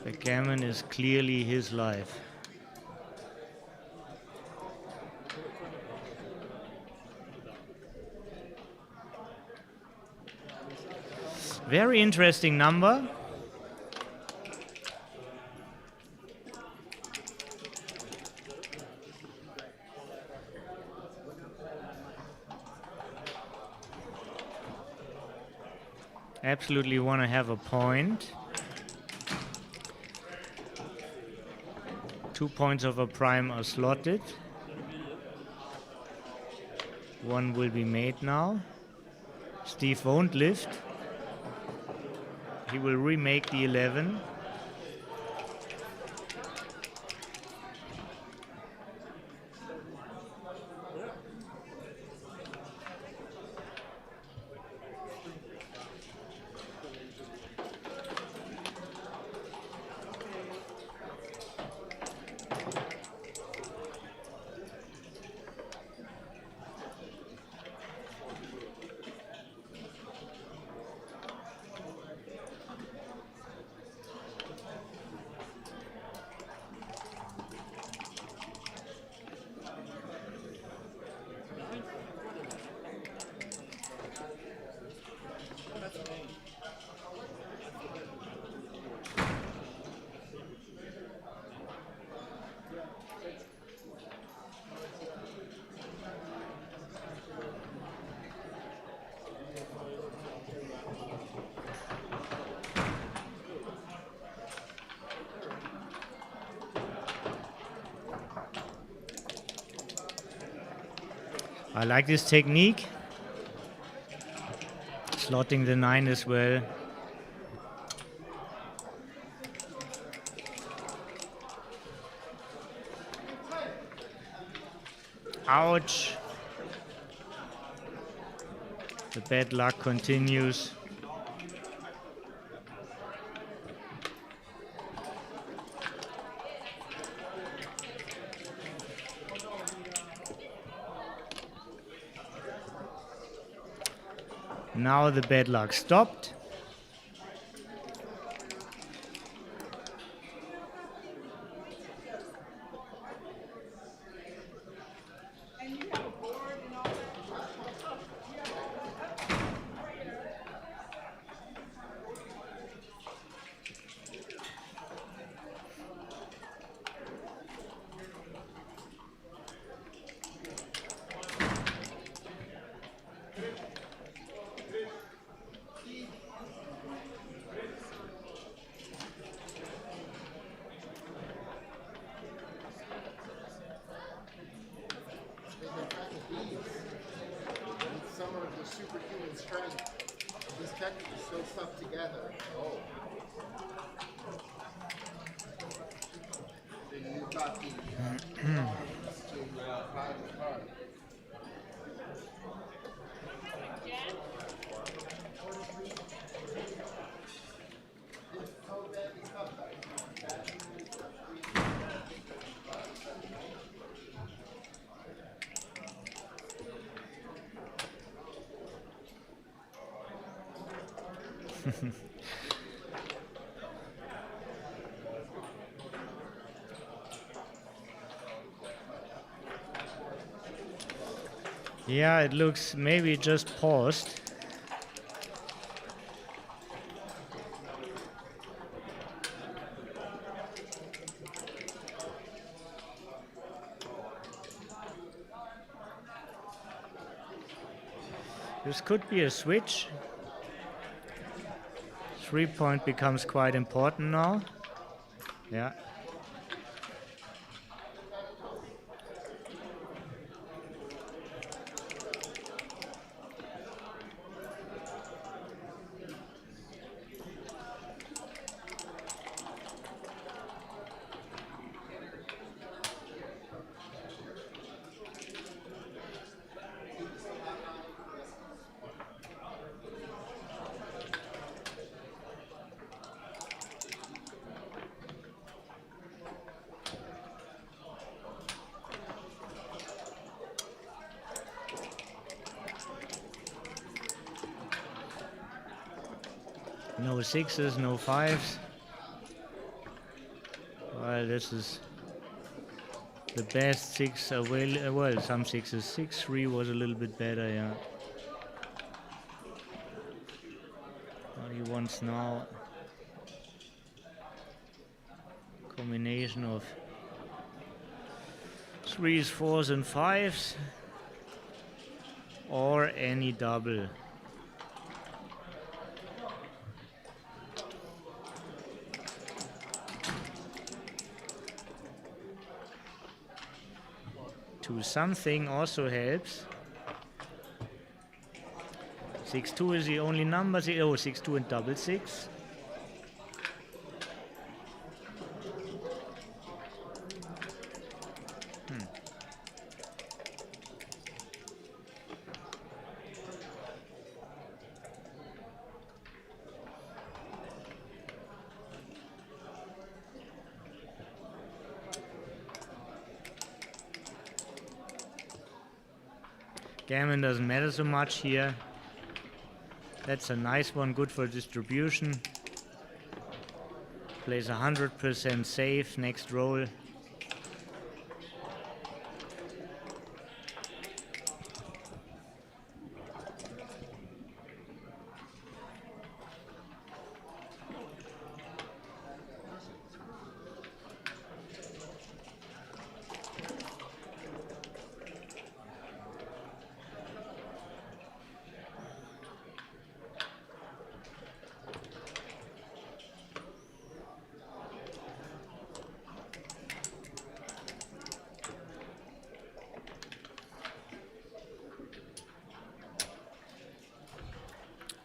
backgammon is clearly his life. Very interesting number. absolutely want to have a point. 2 points of a prime are slotted. One will be made now. Steve won't lift. He will remake the 11. I like this technique. Slotting the 9 as well. Ouch. The bad luck continues. Now the bad luck stopped. Some of the superhuman strength. This technique is so stuck together. Oh. Then you got the to find the card. Yeah, it looks maybe just paused. This could be a switch. 3-point becomes quite important now. Yeah. No 6s, no 5s. Well, this is the best 6 available. Well, some 6s. 6-3 was a little bit better, yeah. What he wants now, combination of 3s, 4s, and 5s, or any double. to something also helps. 6-2 is the only number. 6-2 and double 6. Gammon doesn't matter so much here. That's a nice one, good for distribution. Plays 100% safe, next roll.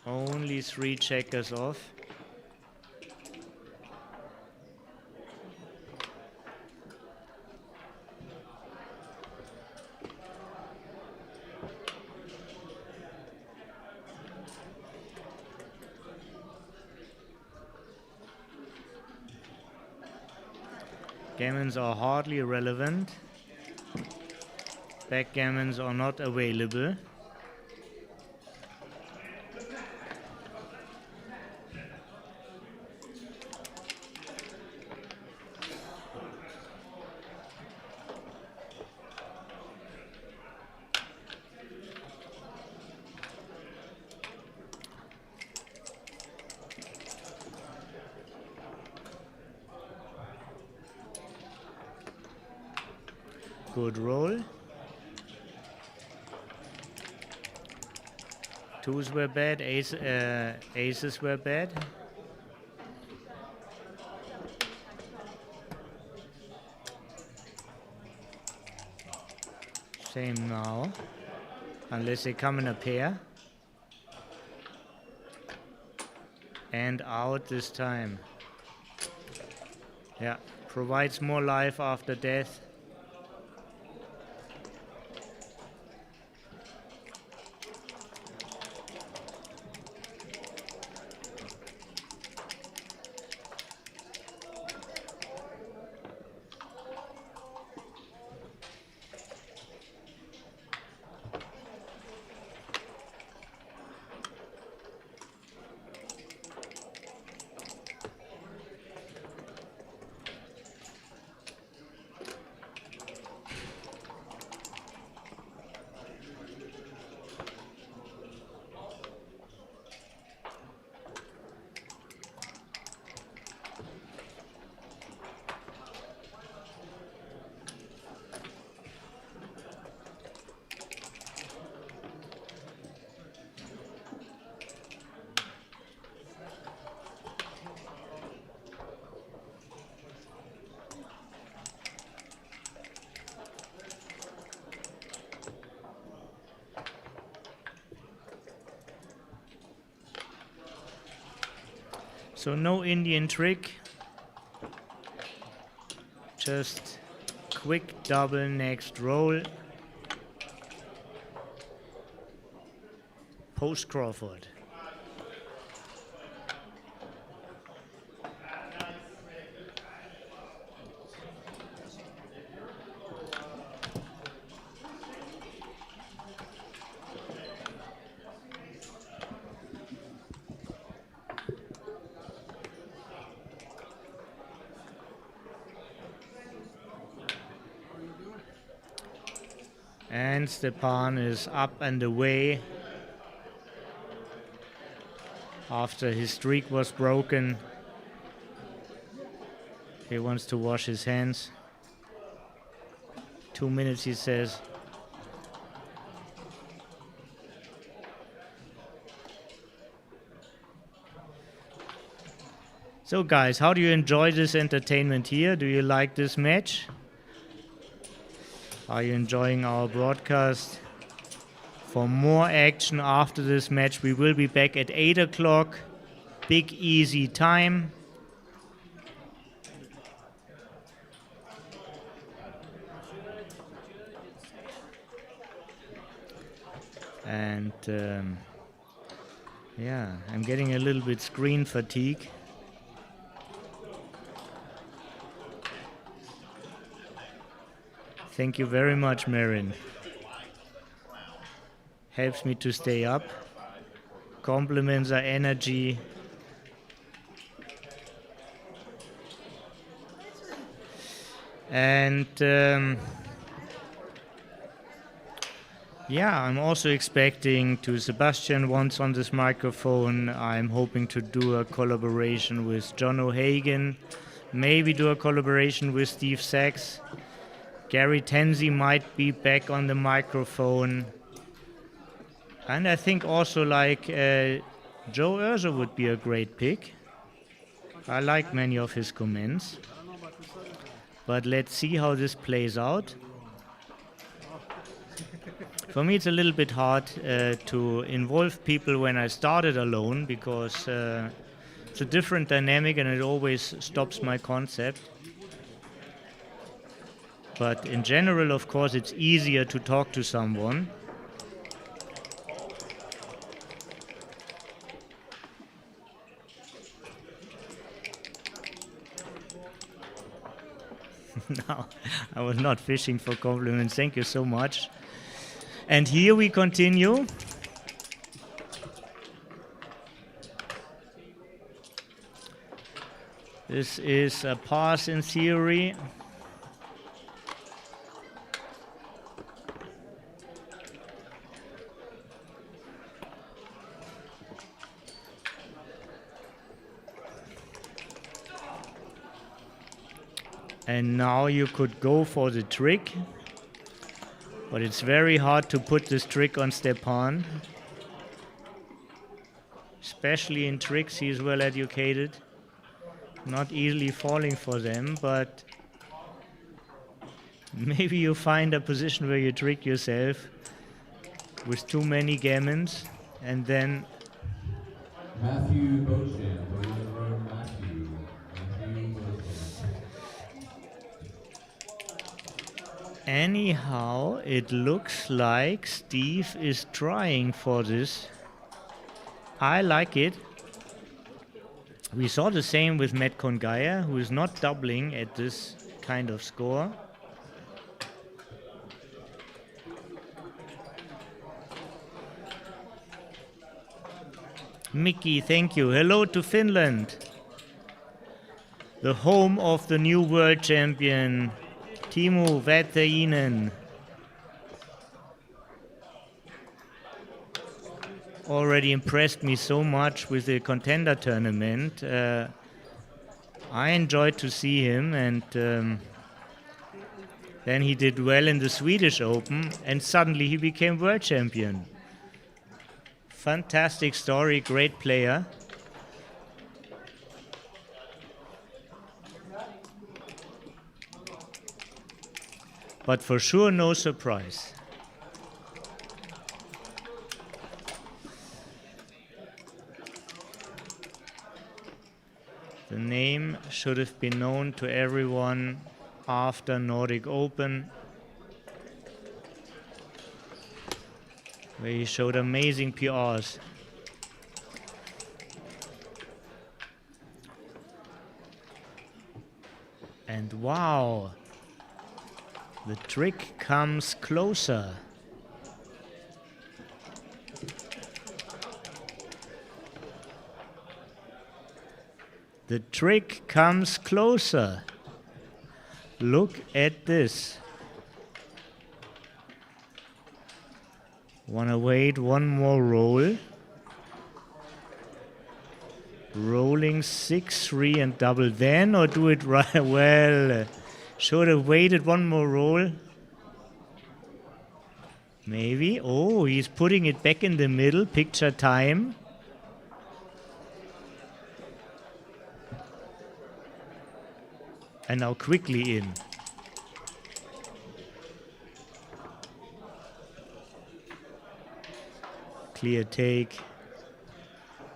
Only 3 checkers off. Gammons are hardly relevant. Backgammons are not available. Good roll. 2s were bad, aces were bad. Same now, unless they come in a pair. And out this time. Yeah, provides more life after death. So no Indian trick, just quick double next roll. Post Crawford. And Stepan is up and away after his streak was broken. He wants to wash his hands. 2 minutes, he says. So guys, how do you enjoy this entertainment here? Do you like this match? Are you enjoying our broadcast? For more action after this match, we will be back at 8 o'clock. Big easy time. And yeah, I'm getting a little bit screen fatigue. Thank you very much, Marin. Helps me to stay up. Compliments our energy. And yeah, I'm also expecting to Sebastian once on this microphone. I'm hoping to do a collaboration with John O'Hagan, maybe do a collaboration with Steve Sachs. Gary Tenzi might be back on the microphone. And I think also like Joe Urso would be a great pick. I like many of his comments. But let's see how this plays out. For me, it's a little bit hard to involve people when I started alone because it's a different dynamic and it always stops my concept. But in general, of course, it's easier to talk to someone. No, I was not fishing for compliments. Thank you so much. And here we continue. This is a pass in theory. And now you could go for the trick, but it's very hard to put this trick on Stepan. Especially in tricks, he's well educated. Not easily falling for them, but maybe you find a position where you trick yourself with too many gammons, and then Matthew Beauchamp, Matthew Beauchamp. anyhow, it looks like Steve is trying for this. I like it. We saw the same with Matt Kongaya, who is not doubling at this kind of score. Mickey, thank you. Hello to Finland, the home of the new world champion, Timo Vätäinen. Already impressed me so much with the contender tournament. I enjoyed to see him, and then he did well in the Swedish Open, and suddenly he became world champion. Fantastic story, great player. But for sure, no surprise. The name should have been known to everyone after Nordic Open, where he showed amazing PRs. And wow, the trick comes closer. The trick comes closer. Look at this. Wanna wait one more roll? Rolling 6-3 and double then, or do it right? Well, should have waited one more roll. Maybe. Oh, he's putting it back in the middle. Picture time. And now quickly in. Clear take.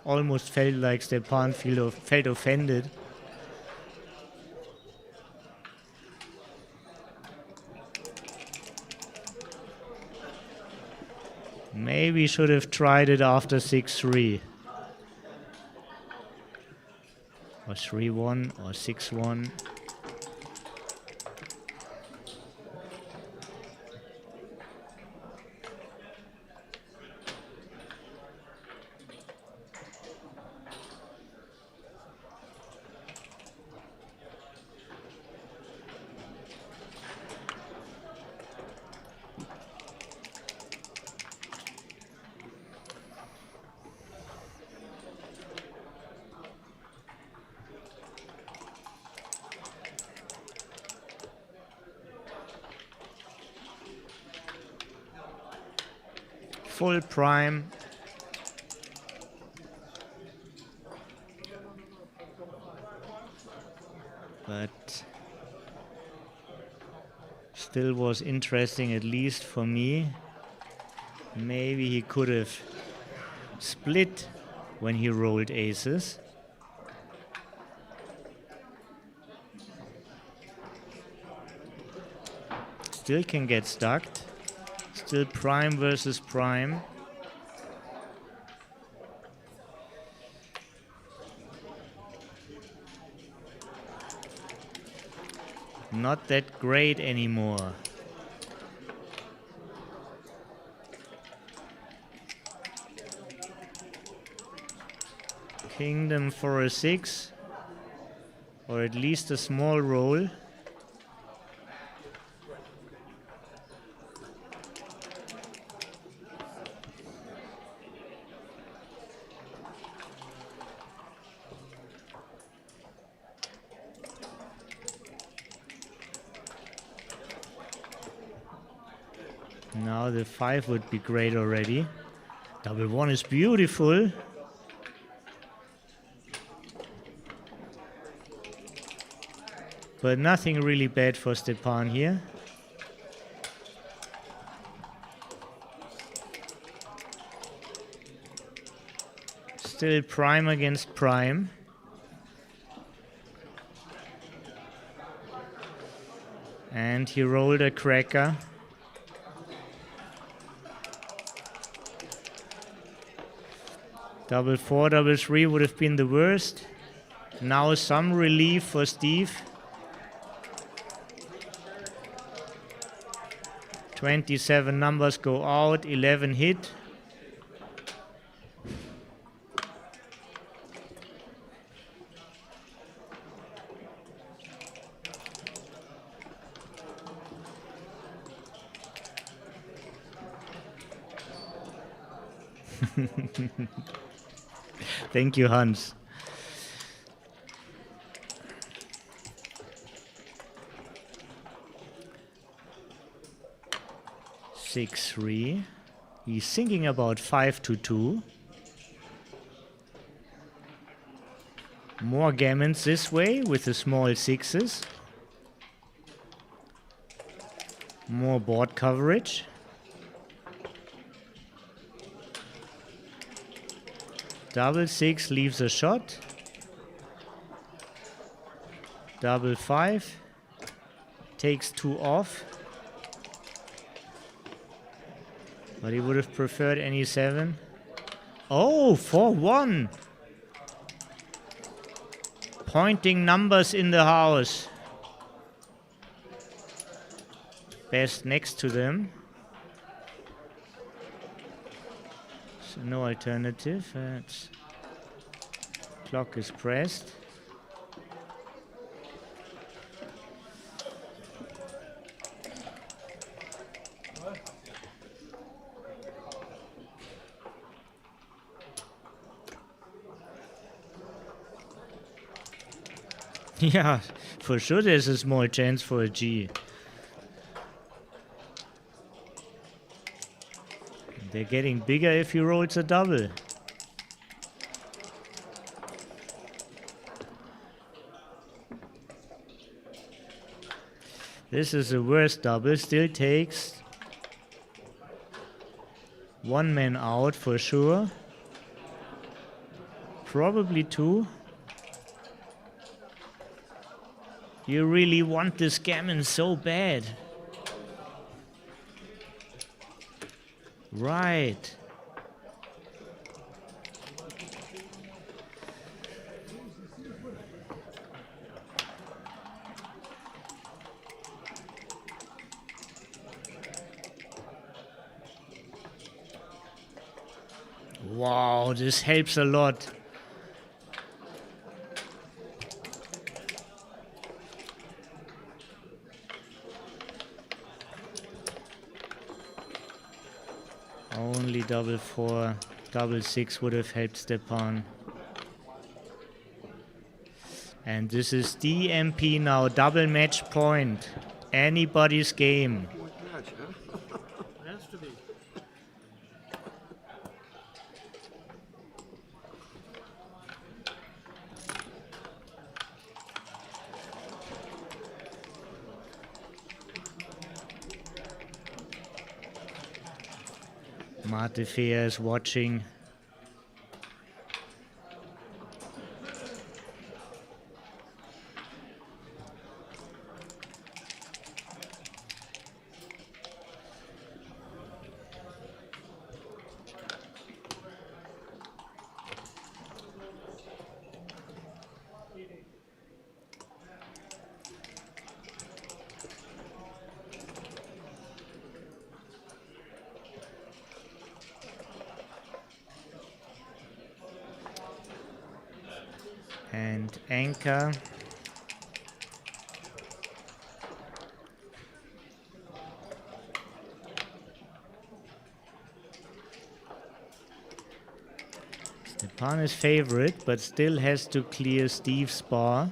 Almost felt like Stepan felt offended. Maybe should have tried it after 6-3. Or 3-1 or 6-1. Full prime. But still was interesting, at least for me. Maybe he could have split when he rolled aces. Still can get stuck. Still prime versus prime. Not that great anymore. Kingdom for a 6, or at least a small roll. Now the 5 would be great already. Double 1 is beautiful. But nothing really bad for Stepan here. Still prime against prime. And he rolled a cracker. Double 4, double 3 would have been the worst. Now some relief for Steve. 27 numbers go out, 11 hit. Thank you, Hans. Six, 3. He's thinking about 5-2. More gammons this way with the small 6s. More board coverage. Double 6 leaves a shot. Double 5 takes 2 off. But he would have preferred any 7. Oh, 4-1. Pointing numbers in the house. Best next to them. So no alternative. Clock is pressed. Yeah, for sure there's a small chance for a G. They're getting bigger if he rolls a double. This is the worst double, still takes. One man out for sure. Probably two. You really want this gammon so bad. Right. Wow, this helps a lot. Only double four, double six would have helped Stepan. And this is DMP now, double match point. Anybody's game. Match, huh? Has to be. Matefea is watching. And anchor. Stepan is favorite, but still has to clear Steve's bar.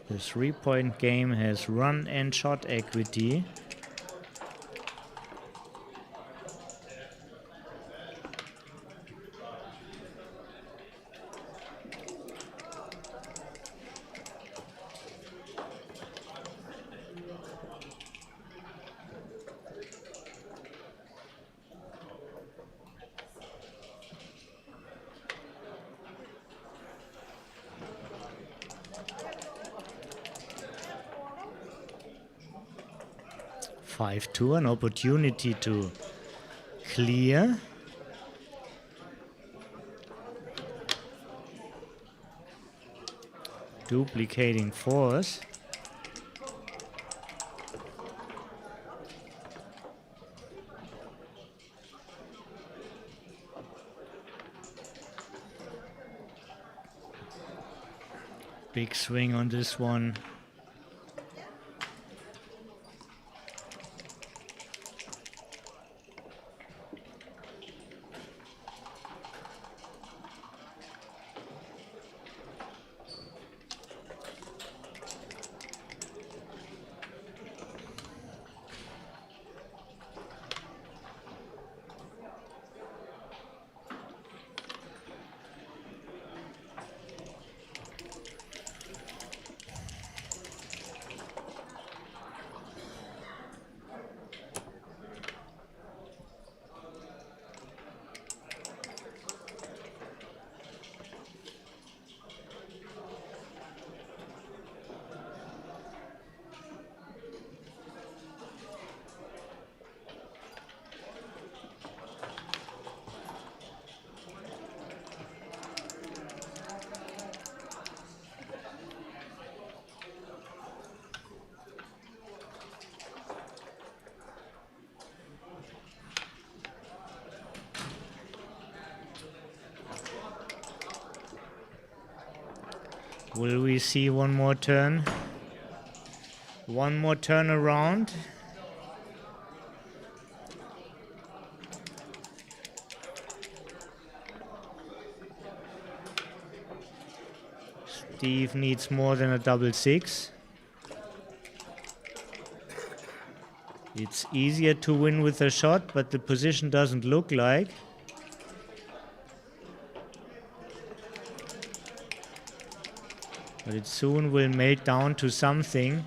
The 3-point game has run and shot equity. Five-two, an opportunity to clear. Duplicating fours. Big swing on this one. Will we see one more turn? One more turn around. Steve needs more than a double six. It's easier to win with a shot, but the position doesn't look like. But it soon will melt down to something.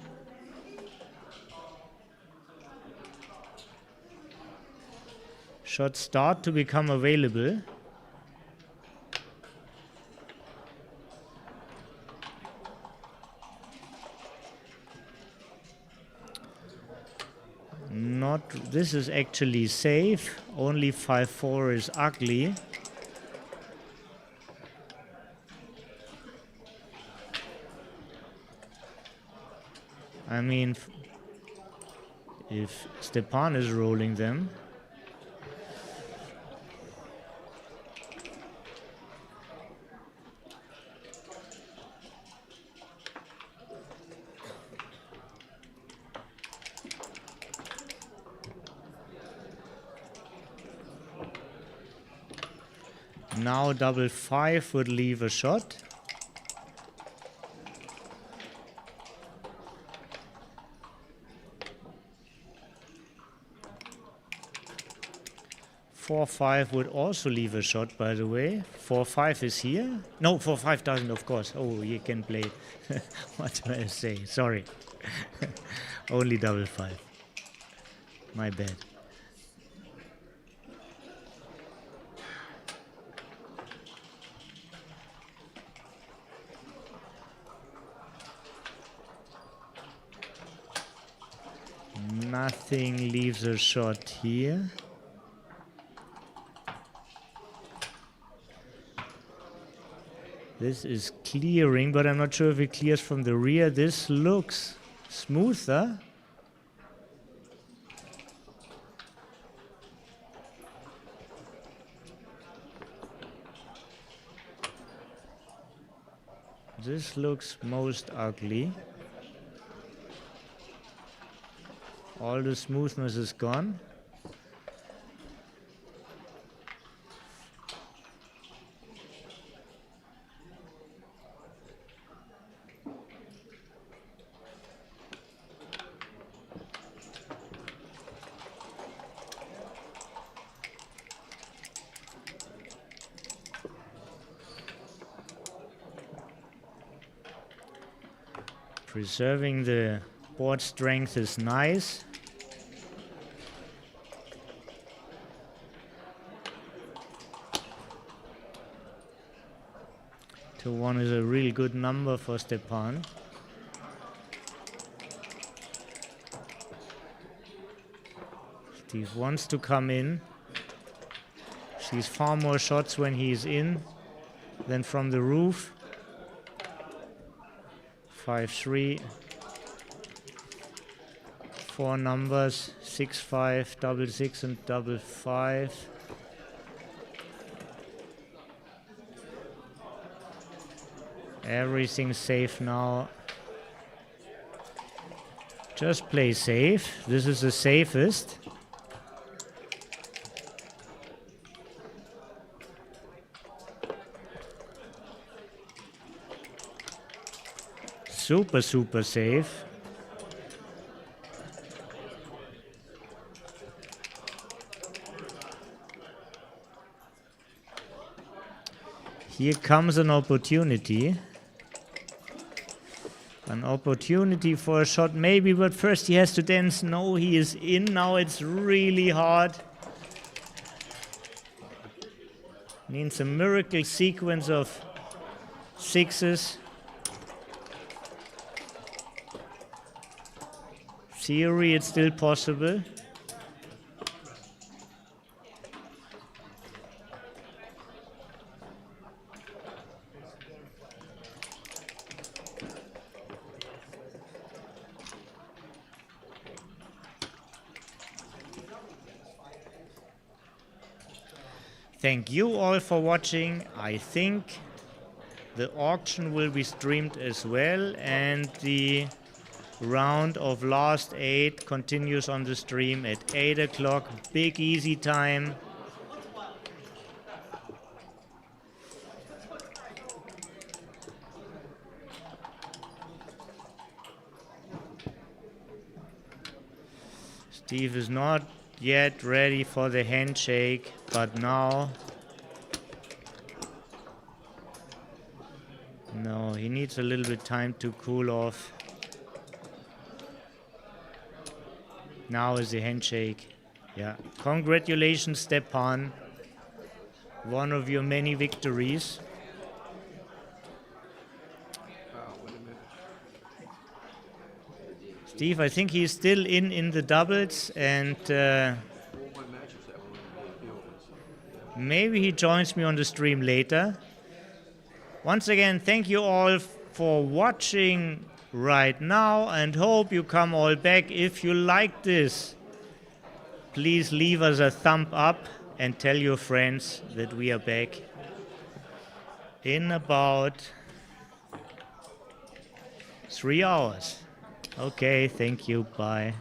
Shots start to become available. Not, this is actually safe. Only 5-4 is ugly. I mean, if Stepan is rolling them. Now double 5 would leave a shot. Four 5 would also leave a shot, by the way. 4-5 is here. No, 4-5 doesn't, of course. Oh, you can play. What do I say? Sorry. Only double 5. My bad. Nothing leaves a shot here. This is clearing, but I'm not sure if it clears from the rear. This looks smoother. This looks most ugly. All the smoothness is gone. Preserving the board strength is nice. To 1 is a really good number for Stepan. Steve wants to come in. Sees far more shots when he's in than from the roof. 5-3. 4 numbers, 6-5, double 6 and double 5. Everything's safe now. Just play safe. This is the safest. Super, super safe. Here comes an opportunity. An opportunity for a shot maybe, but first he has to dance. No, he is in now. It's really hard. Means a miracle sequence of 6s. Theory, it's still possible. Thank you all for watching. I think the auction will be streamed as well, and the round of last 8 continues on the stream at 8 o'clock. Big easy time. Steve is not yet ready for the handshake, but now... No, he needs a little bit time to cool off. Now is the handshake. Yeah, congratulations, Stepan. One of your many victories. Wait a minute. Steve, I think he's still in the doubles, and All my matches that were in the opens. maybe he joins me on the stream later. Once again, thank you all for watching right now, and hope you come all back. If you like this, please leave us a thumb up and tell your friends that we are back in about 3 hours. Okay, thank you, bye.